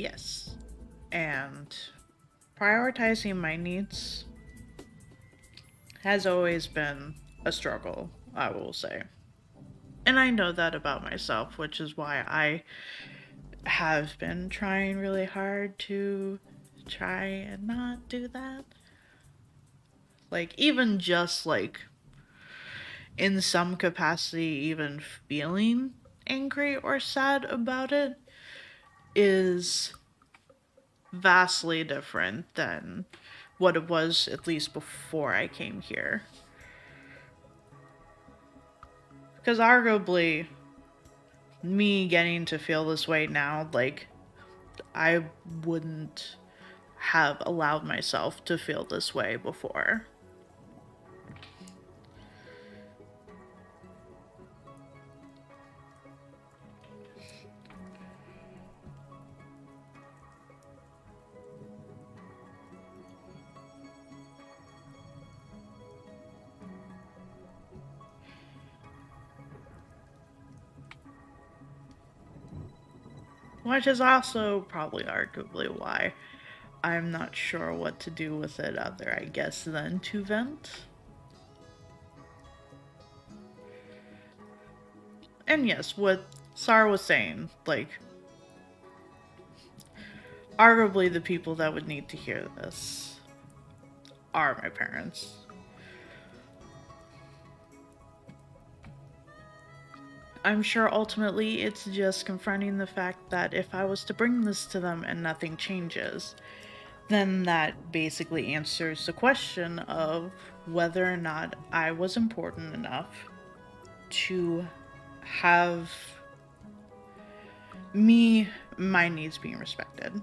[SPEAKER 1] Yes. And prioritizing my needs has always been a struggle, I will say. And I know that about myself, which is why I have been trying really hard to try and not do that. Like, even just like in some capacity, even feeling angry or sad about it is vastly different than what it was at least before I came here. Because arguably, me getting to feel this way now, like, I wouldn't have allowed myself to feel this way before. Which is also probably arguably why I'm not sure what to do with it other, I guess, than to vent. And yes, what Sarah was saying, like, arguably the people that would need to hear this are my parents. I'm sure ultimately it's just confronting the fact that if I was to bring this to them and nothing changes, then that basically answers the question of whether or not I was important enough to have my needs being respected.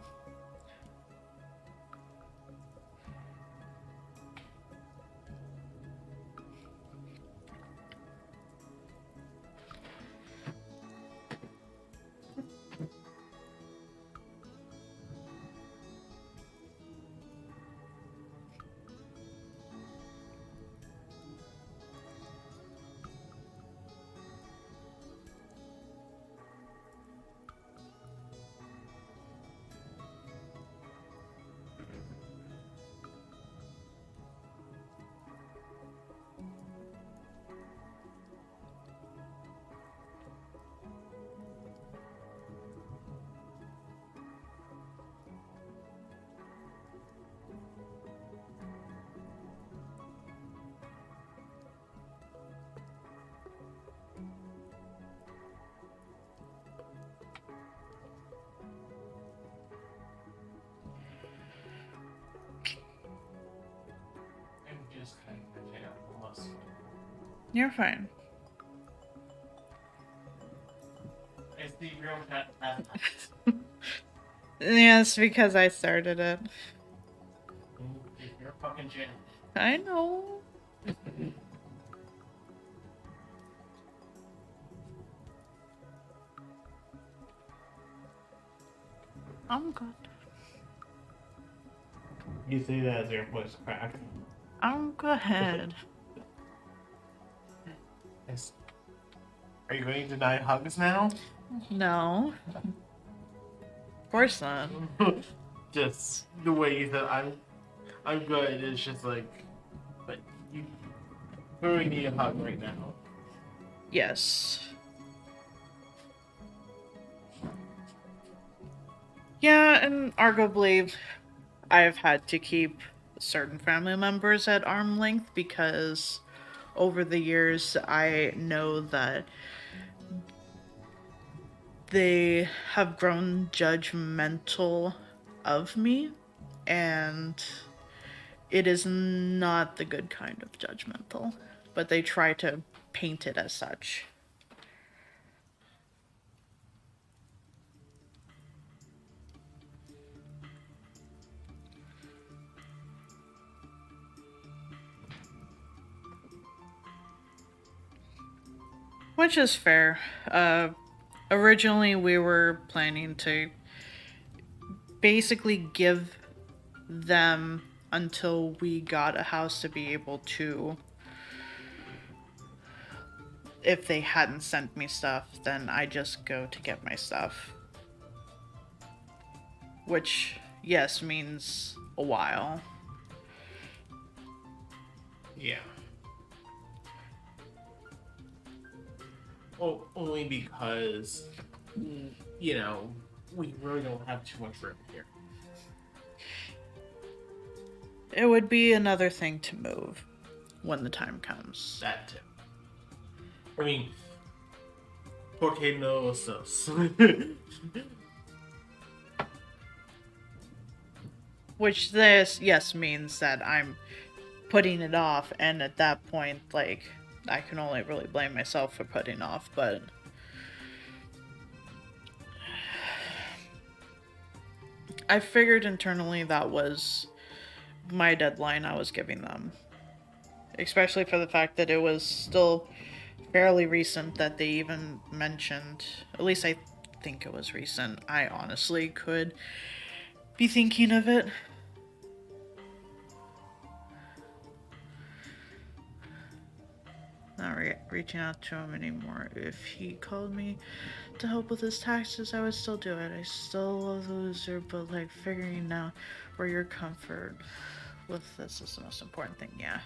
[SPEAKER 3] I'm just kind of almost.
[SPEAKER 1] You're fine.
[SPEAKER 3] It's the real cat.
[SPEAKER 1] Yes, because I started it.
[SPEAKER 3] You're fucking Jen.
[SPEAKER 1] I know. I'm good.
[SPEAKER 3] You say that as your voice crack.
[SPEAKER 1] I'm good.
[SPEAKER 3] Yes. Are you going to deny hugs now?
[SPEAKER 1] No. Of course not.
[SPEAKER 3] Just the way you said I'm good. It's just like, but you really need a hug right now.
[SPEAKER 1] Yes. Yeah, and arguably, I've had to keep certain family members at arm length because over the years I know that they have grown judgmental of me, and it is not the good kind of judgmental, but they try to paint it as such. Which is fair. Originally, we were planning to basically give them until we got a house to be able to. If they hadn't sent me stuff, then I just go to get my stuff. which, yes, means a while.
[SPEAKER 3] Yeah. Well, only because, you know, we really don't have too much room here.
[SPEAKER 1] It would be another thing to move when the time comes.
[SPEAKER 3] That too. I mean, porque no los dos.
[SPEAKER 1] Which this, yes, means that I'm putting it off, and at that point, like, I can only really blame myself for putting off, but I figured internally that was my deadline I was giving them. Especially for the fact that it was still fairly recent that they even mentioned, at least I think it was recent. I honestly could be thinking of it. Not reaching out to him anymore. If he called me to help with his taxes, I would still do it. I still love the loser, but like figuring out where your comfort with this is the most important thing, yeah.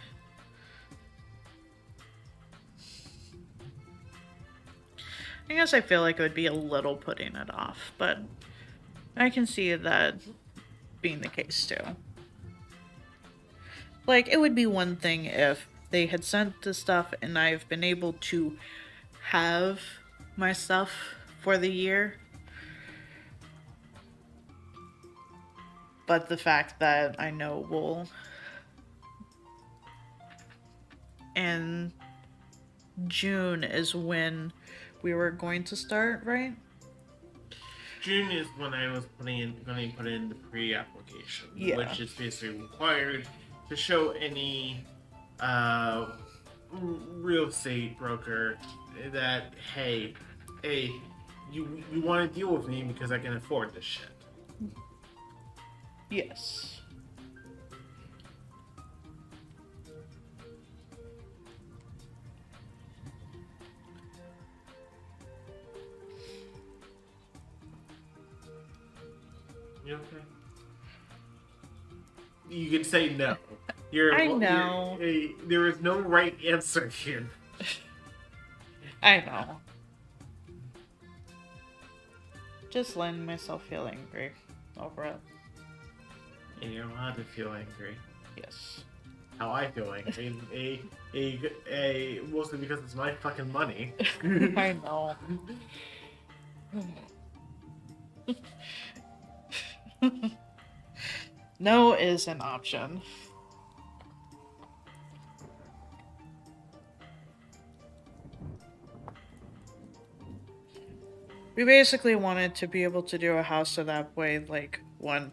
[SPEAKER 1] I guess I feel like it would be a little putting it off, but I can see that being the case too. Like, it would be one thing if they had sent the stuff and I've been able to have my stuff for the year. But the fact that I know we'll in June is when we were going to start, right?
[SPEAKER 3] June is when I was going to put in the pre-application,
[SPEAKER 1] Yeah.
[SPEAKER 3] which is basically required to show any uh, real estate broker that hey, you want to deal with me because I can afford this shit.
[SPEAKER 1] Yes.
[SPEAKER 3] You okay? You can say no.
[SPEAKER 1] I know.
[SPEAKER 3] There is no right answer here.
[SPEAKER 1] I know. Just letting myself feel angry over it.
[SPEAKER 3] And you're allowed to feel angry.
[SPEAKER 1] Yes.
[SPEAKER 3] How I feel angry. Mostly because it's my fucking money.
[SPEAKER 1] I know. No is an option. We basically wanted to be able to do a house so that way, like, one,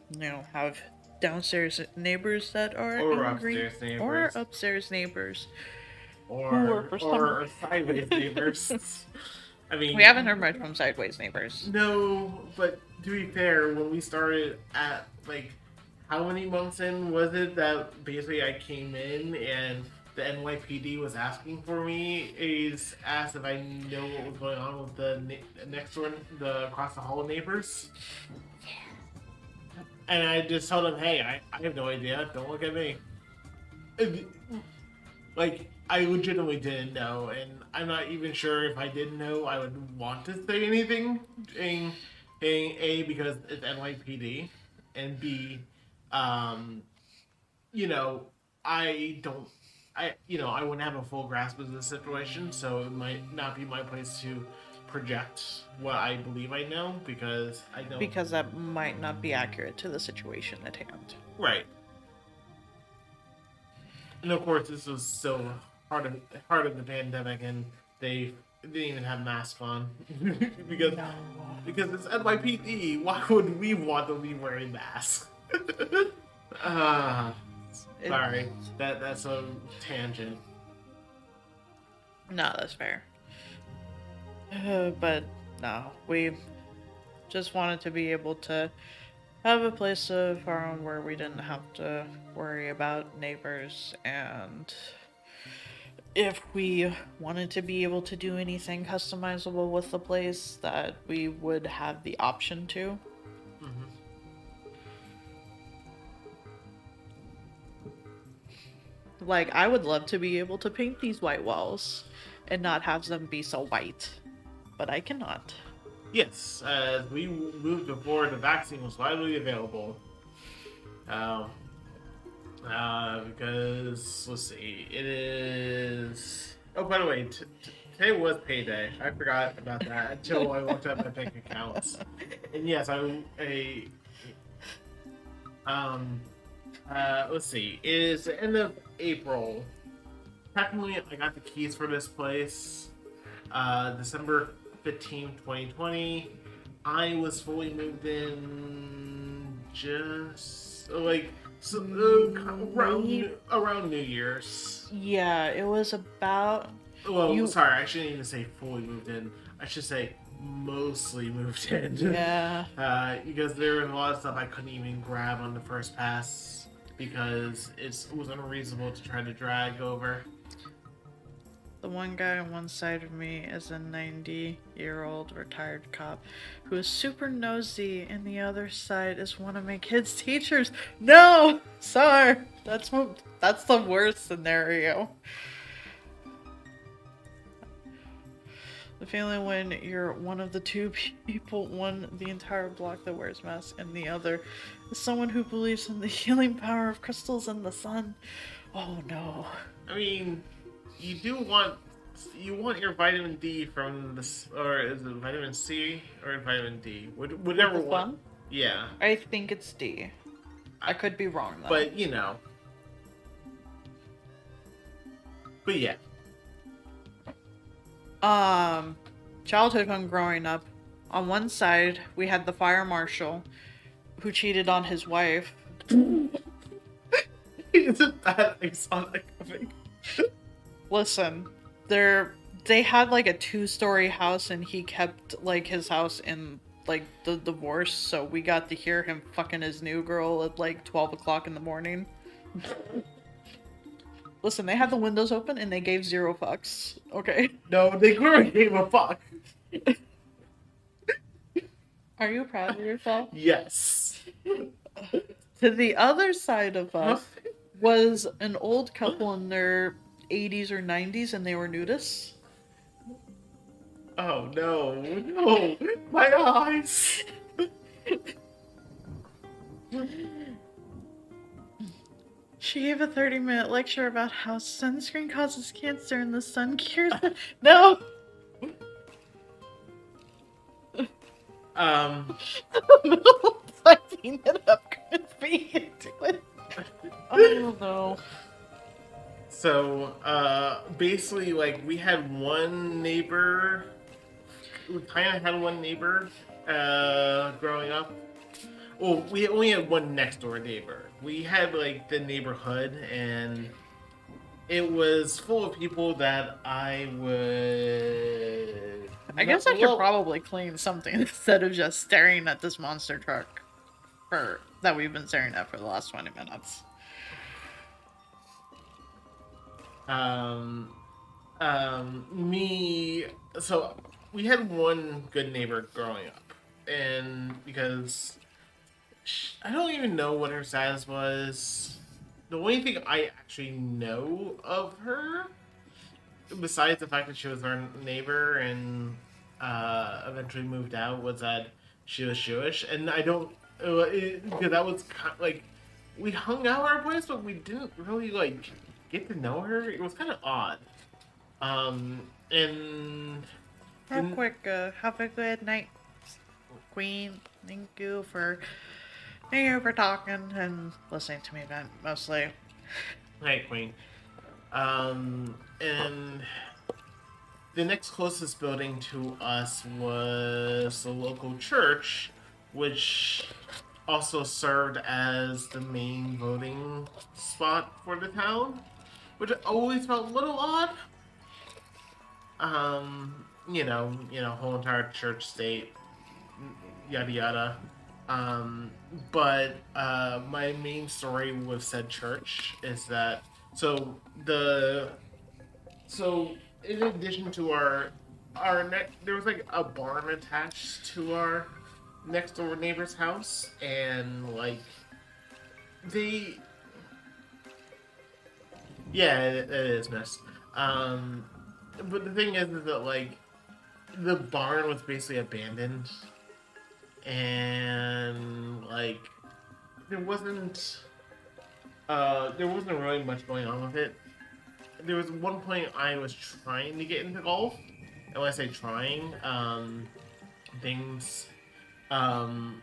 [SPEAKER 1] have downstairs neighbors that are
[SPEAKER 3] Or
[SPEAKER 1] angry,
[SPEAKER 3] upstairs neighbors.
[SPEAKER 1] or upstairs neighbors.
[SPEAKER 3] Or
[SPEAKER 1] for some-
[SPEAKER 3] sideways neighbors. I mean,
[SPEAKER 1] We haven't heard much from sideways neighbors.
[SPEAKER 3] No, but to be fair, when we started at like, how many months in was it that basically I came in and the NYPD was asking for me, is asked if I know what was going on with the next door, the across the hall neighbors. And I just told them, hey, I have no idea. Don't look at me. Like, I legitimately didn't know, and I'm not even sure if I did know I would want to say anything. A, because it's NYPD, and B, you know, I don't, I wouldn't have a full grasp of the situation, so it might not be my place to project what I believe I know, because I don't.
[SPEAKER 1] Because that might not be accurate to the situation at hand.
[SPEAKER 3] Right. And of course, this was still heart of the pandemic, and they didn't even have masks on because it's NYPD. Why would we want to be wearing masks? Sorry, that's a tangent.
[SPEAKER 1] No, that's fair. But no, we just wanted to be able to have a place of our own where we didn't have to worry about neighbors, and if we wanted to be able to do anything customizable with the place, that we would have the option to. Like, I would love to be able to paint these white walls and not have them be so white, but I cannot.
[SPEAKER 3] Yes, as we moved before the vaccine was widely available. Um, because let's see, it is. Oh, by the way, today was payday. I forgot about that until I looked at my bank accounts. And yes, um, let's see, it is the end of April. Technically, I got the keys for this place. December 15th, 2020. I was fully moved in just like so, around New Year's.
[SPEAKER 1] Yeah, it was about
[SPEAKER 3] Well,
[SPEAKER 1] you.
[SPEAKER 3] sorry, I shouldn't even say fully moved in. I should say mostly moved in.
[SPEAKER 1] Yeah.
[SPEAKER 3] Because there was a lot of stuff I couldn't even grab on the first pass because it was unreasonable to try to drag over.
[SPEAKER 1] The one guy on one side of me is a 90-year-old retired cop who is super nosy, and the other side is one of my kids' teachers. No! Sorry! That's the worst scenario. The feeling when you're one of the two people, one the entire block that wears masks, and the other is someone who believes in the healing power of crystals and the sun. Oh no.
[SPEAKER 3] I mean, you want your vitamin D from this, or is it vitamin C or vitamin D? Whatever
[SPEAKER 1] The
[SPEAKER 3] one.
[SPEAKER 1] sun?
[SPEAKER 3] Yeah,
[SPEAKER 1] I think it's D. I could be wrong though.
[SPEAKER 3] but you know. But yeah,
[SPEAKER 1] Childhood when growing up, on one side we had the fire marshal who cheated on his wife.
[SPEAKER 3] isn't that exotic?
[SPEAKER 1] Listen, they had like a 2-story house, and he kept like his house in like the divorce, so we got to hear him fucking his new girl at like 12 o'clock in the morning. Listen, they had the windows open and they gave 0 fucks. Okay.
[SPEAKER 3] No, they clearly gave a fuck.
[SPEAKER 1] Are you proud of yourself?
[SPEAKER 3] Yes.
[SPEAKER 1] To the other side of us was an old couple in their 80s or 90s, and they were nudists.
[SPEAKER 3] Oh no, no, my eyes.
[SPEAKER 1] She gave a 30-minute lecture about how sunscreen causes cancer and the sun cures it. No! Sucking it up being into it. Oh no.
[SPEAKER 3] So, basically, like, we had one neighbor. We kind of had one neighbor, growing up. Well, we only had one next door neighbor. We had, like, the neighborhood, and it was full of people that I would.
[SPEAKER 1] I guess I should probably clean something instead of just staring at this monster truck that we've been staring at for the last 20 minutes.
[SPEAKER 3] So we had one good neighbor growing up, and because I don't even know what her status was. The only thing I actually know of her, besides the fact that she was our neighbor and eventually moved out, was that she was Jewish, and I don't. Because that was like we hung out at our place, but we didn't really like get to know her. It was kind of odd. And
[SPEAKER 1] Real quick, have a good night, Queen. Thank you for talking and listening to me, Ben, mostly.
[SPEAKER 3] Hey, Queen. And the next closest building to us was the local church, which also served as the main voting spot for the town, which always felt a little odd. Whole entire church state, yada yada. But my main story with said church is that in addition to there was like a barn attached to our next door neighbor's house, and like they Yeah, it is missed. Um, but the thing is that like the barn was basically abandoned, and like there wasn't there wasn't really much going on with it. There was one point I was trying to get into golf, and when I say trying, things um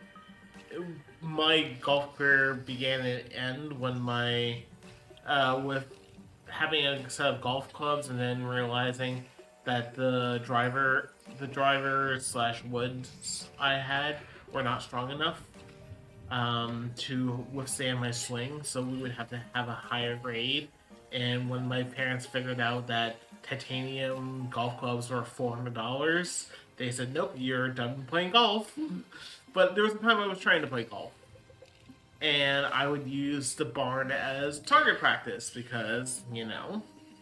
[SPEAKER 3] my golf career began and end when my with having a set of golf clubs and then realizing that the driver slash woods I had were not strong enough to withstand my swing, so we would have to have a higher grade. And when my parents figured out that titanium golf clubs were $400, they said, "Nope, you're done playing golf." But there was a time I was trying to play golf, and I would use the barn as target practice because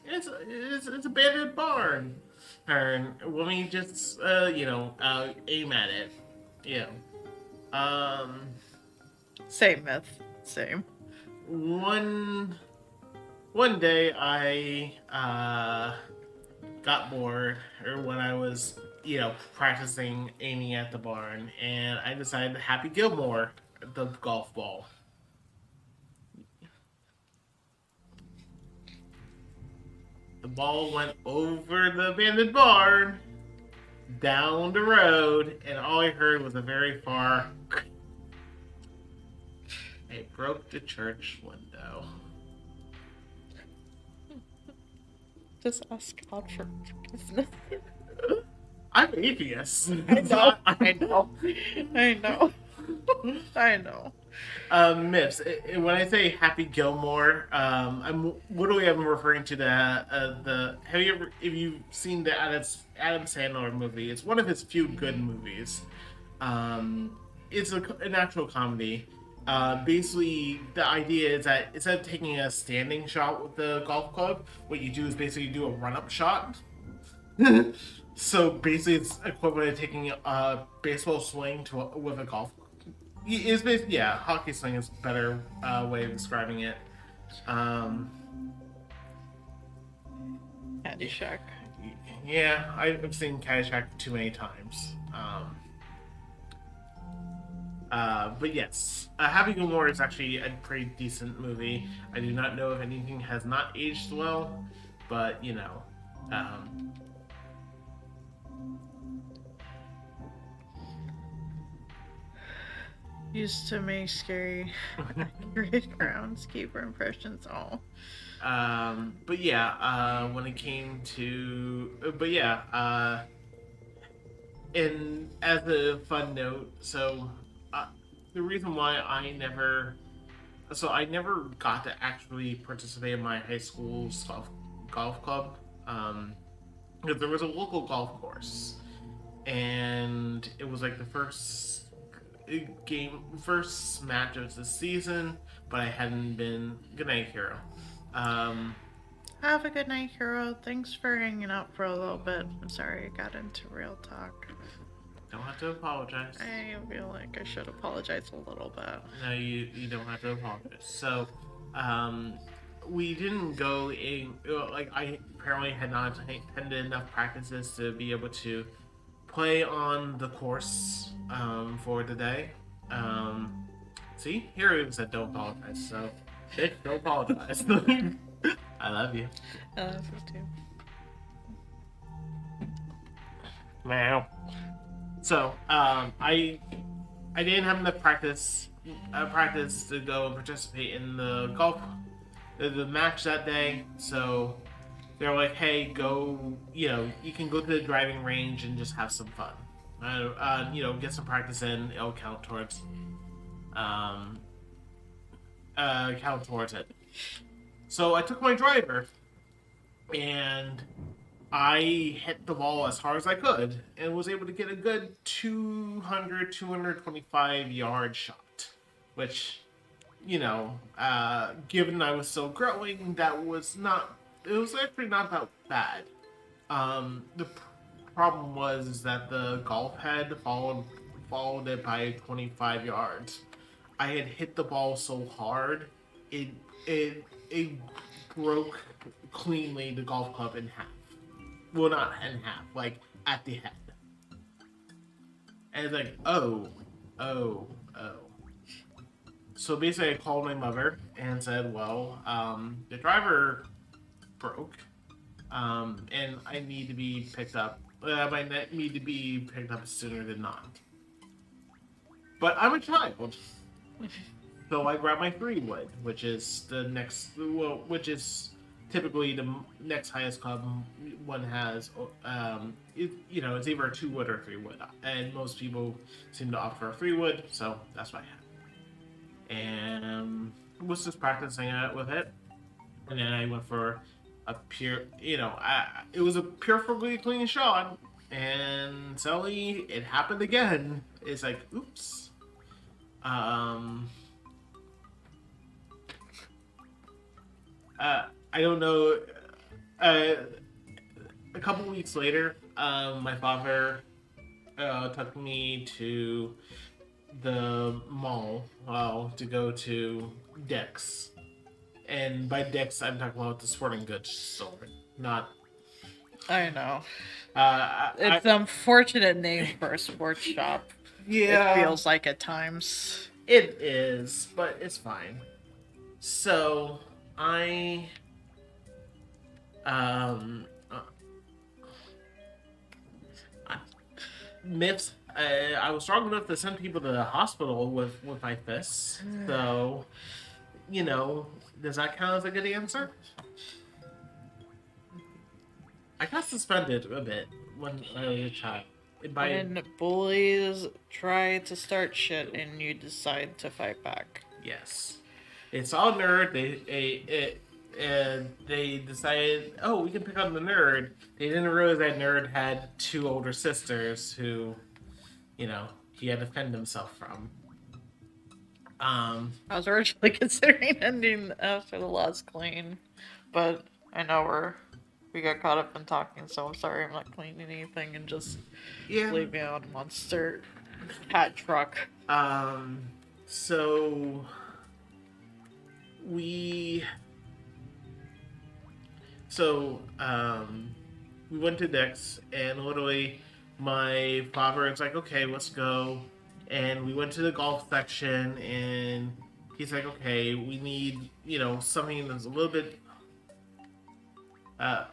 [SPEAKER 3] it's a banded barn, and let me just aim at it, you Um,
[SPEAKER 1] Same myth. Same.
[SPEAKER 3] one one day I got bored, or when I was practicing aiming at the barn, and I decided to Happy Gilmore the golf ball. The ball went over the abandoned barn, down the road, and all I heard was a very far. It broke the church window.
[SPEAKER 1] Just ask God for forgiveness.
[SPEAKER 3] I'm atheist.
[SPEAKER 1] I know. I know. I know. I know.
[SPEAKER 3] Myths. When I say Happy Gilmore, I'm literally I'm referring to the. Have you seen the Adam Sandler movie? It's one of his few good movies. Um, it's an actual comedy. Basically, the idea is that instead of taking a standing shot with the golf club, what you do is basically do a run up shot. So basically, it's equivalent to taking a baseball swing with a golf. It's basically, yeah, hockey swing is a better way of describing it. Um,
[SPEAKER 1] Caddyshack.
[SPEAKER 3] yeah, I've seen Caddyshack too many times. But yes, Happy Gilmore is actually a pretty decent movie. I do not know if anything has not aged well, but um,
[SPEAKER 1] Used to make scary, accurate groundskeeper impressions. Oh.
[SPEAKER 3] but yeah, when it came to, but yeah, and as a fun note, so uh, the reason why I never got to actually participate in my high school's golf club, because there was a local golf course, and it was like the first match of the season, but I hadn't been. Good night, hero. Um,
[SPEAKER 1] Have a good night, hero. Thanks for hanging out for a little bit. I'm sorry I got into real talk.
[SPEAKER 3] don't have to apologize.
[SPEAKER 1] I feel like I should apologize a little bit.
[SPEAKER 3] No, you don't have to apologize. So, um, we didn't go in. Like I apparently had not attended enough practices to be able to play on the course for the day. See, here even said don't apologize. So, bitch, don't apologize. I love you.
[SPEAKER 1] I love you too.
[SPEAKER 3] Meow. So, I didn't have enough practice to go and participate in the match that day. So they're like, "Hey, go. You can go to the driving range and just have some fun. Get some practice in. It'll um, count towards it." So I took my driver and I hit the ball as hard as I could and was able to get a good 225 yard shot, which, given I was still growing, it was actually not that bad. The problem was that the golf head followed it by 25 yards. I had hit the ball so hard, it broke cleanly the golf club in half. Well, not in half, like at the head. And it's like, oh. So basically, I called my mother and said, well, the driver broke, and I need to be picked up. I need to be picked up sooner than not. But I'm a child. So I grab my 3 wood, which is the next, well, which is typically the next highest club one has. It's either a 2 wood or 3 wood, and most people seem to opt for a 3 wood, so that's what I had. And was just practicing it with it, and then I went for a pure, it was a perfectly clean shot, and suddenly it happened again. It's like, oops. I don't know. Uh, a couple weeks later, my father took me to the mall to go to Dick's. And by Dick's, I'm talking about the sporting goods store, not.
[SPEAKER 1] I know.
[SPEAKER 3] I
[SPEAKER 1] It's an unfortunate name for a sports shop.
[SPEAKER 3] yeah,
[SPEAKER 1] It feels like at times.
[SPEAKER 3] it is, but it's fine. So I um myths. I was strong enough to send people to the hospital with my fists. So, does that count as a good answer? I got suspended a bit when I was a child. By
[SPEAKER 1] When bullies try to start shit and you decide to fight back.
[SPEAKER 3] yes, it's all nerd. They decided, oh, we can pick on the nerd. They didn't realize that nerd had 2 older sisters who, he had to defend himself from.
[SPEAKER 1] I was originally considering ending after the last clean, but I know we got caught up in talking, so I'm sorry I'm not cleaning anything and just
[SPEAKER 3] Yeah.
[SPEAKER 1] leave me on monster cat truck.
[SPEAKER 3] So we we went to Dick's, and literally my father was like, okay, let's go. And we went to the golf section, and he's like, okay, we need, something that's a little bit, uh,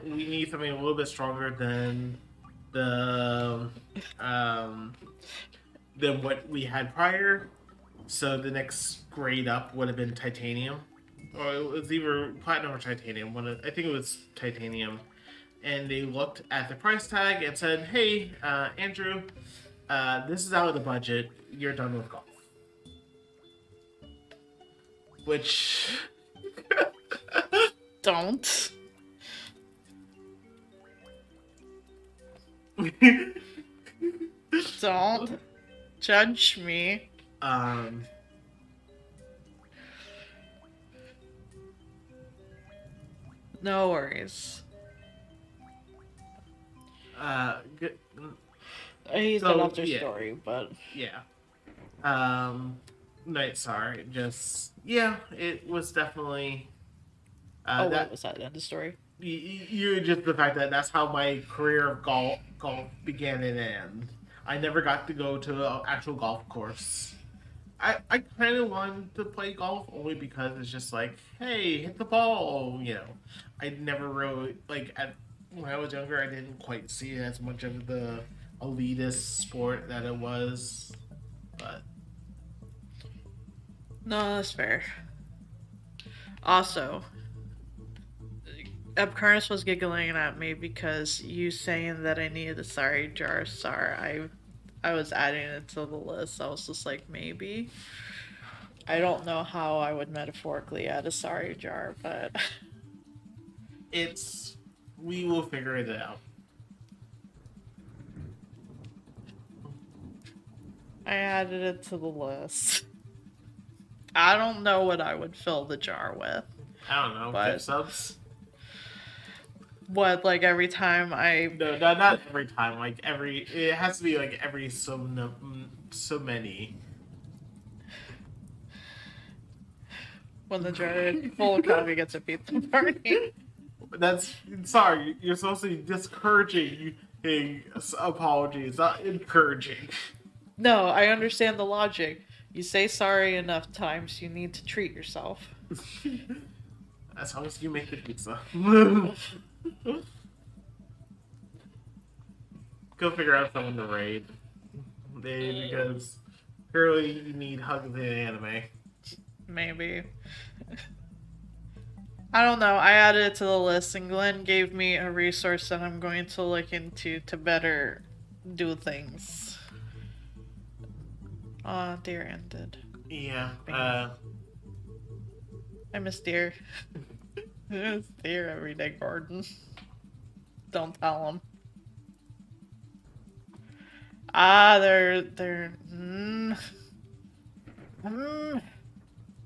[SPEAKER 3] we need something a little bit stronger the, um, than what we had prior. So the next grade up would have been titanium, or it was either platinum or titanium. I think it was titanium. And they looked at the price tag and said, "Hey, Andrew, this is out of the budget. You're done with golf." Which
[SPEAKER 1] Don't. Don't judge me. No worries.
[SPEAKER 3] Good.
[SPEAKER 1] He's
[SPEAKER 3] So,
[SPEAKER 1] another
[SPEAKER 3] yeah.
[SPEAKER 1] story, but
[SPEAKER 3] Yeah. Night sorry. Just it was definitely
[SPEAKER 1] what
[SPEAKER 3] that
[SPEAKER 1] was that end of story?
[SPEAKER 3] you just the fact that that's how my career of golf began and end. I never got to go to an actual golf course. I kind of wanted to play golf only because it's just like, hey, hit the ball. I never really when I was younger. I didn't quite see it as much of the elitist sport that it was, but
[SPEAKER 1] No, that's fair. Also, Epcarnis was giggling at me because you saying that I needed a sorry jar. I was adding it to the list. I was just like, maybe. I don't know how I would metaphorically add a sorry jar, but
[SPEAKER 3] we will figure it out.
[SPEAKER 1] I added it to the list. I don't know what I would fill the jar with.
[SPEAKER 3] I don't know,
[SPEAKER 1] But-
[SPEAKER 3] gift subs.
[SPEAKER 1] What, like every time
[SPEAKER 3] No, not every time. Like it has to be like every so many.
[SPEAKER 1] when the jar full of coffee gets a pizza party.
[SPEAKER 3] That's sorry. You're supposed to be discouraging apologies, not encouraging.
[SPEAKER 1] No, I understand the logic. You say sorry enough times, you need to treat yourself.
[SPEAKER 3] As long as you make the pizza. Go figure out someone to raid. Because clearly you need hugs in anime.
[SPEAKER 1] Maybe. I don't know. I added it to the list, and Glenn gave me a resource that I'm going to look into to better do things. Aw, deer ended.
[SPEAKER 3] Yeah.
[SPEAKER 1] I miss deer. I miss deer every day, Gordon. Don't tell him. They're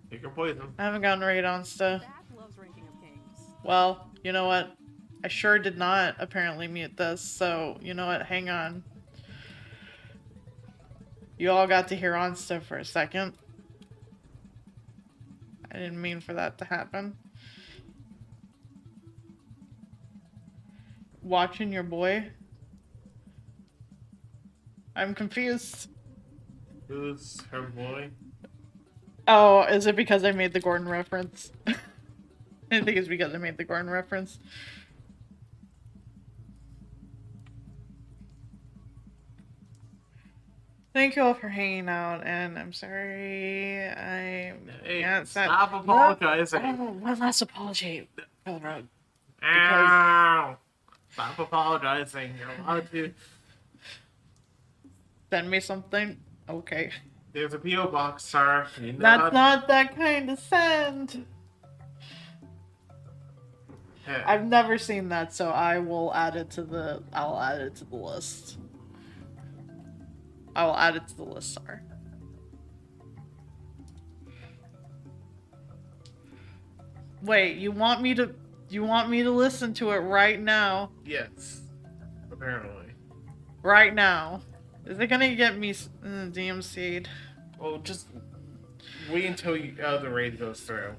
[SPEAKER 3] Pick your poison.
[SPEAKER 1] I haven't gotten raid on stuff.
[SPEAKER 4] That loves ranking of kings.
[SPEAKER 1] Well, you know what? I sure did not apparently mute this, so you know what? Hang on. You all got to hear on stuff for a second. I didn't mean for that to happen. Watching your boy? I'm confused.
[SPEAKER 3] Who's her boy?
[SPEAKER 1] Oh, is it because I made the Gordon reference? I think it's because I made the Gordon reference. Thank you all for hanging out, and I'm sorry I can't
[SPEAKER 3] Stop apologizing.
[SPEAKER 1] one last apology for the road.
[SPEAKER 3] Ow. Stop apologizing. You're allowed to.
[SPEAKER 1] Send me something? Okay.
[SPEAKER 3] There's a P.O. box, sir. You know
[SPEAKER 1] That's not that kind of send. I've never seen that, so I'll add it to the list. I will add it to the list, sorry. Wait, you want me to listen to it right now?
[SPEAKER 3] Yes. Apparently.
[SPEAKER 1] Right now. Is it gonna get me DMC'd?
[SPEAKER 3] Well, just wait until the raid goes through.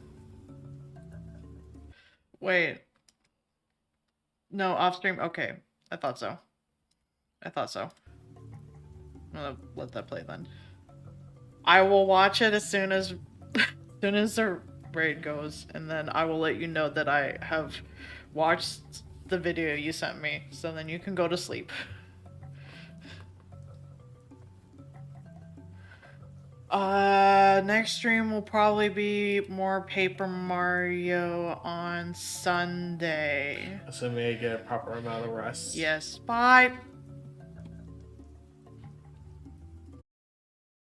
[SPEAKER 1] Wait. No, off stream? Okay. I thought so. I'm gonna let that play then. I will watch it as soon as the raid goes, and then I will let you know that I have watched the video you sent me, so then you can go to sleep. Next stream will probably be more Paper Mario on Sunday.
[SPEAKER 3] Assuming I get a proper amount of rest.
[SPEAKER 1] Yes, bye.